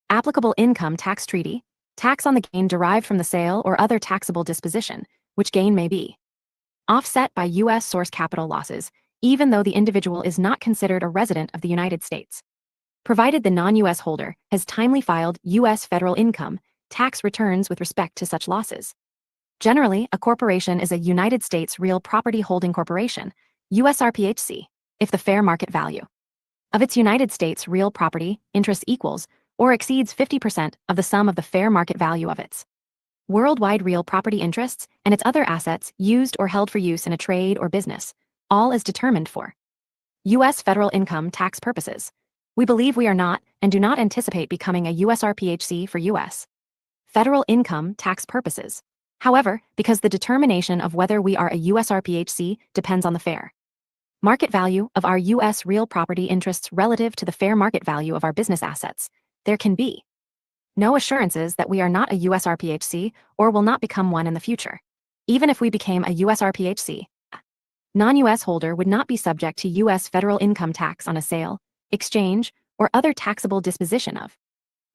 applicable income tax treaty, tax on the gain derived from the sale or other taxable disposition, which gain may be offset by U.S. source capital losses, even though the individual is not considered a resident of the United States, provided the non-U.S. holder has timely filed U.S. federal income tax returns with respect to such losses. Generally, a corporation is a United States real property holding corporation, USRPHC, if the fair market value of its United States real property interest equals or exceeds 50% of the sum of the fair market value of its worldwide real property interests and its other assets used or held for use in a trade or business, all as determined for U.S. federal income tax purposes. We believe we are not and do not anticipate becoming a USRPHC for U.S. federal income tax purposes. However, because the determination of whether we are a USRPHC depends on the fair market value of our U.S. real property interests relative to the fair market value of our business assets, there can be no assurances that we are not a USRPHC or will not become one in the future. Even if we became a USRPHC, a non-U.S. holder would not be subject to U.S. federal income tax on a sale, exchange, or other taxable disposition of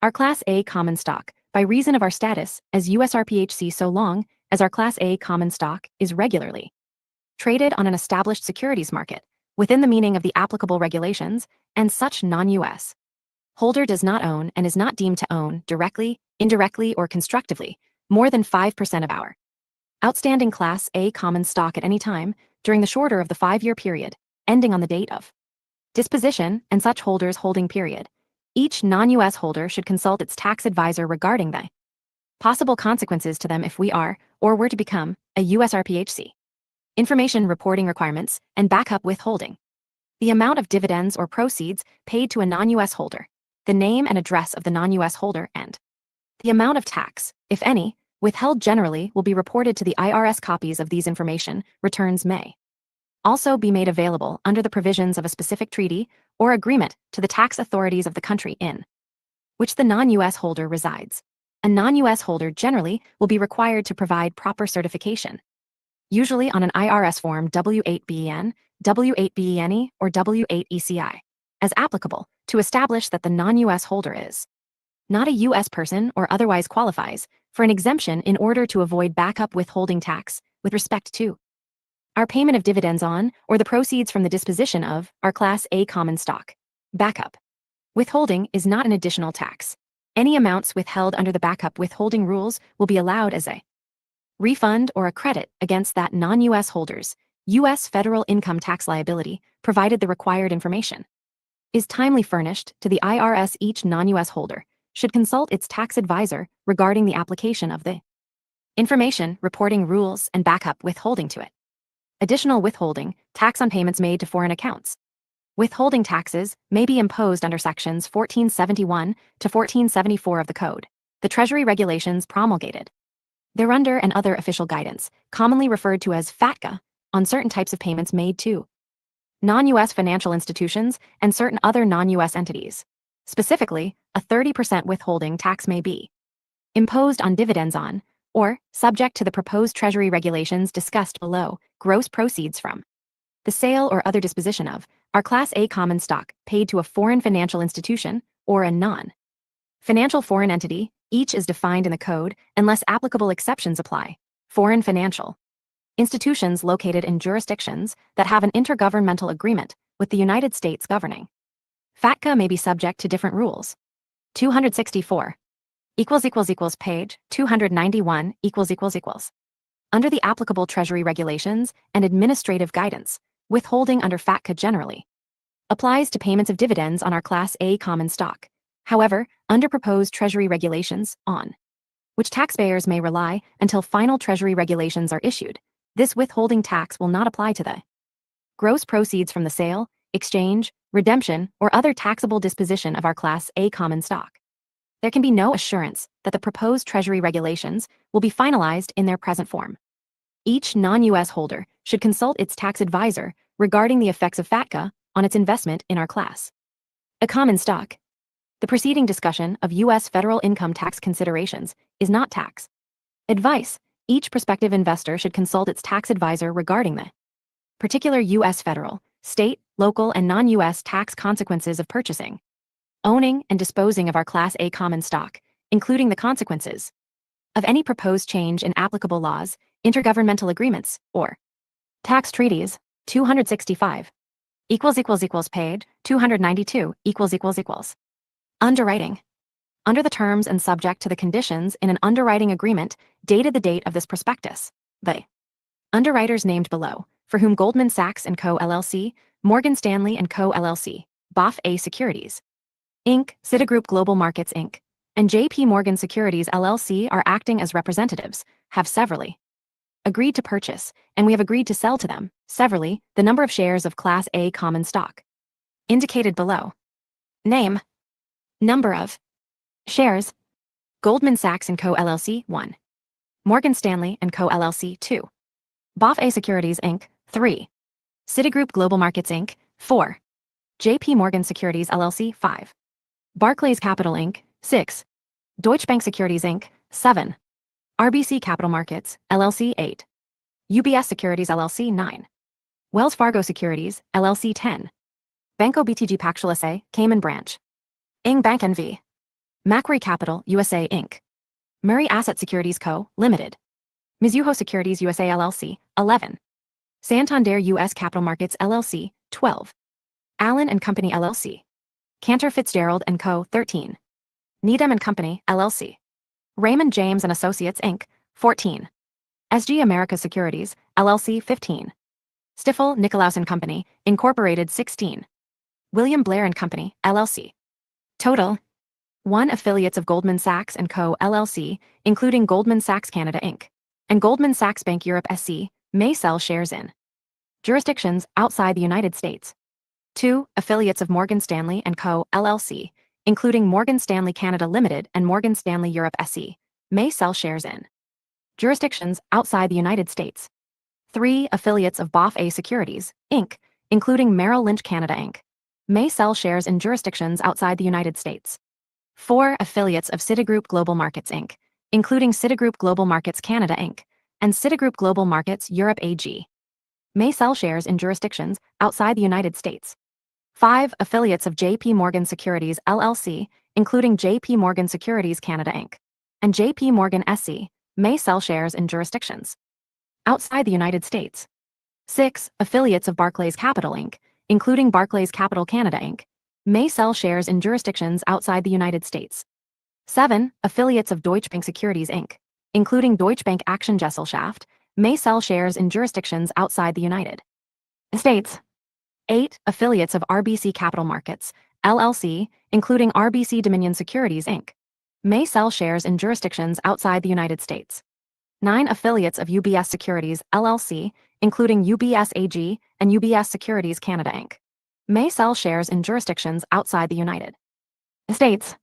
our Class A common stock by reason of our status as USRPHC so long as our Class A common stock is regularly traded on an established securities market within the meaning of the applicable regulations, and such non-U.S. holder does not own and is not deemed to own directly, indirectly, or constructively more than 5% of our outstanding Class A common stock at any time during the shorter of the 5-year period, ending on the date of disposition and such holder's holding period. Each non-U.S. holder should consult its tax advisor regarding the possible consequences to them if we are or were to become a USRPHC. Information reporting requirements and backup withholding. The amount of dividends or proceeds paid to a non-U.S. holder, the name and address of the non-U.S. holder, and the amount of tax, if any, withheld generally will be reported to the IRS. Copies of these information returns may also be made available under the provisions of a specific treaty or agreement to the tax authorities of the country in which the non-U.S. holder resides. A non-U.S. holder generally will be required to provide proper certification, usually on an IRS form W-8BEN, W-8BENE, or W-8ECI, as applicable, to establish that the non-U.S. holder is not a U.S. person or otherwise qualifies for an exemption in order to avoid backup withholding tax with respect to our payment of dividends on or the proceeds from the disposition of our Class A common stock. Backup withholding is not an additional tax. Any amounts withheld under the backup withholding rules will be allowed as a refund or a credit against that non-U.S. holder's U.S. federal income tax liability, provided the required information is timely furnished to the IRS. Each non-U.S. holder should consult its tax advisor regarding the application of the information reporting rules and backup withholding to it. Additional withholding, tax on payments made to foreign accounts. Withholding taxes may be imposed under sections 1471 to 1474 of the Code, the Treasury regulations promulgated thereunder, and other official guidance, commonly referred to as FATCA, on certain types of payments made to non-U.S. financial institutions and certain other non-U.S. entities. Specifically, a 30% withholding tax may be imposed on dividends on, or, subject to the proposed Treasury regulations discussed below, gross proceeds from the sale or other disposition of our Class A common stock paid to a foreign financial institution or a non-financial foreign entity. Each is defined in the Code unless applicable exceptions apply. Foreign financial institutions located in jurisdictions that have an intergovernmental agreement with the United States governing FATCA may be subject to different rules. 264. Page 291 Under the applicable Treasury regulations and administrative guidance, withholding under FATCA generally applies to payments of dividends on our Class A common stock. However, under proposed Treasury regulations, on which taxpayers may rely until final Treasury regulations are issued, this withholding tax will not apply to the gross proceeds from the sale, exchange, redemption, or other taxable disposition of our Class A common stock. There can be no assurance that the proposed Treasury regulations will be finalized in their present form. Each non-U.S. holder should consult its tax advisor regarding the effects of FATCA on its investment in our Class A common stock. The preceding discussion of U.S. federal income tax considerations is not tax advice. Each prospective investor should consult its tax advisor regarding the particular U.S. federal, state, local, and non-U.S. tax consequences of purchasing, owning, and disposing of our Class A common stock, including the consequences of any proposed change in applicable laws, intergovernmental agreements, or tax treaties. 265 Page 292 Underwriting. Under the terms and subject to the conditions in an underwriting agreement dated the date of this prospectus, the underwriters named below, for whom Goldman Sachs & Co. LLC, Morgan Stanley & Co. LLC, BofA Securities, Inc., Citigroup Global Markets Inc., and J.P. Morgan Securities LLC are acting as representatives, have severally agreed to purchase, and we have agreed to sell to them, severally, the number of shares of Class A common stock indicated below. Name. Number of shares. Goldman Sachs & Co. LLC 1. Morgan Stanley & Co. LLC 2. BofA Securities Inc. 3. Citigroup Global Markets Inc. 4. J.P. Morgan Securities LLC 5. Barclays Capital Inc. 6. Deutsche Bank Securities Inc. 7. RBC Capital Markets LLC 8. UBS Securities LLC 9. Wells Fargo Securities LLC 10. Banco BTG Pactual SA, Cayman Branch. Ing Bank NV. Macquarie Capital USA Inc. Murray Asset Securities Co., Limited. Mizuho Securities USA LLC, 11. Santander U.S. Capital Markets LLC, 12. Allen & Company LLC. Cantor Fitzgerald & Co., 13. Needham & Company LLC. Raymond James & Associates Inc., 14. SG America Securities LLC, 15. Stifel Nicolaus & Company, Incorporated, 16. William Blair & Company LLC. Total. 1 Affiliates of Goldman Sachs & Co. LLC, including Goldman Sachs Canada Inc. and Goldman Sachs Bank Europe SC, may sell shares in jurisdictions outside the United States. 2 Affiliates of Morgan Stanley & Co. LLC, including Morgan Stanley Canada Limited and Morgan Stanley Europe SC, may sell shares in jurisdictions outside the United States. 3 Affiliates of BofA Securities, Inc., including Merrill Lynch Canada Inc., may sell shares in jurisdictions outside the United States. 4 Affiliates of Citigroup Global Markets Inc., including Citigroup Global Markets Canada Inc., and Citigroup Global Markets Europe AG, may sell shares in jurisdictions outside the United States. 5 Affiliates of J.P. Morgan Securities LLC, including J.P. Morgan Securities Canada Inc., and J.P. Morgan SC, may sell shares in jurisdictions outside the United States. 6 Affiliates of Barclays Capital Inc., including Barclays Capital Canada Inc., may sell shares in jurisdictions outside the United States. 7 Affiliates of Deutsche Bank Securities Inc., including Deutsche Bank Aktiengesellschaft, may sell shares in jurisdictions outside the United States. 8 Affiliates of RBC Capital Markets, LLC, including RBC Dominion Securities Inc., may sell shares in jurisdictions outside the United States. 9 Affiliates of UBS Securities, LLC, including UBS AG and UBS Securities Canada Inc., may sell shares in jurisdictions outside the United States.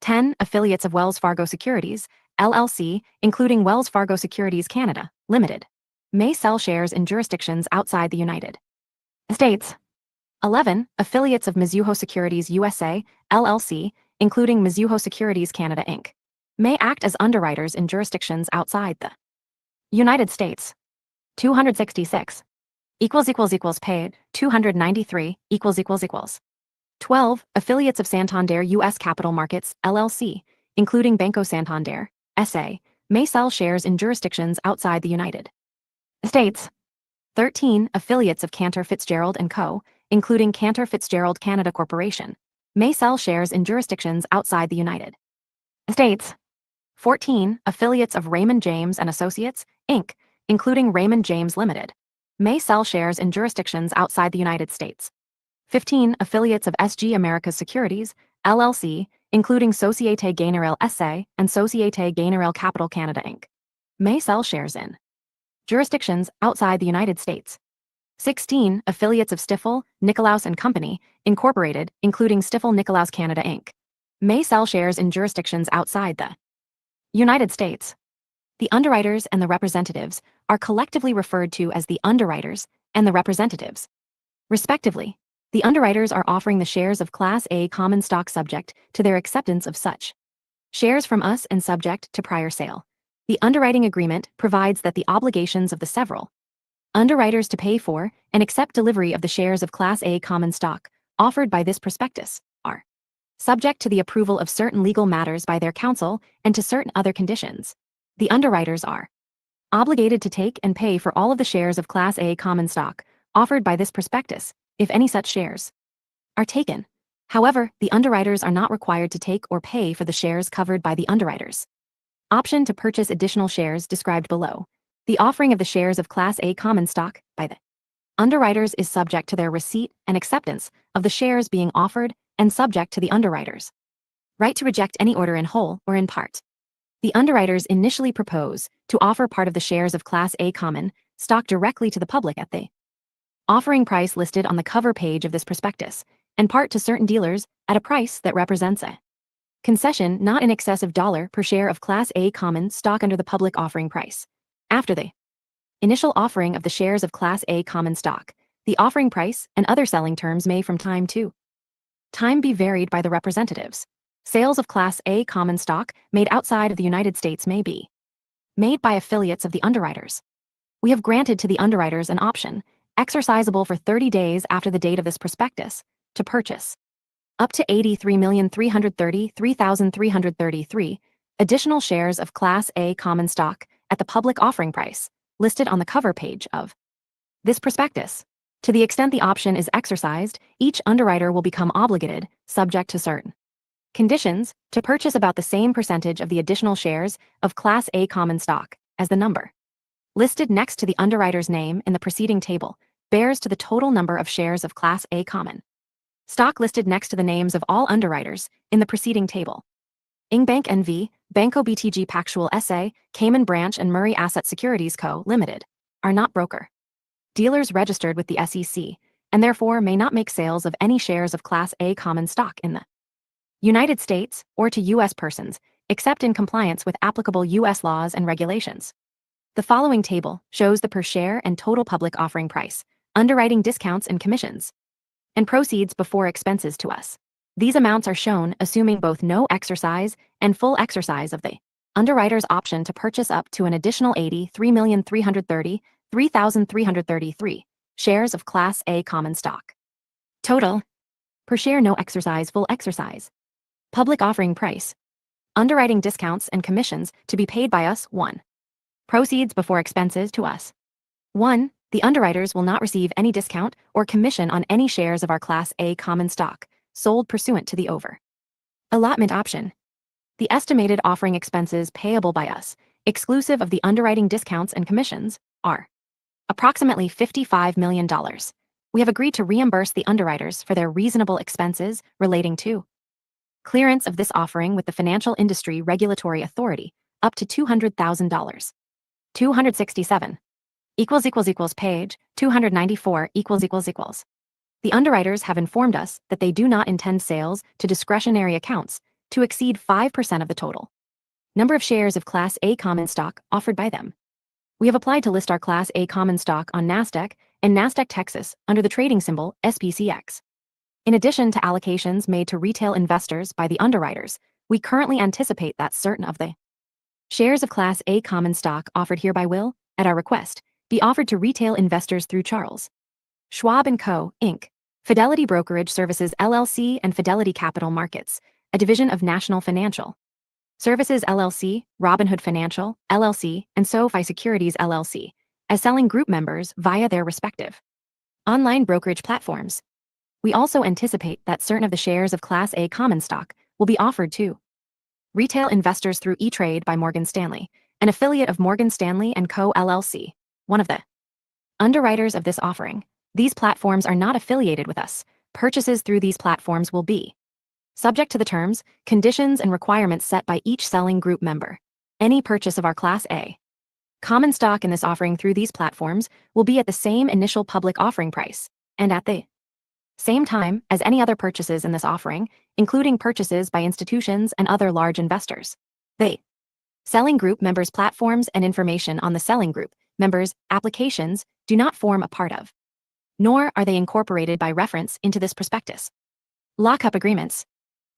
10 Affiliates of Wells Fargo Securities, LLC, including Wells Fargo Securities Canada Limited, may sell shares in jurisdictions outside the United States. 11 Affiliates of Mizuho Securities USA, LLC, including Mizuho Securities Canada Inc., may act as underwriters in jurisdictions outside the United States. 266 Paid 293 12 Affiliates of Santander U.S. Capital Markets, LLC, including Banco Santander, S.A., may sell shares in jurisdictions outside the United States. 13 Affiliates of Cantor Fitzgerald & Co., including Cantor Fitzgerald Canada Corporation, may sell shares in jurisdictions outside the United States. 14. Affiliates of Raymond James and Associates, Inc., including Raymond James Limited, may sell shares in jurisdictions outside the United States. 15. Affiliates of SG Americas Securities, LLC, including Société Générale SA and Société Générale Capital Canada Inc., may sell shares in jurisdictions outside the United States. 16. Affiliates of Stifel, Nicolaus and Company, Incorporated, including Stifel Nicolaus Canada Inc., may sell shares in jurisdictions outside the United States. The underwriters and the representatives are collectively referred to as the underwriters and the representatives, respectively. The underwriters are offering the shares of Class A common stock subject to their acceptance of such shares from us and subject to prior sale. The underwriting agreement provides that the obligations of the several underwriters to pay for and accept delivery of the shares of Class A common stock offered by this prospectus are subject to the approval of certain legal matters by their counsel and to certain other conditions. The underwriters are obligated to take and pay for all of the shares of Class A common stock offered by this prospectus, if any such shares are taken. However, the underwriters are not required to take or pay for the shares covered by the underwriters' option to purchase additional shares described below. The offering of the shares of Class A common stock by the underwriters is subject to their receipt and acceptance of the shares being offered and subject to the underwriters' right to reject any order in whole or in part. The underwriters initially propose to offer part of the shares of Class A common stock directly to the public at the offering price listed on the cover page of this prospectus, and part to certain dealers at a price that represents a concession not in excess of $1 per share of Class A common stock under the public offering price. After the initial offering of the shares of Class A common stock, the offering price and other selling terms may from time to time be varied by the representatives. Sales of Class A common stock made outside of the United States may be made by affiliates of the underwriters. We have granted to the underwriters an option, exercisable for 30 days after the date of this prospectus, to purchase up to 83,333,333 additional shares of Class A common stock at the public offering price, listed on the cover page of this prospectus. To the extent the option is exercised, each underwriter will become obligated, subject to certain conditions, to purchase about the same percentage of the additional shares of Class A common stock as the number listed next to the underwriter's name in the preceding table bears to the total number of shares of Class A common stock listed next to the names of all underwriters in the preceding table. Ingbank NV, Banco BTG Pactual SA, Cayman Branch and Murray Asset Securities Co. Limited are not broker dealers registered with the SEC, and therefore may not make sales of any shares of Class A common stock in the United States or to U.S. persons, except in compliance with applicable U.S. laws and regulations. The following table shows the per share and total public offering price, underwriting discounts and commissions, and proceeds before expenses to us. These amounts are shown assuming both no exercise and full exercise of the underwriter's option to purchase up to an additional 83,333,333 shares of Class A common stock. Total per share no exercise full exercise. Public offering price. Underwriting discounts and commissions to be paid by us 1. Proceeds before expenses to us. 1. The underwriters will not receive any discount or commission on any shares of our Class A common stock sold pursuant to the over allotment option. The estimated offering expenses payable by us, exclusive of the underwriting discounts and commissions, are approximately $55 million. We have agreed to reimburse the underwriters for their reasonable expenses relating to clearance of this offering with the Financial Industry Regulatory Authority, up to $200,000. 267 page 294 . The underwriters have informed us that they do not intend sales to discretionary accounts to exceed 5% of the total number of shares of Class A common stock offered by them. We have applied to list our Class A common stock on NASDAQ and NASDAQ Texas under the trading symbol SPCX. In addition to allocations made to retail investors by the underwriters, we currently anticipate that certain of the shares of Class A common stock offered hereby will, at our request, be offered to retail investors through Charles Schwab & Co., Inc., Fidelity Brokerage Services LLC and Fidelity Capital Markets, a division of National Financial Services LLC, Robinhood Financial, LLC, and SoFi Securities LLC, as selling group members via their respective online brokerage platforms. We also anticipate that certain of the shares of Class A common stock will be offered to retail investors through E-Trade by Morgan Stanley, an affiliate of Morgan Stanley & Co. LLC, one of the underwriters of this offering. These platforms are not affiliated with us. Purchases through these platforms will be subject to the terms, conditions, and requirements set by each selling group member. Any purchase of our Class A common stock in this offering through these platforms will be at the same initial public offering price, and at the same time as any other purchases in this offering, including purchases by institutions and other large investors. The selling group members' platforms and information on the selling group members' applications do not form a part of, nor are they incorporated by reference into this prospectus. Lockup agreements.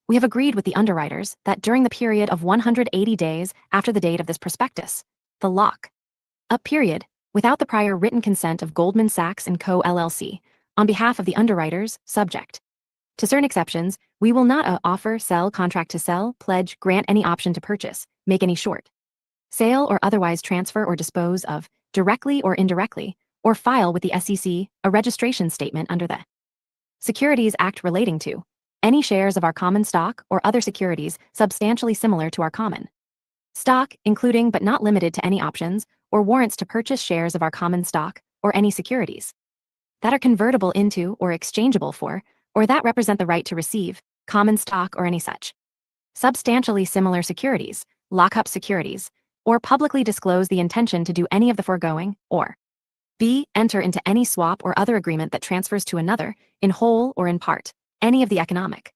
We have agreed with the underwriters that during the period of 180 days after the date of this prospectus, the lock-up period, without the prior written consent of Goldman Sachs & Co. LLC, on behalf of the underwriters, subject to certain exceptions, we will not offer, sell, contract to sell, pledge, grant any option to purchase, make any short sale or otherwise transfer or dispose of, directly or indirectly, or file with the SEC a registration statement under the Securities Act relating to any shares of our common stock or other securities substantially similar to our common stock, including but not limited to any options or warrants to purchase shares of our common stock or any securities that are convertible into or exchangeable for, or that represent the right to receive, common stock or any such substantially similar securities, lockup securities, or publicly disclose the intention to do any of the foregoing, or b. Enter into any swap or other agreement that transfers to another, in whole or in part, any of the economic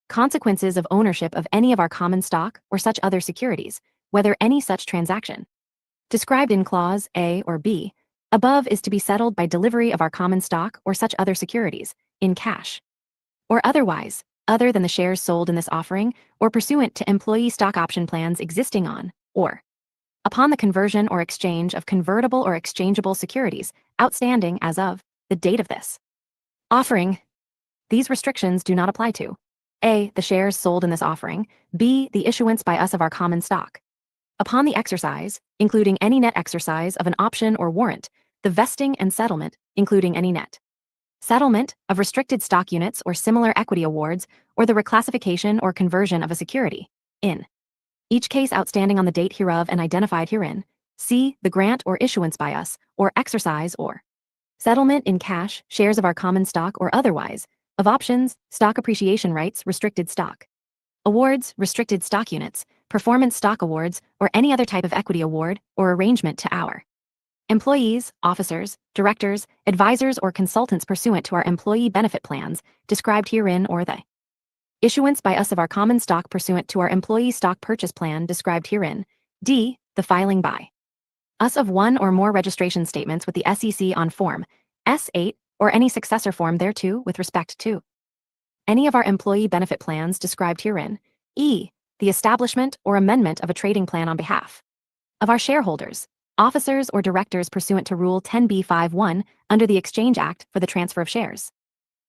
consequences of ownership of any of our common stock or such other securities, whether any such transaction described in Clause A or B above is to be settled by delivery of our common stock or such other securities, in cash, or otherwise, other than the shares sold in this offering, or pursuant to employee stock option plans existing on, or upon the conversion or exchange of convertible or exchangeable securities outstanding as of the date of this offering. These restrictions do not apply to a. the shares sold in this offering, b. the issuance by us of our common stock upon the exercise, including any net exercise of an option or warrant, the vesting and settlement, including any net settlement of restricted stock units or similar equity awards, or the reclassification or conversion of a security, in each case outstanding on the date hereof and identified herein, c. the grant or issuance by us, or exercise or settlement in cash, shares of our common stock or otherwise, of options, stock appreciation rights, restricted stock awards, restricted stock units, performance stock awards, or any other type of equity award or arrangement to our employees, officers, directors, advisors, or consultants pursuant to our employee benefit plans described herein, or the issuance by us of our common stock pursuant to our employee stock purchase plan described herein, d. the filing by us of one or more registration statements with the SEC on Form S-8 or any successor form thereto with respect to any of our employee benefit plans described herein, e. the establishment or amendment of a trading plan on behalf of our shareholders, officers, or directors pursuant to Rule 10b-5-1 under the Exchange Act for the transfer of shares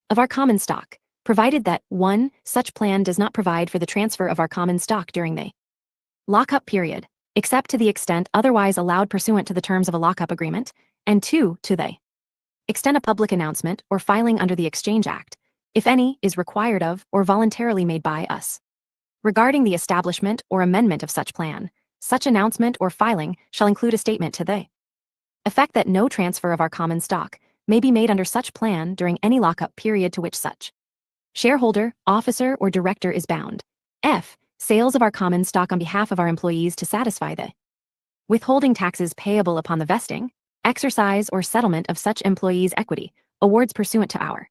of our common stock, provided that 1. such plan does not provide for the transfer of our common stock during the lockup period, except to the extent otherwise allowed pursuant to the terms of a lockup agreement, and 2. to the extent a public announcement or filing under the Exchange Act, if any, is required of or voluntarily made by us regarding the establishment or amendment of such plan. Such announcement or filing shall include a statement to the effect that no transfer of our common stock may be made under such plan during any lockup period to which such shareholder, officer, or director is bound. F. Sales of our common stock on behalf of our employees to satisfy the withholding taxes payable upon the vesting, exercise, or settlement of such employees' equity awards pursuant to our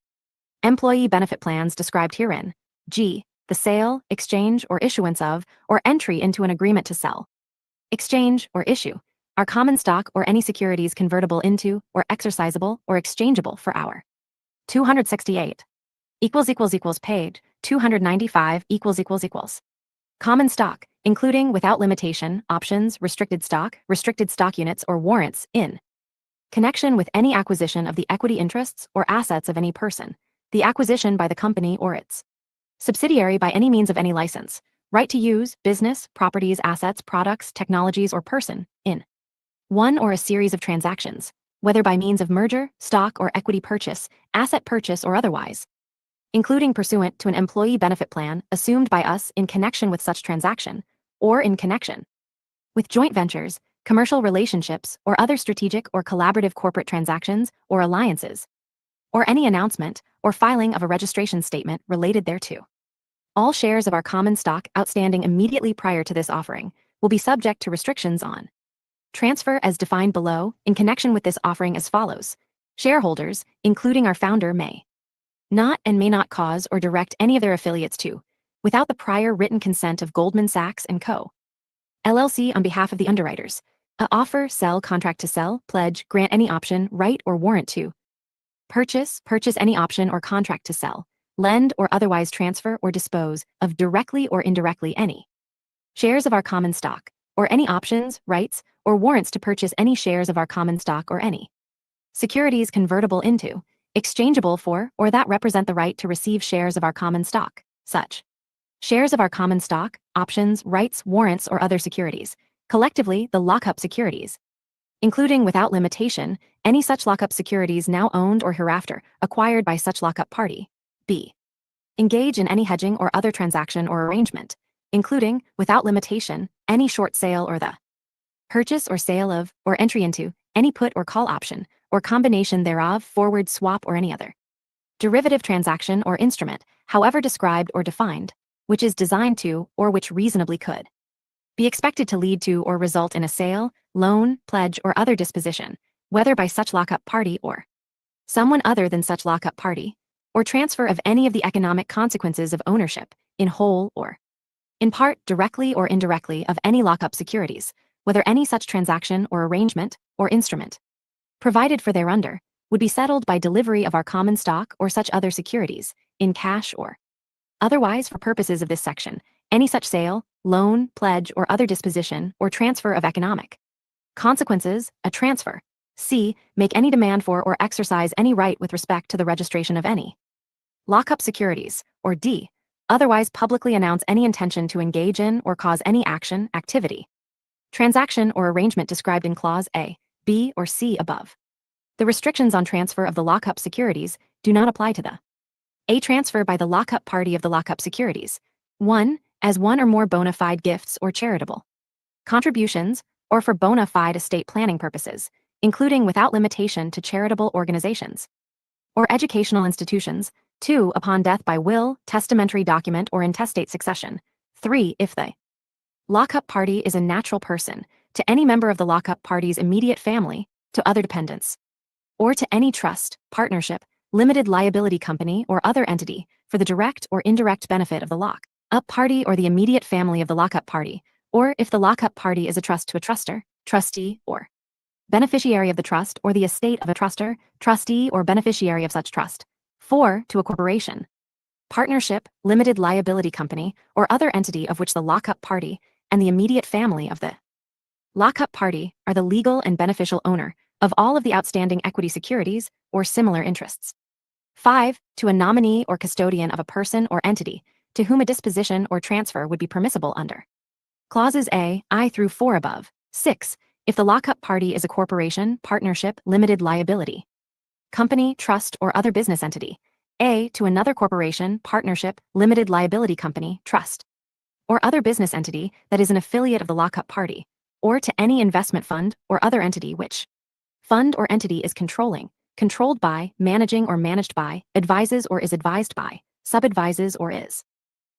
employee benefit plans described herein. G. The sale, exchange, or issuance of, or entry into an agreement to sell, exchange, or issue our common stock or any securities convertible into, or exercisable, or exchangeable for our 268 page 295 common stock, including without limitation options, restricted stock units, or warrants in connection with any acquisition of the equity interests or assets of any person, the acquisition by the company or its subsidiary by any means of any license, right to use, business, properties, assets, products, technologies, or person, in one or a series of transactions, whether by means of merger, stock or equity purchase, asset purchase, or otherwise, including pursuant to an employee benefit plan assumed by us in connection with such transaction, or in connection with joint ventures, commercial relationships, or other strategic or collaborative corporate transactions or alliances, or any announcement or filing of a registration statement related thereto. All shares of our common stock outstanding immediately prior to this offering will be subject to restrictions on transfer as defined below in connection with this offering as follows. Shareholders, including our founder, may not and may not cause or direct any of their affiliates to, without the prior written consent of Goldman Sachs & Co. LLC on behalf of the underwriters, offer, sell, contract to sell, pledge, grant any option, right, or warrant to purchase any option or contract to sell, lend or otherwise transfer or dispose of directly or indirectly any shares of our common stock, or any options, rights, or warrants to purchase any shares of our common stock or any securities convertible into, exchangeable for, or that represent the right to receive shares of our common stock, such shares of our common stock, options, rights, warrants, or other securities, collectively the lockup securities, including without limitation any such lockup securities now owned or hereafter acquired by such lockup party. B. Engage in any hedging or other transaction or arrangement, including, without limitation, any short sale or the purchase or sale of, or entry into, any put or call option, or combination thereof, forward swap, or any other derivative transaction or instrument, however described or defined, which is designed to, or which reasonably could be expected to lead to or result in a sale, loan, pledge, or other disposition, whether by such lockup party or someone other than such lockup party, or transfer of any of the economic consequences of ownership, in whole or in part, directly or indirectly, of any lockup securities, whether any such transaction or arrangement or instrument provided for thereunder would be settled by delivery of our common stock or such other securities, in cash or otherwise for purposes of this section, any such sale, loan, pledge, or other disposition or transfer of economic consequences, a transfer. C. Make any demand for or exercise any right with respect to the registration of any lockup securities, or D. Otherwise publicly announce any intention to engage in or cause any action, activity, transaction, or arrangement described in Clause A, B, or C above. The restrictions on transfer of the lockup securities do not apply to the A transfer by the lockup party of the lockup securities. 1. As one or more bona fide gifts or charitable contributions, or for bona fide estate planning purposes, including without limitation to charitable organizations or educational institutions. 2. Upon death by will, testamentary document, or intestate succession. 3. If the lockup party is a natural person, to any member of the lockup party's immediate family, to other dependents, or to any trust, partnership, limited liability company, or other entity, for the direct or indirect benefit of the lock-up party or the immediate family of the lockup party, or if the lockup party is a trust to a truster, trustee, or beneficiary of the trust, or the estate of a truster, trustee, or beneficiary of such trust. 4. To a corporation, partnership, limited liability company, or other entity of which the lockup party and the immediate family of the lockup party are the legal and beneficial owner of all of the outstanding equity securities or similar interests. 5. To a nominee or custodian of a person or entity to whom a disposition or transfer would be permissible under Clauses A, I through 4 above. 6. If the lockup party is a corporation, partnership, limited liability company, trust, or other business entity. A. To another corporation, partnership, limited liability company, trust, or other business entity that is an affiliate of the lockup party, or to any investment fund or other entity which fund or entity is controlling, controlled by, managing or managed by, advises or is advised by, subadvises or is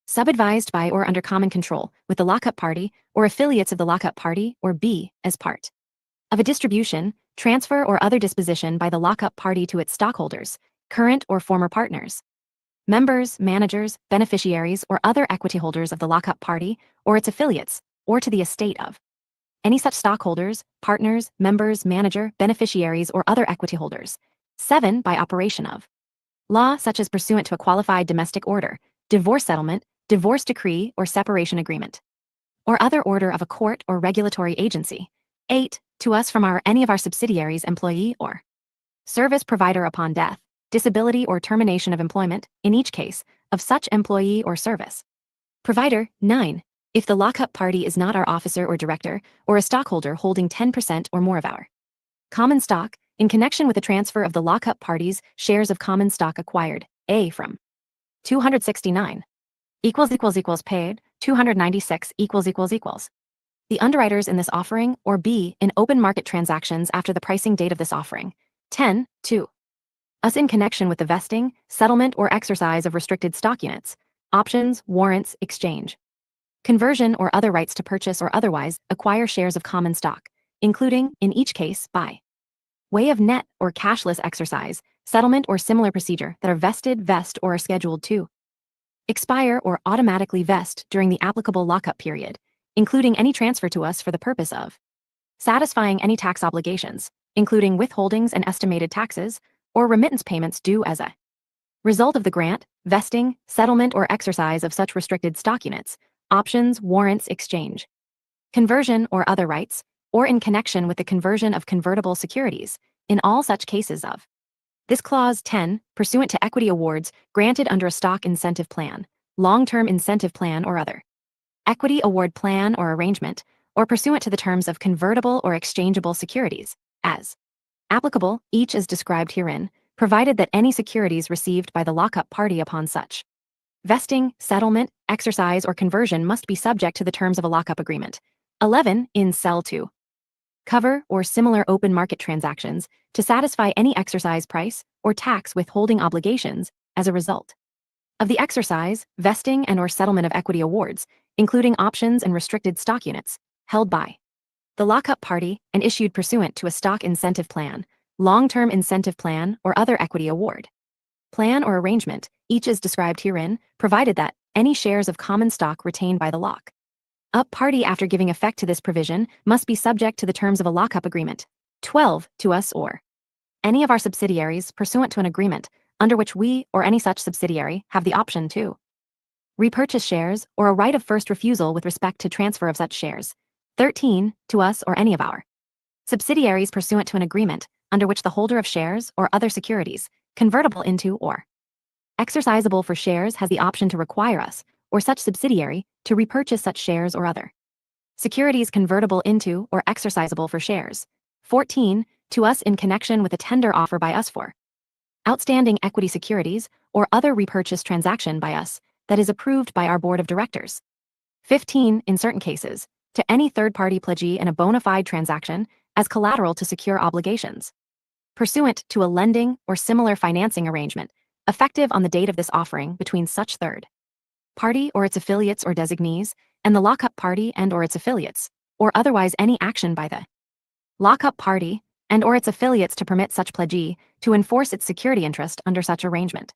subadvised by or under common control with the lockup party or affiliates of the lockup party, or B. As part of a distribution, transfer, or other disposition by the lockup party to its stockholders, current or former partners, members, managers, beneficiaries, or other equity holders of the lockup party or its affiliates, or to the estate of any such stockholders, partners, members, manager, beneficiaries, or other equity holders. 7. By operation of law, such as pursuant to a qualified domestic order, divorce settlement, divorce decree, or separation agreement, or other order of a court or regulatory agency. 8. To us from any of our subsidiaries, employee or service provider upon death, disability, or termination of employment, in each case, of such employee or service provider. 9. If the lockup party is not our officer or director, or a stockholder holding 10% or more of our common stock, in connection with the transfer of the lockup party's shares of common stock acquired, A. from 269. Paid, 296 The underwriters in this offering, or B, in open market transactions after the pricing date of this offering. 10, 2. Us in connection with the vesting, settlement, or exercise of restricted stock units, options, warrants, exchange, conversion, or other rights to purchase or otherwise acquire shares of common stock, including, in each case, by way of net or cashless exercise, settlement, or similar procedure that are vested, vest, or are scheduled to expire or automatically vest during the applicable lockup period, including any transfer to us for the purpose of satisfying any tax obligations, including withholdings and estimated taxes, or remittance payments due as a result of the grant, vesting, settlement, or exercise of such restricted stock units, options, warrants, exchange, conversion, or other rights, or in connection with the conversion of convertible securities, in all such cases of this clause. 10, pursuant to equity awards granted under a stock incentive plan, long-term incentive plan, or other equity award plan or arrangement, or pursuant to the terms of convertible or exchangeable securities, as applicable, each as described herein, provided that any securities received by the lockup party upon such vesting, settlement, exercise, or conversion must be subject to the terms of a lockup agreement. 11, in Cell 2. Cover or similar open market transactions to satisfy any exercise price or tax withholding obligations as a result of the exercise, vesting, and/or settlement of equity awards, including options and restricted stock units, held by the lockup party and issued pursuant to a stock incentive plan, long-term incentive plan, or other equity award plan or arrangement, each as described herein, provided that any shares of common stock retained by the lock up party after giving effect to this provision must be subject to the terms of a lockup agreement. 12, to us or any of our subsidiaries pursuant to an agreement under which we or any such subsidiary have the option to repurchase shares or a right of first refusal with respect to transfer of such shares. 13, to us or any of our subsidiaries pursuant to an agreement under which the holder of shares or other securities convertible into or exercisable for shares has the option to require us or such subsidiary to repurchase such shares or other securities convertible into or exercisable for shares. 14, to us in connection with a tender offer by us for outstanding equity securities or other repurchase transaction by us that is approved by our board of directors. 15, in certain cases, to any third-party pledgee in a bona fide transaction as collateral to secure obligations pursuant to a lending or similar financing arrangement effective on the date of this offering between such third party or its affiliates or designees and the lockup party and or its affiliates, or otherwise any action by the lockup party and or its affiliates to permit such pledgee to enforce its security interest under such arrangement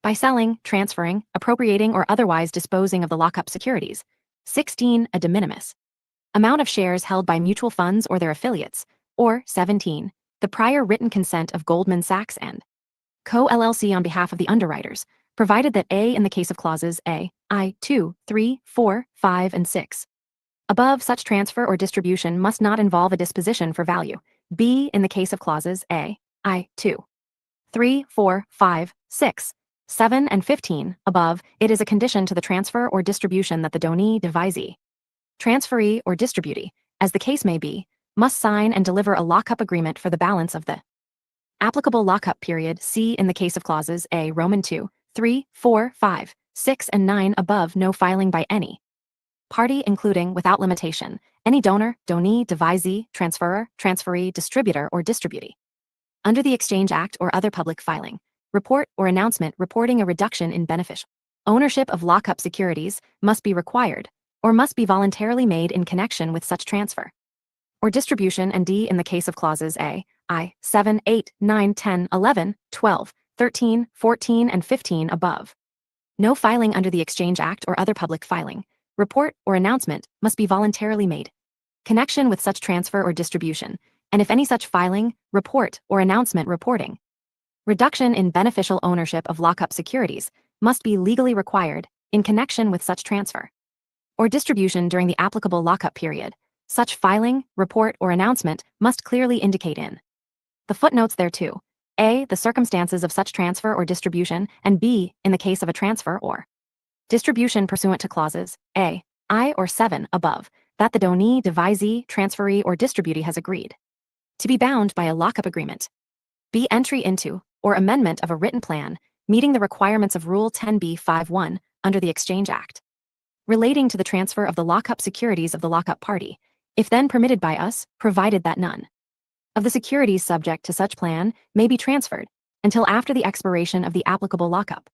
by selling, transferring, appropriating, or otherwise disposing of the lockup securities. 16, a de minimis amount of shares held by mutual funds or their affiliates, or 17, the prior written consent of Goldman Sachs and Co. LLC on behalf of the underwriters, provided that A, in the case of clauses A, I, 2, 3, 4, 5, and 6. Above, such transfer or distribution must not involve a disposition for value. B, in the case of clauses A, I, 2, 3, 4, 5, 6, 7, and 15. Above, it is a condition to the transfer or distribution that the donee, devisee, transferee, or distributee, as the case may be, must sign and deliver a lockup agreement for the balance of the applicable lockup period. C, in the case of clauses A, Roman 2, 3, 4, 5, 6, and 9. Above, no filing by any party, including, without limitation, any donor, donee, devisee, transferor, transferee, distributor, or distributee, under the Exchange Act or other public filing, report, or announcement reporting a reduction in beneficial ownership of lockup securities must be required, or must be voluntarily made in connection with such transfer or distribution. And D, in the case of clauses A, I, 7, 8, 9, 10, 11, 12, 13, 14, and 15. Above, no filing under the Exchange Act or other public filing, report, or announcement must be voluntarily made connection with such transfer or distribution, and if any such filing, report, or announcement reporting reduction in beneficial ownership of lockup securities must be legally required in connection with such transfer or distribution during the applicable lockup period, such filing, report, or announcement must clearly indicate in the footnotes thereto, A, the circumstances of such transfer or distribution, and B, in the case of a transfer or distribution pursuant to clauses A, I, or 7 above, that the donee, devisee, transferee, or distributee has agreed to be bound by a lockup agreement. B, entry into or amendment of a written plan meeting the requirements of Rule 10b-5(1) under the Exchange Act, relating to the transfer of the lockup securities of the lockup party, if then permitted by us, provided that none of the securities subject to such plan may be transferred until after the expiration of the applicable lockup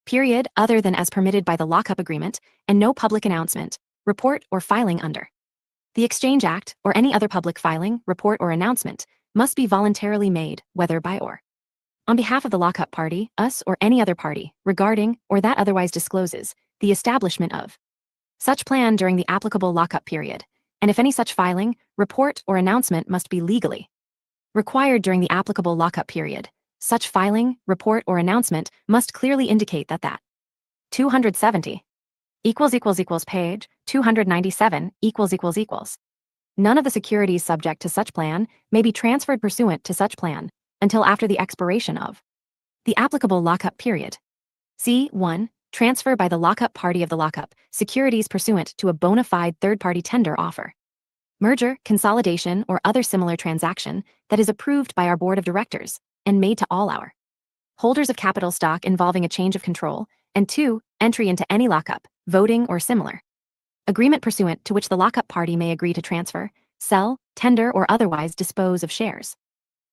period other than as permitted by the lockup agreement, and no public announcement, report, or filing under the Exchange Act or any other public filing, report, or announcement must be voluntarily made, whether by or on behalf of the lockup party, us, or any other party, regarding, or that otherwise discloses, the establishment of such plan during the applicable lockup period, and if any such filing, report, or announcement must be legally required during the applicable lockup period, such filing, report, or announcement must clearly indicate that 270 page 297 none of the securities subject to such plan may be transferred pursuant to such plan until after the expiration of the applicable lockup period. C1. Transfer by the lockup party of the lockup securities pursuant to a bona fide third-party tender offer, merger, consolidation, or other similar transaction that is approved by our board of directors and made to all our holders of capital stock involving a change of control, and 2. Entry into any lockup, voting, or similar agreement pursuant to which the lockup party may agree to transfer, sell, tender, or otherwise dispose of shares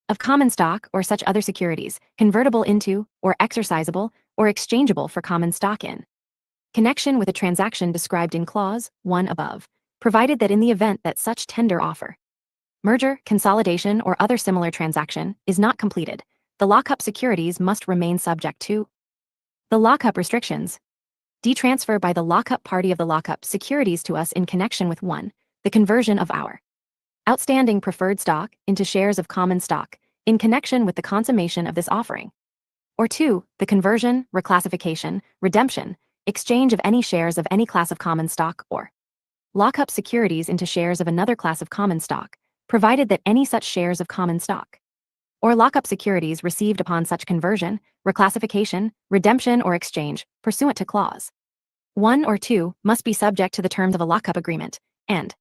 of common stock or such other securities convertible into, or exercisable, or exchangeable for common stock in connection with a transaction described in Clause 1 above, provided that in the event that such tender offer, merger, consolidation, or other similar transaction is not completed, the lockup securities must remain subject to the lockup restrictions. Detransfer by the lockup party of the lockup securities to us in connection with 1. The conversion of our outstanding preferred stock into shares of common stock in connection with the consummation of this offering, or 2. The conversion, reclassification, redemption, exchange of any shares of any class of common stock or lockup securities into shares of another class of common stock, provided that any such shares of common stock or lockup securities received upon such conversion, reclassification, redemption, or exchange pursuant to Clause 1 or 2 must be subject to the terms of a lockup agreement, and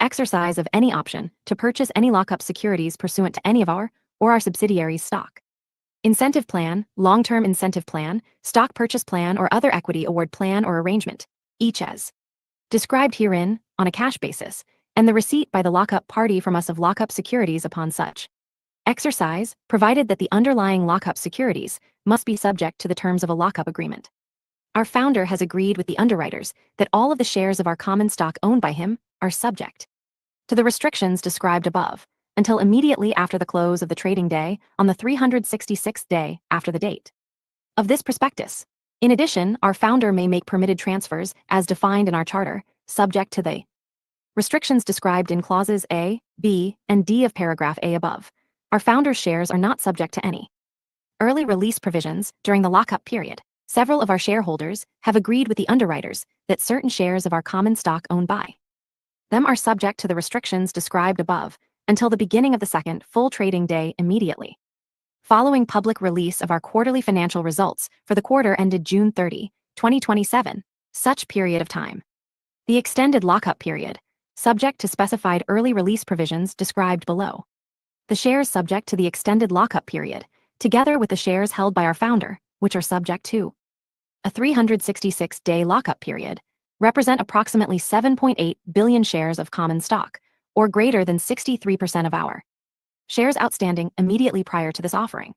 exercise of any option to purchase any lockup securities pursuant to any of our or our subsidiaries' stock incentive plan, long-term incentive plan, stock purchase plan, or other equity award plan or arrangement, each as described herein, on a cash basis, and the receipt by the lockup party from us of lockup securities upon such exercise, provided that the underlying lockup securities must be subject to the terms of a lockup agreement. Our founder has agreed with the underwriters that all of the shares of our common stock owned by him are subject to the restrictions described above, until immediately after the close of the trading day on the 366th day after the date of this prospectus. In addition, our founder may make permitted transfers as defined in our charter, subject to the restrictions described in clauses A, B, and D of paragraph A above. Our founder's shares are not subject to any early release provisions during the lockup period. Several of our shareholders have agreed with the underwriters that certain shares of our common stock owned by them are subject to the restrictions described above until the beginning of the second full trading day immediately following public release of our quarterly financial results for the quarter ended June 30, 2027, such period of time. The extended lockup period, subject to specified early release provisions described below. The shares subject to the extended lockup period, together with the shares held by our founder, which are subject to a 366-day lockup period, represent approximately 7.8 billion shares of common stock, or greater than 63% of our shares outstanding immediately prior to this offering.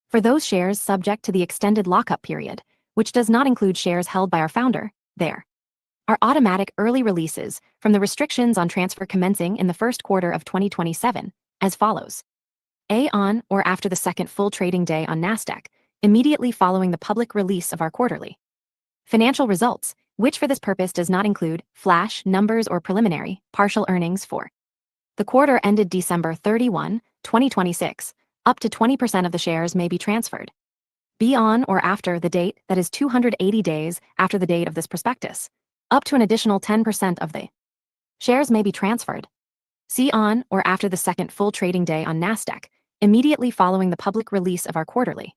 For those shares subject to the extended lockup period, which does not include shares held by our founder, there are automatic early releases from the restrictions on transfer commencing in the first quarter of 2027, as follows. A. On or after the second full trading day on NASDAQ, immediately following the public release of our quarterly financial results, which for this purpose does not include flash numbers or preliminary, partial earnings for the quarter ended December 31, 2026, up to 20% of the shares may be transferred. B. On or after the date that is 280 days after the date of this prospectus, up to an additional 10% of the shares may be transferred. C. On or after the second full trading day on NASDAQ, immediately following the public release of our quarterly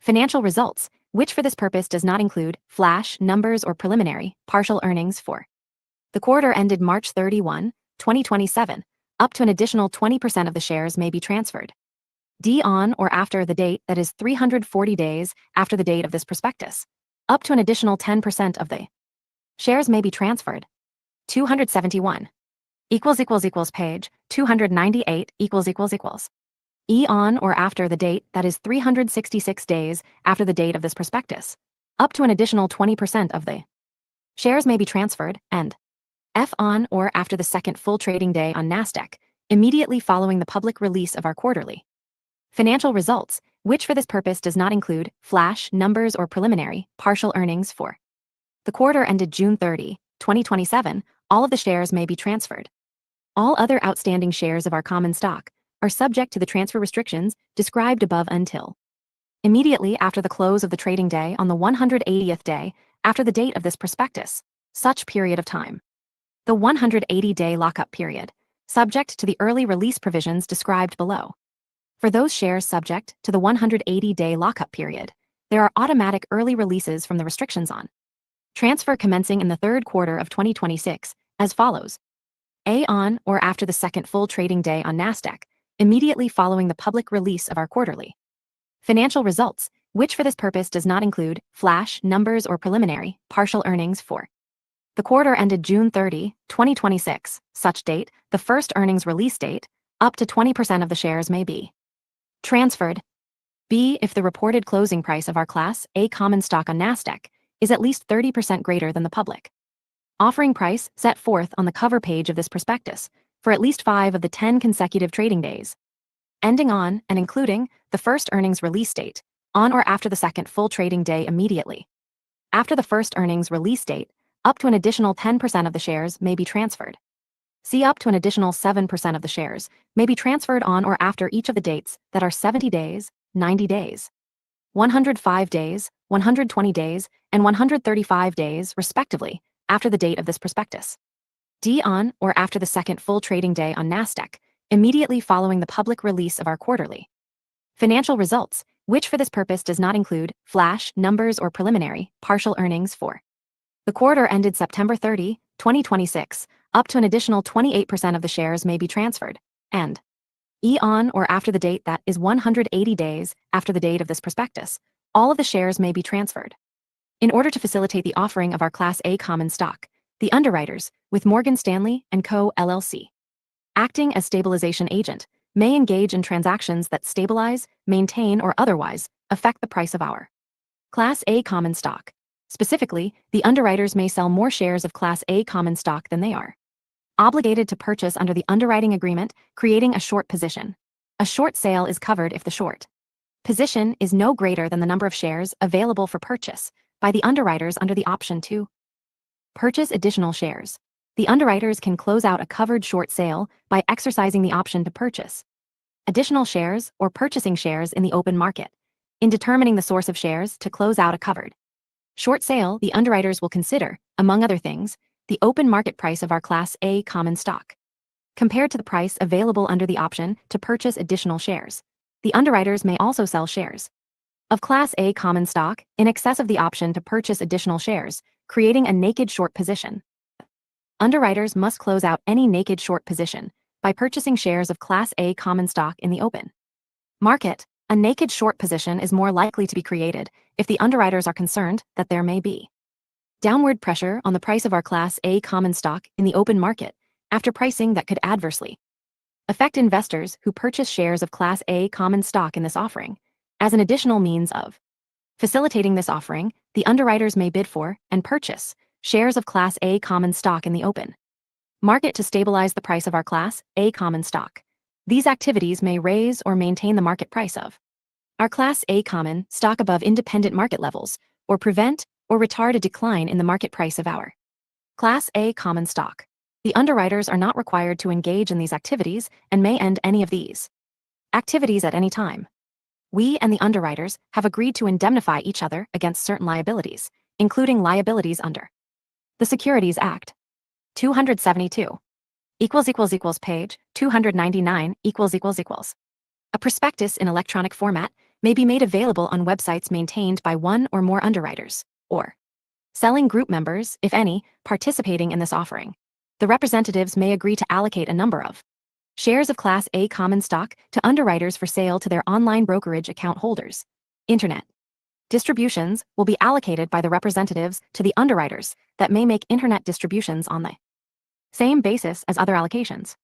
financial results, which for this purpose does not include flash numbers or preliminary, partial earnings for the quarter ended March 31, 2027, up to an additional 20% of the shares may be transferred. D. On or after the date that is 340 days after the date of this prospectus, Up to an additional 10% of the shares may be transferred. 271 page 298 on or after the date, that is 366 days after the date of this prospectus. Up to an additional 20% of the shares may be transferred, and F on or after the second full trading day on NASDAQ, immediately following the public release of our quarterly financial results, which for this purpose does not include flash numbers or preliminary partial earnings for the quarter ended June 30, 2027, all of the shares may be transferred. All other outstanding shares of our common stock are subject to the transfer restrictions described above until immediately after the close of the trading day on the 180th day after the date of this prospectus, such period of time. The 180-day lockup period, subject to the early release provisions described below. For those shares subject to the 180-day lockup period, there are automatic early releases from the restrictions on transfer commencing in the third quarter of 2026 as follows. A on or after the second full trading day on NASDAQ, immediately following the public release of our quarterly financial results, which for this purpose does not include flash numbers or preliminary partial earnings for the quarter ended June 30, 2026, such date, the first earnings release date, up to 20% of the shares may be transferred. B, if the reported closing price of our Class A common stock on NASDAQ is at least 30% greater than the public offering price set forth on the cover page of this prospectus for at least 5 of the 10 consecutive trading days, ending on and including the first earnings release date, on or after the second full trading day immediately after the first earnings release date, up to an additional 10% of the shares may be transferred. C, up to an additional 7% of the shares may be transferred on or after each of the dates that are 70 days, 90 days, 105 days, 120 days, and 135 days, respectively, after the date of this prospectus. D, on or after the second full trading day on NASDAQ, immediately following the public release of our quarterly financial results, which for this purpose does not include flash numbers or preliminary partial earnings for the quarter ended September 30, 2026, up to an additional 28% of the shares may be transferred, and E, on or after the date that is 180 days after the date of this prospectus, all of the shares may be transferred. In order to facilitate the offering of our Class A common stock, the underwriters, with Morgan Stanley & Co. LLC, acting as stabilization agent, may engage in transactions that stabilize, maintain, or otherwise affect the price of our Class A common stock. Specifically, the underwriters may sell more shares of Class A common stock than they are obligated to purchase under the underwriting agreement, creating a short position. A short sale is covered if the short position is no greater than the number of shares available for purchase by the underwriters under the option to purchase additional shares. The underwriters can close out a covered short sale by exercising the option to purchase additional shares or purchasing shares in the open market. In determining the source of shares to close out a covered short sale, the underwriters will consider, among other things, the open market price of our Class A common stock compared to the price available under the option to purchase additional shares. The underwriters may also sell shares of Class A common stock in excess of the option to purchase additional shares, creating a naked short position. Underwriters must close out any naked short position by purchasing shares of Class A common stock in the open market. A naked short position is more likely to be created if the underwriters are concerned that there may be downward pressure on the price of our Class A common stock in the open market after pricing that could adversely affect investors who purchase shares of Class A common stock in this offering. As an additional means of facilitating this offering, the underwriters may bid for and purchase shares of Class A common stock in the open market to stabilize the price of our Class A common stock. These activities may raise or maintain the market price of our Class A common stock above independent market levels, or prevent or retard a decline in the market price of our Class A common stock. The underwriters are not required to engage in these activities and may end any of these activities at any time. We and the underwriters have agreed to indemnify each other against certain liabilities, including liabilities under the Securities Act. 272 page 299 . A prospectus in electronic format may be made available on websites maintained by one or more underwriters, or selling group members, if any, participating in this offering. The representatives may agree to allocate a number of shares of Class A common stock to underwriters for sale to their online brokerage account holders. Internet Distributions will be allocated by the representatives to the underwriters that may make internet distributions on the same basis as other allocations.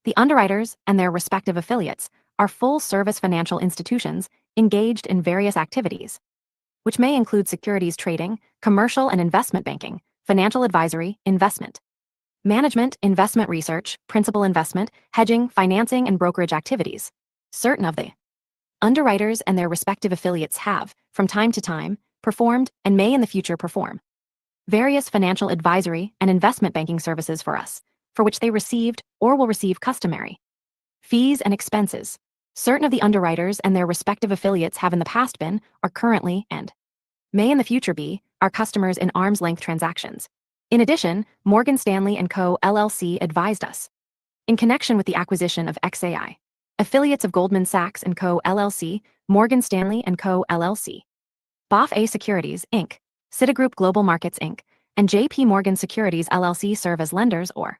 The underwriters and their respective affiliates are full-service financial institutions engaged in various activities, which may include securities trading, commercial and investment banking, financial advisory, investment management, investment research, principal investment, hedging, financing, and brokerage activities. Certain of the underwriters and their respective affiliates have, from time to time, performed and may in the future perform various financial advisory and investment banking services for us, for which they received or will receive customary fees and expenses. Certain of the underwriters and their respective affiliates have in the past been, are currently, and may in the future be, our customers in arm's length transactions. In addition, Morgan Stanley & Co. LLC advised us, in connection with the acquisition of XAI, affiliates of Goldman Sachs & Co. LLC, Morgan Stanley & Co. LLC, BofA Securities, Inc., Citigroup Global Markets, Inc., and JP Morgan Securities LLC serve as lenders or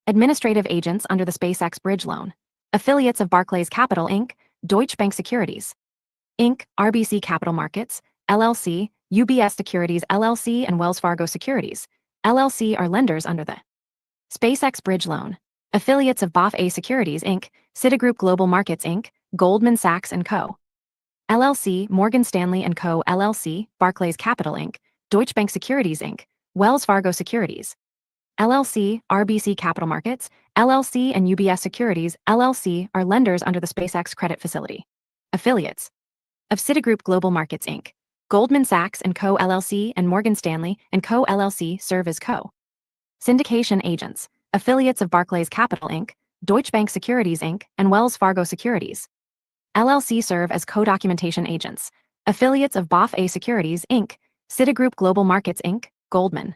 administrative agents under the SpaceX bridge loan. Affiliates of Barclays Capital, Inc., Deutsche Bank Securities, Inc., RBC Capital Markets, LLC, UBS Securities LLC, and Wells Fargo Securities, LLC are lenders under the SpaceX bridge loan. Affiliates of BofA Securities, Inc., Citigroup Global Markets, Inc., Goldman Sachs & Co. LLC, Morgan Stanley & Co. LLC, Barclays Capital, Inc., Deutsche Bank Securities, Inc., Wells Fargo Securities, LLC, RBC Capital Markets, LLC, and UBS Securities, LLC are lenders under the SpaceX credit facility. Affiliates of Citigroup Global Markets, Inc., Goldman Sachs & Co. LLC, and Morgan Stanley & Co. LLC serve as syndication agents. Affiliates of Barclays Capital, Inc., Deutsche Bank Securities, Inc., and Wells Fargo Securities, LLC serve as co-documentation agents. Affiliates of BofA Securities, Inc., Citigroup Global Markets, Inc., Goldman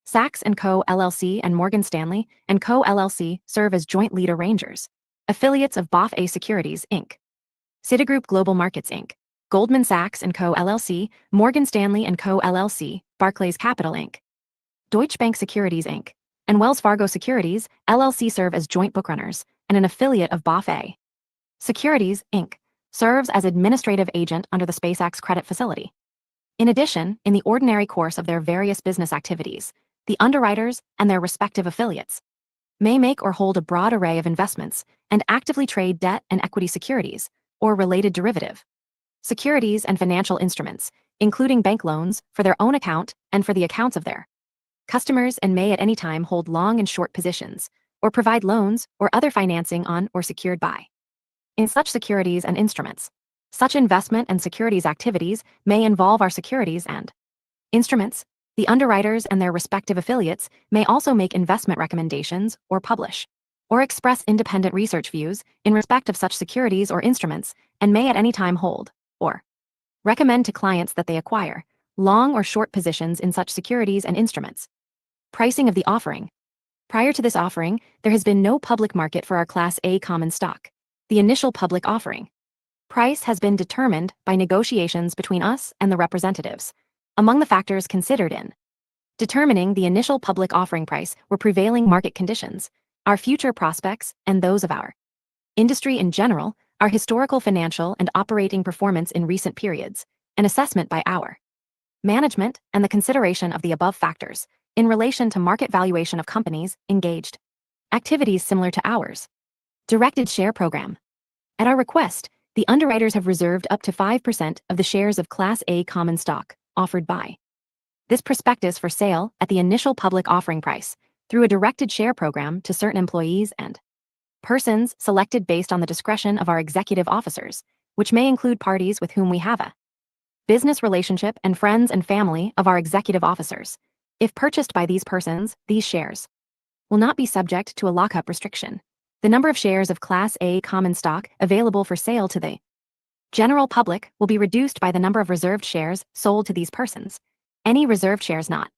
Sachs & Co. LLC, and Morgan Stanley & Co. LLC serve as joint lead arrangers. Affiliates of BofA Securities, Inc., Citigroup Global Markets, Inc., Goldman Sachs & Co. LLC, Morgan Stanley & Co. LLC, Barclays Capital, Inc., Deutsche Bank Securities, Inc., and Wells Fargo Securities, LLC serve as joint bookrunners, and an affiliate of BofA Securities, Inc., serves as administrative agent under the SpaceX credit facility. In addition, in the ordinary course of their various business activities, the underwriters and their respective affiliates may make or hold a broad array of investments and actively trade debt and equity securities, or related derivative securities and financial instruments, including bank loans, for their own account and for the accounts of their customers, and may at any time hold long and short positions, or provide loans or other financing on or secured by in such securities and instruments. Such investment and securities activities may involve our securities and instruments. The underwriters and their respective affiliates may also make investment recommendations or publish or express independent research views in respect of such securities or instruments, and may at any time hold or recommend to clients that they acquire long or short positions in such securities and instruments. Pricing of the offering. Prior to this offering, there has been no public market for our Class A common stock. The initial public offering price has been determined by negotiations between us and the representatives. Among the factors considered in determining the initial public offering price were prevailing market conditions, our future prospects, and those of our industry in general, our historical financial and operating performance in recent periods, an assessment by our management, and the consideration of the above factors in relation to market valuation of companies engaged activities similar to ours. Directed share program. At our request, the underwriters have reserved up to 5% of the shares of Class A common stock offered by this prospectus for sale at the initial public offering price through a directed share program to certain employees and persons selected based on the discretion of our executive officers, which may include parties with whom we have a business relationship and friends and family of our executive officers. If purchased by these persons, these shares will not be subject to a lockup restriction. The number of shares of Class A common stock available for sale to the general public will be reduced by the number of reserved shares sold to these persons. Any reserved shares not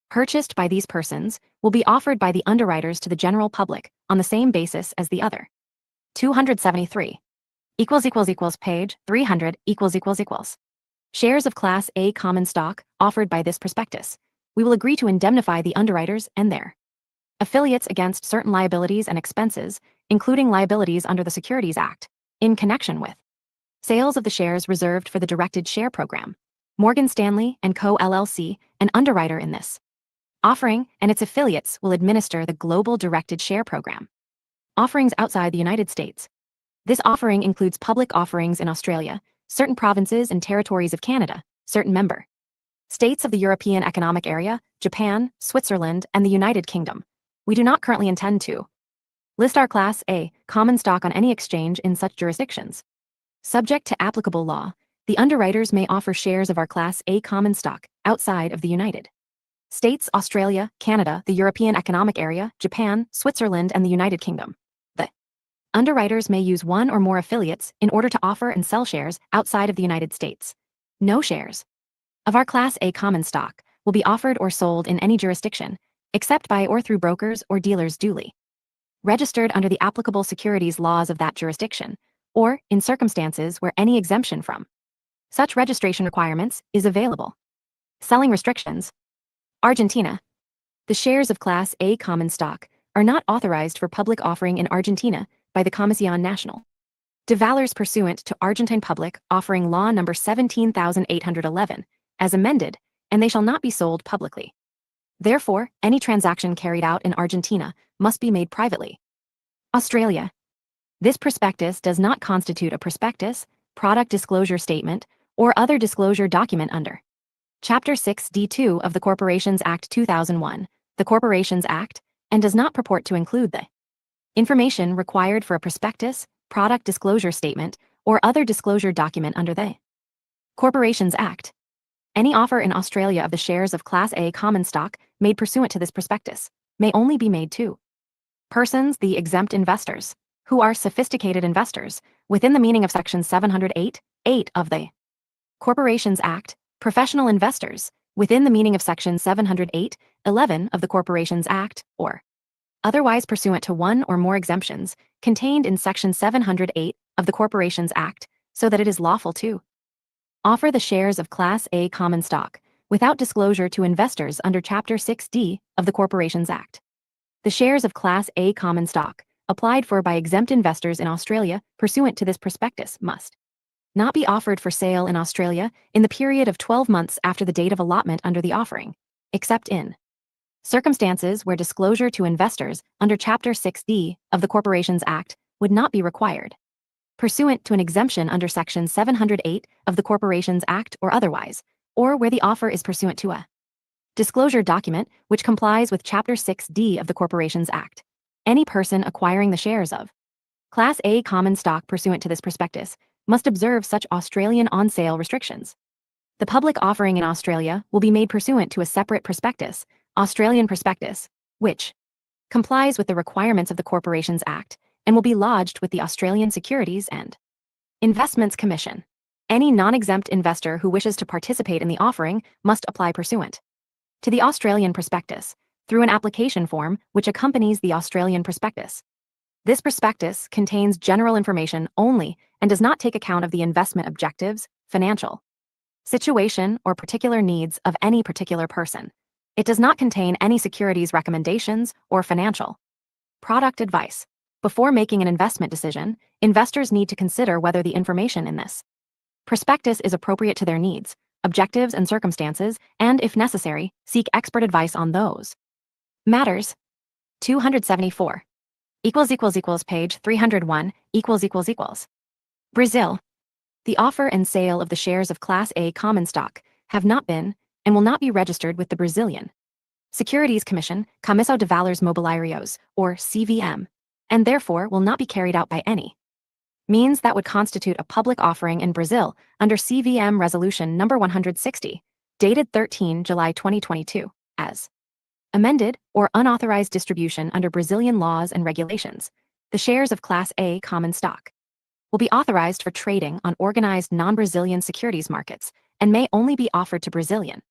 purchased by these persons will be offered by the underwriters to the general public on the same basis as the other. 273 page 300 shares of Class A common stock offered by this prospectus. We will agree to indemnify the underwriters and their affiliates against certain liabilities and expenses, including liabilities under the Securities Act, in connection with sales of the shares reserved for the directed share program. Morgan Stanley & Co. LLC, an underwriter in this offering, and its affiliates will administer the Global Directed Share Program. Offerings outside the United States. This offering includes public offerings in Australia, certain provinces and territories of Canada, certain member states of the European Economic Area, Japan, Switzerland, and the United Kingdom. We do not currently intend to list our Class A common stock on any exchange in such jurisdictions. Subject to applicable law, the underwriters may offer shares of our Class A common stock outside of the United States, Australia, Canada, the European Economic Area, Japan, Switzerland, and the United Kingdom. The underwriters may use one or more affiliates in order to offer and sell shares outside of the United States. No shares of our Class A common stock will be offered or sold in any jurisdiction, except by or through brokers or dealers duly registered under the applicable securities laws of that jurisdiction, or in circumstances where any exemption from such registration requirements is available. Selling restrictions. Argentina. The shares of Class A common stock are not authorized for public offering in Argentina by the Comisión Nacional de Valores pursuant to Argentine Public Offering Law number 17,811, as amended, and they shall not be sold publicly. Therefore, any transaction carried out in Argentina must be made privately. Australia. This prospectus does not constitute a prospectus, product disclosure statement, or other disclosure document under Chapter 6D2 of the Corporations Act 2001, the Corporations Act, and does not purport to include the information required for a prospectus, product disclosure statement, or other disclosure document under the Corporations Act. Any offer in Australia of the shares of Class A common stock made pursuant to this prospectus may only be made to persons, the exempt investors, who are sophisticated investors, within the meaning of Section 708(8) of the Corporations Act, professional investors, within the meaning of Section 708(11) of the Corporations Act, or otherwise pursuant to one or more exemptions contained in Section 708 of the Corporations Act, so that it is lawful to offer the shares of Class A common stock without disclosure to investors under Chapter 6D of the Corporations Act. The shares of Class A common stock applied for by exempt investors in Australia pursuant to this prospectus must not be offered for sale in Australia in the period of 12 months after the date of allotment under the offering, except in circumstances where disclosure to investors under Chapter 6D of the Corporations Act would not be required, pursuant to an exemption under Section 708 of the Corporations Act or otherwise, or where the offer is pursuant to a disclosure document which complies with Chapter 6D of the Corporations Act. Any person acquiring the shares of Class A common stock pursuant to this prospectus must observe such Australian on-sale restrictions. The public offering in Australia will be made pursuant to a separate prospectus, Australian Prospectus, which complies with the requirements of the Corporations Act and will be lodged with the Australian Securities and Investments Commission. Any non-exempt investor who wishes to participate in the offering must apply pursuant to the Australian Prospectus through an application form which accompanies the Australian Prospectus. This prospectus contains general information only and does not take account of the investment objectives, financial situation, or particular needs of any particular person. It does not contain any securities recommendations or financial product advice. Before making an investment decision, investors need to consider whether the information in this prospectus is appropriate to their needs, objectives, and circumstances, and, if necessary, seek expert advice on those matters. 274. Page 301, Brazil. The offer and sale of the shares of Class A common stock have not been and will not be registered with the Brazilian Securities Commission, Comissão de Valores Mobiliários, or CVM, and therefore will not be carried out by any means that would constitute a public offering in Brazil under CVM Resolution Number 160, dated 13 July 2022, as amended, or unauthorized distribution under Brazilian laws and regulations. The shares of Class A common stock will be authorized for trading on organized non-Brazilian securities markets and may only be offered to Brazilian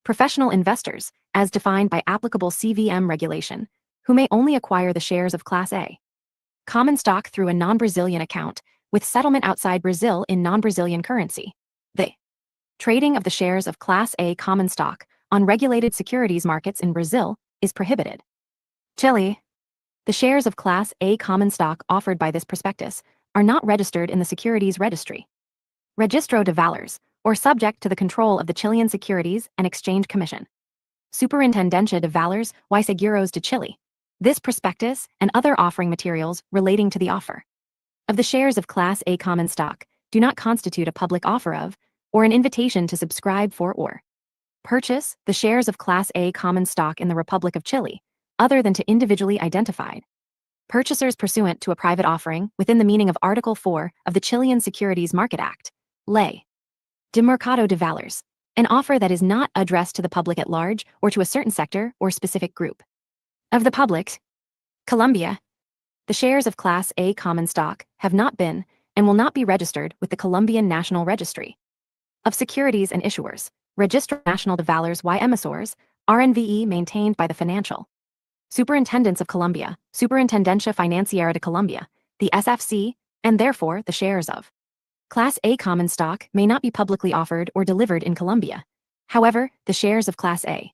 professional investors, as defined by applicable CVM regulation, who may only acquire the shares of Class A common stock through a non-Brazilian account with settlement outside Brazil in non-Brazilian currency. The trading of the shares of Class A common stock on regulated securities markets in Brazil is prohibited. Chile. The shares of Class A common stock offered by this prospectus are not registered in the Securities Registry. Registro de Valores, or subject to the control of the Chilean Securities and Exchange Commission. Superintendencia de Valores y Seguros de Chile. This prospectus and other offering materials relating to the offer of the shares of Class A common stock do not constitute a public offer of, or an invitation to subscribe for or purchase the shares of Class A common stock in the Republic of Chile, other than to individually identified purchasers pursuant to a private offering within the meaning of Article 4 of the Chilean Securities Market Act, Ley de Mercado de Valores, an offer that is not addressed to the public at large or to a certain sector or specific group of the public. Colombia. The shares of Class A common stock have not been and will not be registered with the Colombian National Registry of Securities and Issuers, Registro Nacional de Valores y Emisores, RNVE, maintained by the Financial Superintendents of Colombia, Superintendencia Financiera de Colombia, the SFC, and therefore the shares of Class A common stock may not be publicly offered or delivered in Colombia. However, the shares of Class A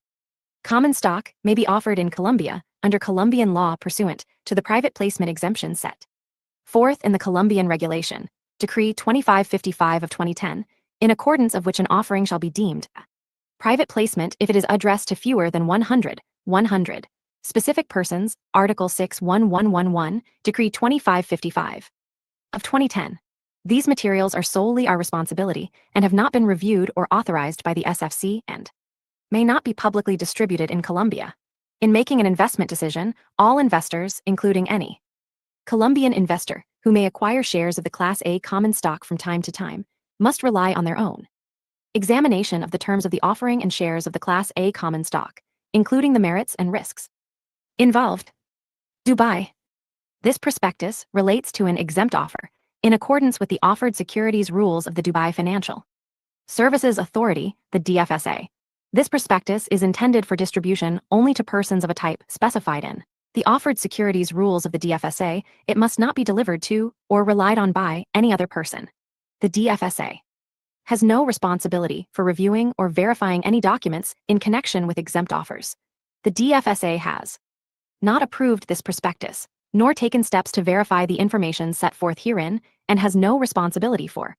common stock may be offered in Colombia under Colombian law pursuant to the private placement exemption set forth in the Colombian Regulation, Decree 2555 of 2010, in accordance of which an offering shall be deemed a private placement if it is addressed to fewer than 100 specific persons, Article 61111, Decree 2555 of 2010. These materials are solely our responsibility and have not been reviewed or authorized by the SFC and may not be publicly distributed in Colombia. In making an investment decision, all investors, including any Colombian investor who may acquire shares of the Class A common stock from time to time, must rely on their own examination of the terms of the offering and shares of the Class A common stock, including the merits and risks involved. Dubai. This prospectus relates to an exempt offer, in accordance with the offered securities rules of the Dubai Financial Services Authority, the DFSA. This prospectus is intended for distribution only to persons of a type specified in the offered securities rules of the DFSA. It must not be delivered to or relied on by any other person. The DFSA has no responsibility for reviewing or verifying any documents in connection with exempt offers. The DFSA has not approved this prospectus, nor taken steps to verify the information set forth herein, and has no responsibility for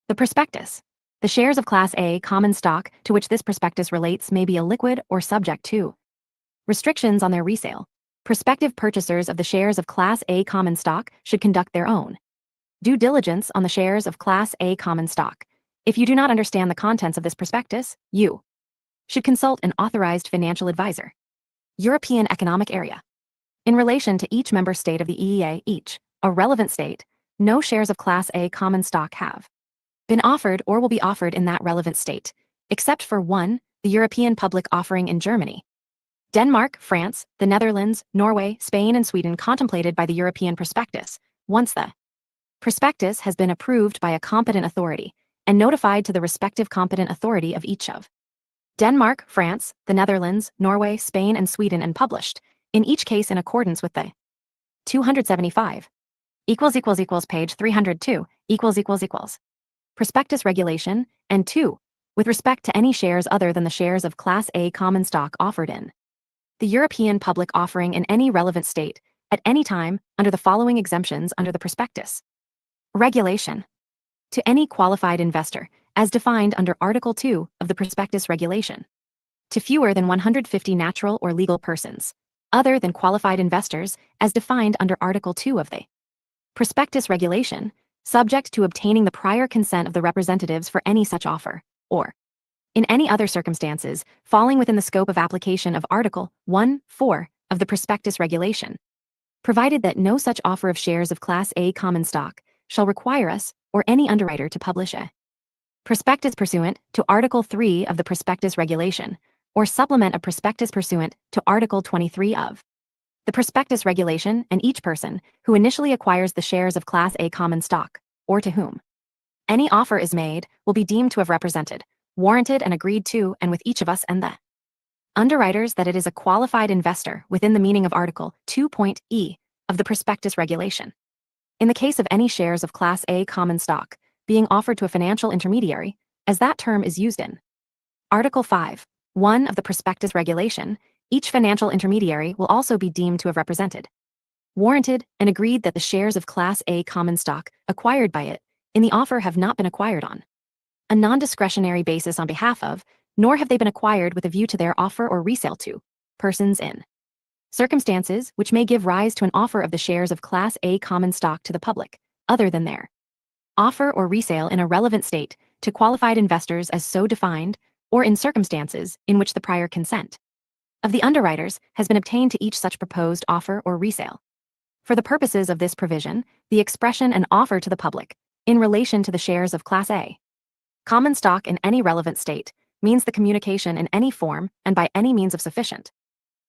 the prospectus. The shares of Class A common stock to which this prospectus relates may be illiquid or subject to restrictions on their resale. Prospective purchasers of the shares of Class A common stock should conduct their own due diligence on the shares of Class A common stock. If you do not understand the contents of this prospectus, you should consult an authorized financial advisor. European Economic Area. In relation to each member state of the EEA, a relevant state, no shares of Class A common stock have been offered or will be offered in that relevant state, except for 1, the European public offering in Germany, Denmark, France, the Netherlands, Norway, Spain, and Sweden contemplated by the European prospectus, once the prospectus has been approved by a competent authority and notified to the respective competent authority of each of Denmark, France, the Netherlands, Norway, Spain, and Sweden, and published, in each case in accordance with the 275 page 302 prospectus regulation, and 2, with respect to any shares other than the shares of Class A common stock offered in the European public offering in any relevant state, at any time, under the following exemptions under the prospectus. Regulation. To any qualified investor, as defined under Article 2 of the Prospectus Regulation. To fewer than 150 natural or legal persons, other than qualified investors, as defined under Article 2 of the Prospectus Regulation, subject to obtaining the prior consent of the representatives for any such offer, or in any other circumstances falling within the scope of application of Article 1(4) of the Prospectus Regulation, provided that no such offer of shares of Class A common stock shall require us or any underwriter to publish a prospectus pursuant to Article 3 of the Prospectus Regulation, or supplement a prospectus pursuant to Article 23 of the Prospectus Regulation, and each person who initially acquires the shares of Class A common stock, or to whom any offer is made, will be deemed to have represented, warranted, and agreed to, and with each of us and the underwriters, that it is a qualified investor within the meaning of Article 2.e of the Prospectus Regulation. In the case of any shares of Class A common stock being offered to a financial intermediary, as that term is used in Article 5(1) of the Prospectus Regulation, each financial intermediary will also be deemed to have represented, warranted, and agreed that the shares of Class A common stock acquired by it in the offer have not been acquired on a non-discretionary basis on behalf of, nor have they been acquired with a view to their offer or resale to persons in circumstances which may give rise to an offer of the shares of Class A common stock to the public, other than their offer or resale in a relevant state to qualified investors as so defined, or in circumstances in which the prior consent of the underwriters has been obtained to each such proposed offer or resale. For the purposes of this provision, the expression and offer to the public, in relation to the shares of Class A common stock in any relevant state, means the communication in any form and by any means of sufficient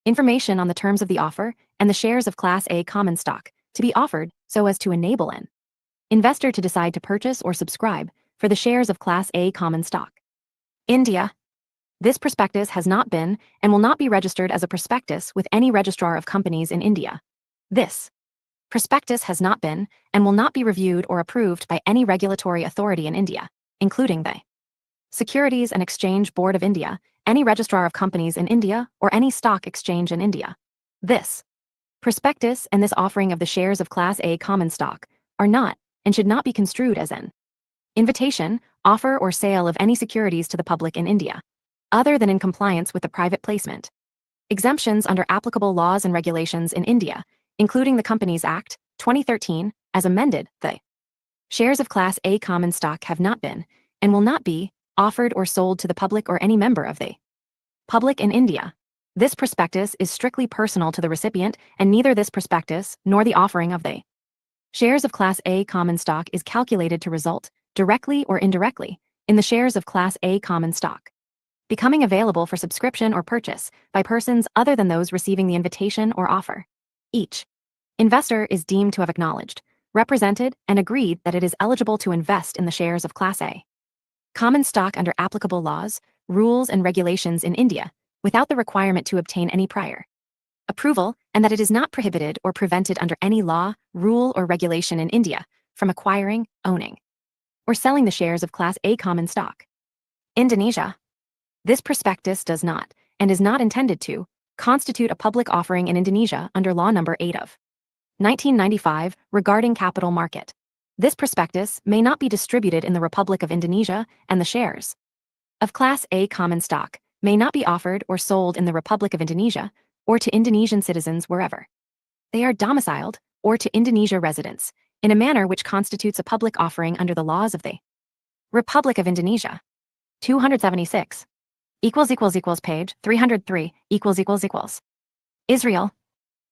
information on the terms of the offer and the shares of Class A common stock to be offered so as to enable an investor to decide to purchase or subscribe for the shares of Class A common stock. India. This prospectus has not been and will not be registered as a prospectus with any registrar of companies in India. This prospectus has not been and will not be reviewed or approved by any regulatory authority in India, including the Securities and Exchange Board of India, any registrar of companies in India, or any stock exchange in India. This prospectus and this offering of the shares of Class A common stock are not and should not be construed as an invitation, offer, or sale of any securities to the public in India, other than in compliance with the private placement exemptions under applicable laws and regulations in India, including the Companies Act, 2013, as amended. The shares of Class A common stock have not been, and will not be, offered or sold to the public or any member of the public in India. This prospectus is strictly personal to the recipient, and neither this prospectus nor the offering of the shares of Class A common stock is calculated to result, directly or indirectly, in the shares of Class A common stock becoming available for subscription or purchase by persons other than those receiving the invitation or offer. Each investor is deemed to have acknowledged, represented, and agreed that it is eligible to invest in the shares of Class A common stock under applicable laws, rules, and regulations in India, without the requirement to obtain any prior approval, and that it is not prohibited or prevented under any law, rule, or regulation in India from acquiring, owning, or selling the shares of Class A common stock. Indonesia. This prospectus does not, and is not intended to, constitute a public offering in Indonesia under Law No. 8 of 1995 regarding capital market. This prospectus may not be distributed in the Republic of Indonesia, and the shares of Class A common stock may not be offered or sold in the Republic of Indonesia or to Indonesian citizens wherever they are domiciled, or to Indonesia residents, in a manner which constitutes a public offering under the laws of the Republic of Indonesia. 276. Page 303, Israel.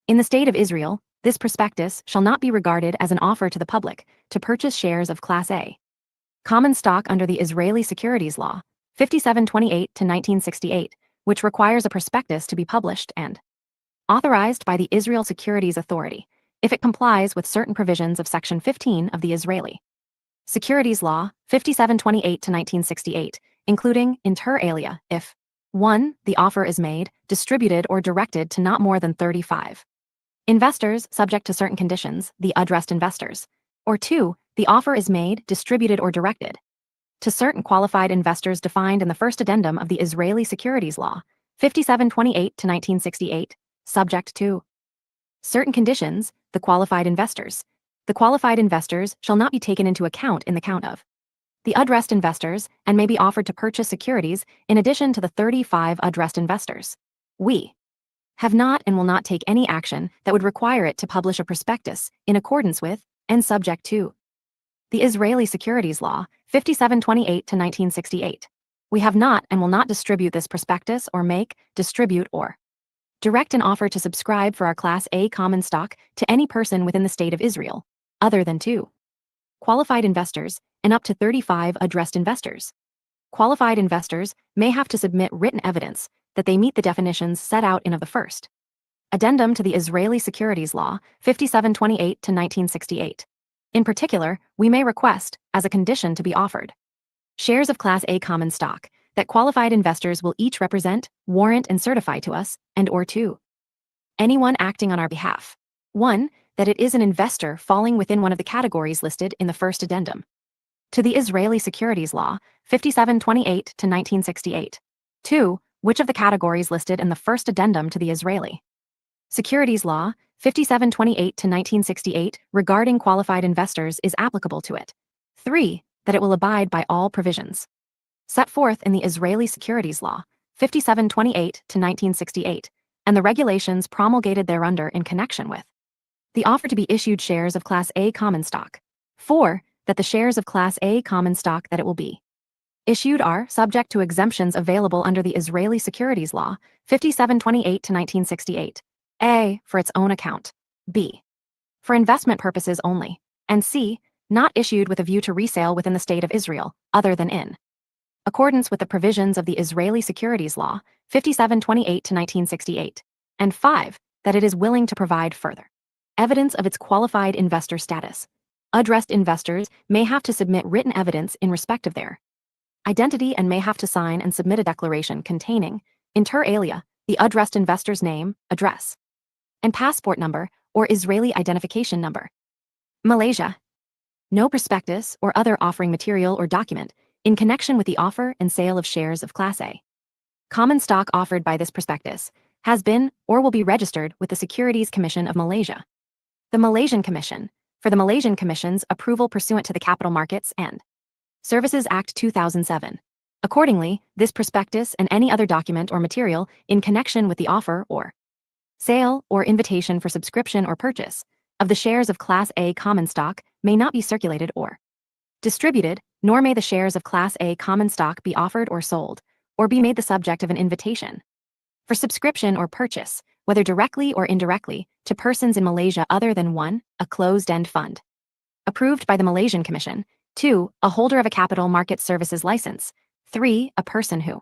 In the State of Israel, this prospectus shall not be regarded as an offer to the public to purchase shares of Class A common stock under the Israeli Securities Law, 5728-1968, which requires a prospectus to be published and authorized by the Israel Securities Authority, if it complies with certain provisions of Section 15 of the Israeli Securities Law, 5728-1968, including, inter alia, if 1. The offer is made, distributed, or directed to not more than 35 investors subject to certain conditions, the addressed investors, or 2. The offer is made, distributed, or directed to certain qualified investors defined in the first addendum of the Israeli Securities Law, 5728-1968, subject to certain conditions, the qualified investors. The qualified investors shall not be taken into account in the count of the addressed investors and may be offered to purchase securities in addition to the 35 addressed investors. We have not and will not take any action that would require it to publish a prospectus in accordance with and subject to the Israeli Securities Law, 5728-1968. We have not and will not distribute this prospectus or make, distribute, or direct an offer to subscribe for our Class A common stock to any person within the State of Israel, other than 2 qualified investors and up to 35 addressed investors. Qualified investors may have to submit written evidence that they meet the definitions set out in of the first addendum to the Israeli Securities Law, 5728-1968. In particular, we may request, as a condition to be offered, shares of Class A common stock that qualified investors will each represent, warrant, and certify to us, and or to anyone acting on our behalf. 1. That it is an investor falling within one of the categories listed in the first addendum to the Israeli Securities Law, 5728-1968. 2. Which of the categories listed in the first addendum to the Israeli Securities Law, 5728-1968, regarding qualified investors is applicable to it. 3. That it will abide by all provisions set forth in the Israeli Securities Law, 5728 to 1968, and the regulations promulgated thereunder in connection with the offer to be issued shares of Class A common stock. 4. That the shares of Class A common stock that it will be issued are subject to exemptions available under the Israeli Securities Law, 5728 to 1968. A. For its own account. B. For investment purposes only. And C. Not issued with a view to resale within the State of Israel, other than in accordance with the provisions of the Israeli Securities Law, 5728 to 1968. And 5. That it is willing to provide further evidence of its qualified investor status. Addressed investors may have to submit written evidence in respect of their identity and may have to sign and submit a declaration containing, inter alia, the addressed investor's name, address, and passport number or Israeli identification number. Malaysia. No prospectus or other offering material or document in connection with the offer and sale of shares of Class A common stock offered by this prospectus has been or will be registered with the Securities Commission of Malaysia. The Malaysian Commission, for the Malaysian Commission's approval pursuant to the Capital Markets and Services Act 2007. Accordingly, this prospectus and any other document or material in connection with the offer or sale or invitation for subscription or purchase of the shares of Class A common stock may not be circulated or distributed, nor may the shares of Class A common stock be offered or sold, or be made the subject of an invitation for subscription or purchase, whether directly or indirectly, to persons in Malaysia other than 1. A closed-end fund approved by the Malaysian Commission, 2. A holder of a capital market services license, 3. A person who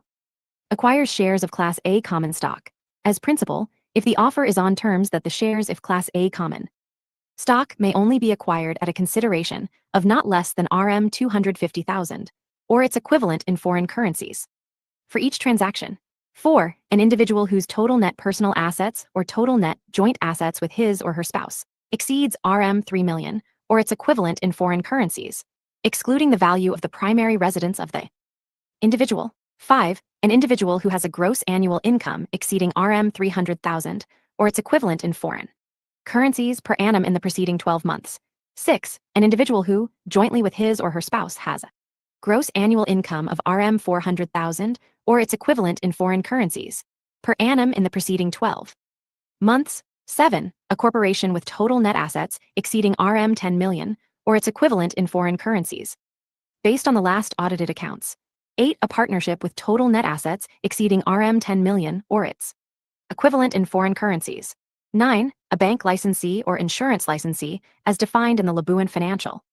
acquires shares of Class A common stock as principal if the offer is on terms that the shares of Class A common stock may only be acquired at a consideration of not less than Rm 250,000, or its equivalent in foreign currencies, for each transaction. 4. An individual whose total net personal assets or total net joint assets with his or her spouse exceeds Rm 3 million, or its equivalent in foreign currencies, excluding the value of the primary residence of the individual. 5. An individual who has a gross annual income exceeding Rm 300,000, or its equivalent in foreign currencies per annum in the preceding 12 months. 6. An individual who, jointly with his or her spouse, has a gross annual income of Rm 400,000, or its equivalent in foreign currencies, per annum in the preceding 12 months. 7. A corporation with total net assets exceeding Rm 10 million, or its equivalent in foreign currencies, based on the last audited accounts. 8. A partnership with total net assets exceeding Rm 10 million, or its equivalent in foreign currencies. 9. A bank licensee or insurance licensee, as defined in the Labuan Financial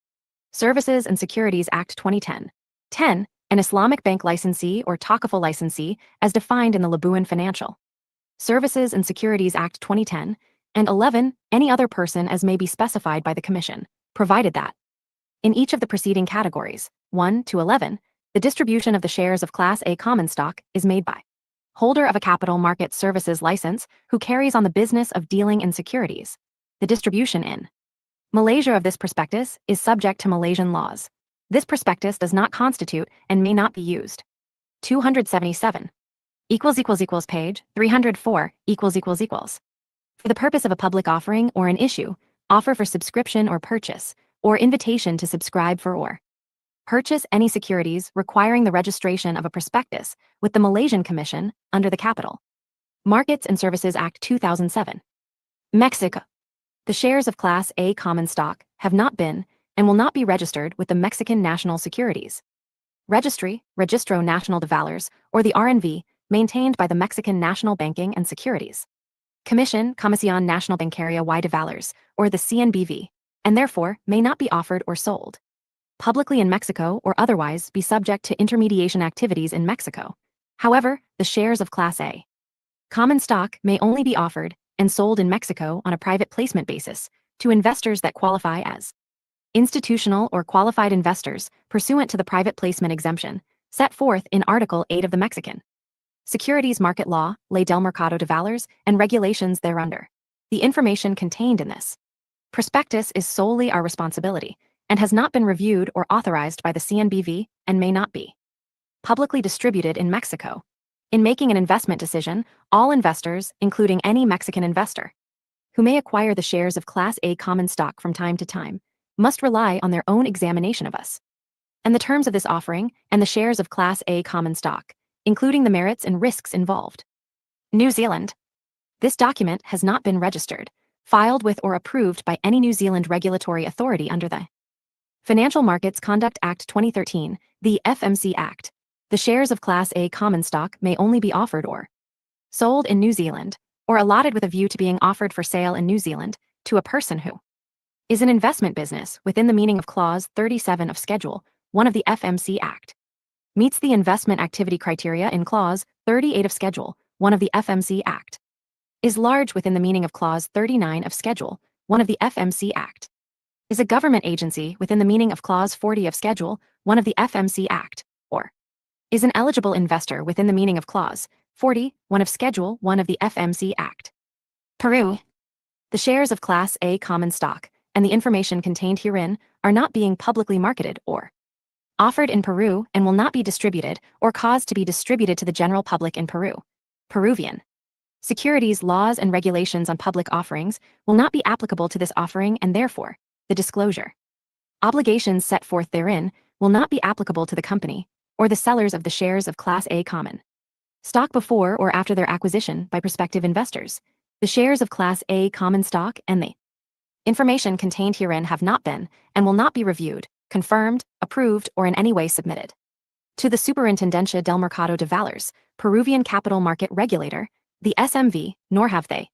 Services and Securities Act 2010. 10. An Islamic bank licensee or Takaful licensee, as defined in the Labuan Financial Services and Securities Act 2010. And 11. Any other person as may be specified by the Commission, provided that, in each of the preceding categories, 1 to 11, the distribution of the shares of Class A common stock is made by holder of a capital market services license who carries on the business of dealing in securities. The distribution in Malaysia of this prospectus is subject to Malaysian laws. This prospectus does not constitute and may not be used. 277 page 304 for the purpose of a public offering or an issue, offer for subscription or purchase, or invitation to subscribe for or purchase any securities requiring the registration of a prospectus with the Malaysian Commission under the Capital Markets and Services Act 2007. Mexico. The shares of Class A common stock have not been and will not be registered with the Mexican National Securities Registry, Registro Nacional de Valores, or the RNV, maintained by the Mexican National Banking and Securities Commission, Comisión Nacional Bancaria y de Valores, or the CNBV, and therefore may not be offered or sold publicly in Mexico or otherwise be subject to intermediation activities in Mexico. However, the shares of Class A common stock may only be offered and sold in Mexico on a private placement basis to investors that qualify as institutional or qualified investors pursuant to the private placement exemption set forth in Article 8 of the Mexican Securities Market Law, Ley del Mercado de Valores, and regulations thereunder. The information contained in this prospectus is solely our responsibility and has not been reviewed or authorized by the CNBV and may not be publicly distributed in Mexico. In making an investment decision, all investors, including any Mexican investor who may acquire the shares of Class A common stock from time to time, must rely on their own examination of us. and the terms of this offering and the shares of Class A common stock, including the merits and risks involved. New Zealand. This document has not been registered, filed with or approved by any New Zealand regulatory authority under the Financial Markets Conduct Act 2013, the FMC Act. The shares of Class A common stock may only be offered or sold in New Zealand, or allotted with a view to being offered for sale in New Zealand, to a person who is an investment business within the meaning of Clause 37 of Schedule 1 of the FMC Act, meets the investment activity criteria in Clause 38 of Schedule 1 of the FMC Act, is large within the meaning of Clause 39 of Schedule 1 of the FMC Act, is a government agency within the meaning of Clause 40 of Schedule 1 of the FMC Act, or is an eligible investor within the meaning of Clause 41 of Schedule 1 of the FMC Act. Peru. The shares of Class A common stock and the information contained herein are not being publicly marketed or offered in Peru and will not be distributed or caused to be distributed to the general public in Peru. Peruvian. Securities laws and regulations on public offerings will not be applicable to this offering, and therefore, the disclosure obligations set forth therein will not be applicable to the company or the sellers of the shares of Class A common stock before or after their acquisition by prospective investors. The shares of Class A common stock and the information contained herein have not been and will not be reviewed, confirmed, approved, or in any way submitted to the Superintendencia del Mercado de Valores, Peruvian Capital Market Regulator, the SMV, nor have they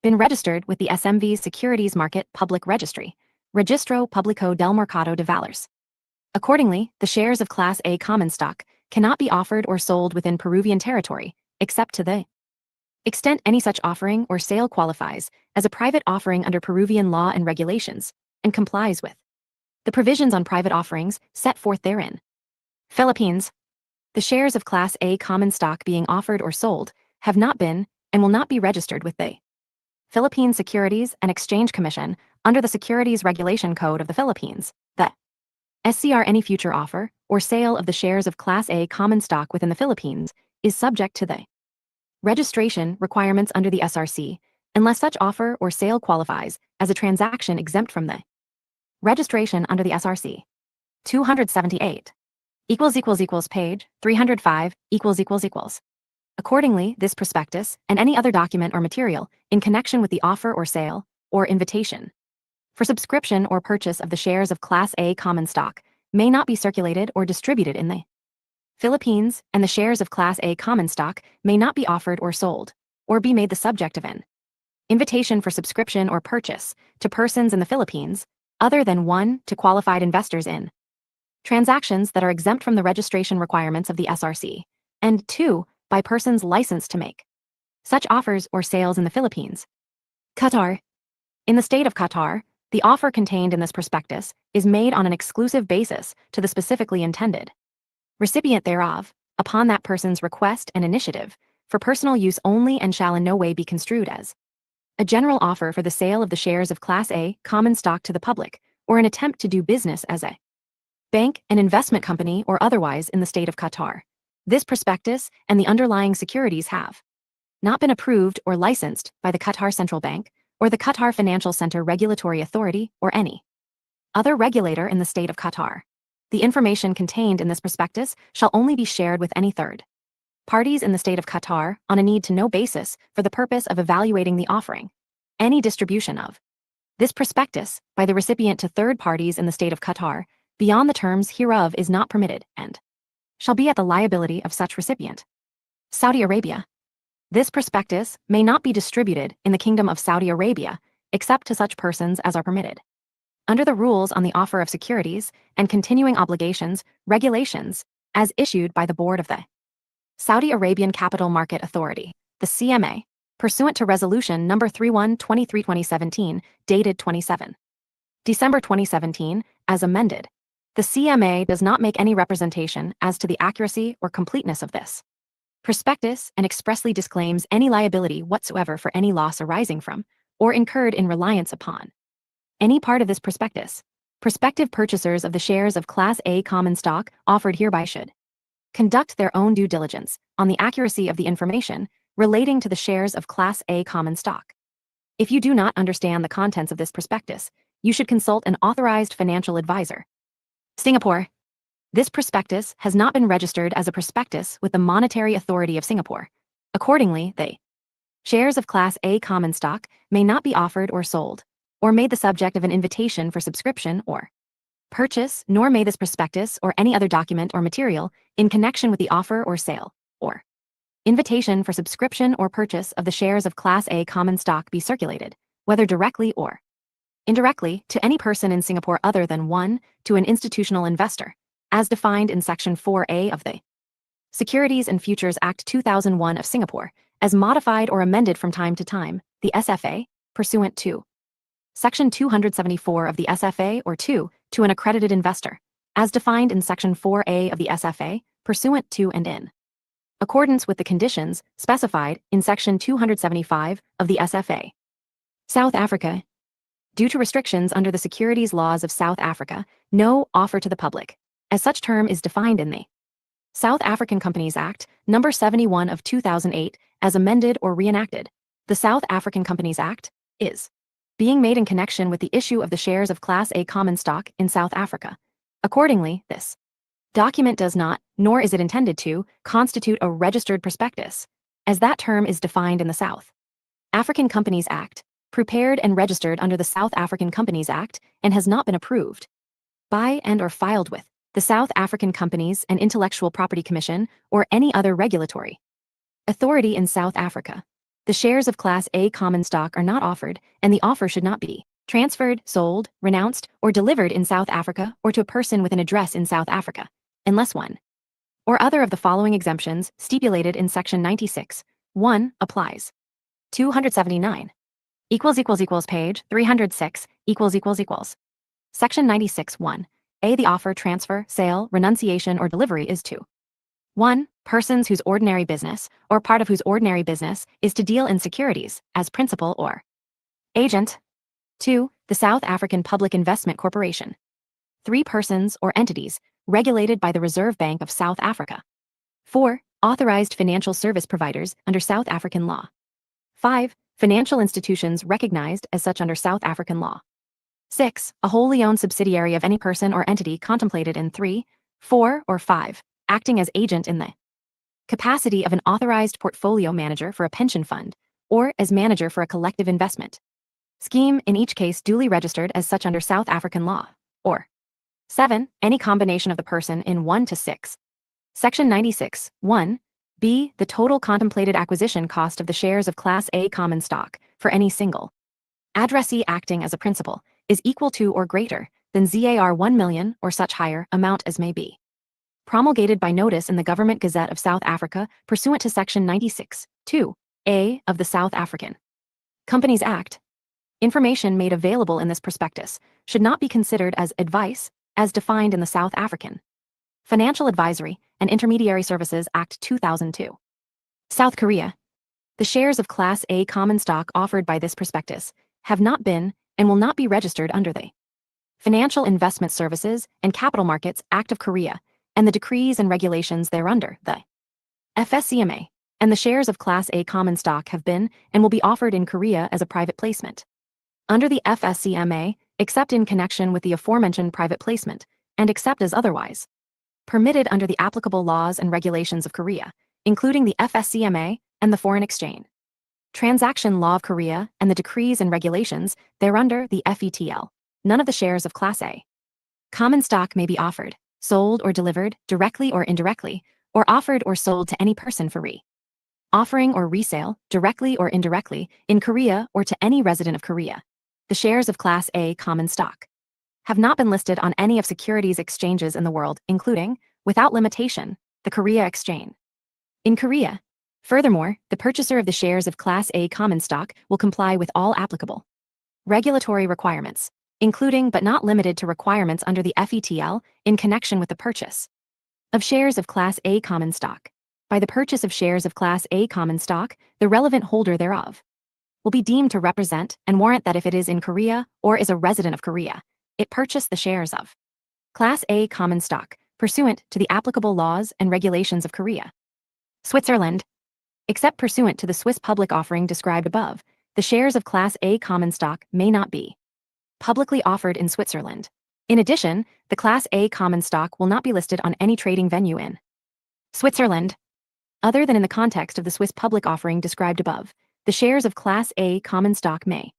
been registered with the SMV's Securities Market Public Registry, Registro Público del Mercado de Valores. Accordingly, the shares of Class A common stock cannot be offered or sold within Peruvian territory, except to the extent any such offering or sale qualifies as a private offering under Peruvian law and regulations, and complies with the provisions on private offerings set forth therein. Philippines. The shares of Class A common stock being offered or sold have not been and will not be registered with the Philippine Securities and Exchange Commission under the Securities Regulation Code of the Philippines, the SCR. Any future offer or sale of the shares of Class A common stock within the Philippines is subject to the registration requirements under the SRC, unless such offer or sale qualifies as a transaction exempt from the registration under the SRC. 278 page 305 Accordingly, this prospectus and any other document or material in connection with the offer or sale or invitation for subscription or purchase of the shares of Class A common stock may not be circulated or distributed in the Philippines, and the shares of Class A common stock may not be offered or sold, or be made the subject of an invitation for subscription or purchase to persons in the Philippines, other than 1. To qualified investors in transactions that are exempt from the registration requirements of the SRC, and 2. By persons licensed to make such offers or sales in the Philippines. Qatar. In the state of Qatar, the offer contained in this prospectus is made on an exclusive basis to the specifically intended recipient thereof, upon that person's request and initiative, for personal use only, and shall in no way be construed as a general offer for the sale of the shares of Class A common stock to the public, or an attempt to do business as a bank, an investment company, or otherwise in the state of Qatar. This prospectus and the underlying securities have not been approved or licensed by the Qatar Central Bank or the Qatar Financial Center Regulatory Authority or any other regulator in the state of Qatar. The information contained in this prospectus shall only be shared with any third parties in the state of Qatar on a need-to-know basis for the purpose of evaluating the offering. Any distribution of this prospectus by the recipient to third parties in the state of Qatar beyond the terms hereof is not permitted and shall be at the liability of such recipient. Saudi Arabia. This prospectus may not be distributed in the Kingdom of Saudi Arabia except to such persons as are permitted under the rules on the offer of securities and continuing obligations regulations as issued by the Board of the Saudi Arabian Capital Market Authority, the CMA, pursuant to Resolution No. 3123/2017, dated 27 December 2017, as amended. The CMA does not make any representation as to the accuracy or completeness of this prospectus and expressly disclaims any liability whatsoever for any loss arising from or incurred in reliance upon any part of this prospectus. Prospective purchasers of the shares of Class A common stock offered hereby should conduct their own due diligence on the accuracy of the information relating to the shares of Class A common stock. If you do not understand the contents of this prospectus, you should consult an authorized financial advisor. Singapore. This prospectus has not been registered as a prospectus with the Monetary Authority of Singapore. Accordingly, the shares of Class A common stock may not be offered or sold, or made the subject of an invitation for subscription or purchase, nor may this prospectus or any other document or material in connection with the offer or sale, or invitation for subscription or purchase of the shares of Class A common stock be circulated, whether directly or indirectly, to any person in Singapore other than 1, to an institutional investor, as defined in Section 4A of the Securities and Futures Act 2001 of Singapore, as modified or amended from time to time, the SFA, pursuant to Section 274 of the SFA, or 2, to an accredited investor, as defined in Section 4A of the SFA, pursuant to and in accordance with the conditions specified in Section 275 of the SFA. South Africa. Due to restrictions under the securities laws of South Africa, no offer to the public, as such term is defined in the South African Companies Act, No. 71 of 2008, as amended or reenacted. The South African Companies Act is being made in connection with the issue of the shares of Class A common stock in South Africa. Accordingly, this document does not, nor is it intended to, constitute a registered prospectus, as that term is defined in the South African Companies Act, prepared and registered under the South African Companies Act, and has not been approved by and or filed with the South African Companies and Intellectual Property Commission or any other regulatory authority in South Africa. The shares of Class A common stock are not offered, and the offer should not be transferred, sold, renounced, or delivered in South Africa or to a person with an address in South Africa, unless one or other of the following exemptions stipulated in Section 96, 1, applies. 279 page 306 Section 96, 1. A. The offer, transfer, sale, renunciation, or delivery is to 1. Persons whose ordinary business, or part of whose ordinary business, is to deal in securities, as principal or agent. 2. The South African Public Investment Corporation. 3. Persons or entities regulated by the Reserve Bank of South Africa. 4. Authorized financial service providers under South African law. 5. Financial institutions recognized as such under South African law. 6. A wholly owned subsidiary of any person or entity contemplated in 3, 4, or 5, acting as agent in the capacity of an authorized portfolio manager for a pension fund, or as manager for a collective investment scheme, in each case duly registered as such under South African law. Or 7. Any combination of the person in 1 to 6. Section 96, 1. B. The total contemplated acquisition cost of the shares of Class A common stock for any single addressee acting as a principal is equal to or greater than ZAR 1 million or such higher amount as may be promulgated by notice in the Government Gazette of South Africa pursuant to Section 96, 2, A of the South African Companies Act. Information made available in this prospectus should not be considered as advice, as defined in the South African Financial Advisory and Intermediary Services Act 2002. South Korea. The shares of Class A common stock offered by this prospectus have not been and will not be registered under the Financial Investment Services and Capital Markets Act of Korea and the decrees and regulations thereunder, the FSCMA, and the shares of Class A common stock have been and will be offered in Korea as a private placement under the FSCMA, except in connection with the aforementioned private placement, and except as otherwise permitted under the applicable laws and regulations of Korea, including the FSCMA and the Foreign Exchange Transaction Law of Korea and the decrees and regulations thereunder, the FETL. None of the shares of Class A common stock may be offered, sold, or delivered, directly or indirectly, or offered or sold to any person for offering or resale, directly or indirectly, in Korea or to any resident of Korea. The shares of Class A common stock have not been listed on any of securities exchanges in the world, including, without limitation, the Korea Exchange in Korea. Furthermore, the purchaser of the shares of Class A common stock will comply with all applicable regulatory requirements, including but not limited to requirements under the FETL in connection with the purchase of shares of Class A common stock. By the purchase of shares of Class A common stock, the relevant holder thereof will be deemed to represent and warrant that if it is in Korea or is a resident of Korea, it purchased the shares of Class A common stock pursuant to the applicable laws and regulations of Korea. Switzerland. Except pursuant to the Swiss public offering described above, the shares of Class A common stock may not be publicly offered in Switzerland. In addition, the Class A common stock will not be listed on any trading venue in Switzerland, other than in the context of the Swiss public offering described above. The shares of Class A common stock may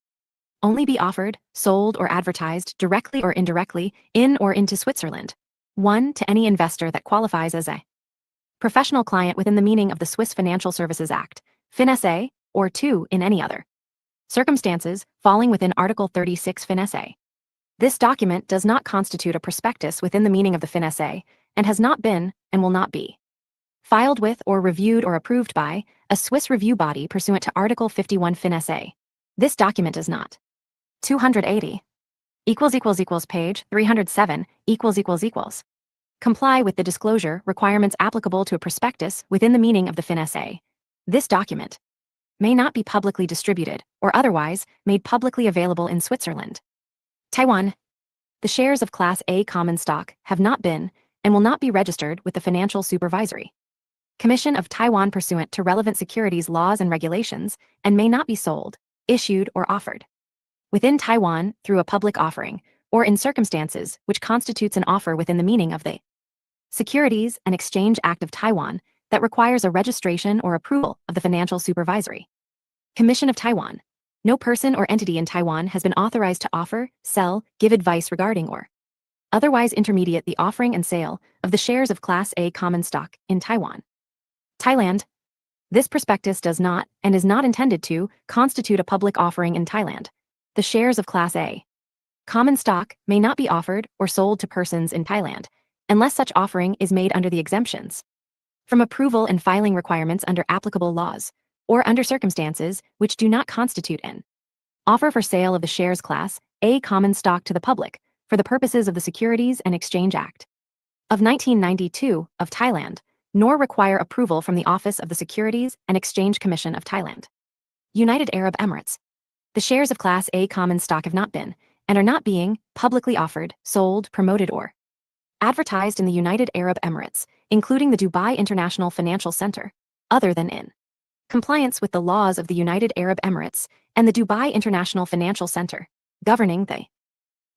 only be offered, sold, or advertised directly or indirectly in or into Switzerland. 1. To any investor that qualifies as a professional client within the meaning of the Swiss Financial Services Act, FinSA, or 2. In any other circumstances falling within Article 36 FinSA. This document does not constitute a prospectus within the meaning of the FinSA and has not been, and will not be, filed with or reviewed or approved by a Swiss review body pursuant to Article 51 FinSA. This document does not. 280 page 307 comply with the disclosure requirements applicable to a prospectus within the meaning of the FinSA. This document may not be publicly distributed or otherwise made publicly available in Switzerland. Taiwan. The shares of Class A common stock have not been and will not be registered with the Financial Supervisory Commission of Taiwan pursuant to relevant securities laws and regulations and may not be sold, issued, or offered within Taiwan through a public offering or in circumstances which constitutes an offer within the meaning of the Securities and Exchange Act of Taiwan that requires a registration or approval of the Financial Supervisory Commission of Taiwan. No person or entity in Taiwan has been authorized to offer, sell, give advice regarding or otherwise intermediate the offering and sale of the shares of Class A common stock in Taiwan. Thailand. This prospectus does not, and is not intended to, constitute a public offering in Thailand. The shares of Class A common stock may not be offered or sold to persons in Thailand, unless such offering is made under the exemptions from approval and filing requirements under applicable laws, or under circumstances which do not constitute an offer for sale of the shares Class A common stock to the public for the purposes of the Securities and Exchange Act of 1992 of Thailand, nor require approval from the Office of the Securities and Exchange Commission of Thailand. United Arab Emirates. The shares of Class A common stock have not been, and are not being, publicly offered, sold, promoted, or advertised in the United Arab Emirates, including the Dubai International Financial Center, other than in compliance with the laws of the United Arab Emirates and the Dubai International Financial Center, governing the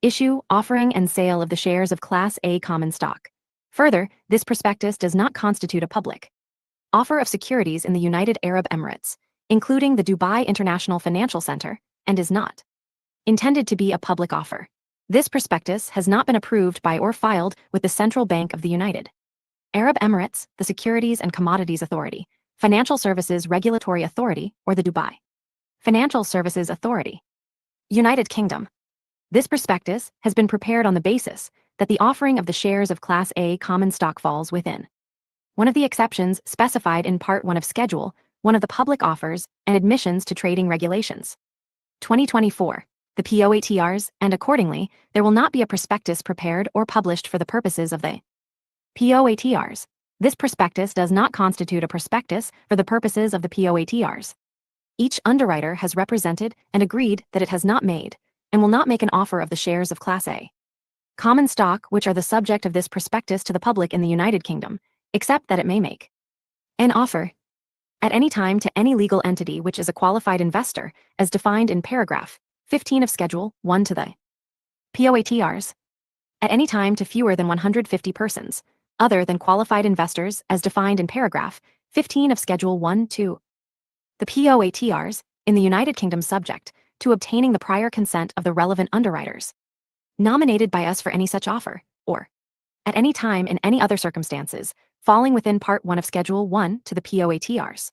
issue, offering, and sale of the shares of Class A common stock. Further, this prospectus does not constitute a public offer of securities in the United Arab Emirates, including the Dubai International Financial Center, and is not intended to be a public offer. This prospectus has not been approved by or filed with the Central Bank of the United Arab Emirates, the Securities and Commodities Authority, Financial Services Regulatory Authority, or the Dubai Financial Services Authority. United Kingdom. This prospectus has been prepared on the basis that the offering of the shares of Class A common stock falls within one of the exceptions specified in Part 1 of Schedule 1 of the Public Offers and Admissions to Trading Regulations 2024, the POATRs, and accordingly, there will not be a prospectus prepared or published for the purposes of the POATRs. This prospectus does not constitute a prospectus for the purposes of the POATRs. Each underwriter has represented and agreed that it has not made, and will not make an offer of the shares of Class A common stock which are the subject of this prospectus to the public in the United Kingdom, except that it may make an offer at any time to any legal entity which is a qualified investor, as defined in paragraph 15 of Schedule 1 to the POATRs, at any time to fewer than 150 persons, other than qualified investors as defined in paragraph 15 of Schedule 1 to the POATRs, in the United Kingdom subject to obtaining the prior consent of the relevant underwriters nominated by us for any such offer, or at any time in any other circumstances falling within Part 1 of Schedule 1 to the POATRs.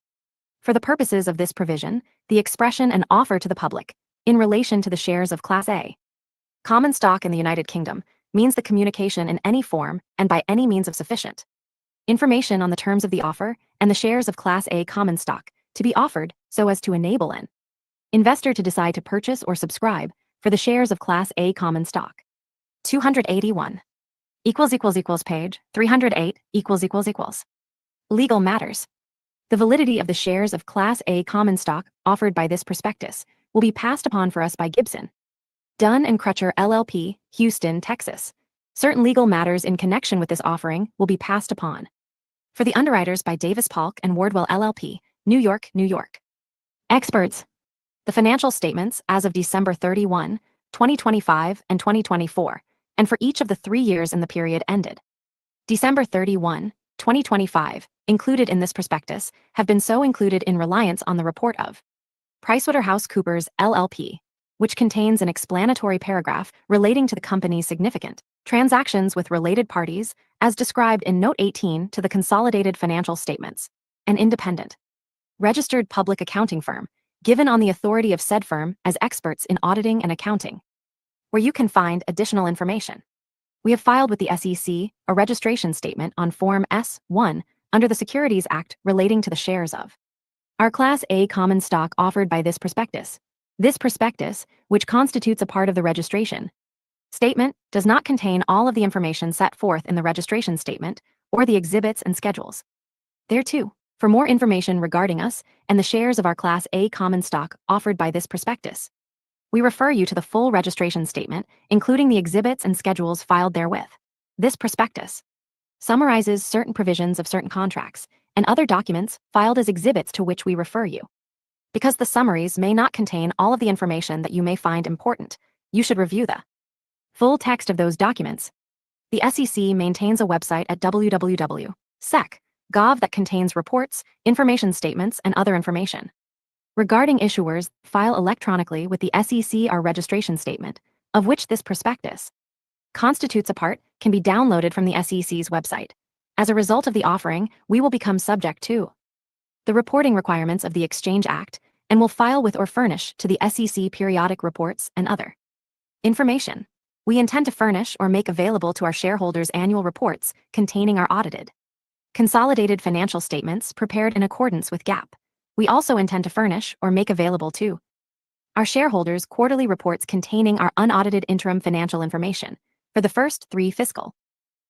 For the purposes of this provision, the expression and offer to the public, in relation to the shares of Class A common stock in the United Kingdom, means the communication in any form and by any means of sufficient information on the terms of the offer and the shares of Class A common stock to be offered so as to enable an investor to decide to purchase or subscribe for the shares of Class A common stock. 281 page 308 legal matters. The validity of the shares of Class A common stock offered by this prospectus will be passed upon for us by Gibson, Dunn and Crutcher LLP, Houston, Texas. Certain legal matters in connection with this offering will be passed upon for the underwriters by Davis Polk and Wardwell LLP, New York, New York. Experts. The financial statements as of December 31, 2025 and 2024, and for each of the 3 years in the period ended December 31, 2025, included in this prospectus, have been so included in reliance on the report of PricewaterhouseCoopers LLP, which contains an explanatory paragraph relating to the company's significant transactions with related parties, as described in Note 18 to the consolidated financial statements, an independent, registered public accounting firm, given on the authority of said firm as experts in auditing and accounting, where you can find additional information. We have filed with the SEC a registration statement on Form S-1 under the Securities Act relating to the shares of our Class A common stock offered by this prospectus. This prospectus, which constitutes a part of the registration statement, does not contain all of the information set forth in the registration statement or the exhibits and schedules thereto. For more information regarding us and the shares of our Class A common stock offered by this prospectus, we refer you to the full registration statement, including the exhibits and schedules filed therewith. This prospectus summarizes certain provisions of certain contracts and other documents filed as exhibits to which we refer you. Because the summaries may not contain all of the information that you may find important, you should review the full text of those documents. The SEC maintains a website at www.sec.gov that contains reports, information statements, and other information regarding issuers. File electronically with the SEC our registration statement, of which this prospectus constitutes a part, can be downloaded from the SEC's website. As a result of the offering, we will become subject to the reporting requirements of the Exchange Act and will file with or furnish to the SEC periodic reports and other information. We intend to furnish or make available to our shareholders annual reports containing our audited, consolidated financial statements prepared in accordance with GAAP. We also intend to furnish or make available to our shareholders quarterly reports containing our unaudited interim financial information for the first 3 fiscal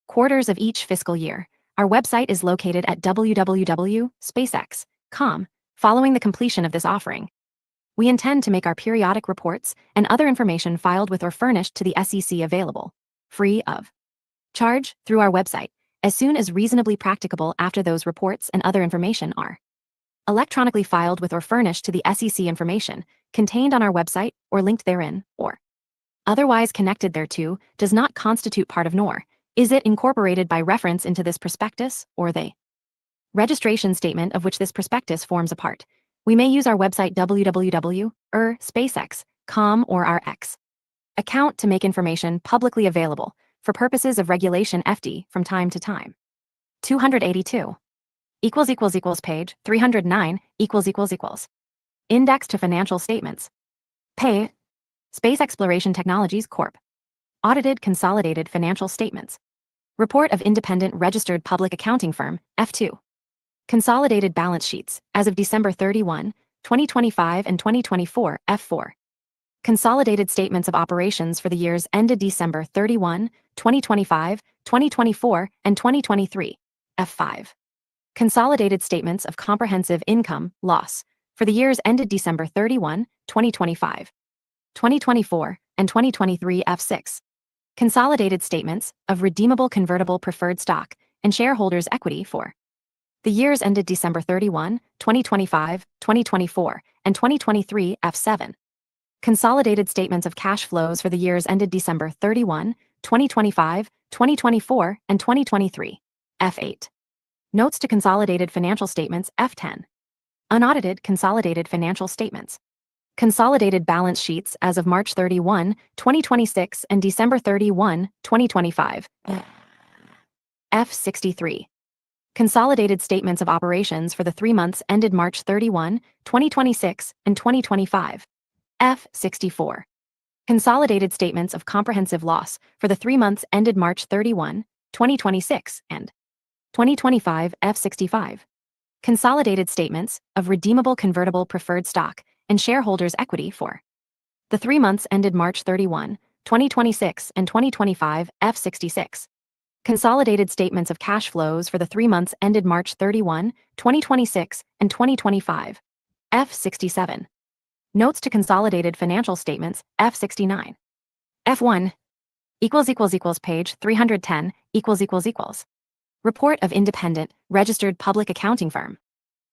quarters of each fiscal year. Our website is located at www.spacex.com. Following the completion of this offering, we intend to make our periodic reports and other information filed with or furnished to the SEC available, free of charge, through our website, as soon as reasonably practicable after those reports and other information are electronically filed with or furnished to the SEC. Information contained on our website or linked therein, or otherwise connected thereto, does not constitute part of nor is it incorporated by reference into this prospectus or the registration statement of which this prospectus forms a part. We may use our website www.spacex.com or our X account to make information publicly available for purposes of Regulation FD from time to time. 282 page 309 Index to financial statements. Pay Space Exploration Technologies Corp. Audited Consolidated Financial Statements. Report of Independent Registered Public Accounting Firm, F2. Consolidated Balance Sheets, as of December 31, 2025 and 2024, F4. Consolidated Statements of Operations for the years ended December 31, 2025, 2024, and 2023, F5. Consolidated Statements of Comprehensive Income, Loss, for the years ended December 31, 2025, 2024, and 2023, F6. Consolidated Statements of Redeemable Convertible Preferred Stock and Shareholders' Equity for the years ended December 31, 2025, 2024, and 2023, F7. Consolidated Statements of Cash Flows for the years ended December 31, 2025, 2024, and 2023, F8. Notes to Consolidated Financial Statements, F10. Unaudited Consolidated Financial Statements. Consolidated Balance Sheets as of March 31, 2026 and December 31, 2025. F63. Consolidated Statements of Operations for the 3 months ended March 31, 2026 and 2025. F64. Consolidated Statements of Comprehensive Loss for the 3 months ended March 31, 2026 and 2025. F65. Consolidated Statements of Redeemable Convertible Preferred Stock and Shareholders' Equity for the 3 months ended March 31, 2026 and 2025, F66. Consolidated Statements of Cash Flows for the 3 months ended March 31, 2026 and 2025, F67. Notes to Consolidated Financial Statements, F69. F1 page 310 Report of Independent Registered Public Accounting Firm.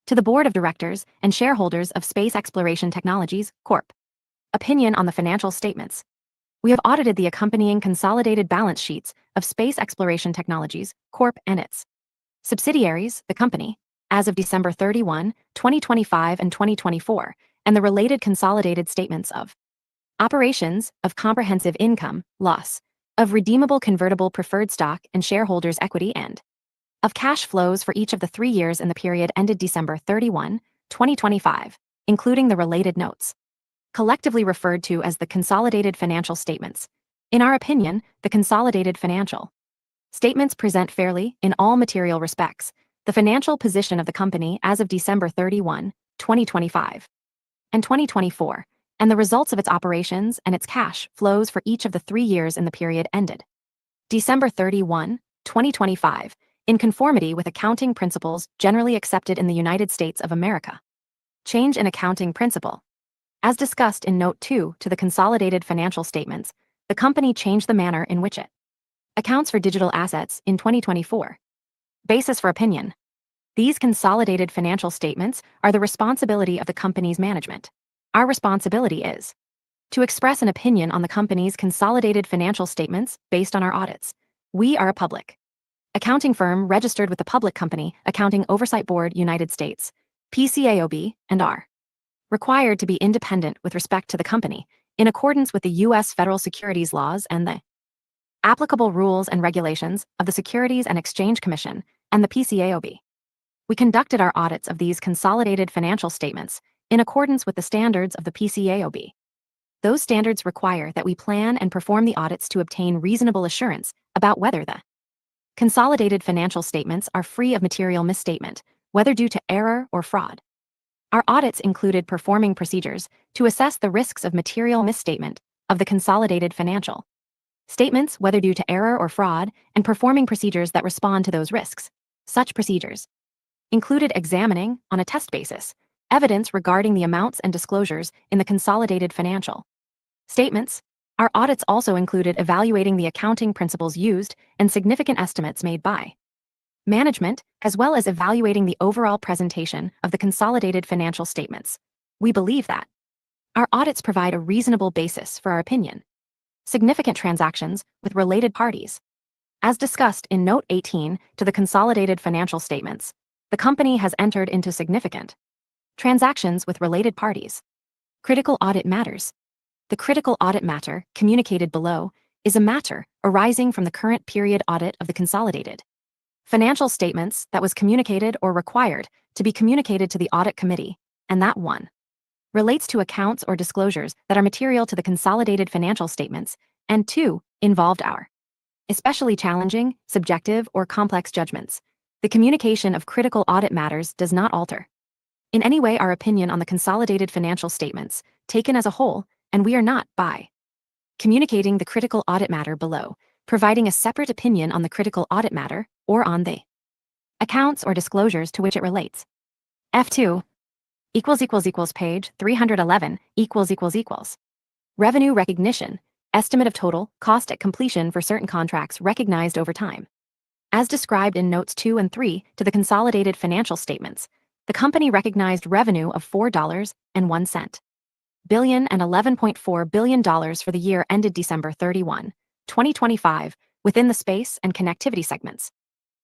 To the Board of Directors and Shareholders of Space Exploration Technologies, Corp. Opinion on the Financial Statements. We have audited the accompanying consolidated balance sheets of Space Exploration Technologies, Corp. And its subsidiaries, the company, as of December 31, 2025 and 2024, and the related consolidated statements of operations, of comprehensive income, loss, of redeemable convertible preferred stock and shareholders' equity, and of cash flows for each of the 3 years in the period ended December 31, 2025, including the related notes, collectively referred to as the consolidated financial statements. In our opinion, the consolidated financial statements present fairly, in all material respects, the financial position of the company as of December 31, 2025 and 2024, and the results of its operations and its cash flows for each of the 3 years in the period ended December 31, 2025, in conformity with accounting principles generally accepted in the United States of America. Change in accounting principle. As discussed in Note 2 to the consolidated financial statements, the company changed the manner in which it accounts for digital assets in 2024. Basis for opinion. These consolidated financial statements are the responsibility of the company's management. Our responsibility is to express an opinion on the company's consolidated financial statements based on our audits. We are a public accounting firm registered with the Public Company Accounting Oversight Board, United States, PCAOB, and are required to be independent with respect to the company in accordance with the U.S. federal securities laws and the applicable rules and regulations of the Securities and Exchange Commission and the PCAOB. We conducted our audits of these consolidated financial statements in accordance with the standards of the PCAOB. Those standards require that we plan and perform the audits to obtain reasonable assurance about whether the consolidated financial statements are free of material misstatement, whether due to error or fraud. Our audits included performing procedures to assess the risks of material misstatement of the consolidated financial statements, whether due to error or fraud, and performing procedures that respond to those risks. Such procedures included examining, on a test basis, evidence regarding the amounts and disclosures in the consolidated financial statements. Our audits also included evaluating the accounting principles used and significant estimates made by management, as well as evaluating the overall presentation of the consolidated financial statements. We believe that our audits provide a reasonable basis for our opinion. Significant transactions with related parties. As discussed in Note 18 to the consolidated financial statements, the company has entered into significant transactions with related parties. Critical audit matters. The critical audit matter communicated below is a matter arising from the current period audit of the consolidated financial statements that was communicated or required to be communicated to the audit committee, and that one relates to accounts or disclosures that are material to the consolidated financial statements, and 2 involved our especially challenging, subjective, or complex judgments. The communication of critical audit matters does not alter in any way our opinion on the consolidated financial statements taken as a whole, and we are not, by communicating the critical audit matter below, providing a separate opinion on the critical audit matter or on the accounts or disclosures to which it relates. F2 page 311 revenue recognition, estimate of total cost at completion for certain contracts recognized over time. As described in Notes 2 and 3 to the consolidated financial statements, the company recognized revenue of $4.01 billion and $11.4 billion for the year ended December 31, 2025, within the space and connectivity segments,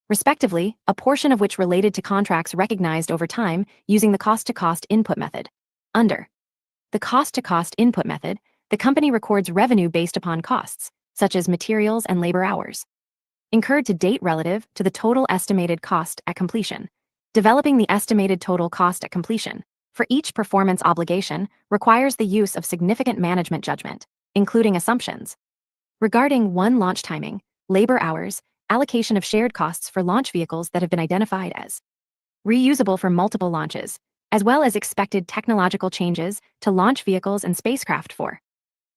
respectively, a portion of which related to contracts recognized over time using the cost-to-cost input method. Under the cost-to-cost input method, the company records revenue based upon costs, such as materials and labor hours, incurred to date relative to the total estimated cost at completion. Developing the estimated total cost at completion for each performance obligation requires the use of significant management judgment, including assumptions regarding launch timing, labor hours, allocation of shared costs for launch vehicles that have been identified as reusable for multiple launches, as well as expected technological changes to launch vehicles and spacecraft for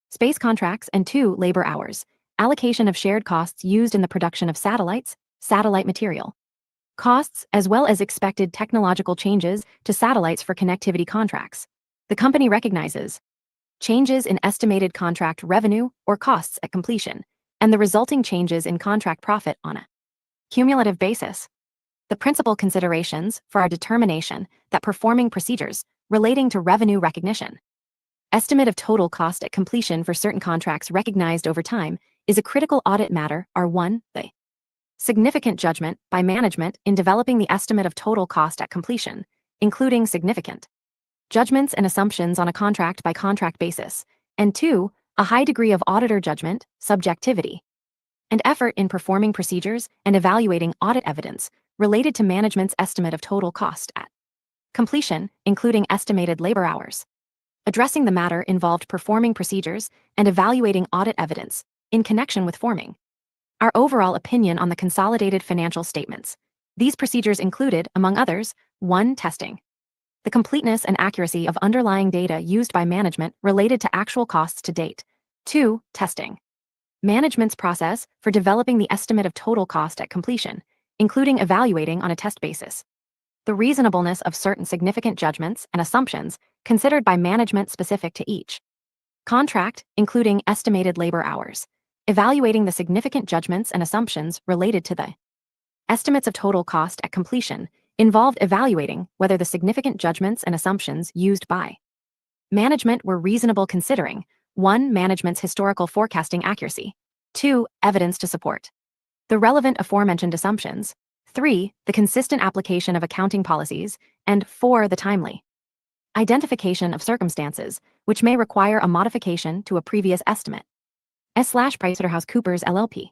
space contracts, and 2 labor hours, allocation of shared costs used in the production of satellites, satellite material costs, as well as expected technological changes to satellites for connectivity contracts. The company recognizes changes in estimated contract revenue or costs at completion, and the resulting changes in contract profit on a cumulative basis. The principal considerations for our determination that performing procedures relating to revenue recognition Estimate of total cost at completion for certain contracts recognized over time is a critical audit matter. R1. The significant judgment by management in developing the estimate of total cost at completion, including significant judgments and assumptions on a contract-by-contract basis, and 2. A high degree of auditor judgment, subjectivity, and effort in performing procedures and evaluating audit evidence related to management's estimate of total cost at completion, including estimated labor hours. Addressing the matter involved performing procedures and evaluating audit evidence in connection with forming our overall opinion on the consolidated financial statements. These procedures included, among others, 1. Testing the completeness and accuracy of underlying data used by management related to actual costs to date. 2. Testing management's process for developing the estimate of total cost at completion, including evaluating on a test basis the reasonableness of certain significant judgments and assumptions considered by management specific to each contract, including estimated labor hours, evaluating the significant judgments and assumptions related to the estimates of total cost at completion involved evaluating whether the significant judgments and assumptions used by management were reasonable considering 1. Management's historical forecasting accuracy, 2. Evidence to support the relevant aforementioned assumptions, 3. The consistent application of accounting policies, and 4. The timely identification of circumstances which may require a modification to a previous estimate. PricewaterhouseCoopers LLP.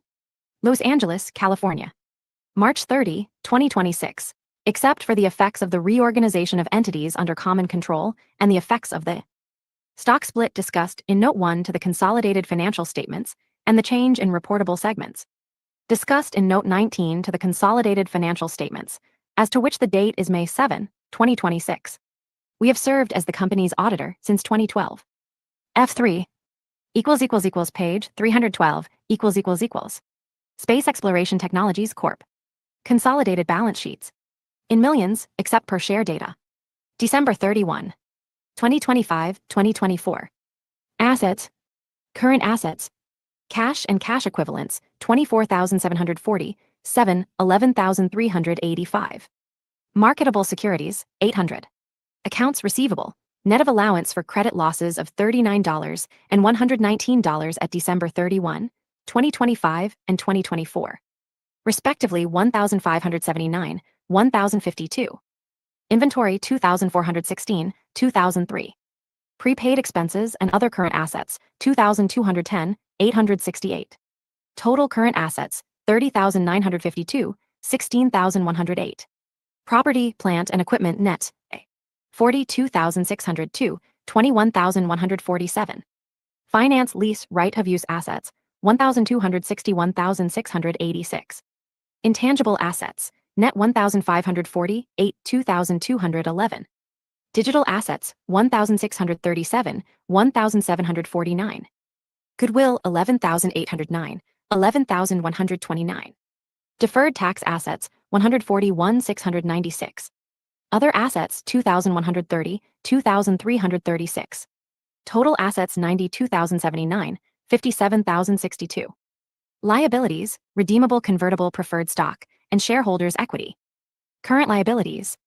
Los Angeles, California. March 30, 2026. Except for the effects of the reorganization of entities under common control and the effects of the stock split discussed in Note 1 to the consolidated financial statements and the change in reportable segments discussed in Note 19 to the consolidated financial statements, as to which the date is May 7, 2026. We have served as the company's auditor since 2012. F3 page 312 Space Exploration Technologies Corp. Consolidated balance sheets. In millions, except per share data. December 31, 2025-2024. Assets. Current assets. Cash and cash equivalents, 24,740, 11,385. Marketable securities, 800. Accounts receivable, net of allowance for credit losses of $39 and $119 at December 31, 2025 and 2024. Respectively 1,579, 1,052. Inventory 2,416, 2,003. Prepaid expenses and other current assets, 2,210, 868. Total current assets, 30,952, 16,108. Property, plant, and equipment net, 42,602, 21,147. Finance lease right of use assets, 1,261,686. Intangible assets, net 1,540, 2,211. Digital assets, 1,637, 1,749. Goodwill, 11,809, 11,129. Deferred tax assets, 141,696. Other assets, 2,130, 2,336. Total assets, 92,079, 57,062. Liabilities, redeemable convertible preferred stock, and shareholders' equity. Current liabilities.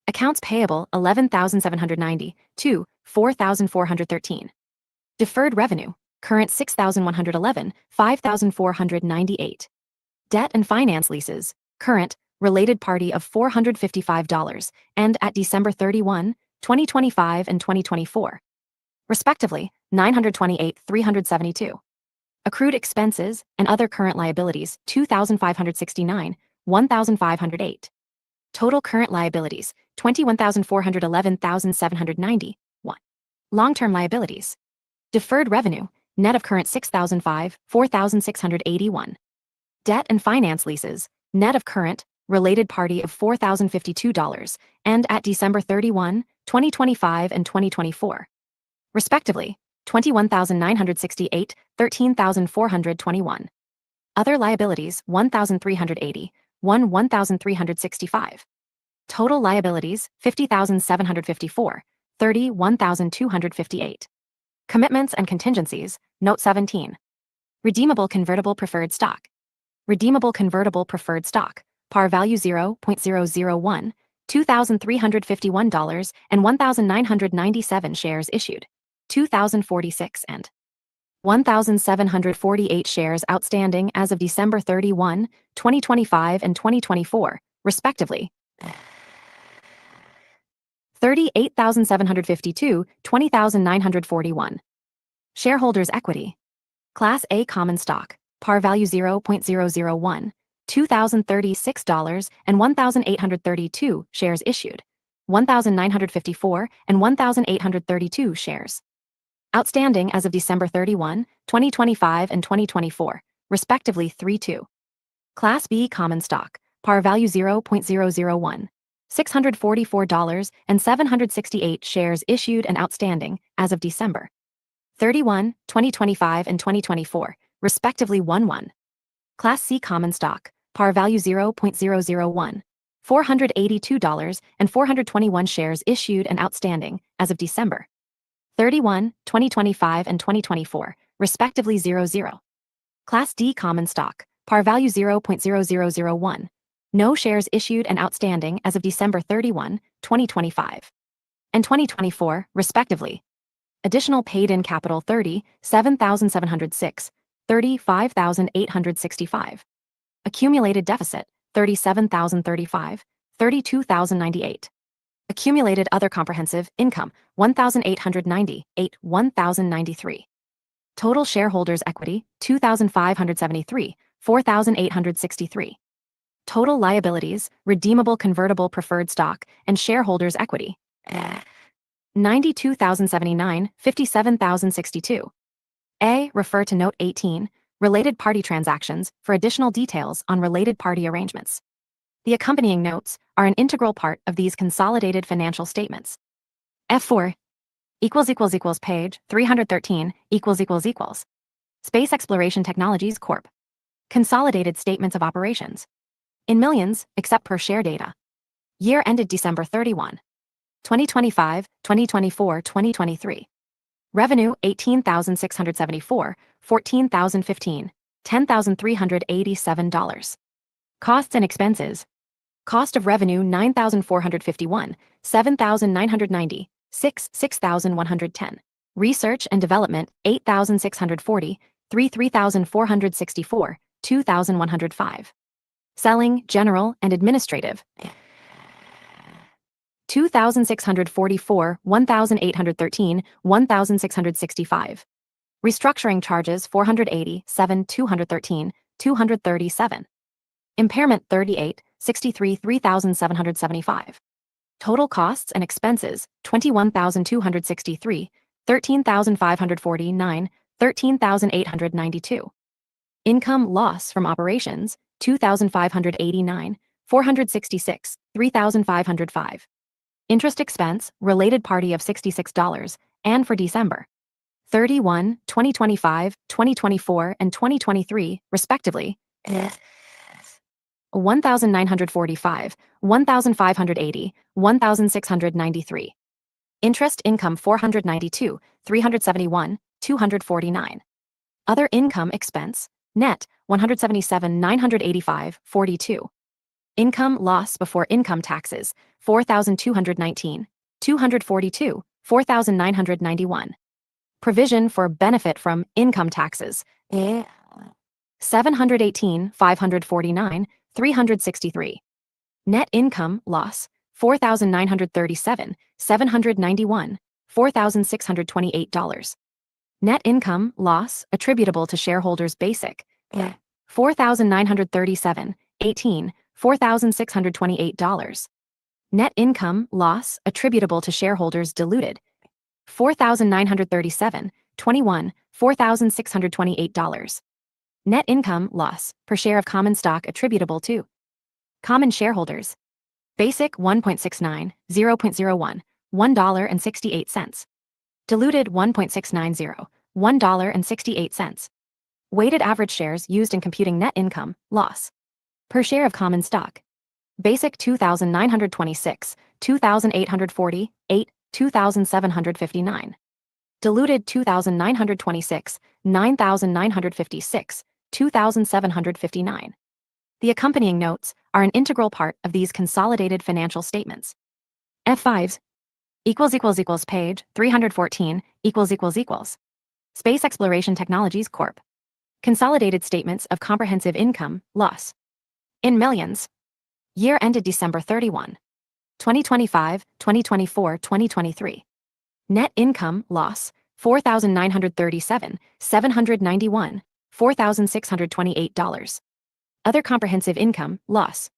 Accounts payable, 11,790, 4,413. Deferred revenue, current 6,111, 5,498. Debt and finance leases, current, related party of $455, and at December 31, 2025 and 2024. Respectively, 928, 372. Accrued expenses and other current liabilities, 2,569, 1,508. Total current liabilities, 21,411,790, 1. Long-term liabilities. Deferred revenue, net of current 6,005, 4,681. Debt and finance leases, net of current, related party of $4,052, and at December 31, 2025 and 2024. Respectively, 21,968, 13,421. Other liabilities, 1,380, 1,365. Total liabilities, 50,754, 31,258. Commitments and contingencies, Note 17. Redeemable convertible preferred stock. Redeemable convertible preferred stock, par value 0.001, $2,351 and 1,997 shares issued. 2,046 and 1,748 shares outstanding as of December 31, 2025 and 2024, respectively. 38,752, 20,941. Shareholders' equity. Class A common stock, par value 0.001, $2,036 and 1,832 shares issued, 1,954 and 1,832 shares outstanding as of December 31, 2025 and 2024, respectively 32. Class B common stock, par value 0.001, $644 and 768 shares issued and outstanding as of December 31, 2025 and 2024, respectively 1. Class C common stock, par value 0.001, $482 and 421 shares issued and outstanding as of December 31, 2025 and 2024, respectively 00. Class D common stock, par value 0.0001, no shares issued and outstanding as of December 31, 2025 and 2024, respectively. Additional paid-in capital 37,706, 35,865. Accumulated deficit 37,035, 32,098. Accumulated other comprehensive income 1,898, 1,093. Total shareholders' equity 2,573, 4,863. Total liabilities, redeemable convertible preferred stock, and shareholders' equity 92,079, 57,062. A. Refer to Note 18, Related Party Transactions, for additional details on related party arrangements. The accompanying notes are an integral part of these consolidated financial statements. F4 == page 313 == Space Exploration Technologies Corp. Consolidated Statements of Operations. In millions, except per share data. Year ended December 31, 2025, 2024, 2023. Revenue 18,674, 14,015, $10,387. Costs and expenses. Cost of revenue 9,451, 7,990, 6,110. Research and development 8,640, 3,464, 2,105. Selling, general, and administrative 2,644, 1,813, 1,665. Restructuring charges 480, 7,213, 237. Impairment 38, 63, 3,775. Total costs and expenses 21,263, 13,549, 13,892. Income loss from operations 2,589, 466, 3,505. Interest expense, related party of $66, and for December 31, 2025, 2024, and 2023, respectively, 1,945, 1,580, 1,693. Interest income 492, 371, 249. Other income expense, net, 177, 985, 42. Income loss before income taxes, 4,219, 242, 4,991. Provision for benefit from income taxes, 718, 549, 363. Net income loss, 4,937, 791, $4,628. Net income loss attributable to shareholders basic, 4,937, 18, $4,628. Net income loss attributable to shareholders diluted, 4,937, 21, $4,628. Net income loss per share of common stock attributable to common shareholders. Basic 1.69, 0.01, $1.68. Diluted 1.690, $1.68. Weighted average shares used in computing net income loss per share of common stock. Basic 2,926, 2,840, 8, 2,759. Diluted 2,926, 9,956, 2,759. The accompanying notes are an integral part of these consolidated financial statements. F5s Page 314 Space Exploration Technologies Corp. Consolidated statements of comprehensive income, loss. In millions. Year ended December 31. 2025, 2024, 2023. Net income, loss, 4,937, 791, $4,628. Other comprehensive income, loss.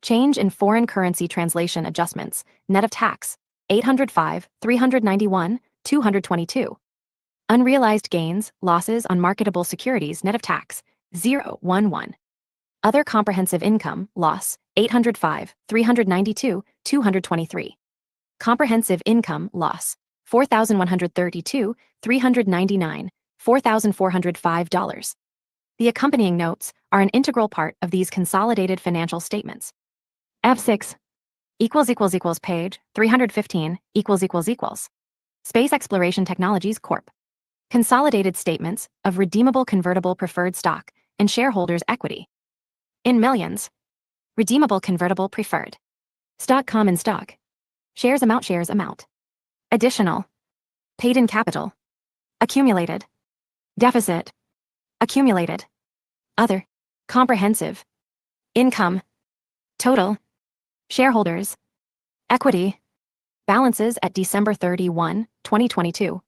Change in foreign currency translation adjustments, net of tax, 805, 391, 222. Unrealized gains, losses on marketable securities, net of tax, 011. Other comprehensive income, loss, 805, 392, 223. Comprehensive income, loss, 4,132, 399, $4,405. The accompanying notes are an integral part of these consolidated financial statements. F6 Page 315 Space Exploration Technologies Corp. Consolidated statements of redeemable convertible preferred stock and shareholders' equity. In millions. Redeemable convertible preferred stock, common stock. Shares amount. Additional. Paid in capital. Accumulated. Deficit. Accumulated. Other. Comprehensive. Income. Total. Shareholders. Equity. Balances at December 31, 2022.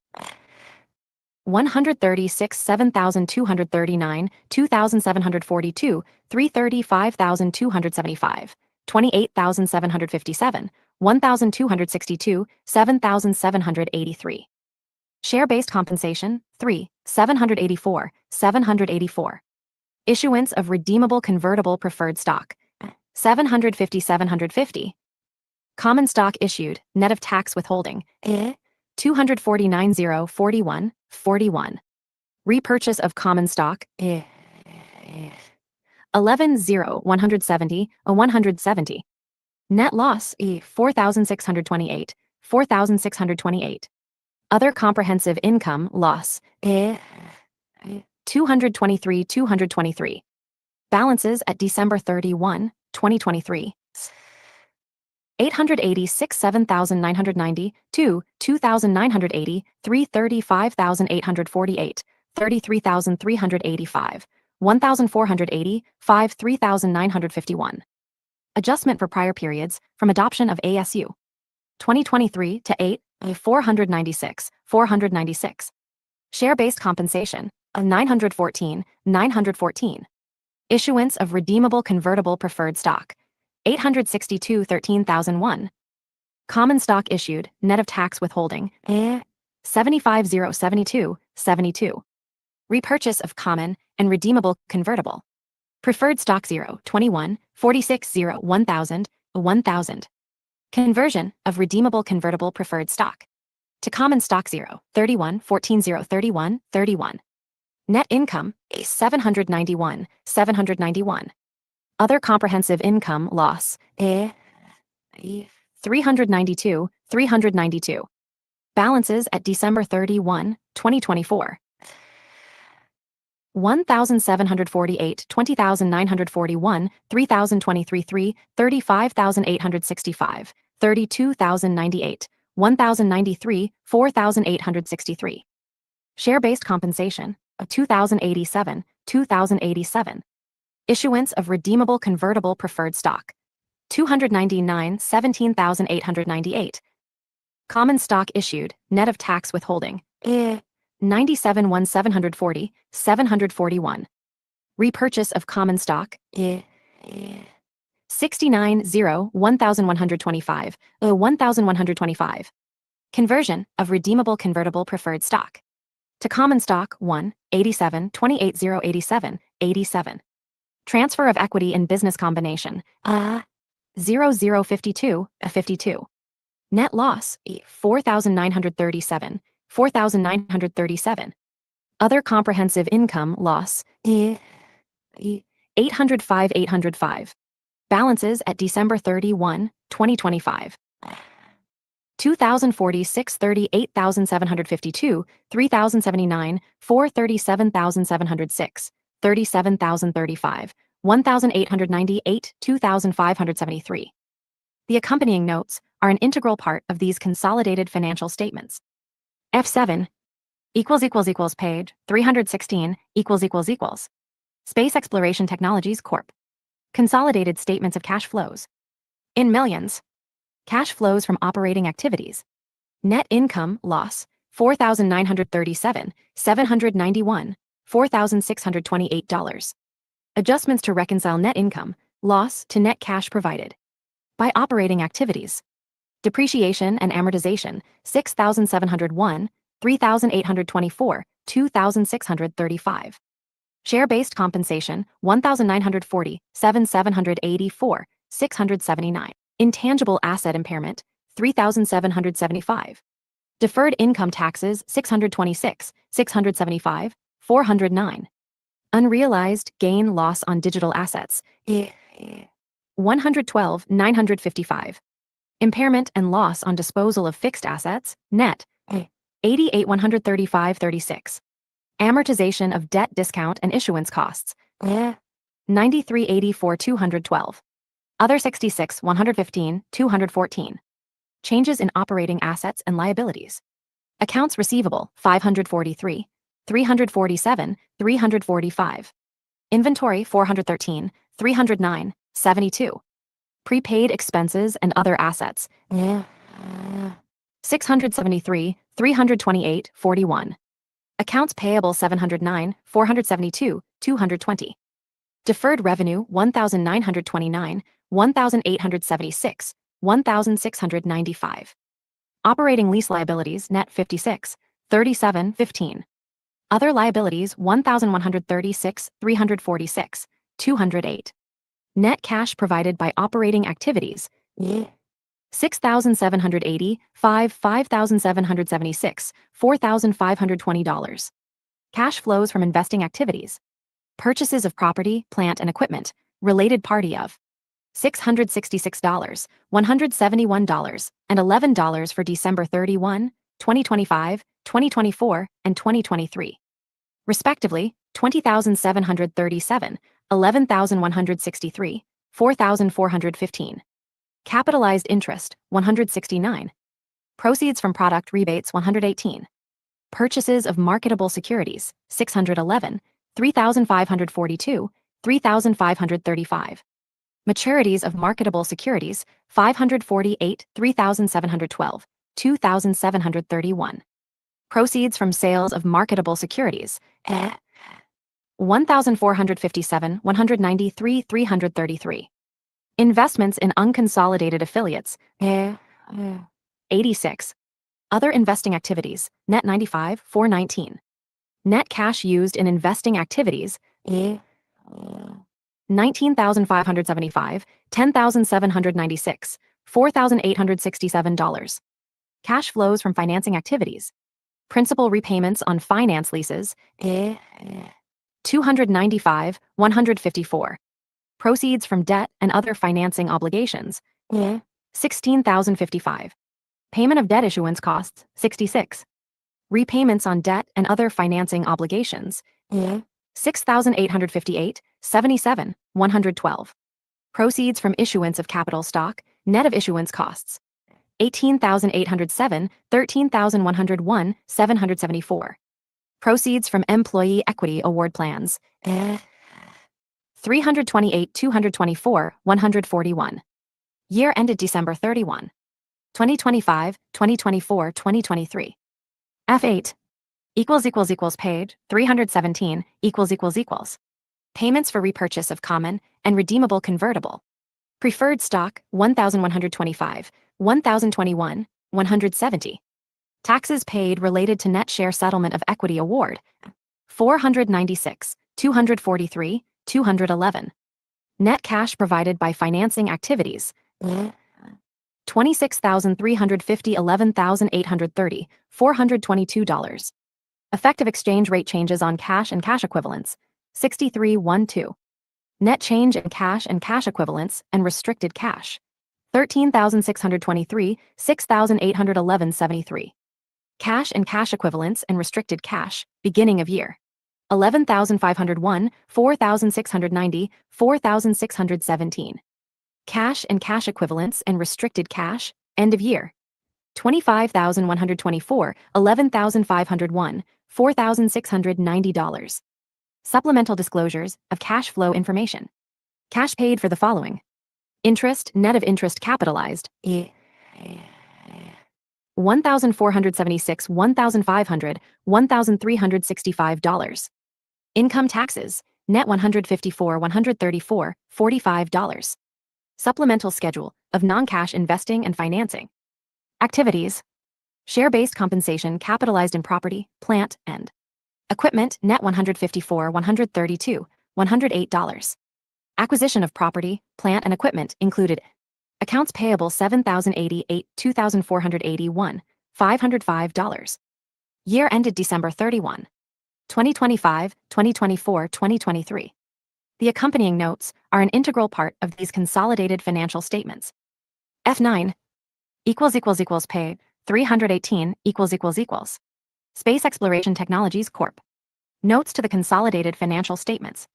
136, 7,239, 2,742, 335,275, 28,757, 1,262, 7,783. Share-based compensation, 3, 784. Issuance of redeemable convertible preferred stock, 750. Common stock issued, net of tax withholding, 249,041, 41. Repurchase of common stock, 11,170, 170. Net loss, 4,628, 4,628. Other comprehensive income, loss, 223. Balances at December 31, 2023. 886, 7,990, 2,980, 335,848, 33,385, 1,480, 3,951. Adjustment for prior periods from adoption of ASU. 2023 to 8, 496. Share-based compensation, 914. Issuance of redeemable convertible preferred stock, 862, 13,001. Common stock issued, net of tax withholding, 75,072, 72. Repurchase of common and redeemable convertible preferred stock, 21, 46, 1,000, 1,000. Conversion of redeemable convertible preferred stock to common stock, 31, 14, 31, 31. Net income, 791, 791. Other comprehensive income, loss, 392, 392. Balances at December 31, 2024. 1,748, 20,941, 3,023, 35,865, 32,098, 1,093, 4,863. Share-based compensation, 2,087, 2,087. Issuance of redeemable convertible preferred stock, 299, 17,898. Common stock issued, net of tax withholding, 97, 740, 741. Repurchase of common stock, 69, 1,125, 1,125. Conversion of redeemable convertible preferred stock to common stock, 1, 87, 28,087, 87. Transfer of equity in business combination, 0052, 52. Net loss, 4,937, 4,937. Other comprehensive income, loss, 805, 805. Balances at December 31, 2025. 2,046, 38,752, 3,079, 437,706, 37,035, 1,898, 2,573. The accompanying notes are an integral part of these consolidated financial statements. F7 page 316 Space Exploration Technologies Corp. Consolidated statements of cash flows. In millions. Cash flows from operating activities. Net income loss $4,937, $791, $4,628. Adjustments to reconcile net income loss to net cash provided by operating activities. Depreciation and amortization $6,701, $3,824, $2,635. Share-based compensation $1,940, $7,784, $679. Intangible asset impairment $3,775. Deferred income taxes $626, $675, $409. Unrealized gain loss on digital assets $112, $955. Impairment and loss on disposal of fixed assets net $88, $135, $36. Amortization of debt discount and issuance costs $93, $84, $212. Other $66, $115, $214. Changes in operating assets and liabilities. Accounts receivable $543, $347, $345. Inventory $413, $309, $72. Prepaid expenses and other assets $673, $328, $41. Accounts payable $709, $472, $220. Deferred revenue $1,929, $1,876, $1,695. Operating lease liabilities net $56, $37, $15. Other liabilities $1,136, $346, $208. Net cash provided by operating activities $6,780, $5,776, $4,520. Cash flows from investing activities. Purchases of property, plant, and equipment, related party of $666, $171, and $11 for December 31, 2025, 2024, and 2023. Respectively, $20,737, $11,163, $4,415. Capitalized interest, $169. Proceeds from product rebates, $118. Purchases of marketable securities, $611, $3,542, $3,535. Maturities of marketable securities, $548, $3,712, $2,731. Proceeds from sales of marketable securities, $1,457, $193, $333. Investments in unconsolidated affiliates, $86. Other investing activities, net $95, $419. Net cash used in investing activities, $19,575, $10,796, $4,867. Cash flows from financing activities. Principal repayments on finance leases, $295, $154. Proceeds from debt and other financing obligations, $16,055. Payment of debt issuance costs, $66. Repayments on debt and other financing obligations, $6,858, $77, $112. Proceeds from issuance of capital stock, net of issuance costs, $18,807, $13,101, $774. Proceeds from employee equity award plans, $328, $224, $141. Year ended December 31, 2025, 2024, 2023. F8 page 317 Payments for repurchase of common and redeemable convertible preferred stock 1,125, 1,021, 170. Taxes paid related to net share settlement of equity award 496, 243, 211. Net cash provided by financing activities 26,350, 11,830, $422. Effective exchange rate changes on cash and cash equivalents 63.12. Net change in cash and cash equivalents and restricted cash 13,623, 6,811.73. Cash and cash equivalents and restricted cash beginning of year 11,501, 4,690, 4,617. Cash and cash equivalents and restricted cash End of year. 25,124, 11,501, $4,690. Supplemental disclosures of cash flow information. Cash paid for the following. Interest, net of interest capitalized, 1,476, 1,500, $1,365. Income taxes, net 154, 134, $45. Supplemental schedule of non-cash investing and financing. Activities. Share-based compensation capitalized in property, plant, and equipment, net 154, 132, $108. Acquisition of property, plant, and equipment included. Accounts payable 7,088, 2,481, $505. Year ended December 31, 2025, 2024, 2023. The accompanying notes are an integral part of these consolidated financial statements. F9 == pay 318 == Space Exploration Technologies Corp. Notes to the consolidated financial statements.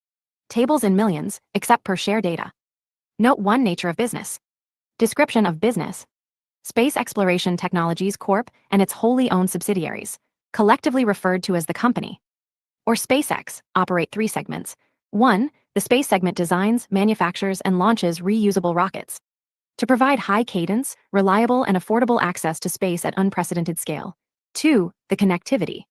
Tables in millions, except per share data. Note 1 Nature of business. Description of business. Space Exploration Technologies Corp. And its wholly owned subsidiaries, collectively referred to as the company, or SpaceX, operate 3 segments. 1. The space segment designs, manufactures, and launches reusable rockets to provide high-cadence, reliable, and affordable access to space at unprecedented scale. 2. The connectivity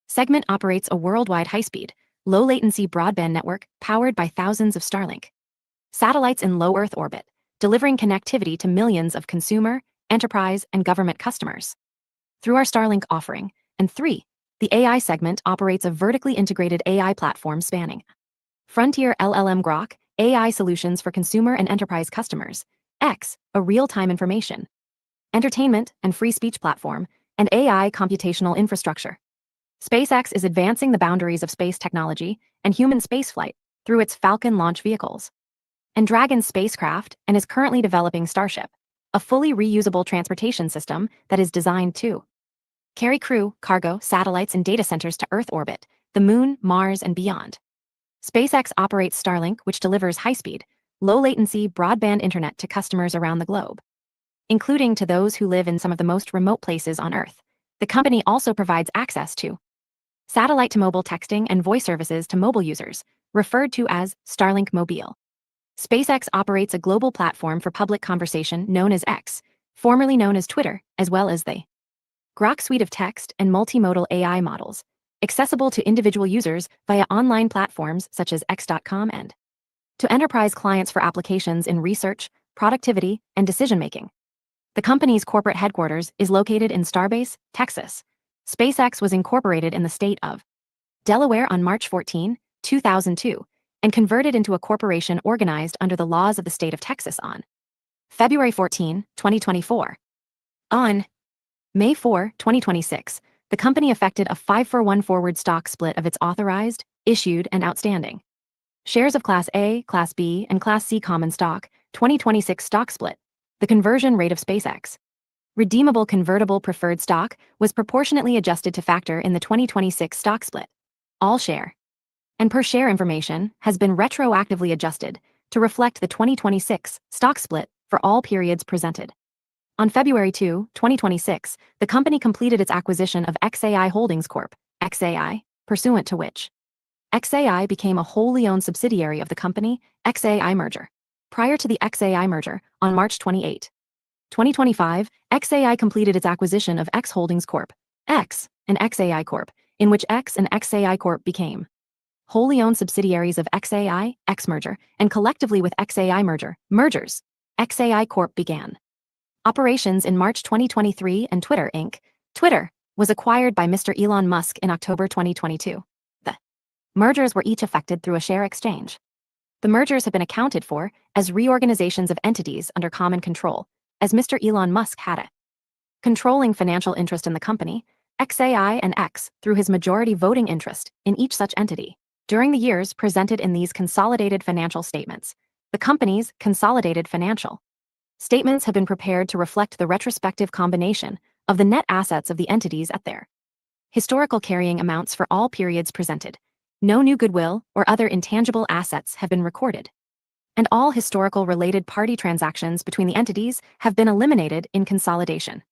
segment operates a worldwide high-speed, low-latency broadband network powered by thousands of Starlink satellites in low Earth orbit, delivering connectivity to millions of consumer, enterprise, and government customers through our Starlink offering. And 3. The AI segment operates a vertically integrated AI platform spanning frontier LLM Grok, AI solutions for consumer and enterprise customers, X, a real-time information, entertainment and free speech platform, and AI computational infrastructure. SpaceX is advancing the boundaries of space technology and human spaceflight through its Falcon launch vehicles and Dragon spacecraft, and is currently developing Starship, a fully reusable transportation system that is designed to carry crew, cargo, satellites, and data centers to Earth orbit, the Moon, Mars, and beyond. SpaceX operates Starlink, which delivers high-speed, low-latency broadband internet to customers around the globe, including to those who live in some of the most remote places on Earth. The company also provides access to satellite-to-mobile texting and voice services to mobile users, referred to as Starlink Mobile. SpaceX operates a global platform for public conversation known as X, formerly known as Twitter, as well as the Grok suite of text and multimodal AI models, accessible to individual users via online platforms such as X.com and to enterprise clients for applications in research, productivity, and decision-making. The company's corporate headquarters is located in Starbase, Texas. SpaceX was incorporated in the state of Delaware on March 14, 2002, and converted into a corporation organized under the laws of the state of Texas on February 14, 2024. On May 4, 2026, the company effected a 5-for-1 forward stock split of its authorized, issued, and outstanding shares of Class A, Class B, and Class C common stock, 2026 stock split. The conversion rate of SpaceX redeemable convertible preferred stock was proportionately adjusted to factor in the 2026 stock split. All share and per share information has been retroactively adjusted to reflect the 2026 stock split for all periods presented. On February 2, 2026, the company completed its acquisition of XAI Holdings Corp., XAI, pursuant to which XAI became a wholly owned subsidiary of the company, XAI merger. Prior to the XAI merger, on March 28, 2025, XAI completed its acquisition of X Holdings Corp., X, and XAI Corp., in which X and XAI Corp. became wholly owned subsidiaries of XAI, X merger, and collectively with XAI mergers, XAI Corp. began operations in March 2023, and Twitter Inc. Twitter was acquired by Mr. Elon Musk in October 2022. The mergers were each effected through a share exchange. The mergers have been accounted for as reorganizations of entities under common control, as Mr. Elon Musk had a controlling financial interest in the company, XAI and X, through his majority voting interest in each such entity. During the years presented in these consolidated financial statements, the company's consolidated financial statements have been prepared to reflect the retrospective combination of the net assets of the entities at their historical carrying amounts for all periods presented. No new goodwill or other intangible assets have been recorded. and all historical related party transactions between the entities have been eliminated in consolidation.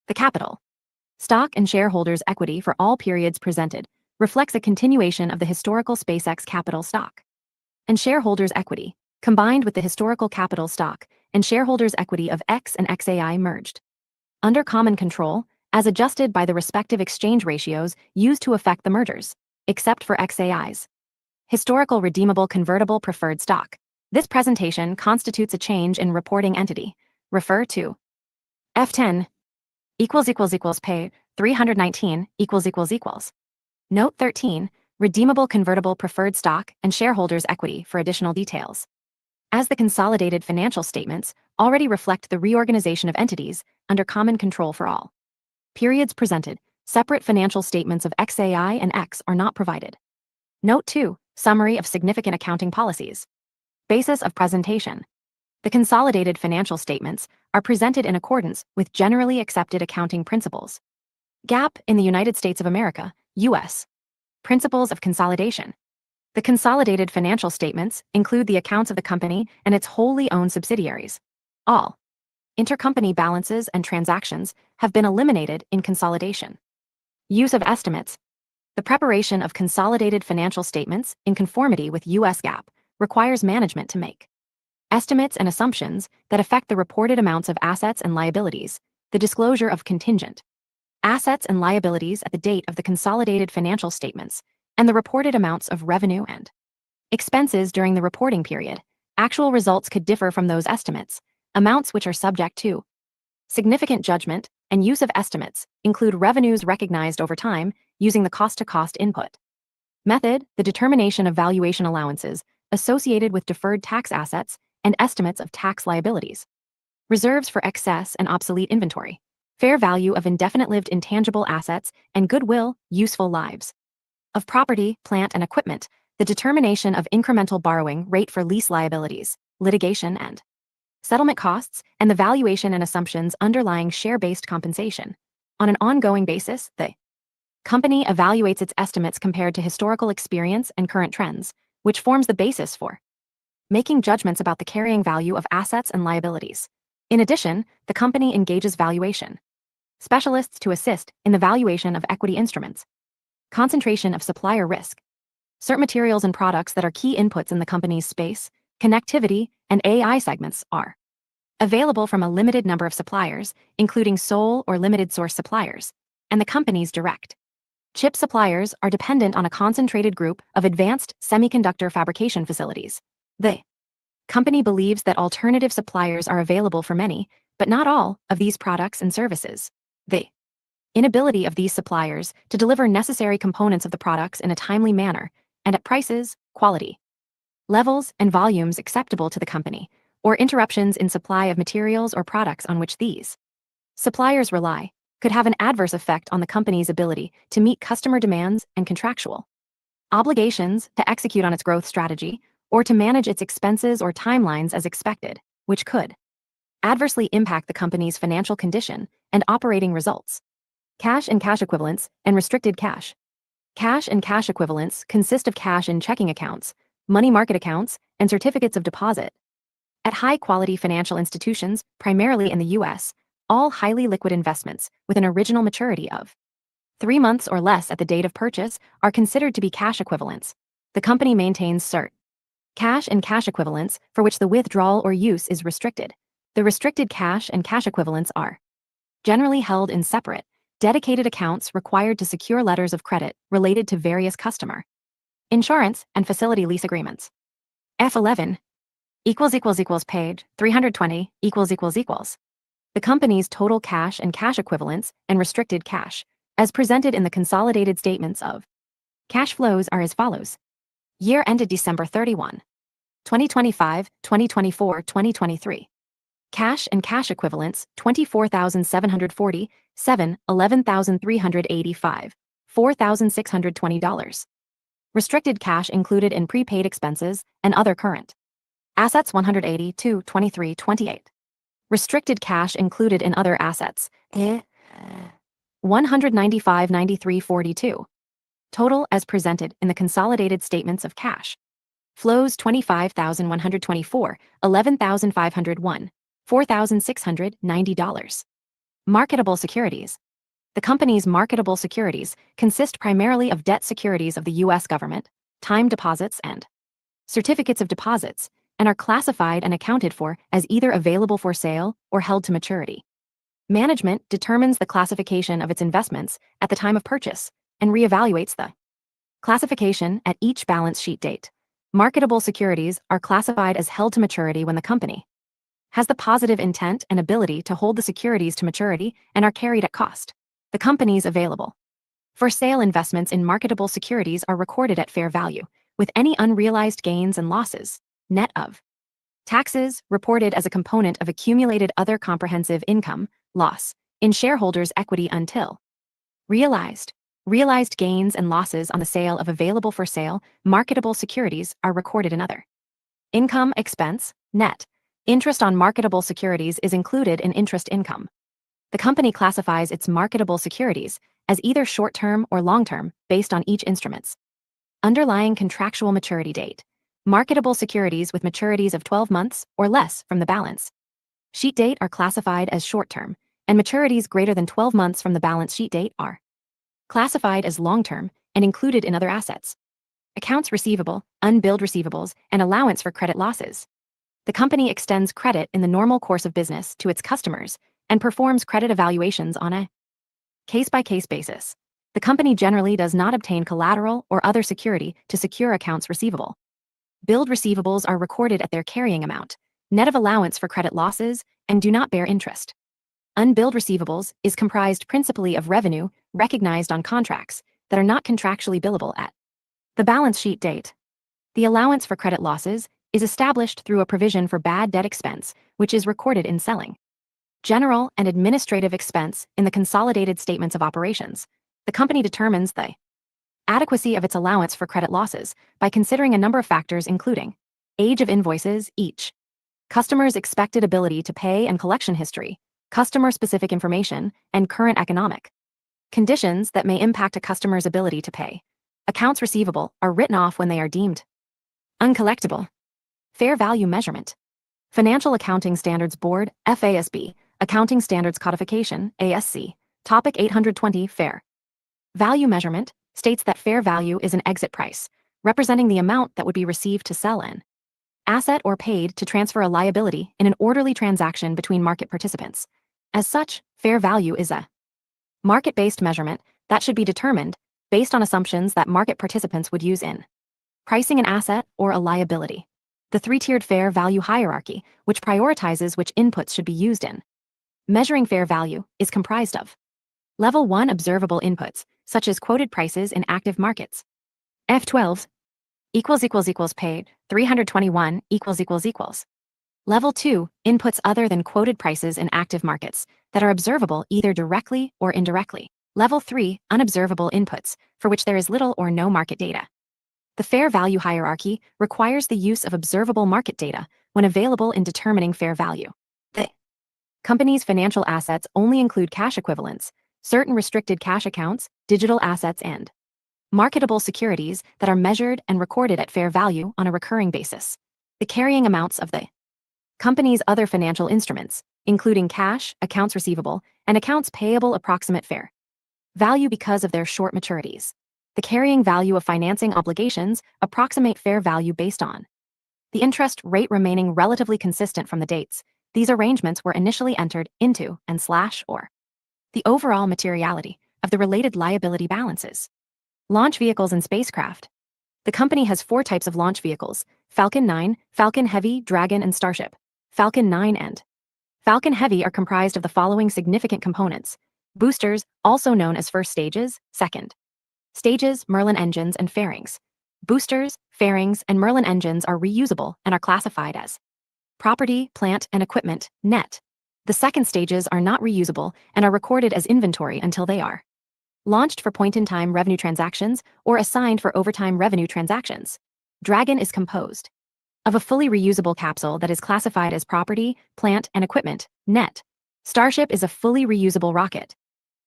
The capital, stock and shareholders' equity for all periods presented reflects a continuation of the historical SpaceX capital stock and shareholders' equity, combined with the historical capital stock and shareholders' equity of X and XAI merged. Under common control, as adjusted by the respective exchange ratios used to effect the mergers, except for XAI's historical redeemable convertible preferred stock. This presentation constitutes a change in reporting entity. Refer to F10 pay 319 . Note 13, redeemable convertible preferred stock and shareholders' equity for additional details. As the consolidated financial statements already reflect the reorganization of entities under common control for all periods presented, separate financial statements of XAI and X are not provided. Note 2, summary of significant accounting policies. Basis of presentation. The consolidated financial statements are presented in accordance with generally accepted accounting principles. GAAP in the United States of America, U.S. Principles of consolidation. The consolidated financial statements include the accounts of the company and its wholly owned subsidiaries. All intercompany balances and transactions have been eliminated in consolidation. Use of estimates. The preparation of consolidated financial statements in conformity with U.S. GAAP requires management to make estimates and assumptions that affect the reported amounts of assets and liabilities, the disclosure of contingent assets and liabilities at the date of the consolidated financial statements, and the reported amounts of revenue and expenses during the reporting period. Actual results could differ from those estimates. Amounts which are subject to significant judgment and use of estimates include revenues recognized over time using the cost-to-cost input method, the determination of valuation allowances associated with deferred tax assets and estimates of tax liabilities, reserves for excess and obsolete inventory, fair value of indefinite-lived intangible assets and goodwill, useful lives of property, plant, and equipment, the determination of incremental borrowing rate for lease liabilities, litigation and settlement costs, and the valuation and assumptions underlying share-based compensation. On an ongoing basis, the company evaluates its estimates compared to historical experience and current trends, which forms the basis for making judgments about the carrying value of assets and liabilities. In addition, the company engages valuation specialists to assist in the valuation of equity instruments. Concentration of supplier risk. Certain materials and products that are key inputs in the company's space, connectivity, and AI segments are available from a limited number of suppliers, including sole or limited source suppliers, and the company's direct chip suppliers are dependent on a concentrated group of advanced semiconductor fabrication facilities. The company believes that alternative suppliers are available for many, but not all, of these products and services. The inability of these suppliers to deliver necessary components of the products in a timely manner and at prices, quality levels, and volumes acceptable to the company, or interruptions in supply of materials or products on which these suppliers rely, could have an adverse effect on the company's ability to meet customer demands and contractual obligations to execute on its growth strategy or to manage its expenses or timelines as expected, which could adversely impact the company's financial condition and operating results. Cash and cash equivalents and restricted cash. Cash and cash equivalents consist of cash in checking accounts, money market accounts, and certificates of deposit at high-quality financial institutions, primarily in the U.S., all highly liquid investments with an original maturity of 3 months or less at the date of purchase are considered to be cash equivalents. The company maintains cert. Cash and cash equivalents for which the withdrawal or use is restricted. The restricted cash and cash equivalents are generally held in separate, dedicated accounts required to secure letters of credit related to various customer insurance and facility lease agreements. F11 page 320 . The company's total cash and cash equivalents and restricted cash, as presented in the consolidated statements of cash flows, are as follows. Year ended December 31, 2025, 2024, 2023. Cash and cash equivalents, $24,740, $11,385, $4,620. Restricted cash included in prepaid expenses and other current assets, $182, $23, $28. Restricted cash included in other assets, $195, $93, $42. Total as presented in the consolidated statements of cash Flows 25,124, 11,501, $4,690. Marketable securities. The company's marketable securities consist primarily of debt securities of the U.S. government, time deposits, and certificates of deposits, and are classified and accounted for as either available for sale or held to maturity. Management determines the classification of its investments at the time of purchase and reevaluates the classification at each balance sheet date. Marketable securities are classified as held to maturity when the company has the positive intent and ability to hold the securities to maturity and are carried at cost. The company's available for sale investments in marketable securities are recorded at fair value, with any unrealized gains and losses, net of taxes, reported as a component of accumulated other comprehensive income, loss, in shareholders' equity until realized. Realized gains and losses on the sale of available for sale marketable securities are recorded in other income expense, net. Interest on marketable securities is included in interest income. The company classifies its marketable securities as either short-term or long-term based on each instrument's underlying contractual maturity date. Marketable securities with maturities of 12 months or less from the balance sheet date are classified as short-term, and maturities greater than 12 months from the balance sheet date are classified as long-term and included in other assets. Accounts receivable, unbilled receivables, and allowance for credit losses. The company extends credit in the normal course of business to its customers and performs credit evaluations on a case-by-case basis. The company generally does not obtain collateral or other security to secure accounts receivable. Billed receivables are recorded at their carrying amount, net of allowance for credit losses, and do not bear interest. Unbilled receivables is comprised principally of revenue recognized on contracts that are not contractually billable at the balance sheet date. The allowance for credit losses is established through a provision for bad debt expense, which is recorded in selling general and administrative expense in the consolidated statements of operations. The company determines the adequacy of its allowance for credit losses by considering a number of factors including age of invoices each, customers' expected ability to pay and collection history, customer-specific information, and current economic conditions that may impact a customer's ability to pay. Accounts receivable are written off when they are deemed uncollectible. Fair value measurement. Financial Accounting Standards Board, FASB, Accounting Standards Codification, ASC, Topic 820 Fair value measurement states that fair value is an exit price, representing the amount that would be received to sell an asset or paid to transfer a liability in an orderly transaction between market participants. As such, fair value is a market-based measurement that should be determined based on assumptions that market participants would use in pricing an asset or a liability. The three-tiered fair value hierarchy, which prioritizes which inputs should be used in measuring fair value, is comprised of Level 1 observable inputs, such as quoted prices in active markets. F12 paid, 321 Level 2 inputs other than quoted prices in active markets that are observable either directly or indirectly. Level 3 unobservable inputs, for which there is little or no market data. The fair value hierarchy requires the use of observable market data when available in determining fair value. The company's financial assets only include cash equivalents, certain restricted cash accounts, digital assets, and marketable securities that are measured and recorded at fair value on a recurring basis. The carrying amounts of the company's other financial instruments, including cash, accounts receivable, and accounts payable, approximate fair value because of their short maturities. The carrying value of financing obligations approximate fair value based on the interest rate remaining relatively consistent from the dates these arrangements were initially entered into or the overall materiality of the related liability balances. Launch vehicles and spacecraft. The company has 4 types of launch vehicles: Falcon 9, Falcon Heavy, Dragon, and Starship. Falcon 9 and Falcon Heavy are comprised of the following significant components: boosters, also known as first stages, second stages, Merlin engines, and fairings. Boosters, fairings, and Merlin engines are reusable and are classified as property, plant, and equipment, net. The second stages are not reusable and are recorded as inventory until they are launched for point-in-time revenue transactions or assigned for overtime revenue transactions. Dragon is composed of a fully reusable capsule that is classified as property, plant, and equipment, net. Starship is a fully reusable rocket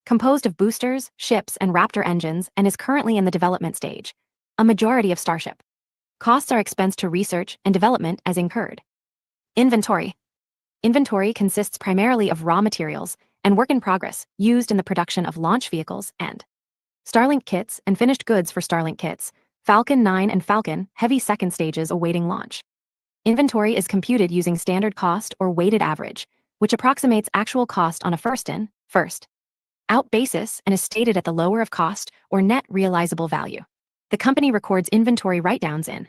composed of boosters, ships, and Raptor engines and is currently in the development stage. A majority of Starship Costs are expensed to research and development as incurred. Inventory. Inventory consists primarily of raw materials and work in progress used in the production of launch vehicles and Starlink kits and finished goods for Starlink kits, Falcon 9 and Falcon Heavy second stages awaiting launch. Inventory is computed using standard cost or weighted average, which approximates actual cost on a first-in, first-out basis and is stated at the lower of cost or net realizable value. The company records inventory write-downs in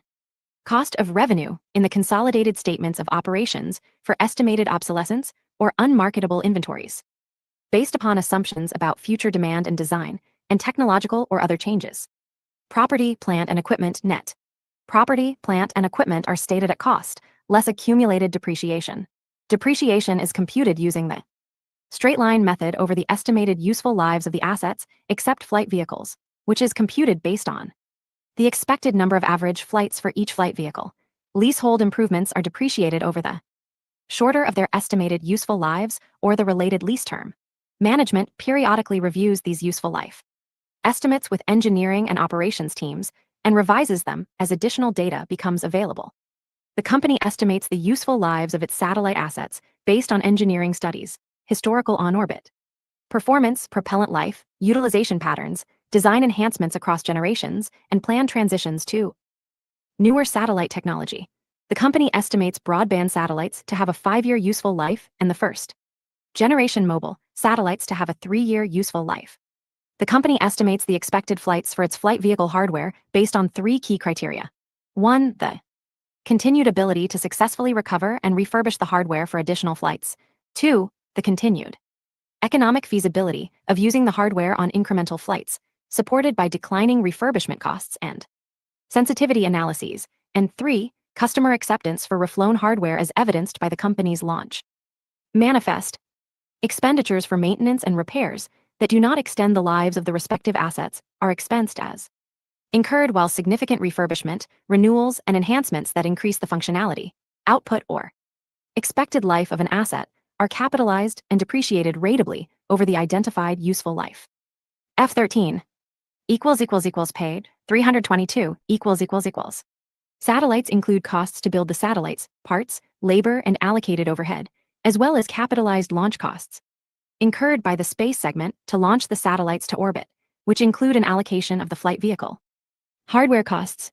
cost of revenue in the consolidated statements of operations for estimated obsolescence or unmarketable inventories, based upon assumptions about future demand and design and technological or other changes. Property, plant, and equipment net. Property, plant, and equipment are stated at cost, less accumulated depreciation. Depreciation is computed using the straight-line method over the estimated useful lives of the assets, except flight vehicles, which is computed based on the expected number of average flights for each flight vehicle. Leasehold improvements are depreciated over the shorter of their estimated useful lives or the related lease term. Management periodically reviews these useful life estimates with engineering and operations teams and revises them as additional data becomes available. The company estimates the useful lives of its satellite assets based on engineering studies, historical on-orbit performance, propellant life, utilization patterns, design enhancements across generations, and planned transitions to newer satellite technology. The company estimates broadband satellites to have a 5-year useful life and the first generation mobile satellites to have a 3-year useful life. The company estimates the expected flights for its flight vehicle hardware based on 3 key criteria. 1. The continued ability to successfully recover and refurbish the hardware for additional flights. 2. The continued economic feasibility of using the hardware on incremental flights, supported by declining refurbishment costs and sensitivity analyses. And 3. Customer acceptance for reflown hardware as evidenced by the company's launch manifest. Expenditures for maintenance and repairs that do not extend the lives of the respective assets are expensed as incurred, while significant refurbishment, renewals, and enhancements that increase the functionality, output, or expected life of an asset are capitalized and depreciated ratably over the identified useful life. F13 paid 322 . Satellites include costs to build the satellites, parts, labor, and allocated overhead, as well as capitalized launch costs incurred by the space segment to launch the satellites to orbit, which include an allocation of the flight vehicle. Hardware costs.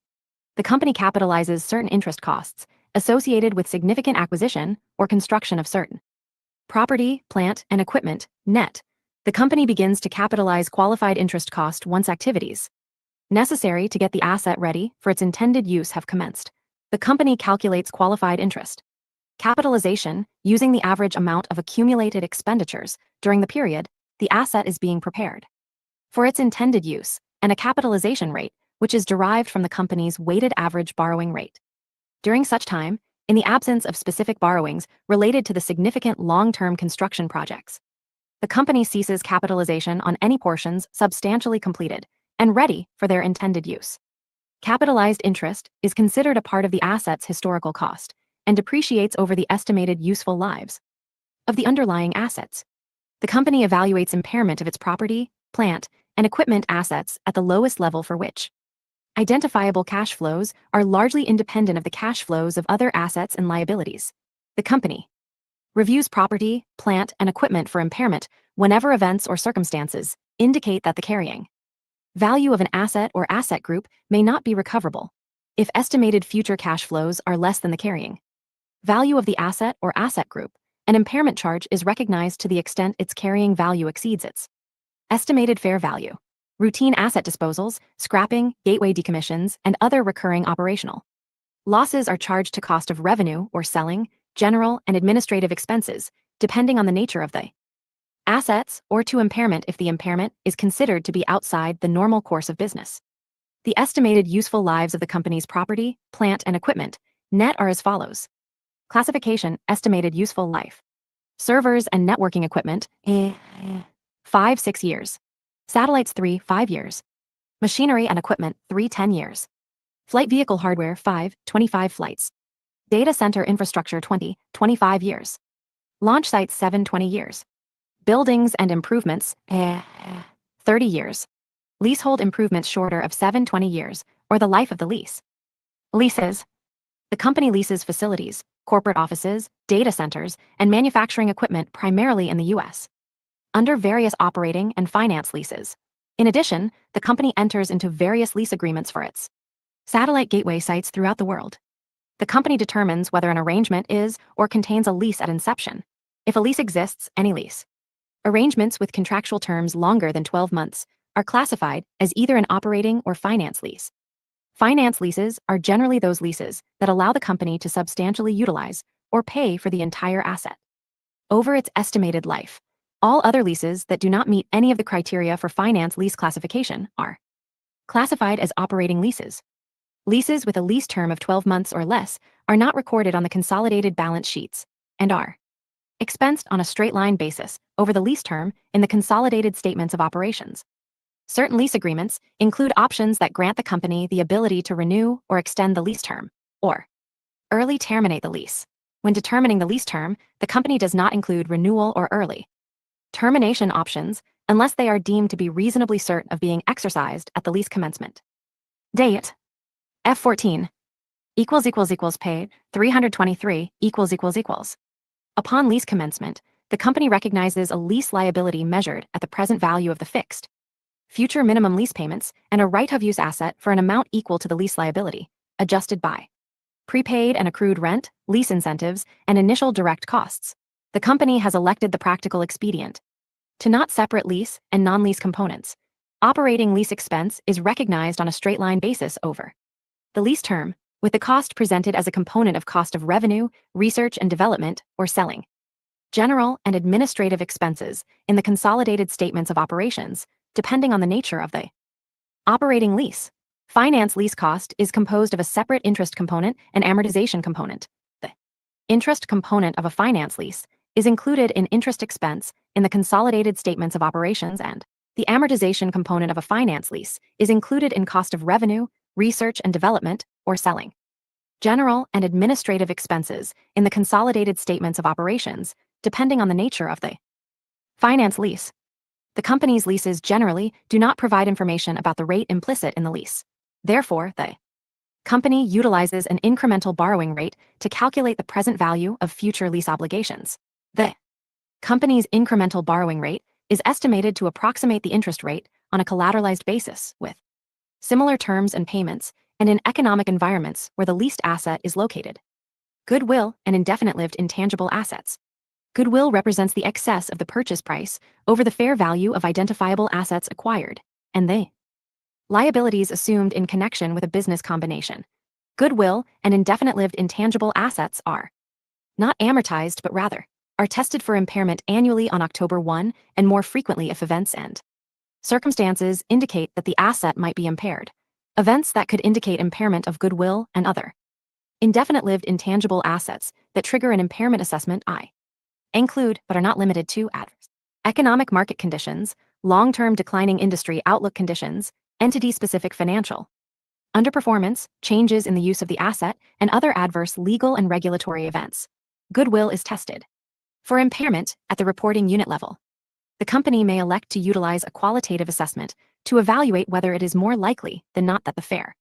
The company capitalizes certain interest costs associated with significant acquisition or construction of certain property, plant, and equipment, net. The company begins to capitalize qualified interest cost once activities necessary to get the asset ready for its intended use have commenced. The company calculates qualified interest capitalization using the average amount of accumulated expenditures during the period the asset is being prepared for its intended use, and a capitalization rate, which is derived from the company's weighted average borrowing rate. During such time, in the absence of specific borrowings related to the significant long-term construction projects, the company ceases capitalization on any portions substantially completed and ready for their intended use. Capitalized interest is considered a part of the asset's historical cost and depreciates over the estimated useful lives of the underlying assets. The company evaluates impairment of its property, plant, and equipment assets at the lowest level for which identifiable cash flows are largely independent of the cash flows of other assets and liabilities. The company reviews property, plant, and equipment for impairment whenever events or circumstances indicate that the carrying value of an asset or asset group may not be recoverable if estimated future cash flows are less than the carrying value of the asset or asset group. An impairment charge is recognized to the extent its carrying value exceeds its estimated fair value. Routine asset disposals, scrapping, gateway decommissions, and other recurring operational losses are charged to cost of revenue or selling, general, and administrative expenses, depending on the nature of the assets, or to impairment if the impairment is considered to be outside the normal course of business. The estimated useful lives of the company's property, plant, and equipment, net, are as follows. Classification: estimated useful life. Servers and networking equipment, 5-6 years. Satellites, 3-5 years. Machinery and equipment, 3-10 years. Flight vehicle hardware, 5-25 flights. Data center infrastructure, 20-25 years. Launch sites, 7-20 years. Buildings and improvements, 30 years. Leasehold improvements shorter of 7-20 years, or the life of the lease. Leases. The company leases facilities, corporate offices, data centers, and manufacturing equipment primarily in the US, under various operating and finance leases. In addition, the company enters into various lease agreements for its satellite gateway sites throughout the world. The company determines whether an arrangement is or contains a lease at inception. If a lease exists, any lease. Arrangements with contractual terms longer than 12 months are classified as either an operating or finance lease. Finance leases are generally those leases that allow the company to substantially utilize or pay for the entire asset over its estimated life. All other leases that do not meet any of the criteria for finance lease classification are classified as operating leases. Leases with a lease term of 12 months or less are not recorded on the consolidated balance sheets and are expensed on a straight-line basis over the lease term in the consolidated statements of operations. Certain lease agreements include options that grant the company the ability to renew or extend the lease term, or early terminate the lease. When determining the lease term, the company does not include renewal or early termination options unless they are deemed to be reasonably certain of being exercised at the lease commencement date. F14 paid 323 . Upon lease commencement, the company recognizes a lease liability measured at the present value of the fixed future minimum lease payments and a right-of-use asset for an amount equal to the lease liability, adjusted by prepaid and accrued rent, lease incentives, and initial direct costs. The company has elected the practical expedient to not separate lease and non-lease components. Operating lease expense is recognized on a straight-line basis over the lease term, with the cost presented as a component of cost of revenue, research and development, or selling. General and administrative expenses in the consolidated statements of operations, depending on the nature of the operating lease. Finance lease cost is composed of a separate interest component and amortization component. The interest component of a finance lease is included in interest expense in the consolidated statements of operations, and the amortization component of a finance lease is included in cost of revenue, research and development, or selling. General and administrative expenses in the consolidated statements of operations, depending on the nature of the finance lease. The company's leases generally do not provide information about the rate implicit in the lease. Therefore, the company utilizes an incremental borrowing rate to calculate the present value of future lease obligations. The company's incremental borrowing rate is estimated to approximate the interest rate on a collateralized basis with similar terms and payments, and in economic environments where the leased asset is located. Goodwill and indefinite-lived intangible assets. Goodwill represents the excess of the purchase price over the fair value of identifiable assets acquired, and the liabilities assumed in connection with a business combination. Goodwill and indefinite-lived intangible assets are not amortized but rather are tested for impairment annually on October 1 and more frequently if events and circumstances indicate that the asset might be impaired. Events that could indicate impairment of goodwill and other indefinite-lived intangible assets that trigger an impairment assessment include, but are not limited to, adverse economic market conditions, long-term declining industry outlook conditions, entity-specific financial underperformance, changes in the use of the asset, and other adverse legal and regulatory events. Goodwill is tested for impairment at the reporting unit level. The company may elect to utilize a qualitative assessment to evaluate whether it is more likely than not that the fair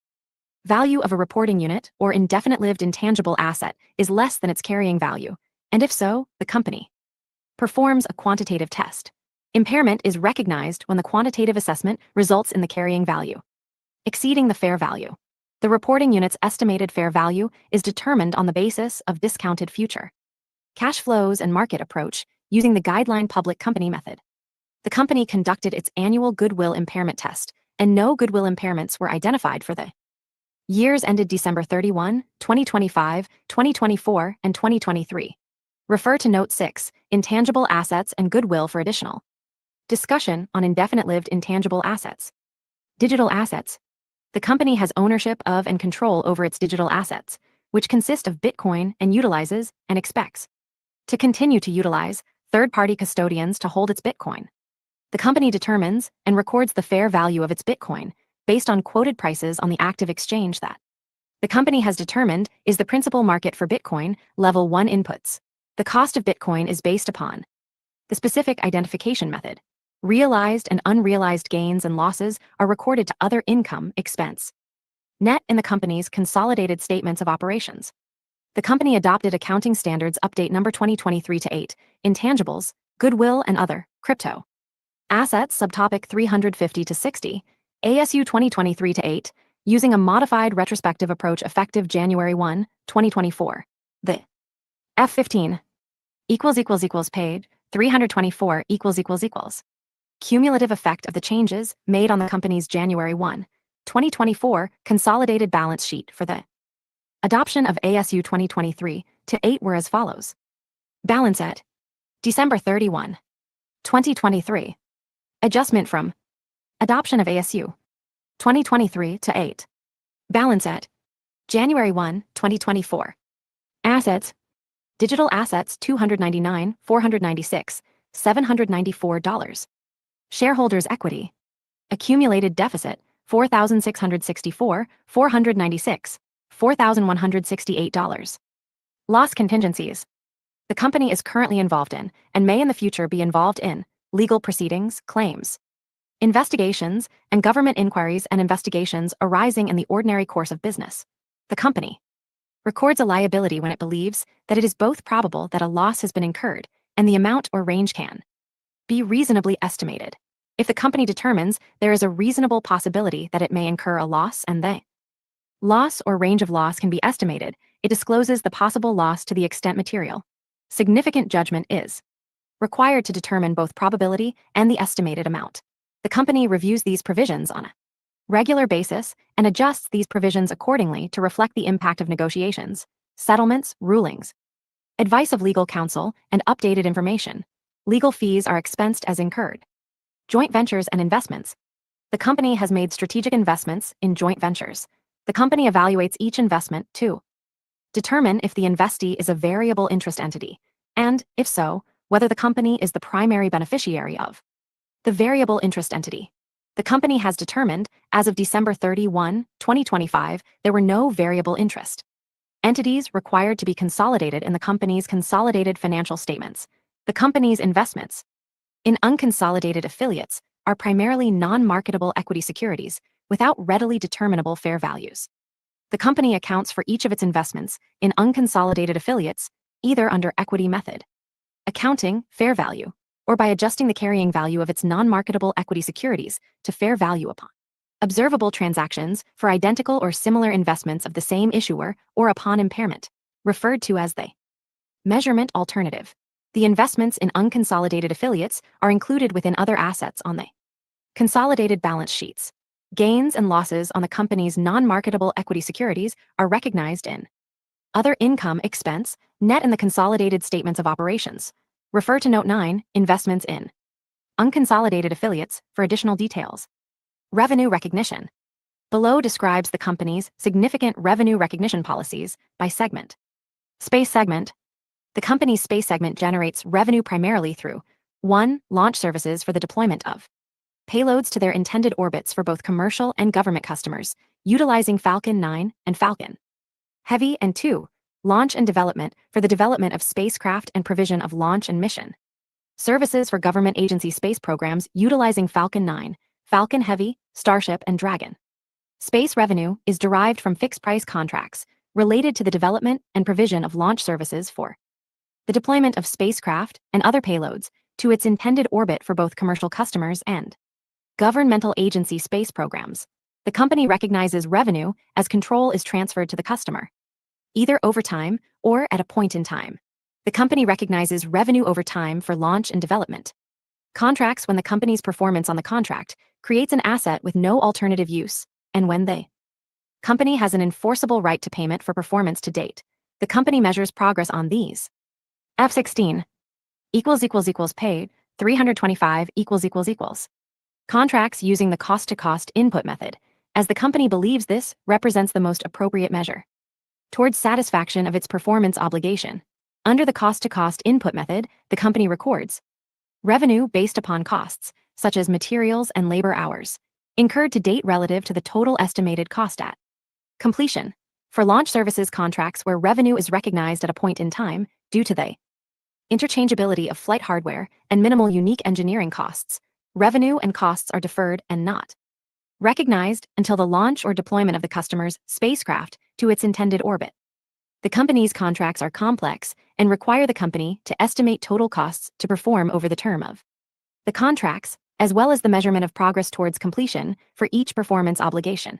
value of a reporting unit or indefinite-lived intangible asset is less than its carrying value, and if so, the company performs a quantitative test. Impairment is recognized when the quantitative assessment results in the carrying value exceeding the fair value. The reporting unit's estimated fair value is determined on the basis of discounted future cash flows and market approach using the guideline public company method. The company conducted its annual goodwill impairment test, and no goodwill impairments were identified for the years ended December 31, 2025, 2024, and 2023. Refer to Note 6, Intangible Assets and Goodwill for additional discussion on indefinite-lived intangible assets. Digital assets. The company has ownership of and control over its digital assets, which consist of Bitcoin and utilizes and expects to continue to utilize third-party custodians to hold its Bitcoin. The company determines and records the fair value of its Bitcoin based on quoted prices on the active exchange that the company has determined is the principal market for Bitcoin level 1 inputs. The cost of Bitcoin is based upon the specific identification method. Realized and unrealized gains and losses are recorded to other income expense. net in the company's consolidated statements of operations. The company adopted Accounting Standards Update Number 2023-8, Intangibles, Goodwill and Other, Crypto. Assets Subtopic 350-60, ASU 2023-8, using a modified retrospective approach effective January 1, 2024. The F15 paid 324 cumulative effect of the changes made on the company's January 1, 2024 consolidated balance sheet for the adoption of ASU 2023-8 were as follows. Balance at December 31, 2023. Adjustment from adoption of ASU 2023-8. Balance at January 1, 2024. Assets. Digital assets $299,496, $794. Shareholders' equity. Accumulated deficit $4,664, $496, $4,168. Loss contingencies. The company is currently involved in, and may in the future be involved in, legal proceedings, claims, investigations, and government inquiries and investigations arising in the ordinary course of business. The company records a liability when it believes that it is both probable that a loss has been incurred and the amount or range can be reasonably estimated. If the company determines there is a reasonable possibility that it may incur a loss and the loss or range of loss can be estimated, it discloses the possible loss to the extent material. Significant judgment is required to determine both probability and the estimated amount. The company reviews these provisions on a regular basis and adjusts these provisions accordingly to reflect the impact of negotiations, settlements, rulings, advice of legal counsel, and updated information. Legal fees are expensed as incurred. Joint ventures and investments. The company has made strategic investments in joint ventures. The company evaluates each investment to determine if the investee is a variable interest entity, and, if so, whether the company is the primary beneficiary of the variable interest entity. The company has determined, as of December 31, 2025, there were no variable interest entities required to be consolidated in the company's consolidated financial statements. The company's investments in unconsolidated affiliates are primarily non-marketable equity securities without readily determinable fair values. The company accounts for each of its investments in unconsolidated affiliates either under equity method, accounting, fair value, or by adjusting the carrying value of its non-marketable equity securities to fair value upon observable transactions for identical or similar investments of the same issuer or upon impairment, referred to as the measurement alternative. The investments in unconsolidated affiliates are included within other assets on the consolidated balance sheets. Gains and losses on the company's non-marketable equity securities are recognized in other income expense, net in the consolidated statements of operations. Refer to Note 9, Investments in Unconsolidated Affiliates, for additional details. Revenue recognition. Below describes the company's significant revenue recognition policies by segment. Space segment. The company's space segment generates revenue primarily through 1. Launch services for the deployment of payloads to their intended orbits for both commercial and government customers, utilizing Falcon 9 and Falcon Heavy, and 2. Launch and development for the development of spacecraft and provision of launch and mission services for government agency space programs utilizing Falcon 9, Falcon Heavy, Starship, and Dragon. Space revenue is derived from fixed-price contracts related to the development and provision of launch services for the deployment of spacecraft and other payloads to its intended orbit for both commercial customers and governmental agency space programs. The company recognizes revenue as control is transferred to the customer, either over time or at a point in time. The company recognizes revenue over time for launch and development contracts when the company's performance on the contract creates an asset with no alternative use, and when the company has an enforceable right to payment for performance to date. The company measures progress on these. F16 paid 325 contracts using the cost-to-cost input method, as the company believes this represents the most appropriate measure towards satisfaction of its performance obligation. Under the cost-to-cost input method, the company records revenue based upon costs, such as materials and labor hours, incurred to date relative to the total estimated cost at completion. For launch services contracts where revenue is recognized at a point in time due to the interchangeability of flight hardware and minimal unique engineering costs, revenue and costs are deferred and not recognized until the launch or deployment of the customer's spacecraft to its intended orbit. The company's contracts are complex and require the company to estimate total costs to perform over the term of the contracts, as well as the measurement of progress towards completion for each performance obligation.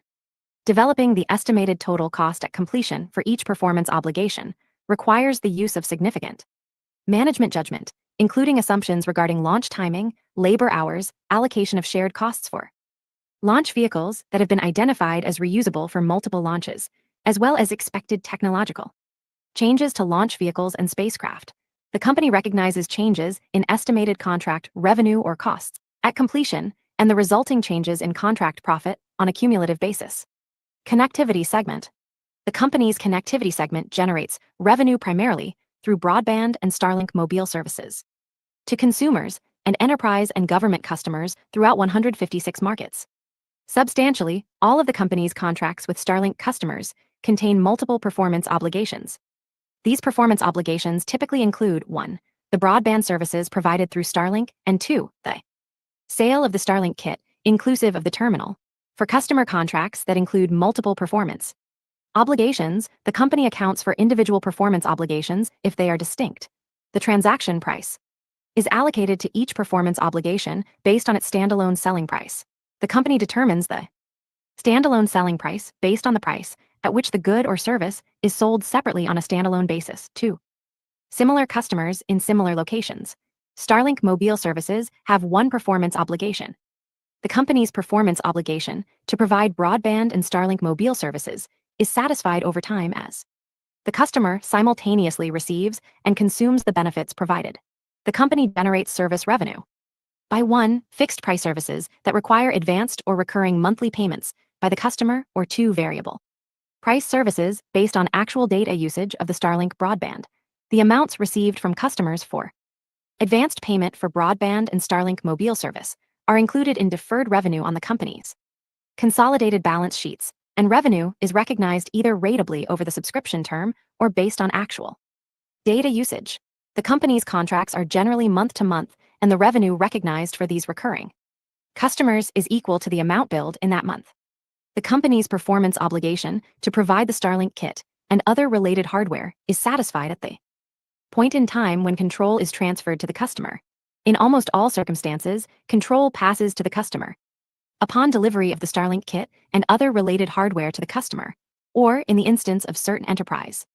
Developing the estimated total cost at completion for each performance obligation requires the use of significant management judgment, including assumptions regarding launch timing, labor hours, allocation of shared costs for launch vehicles that have been identified as reusable for multiple launches, as well as expected technological changes to launch vehicles and spacecraft. The company recognizes changes in estimated contract revenue or costs at completion and the resulting changes in contract profit on a cumulative basis. Connectivity segment. The company's connectivity segment generates revenue primarily through broadband and Starlink mobile services to consumers and enterprise and government customers throughout 156 markets. Substantially, all of the company's contracts with Starlink customers contain multiple performance obligations. These performance obligations typically include 1. The broadband services provided through Starlink, and 2. The sale of the Starlink kit, inclusive of the terminal. For customer contracts that include multiple performance obligations, the company accounts for individual performance obligations if they are distinct. The transaction price is allocated to each performance obligation based on its standalone selling price. The company determines the standalone selling price based on the price at which the good or service is sold separately on a standalone basis. 2. Similar customers in similar locations. Starlink mobile services have one performance obligation. The company's performance obligation to provide broadband and Starlink mobile services is satisfied over time as the customer simultaneously receives and consumes the benefits provided. The company generates service revenue by 1. Fixed price services that require advanced or recurring monthly payments by the customer, or 2. Variable price services based on actual data usage of the Starlink broadband. The amounts received from customers for advanced payment for broadband and Starlink mobile service are included in deferred revenue on the company's consolidated balance sheets, and revenue is recognized either ratably over the subscription term or based on actual data usage. The company's contracts are generally month to month, and the revenue recognized for these recurring customers is equal to the amount billed in that month. The company's performance obligation to provide the Starlink kit and other related hardware is satisfied at the point in time when control is transferred to the customer. In almost all circumstances, control passes to the customer upon delivery of the Starlink kit and other related hardware to the customer, or in the instance of certain enterprise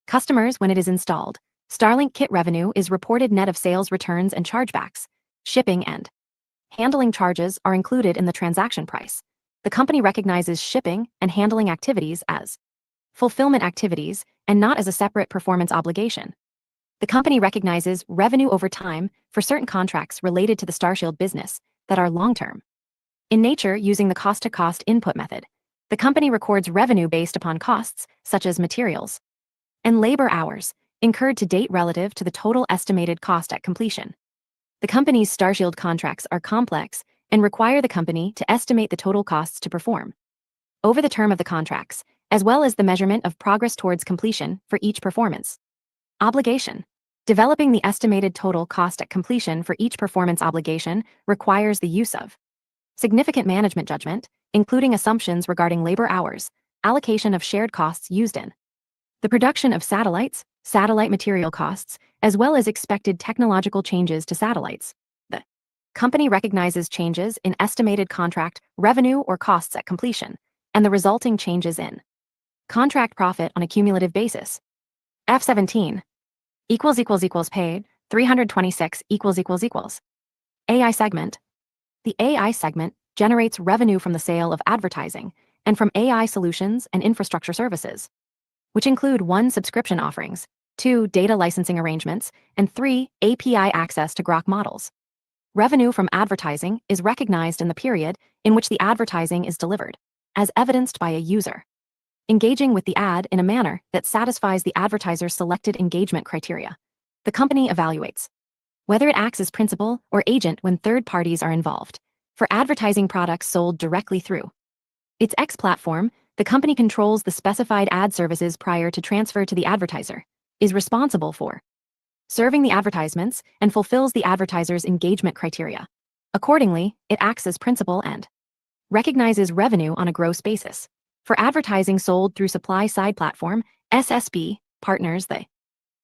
customers when it is installed. Starlink kit revenue is reported net of sales returns and chargebacks. Shipping and handling charges are included in the transaction price. The company recognizes shipping and handling activities as fulfillment activities and not as a separate performance obligation. The company recognizes revenue over time for certain contracts related to the Starshield business that are long-term in nature using the cost-to-cost input method. The company records revenue based upon costs, such as materials and labor hours, incurred to date relative to the total estimated cost at completion. The company's Starshield contracts are complex and require the company to estimate the total costs to perform over the term of the contracts, as well as the measurement of progress towards completion for each performance obligation. Developing the estimated total cost at completion for each performance obligation requires the use of significant management judgment, including assumptions regarding labor hours, allocation of shared costs used in the production of satellites, satellite material costs, as well as expected technological changes to satellites. The company recognizes changes in estimated contract revenue or costs at completion, and the resulting changes in contract profit on a cumulative basis. F17 paid 326 AI segment. The AI segment generates revenue from the sale of advertising and from AI solutions and infrastructure services, which include 1. Subscription offerings, 2. Data licensing arrangements, and 3. API access to Grok models. Revenue from advertising is recognized in the period in which the advertising is delivered, as evidenced by a user engaging with the ad in a manner that satisfies the advertiser's selected engagement criteria. The company evaluates whether it acts as principal or agent when third parties are involved. For advertising products sold directly through its X platform, the company controls the specified ad services prior to transfer to the advertiser, is responsible for serving the advertisements, and fulfills the advertiser's engagement criteria. Accordingly, it acts as principal and recognizes revenue on a gross basis. For advertising sold through supply-side platform, SSP, partners, the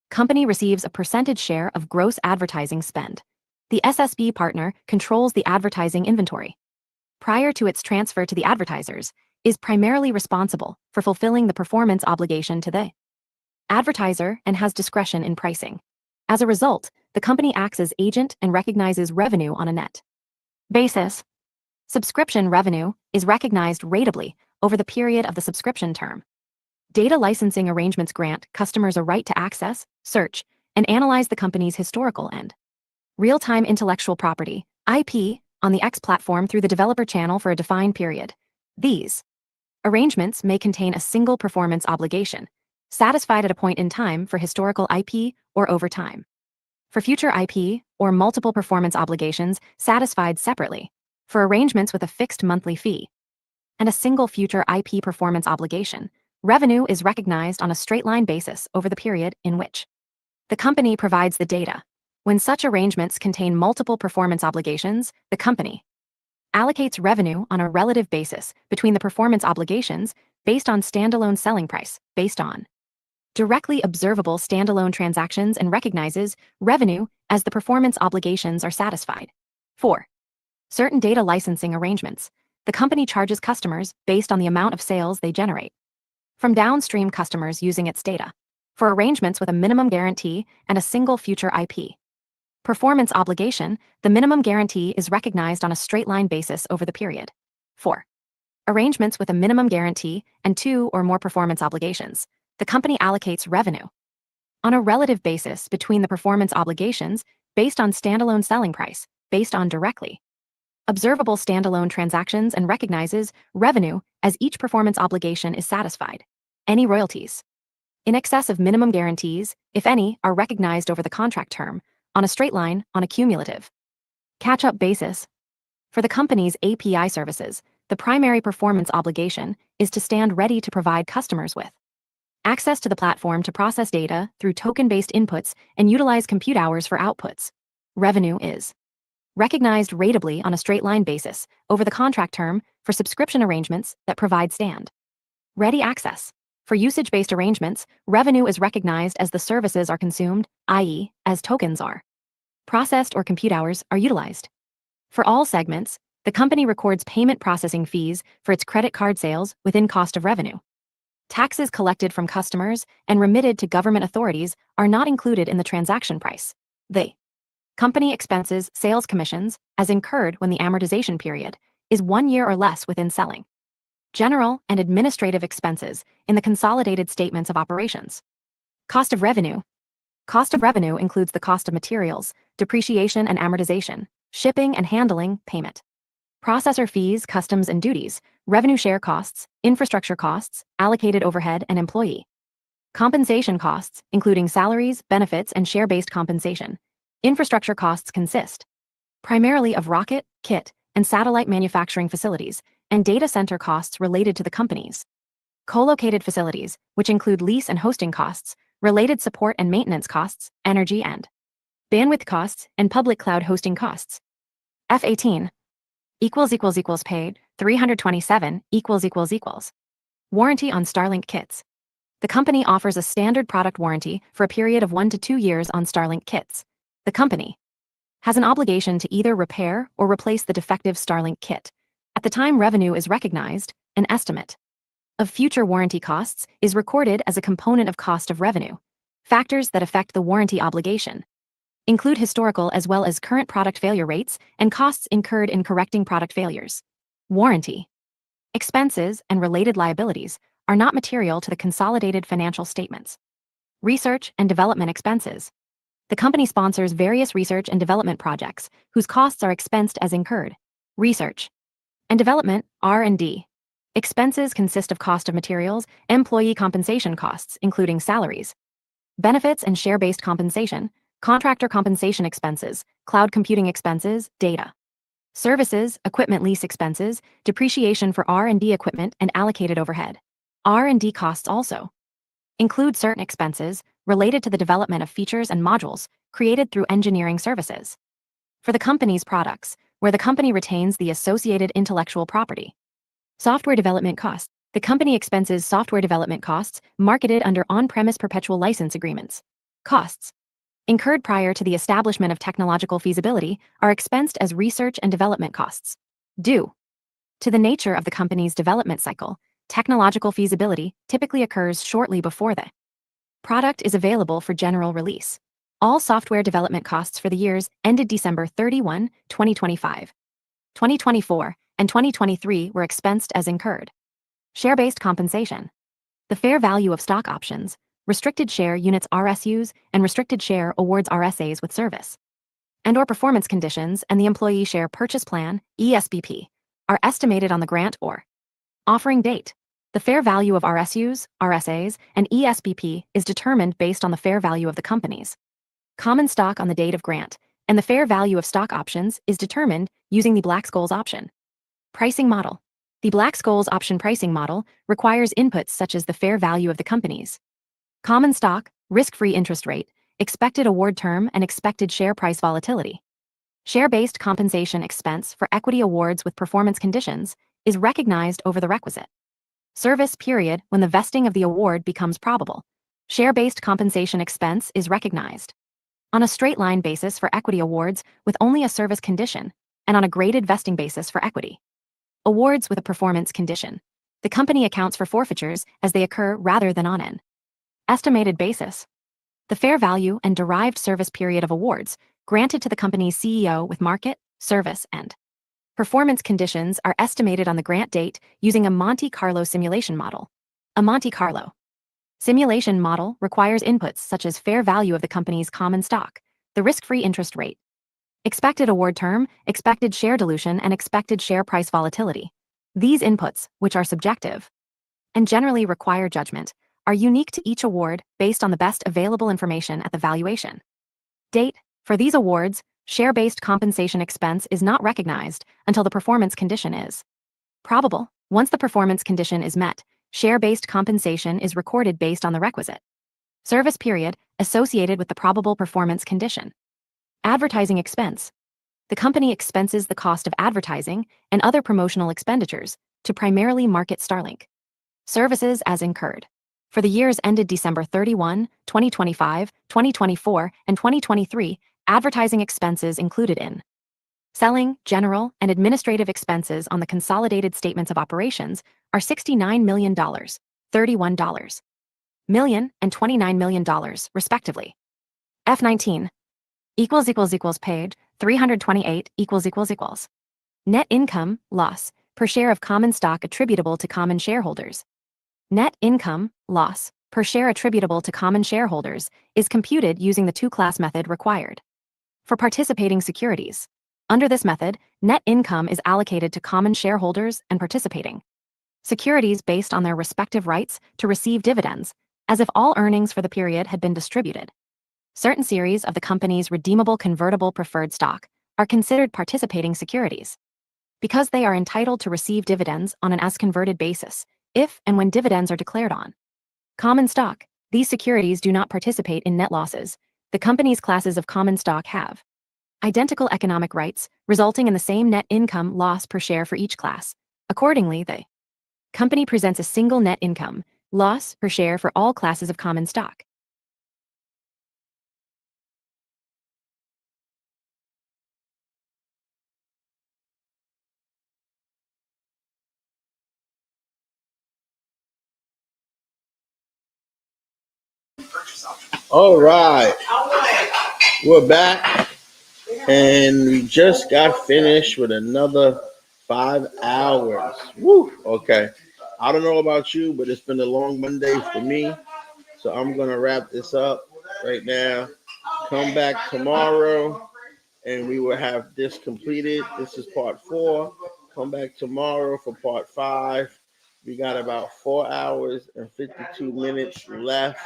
company receives a percentage share of gross advertising spend. The SSP partner controls the advertising inventory. Prior to its transfer to the advertisers, is primarily responsible for fulfilling the performance obligation to the advertiser and has discretion in pricing. As a result, the company acts as agent and recognizes revenue on a net basis. Subscription revenue is recognized ratably over the period of the subscription term. Data licensing arrangements grant customers a right to access, search, and analyze the company's historical and real-time intellectual property, IP, on the X platform through the developer channel for a defined period. These arrangements may contain a single performance obligation, satisfied at a point in time for historical IP or over time. For future IP or multiple performance obligations satisfied separately, for arrangements with a fixed monthly fee, and a single future IP performance obligation, revenue is recognized on a straight-line basis over the period in which the company provides the data. When such arrangements contain multiple performance obligations, the company allocates revenue on a relative basis between the performance obligations based on standalone selling price, based on directly observable standalone transactions, and recognizes revenue as the performance obligations are satisfied. 4. Certain data licensing arrangements. The company charges customers based on the amount of sales they generate from downstream customers using its data, for arrangements with a minimum guarantee and a single future IP performance obligation. The minimum guarantee is recognized on a straight-line basis over the period. 4. Arrangements with a minimum guarantee and 2 or more performance obligations. The company allocates revenue on a relative basis between the performance obligations based on standalone selling price, based on directly observable standalone transactions, and recognizes revenue as each performance obligation is satisfied. Any royalties in excess of minimum guarantees, if any, are recognized over the contract term, on a straight line, on a cumulative catch-up basis. For the company's API services, the primary performance obligation is to stand ready to provide customers with access to the platform to process data through token-based inputs and utilize compute hours for outputs. Revenue is recognized ratably on a straight-line basis over the contract term for subscription arrangements that provide stand-ready access. For usage-based arrangements, revenue is recognized as the services are consumed, i.e., as tokens are processed or compute hours are utilized. For all segments, the company records payment processing fees for its credit card sales within cost of revenue. Taxes collected from customers and remitted to government authorities are not included in the transaction price. The company expenses sales commissions as incurred when the amortization period is 1 year or less within selling general and administrative expenses in the consolidated statements of operations. Cost of revenue. Cost of revenue includes the cost of materials, depreciation and amortization, shipping and handling, payment, processor fees, customs and duties, revenue share costs, infrastructure costs, allocated overhead and employee compensation costs, including salaries, benefits, and share-based compensation. Infrastructure costs consist primarily of rocket, kit, and satellite manufacturing facilities, and data center costs related to the company's co-located facilities, which include lease and hosting costs, related support and maintenance costs, energy and bandwidth costs, and public cloud hosting costs. F18 paid 327 warranty on Starlink kits. The company offers a standard product warranty for a period of 1 to 2 years on Starlink kits. The company has an obligation to either repair or replace the defective Starlink kit. At the time revenue is recognized, an estimate of future warranty costs is recorded as a component of cost of revenue. Factors that affect the warranty obligation include historical as well as current product failure rates and costs incurred in correcting product failures. Warranty expenses and related liabilities are not material to the consolidated financial statements. Research and development expenses. The company sponsors various research and development projects whose costs are expensed as incurred. Research and development, R&D. Expenses consist of cost of materials, employee compensation costs, including salaries, benefits and share-based compensation, contractor compensation expenses, cloud computing expenses, data services, equipment lease expenses, depreciation for R&D equipment, and allocated overhead. R&D costs also include certain expenses related to the development of features and modules created through engineering services. For the company's products, where the company retains the associated intellectual property. Software development costs. The company expenses software development costs marketed under on-premise perpetual license agreements. Costs incurred prior to the establishment of technological feasibility are expensed as research and development costs. Due to the nature of the company's development cycle, technological feasibility typically occurs shortly before the product is available for general release. All software development costs for the years ended December 31, 2025, 2024, and 2023 were expensed as incurred. Share-based compensation. The fair value of stock options, restricted share units RSUs, and restricted share awards RSAs with service and/or performance conditions and the employee share purchase plan, ESPP, are estimated on the grant or offering date. The fair value of RSUs, RSAs, and ESPP is determined based on the fair value of the company's common stock on the date of grant, and the fair value of stock options is determined using the Black-Scholes option pricing model. The Black-Scholes option pricing model requires inputs such as the fair value of the company's common stock, risk-free interest rate, expected award term, and expected share price volatility. Share-based compensation expense for equity awards with performance conditions is recognized over the requisite service period when the vesting of the award becomes probable. Share-based compensation expense is recognized on a straight-line basis for equity awards with only a service condition, and on a graded vesting basis for equity awards with a performance condition. The company accounts for forfeitures as they occur rather than on an estimated basis. The fair value and derived service period of awards granted to the company's CEO with market, service, and performance conditions are estimated on the grant date using a Monte Carlo simulation model. A Monte Carlo simulation model requires inputs such as fair value of the company's common stock, the risk-free interest rate, expected award term, expected share dilution, and expected share price volatility. These inputs, which are subjective and generally require judgment, are unique to each award based on the best available information at the valuation date. For these awards, share-based compensation expense is not recognized until the performance condition is probable. Once the performance condition is met, share-based compensation is recorded based on the requisite service period associated with the probable performance condition. Advertising expense. The company expenses the cost of advertising and other promotional expenditures to primarily market Starlink services as incurred. For the years ended December 31, 2025, 2024, and 2023, advertising expenses included in selling, general, and administrative expenses on the consolidated statements of operations are $69 million, $31 million, and $29 million, respectively. F19 page 328 . Net income, loss, per share of common stock attributable to common shareholders. Net income, loss, per share attributable to common shareholders is computed using the two-class method required for participating securities. Under this method, net income is allocated to common shareholders and participating securities based on their respective rights to receive dividends, as if all earnings for the period had been distributed. Certain series of the company's redeemable convertible preferred stock are considered participating securities because they are entitled to receive dividends on an as-converted basis if and when dividends are declared on common stock. These securities do not participate in net losses. The company's classes of common stock have identical economic rights, resulting in the same net income loss per share for each class. Accordingly, the company presents a single net income loss per share for all classes of common stock. All right, we're back, and we just got finished with another 5 hours. Woo! Okay, I don't know about you, but it's been a long Monday for me, so I'm gonna wrap this up right now. Come back tomorrow, and we will have this completed. This is part 4. Come back tomorrow for part 5. We got about 4 hours and 52 minutes left.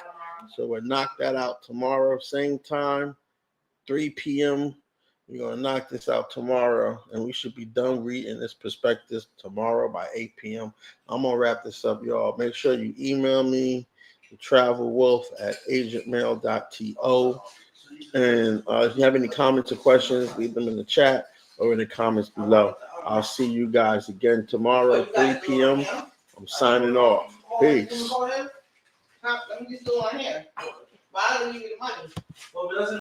So we'll knock that out tomorrow, same time, 3 p.m. We're going to knock this out tomorrow, and we should be done reading this prospectus tomorrow by 8 p.m. I'm going to wrap this up, y'all. Make sure you email me, Travel Wilf at agentmail.to. And if you have any comments or questions, leave them in the chat. or in the comments below. I'll see you guys again tomorrow at 3 p.m. I'm signing off. Peace. Let me just do it on here. Why don't you give me the money?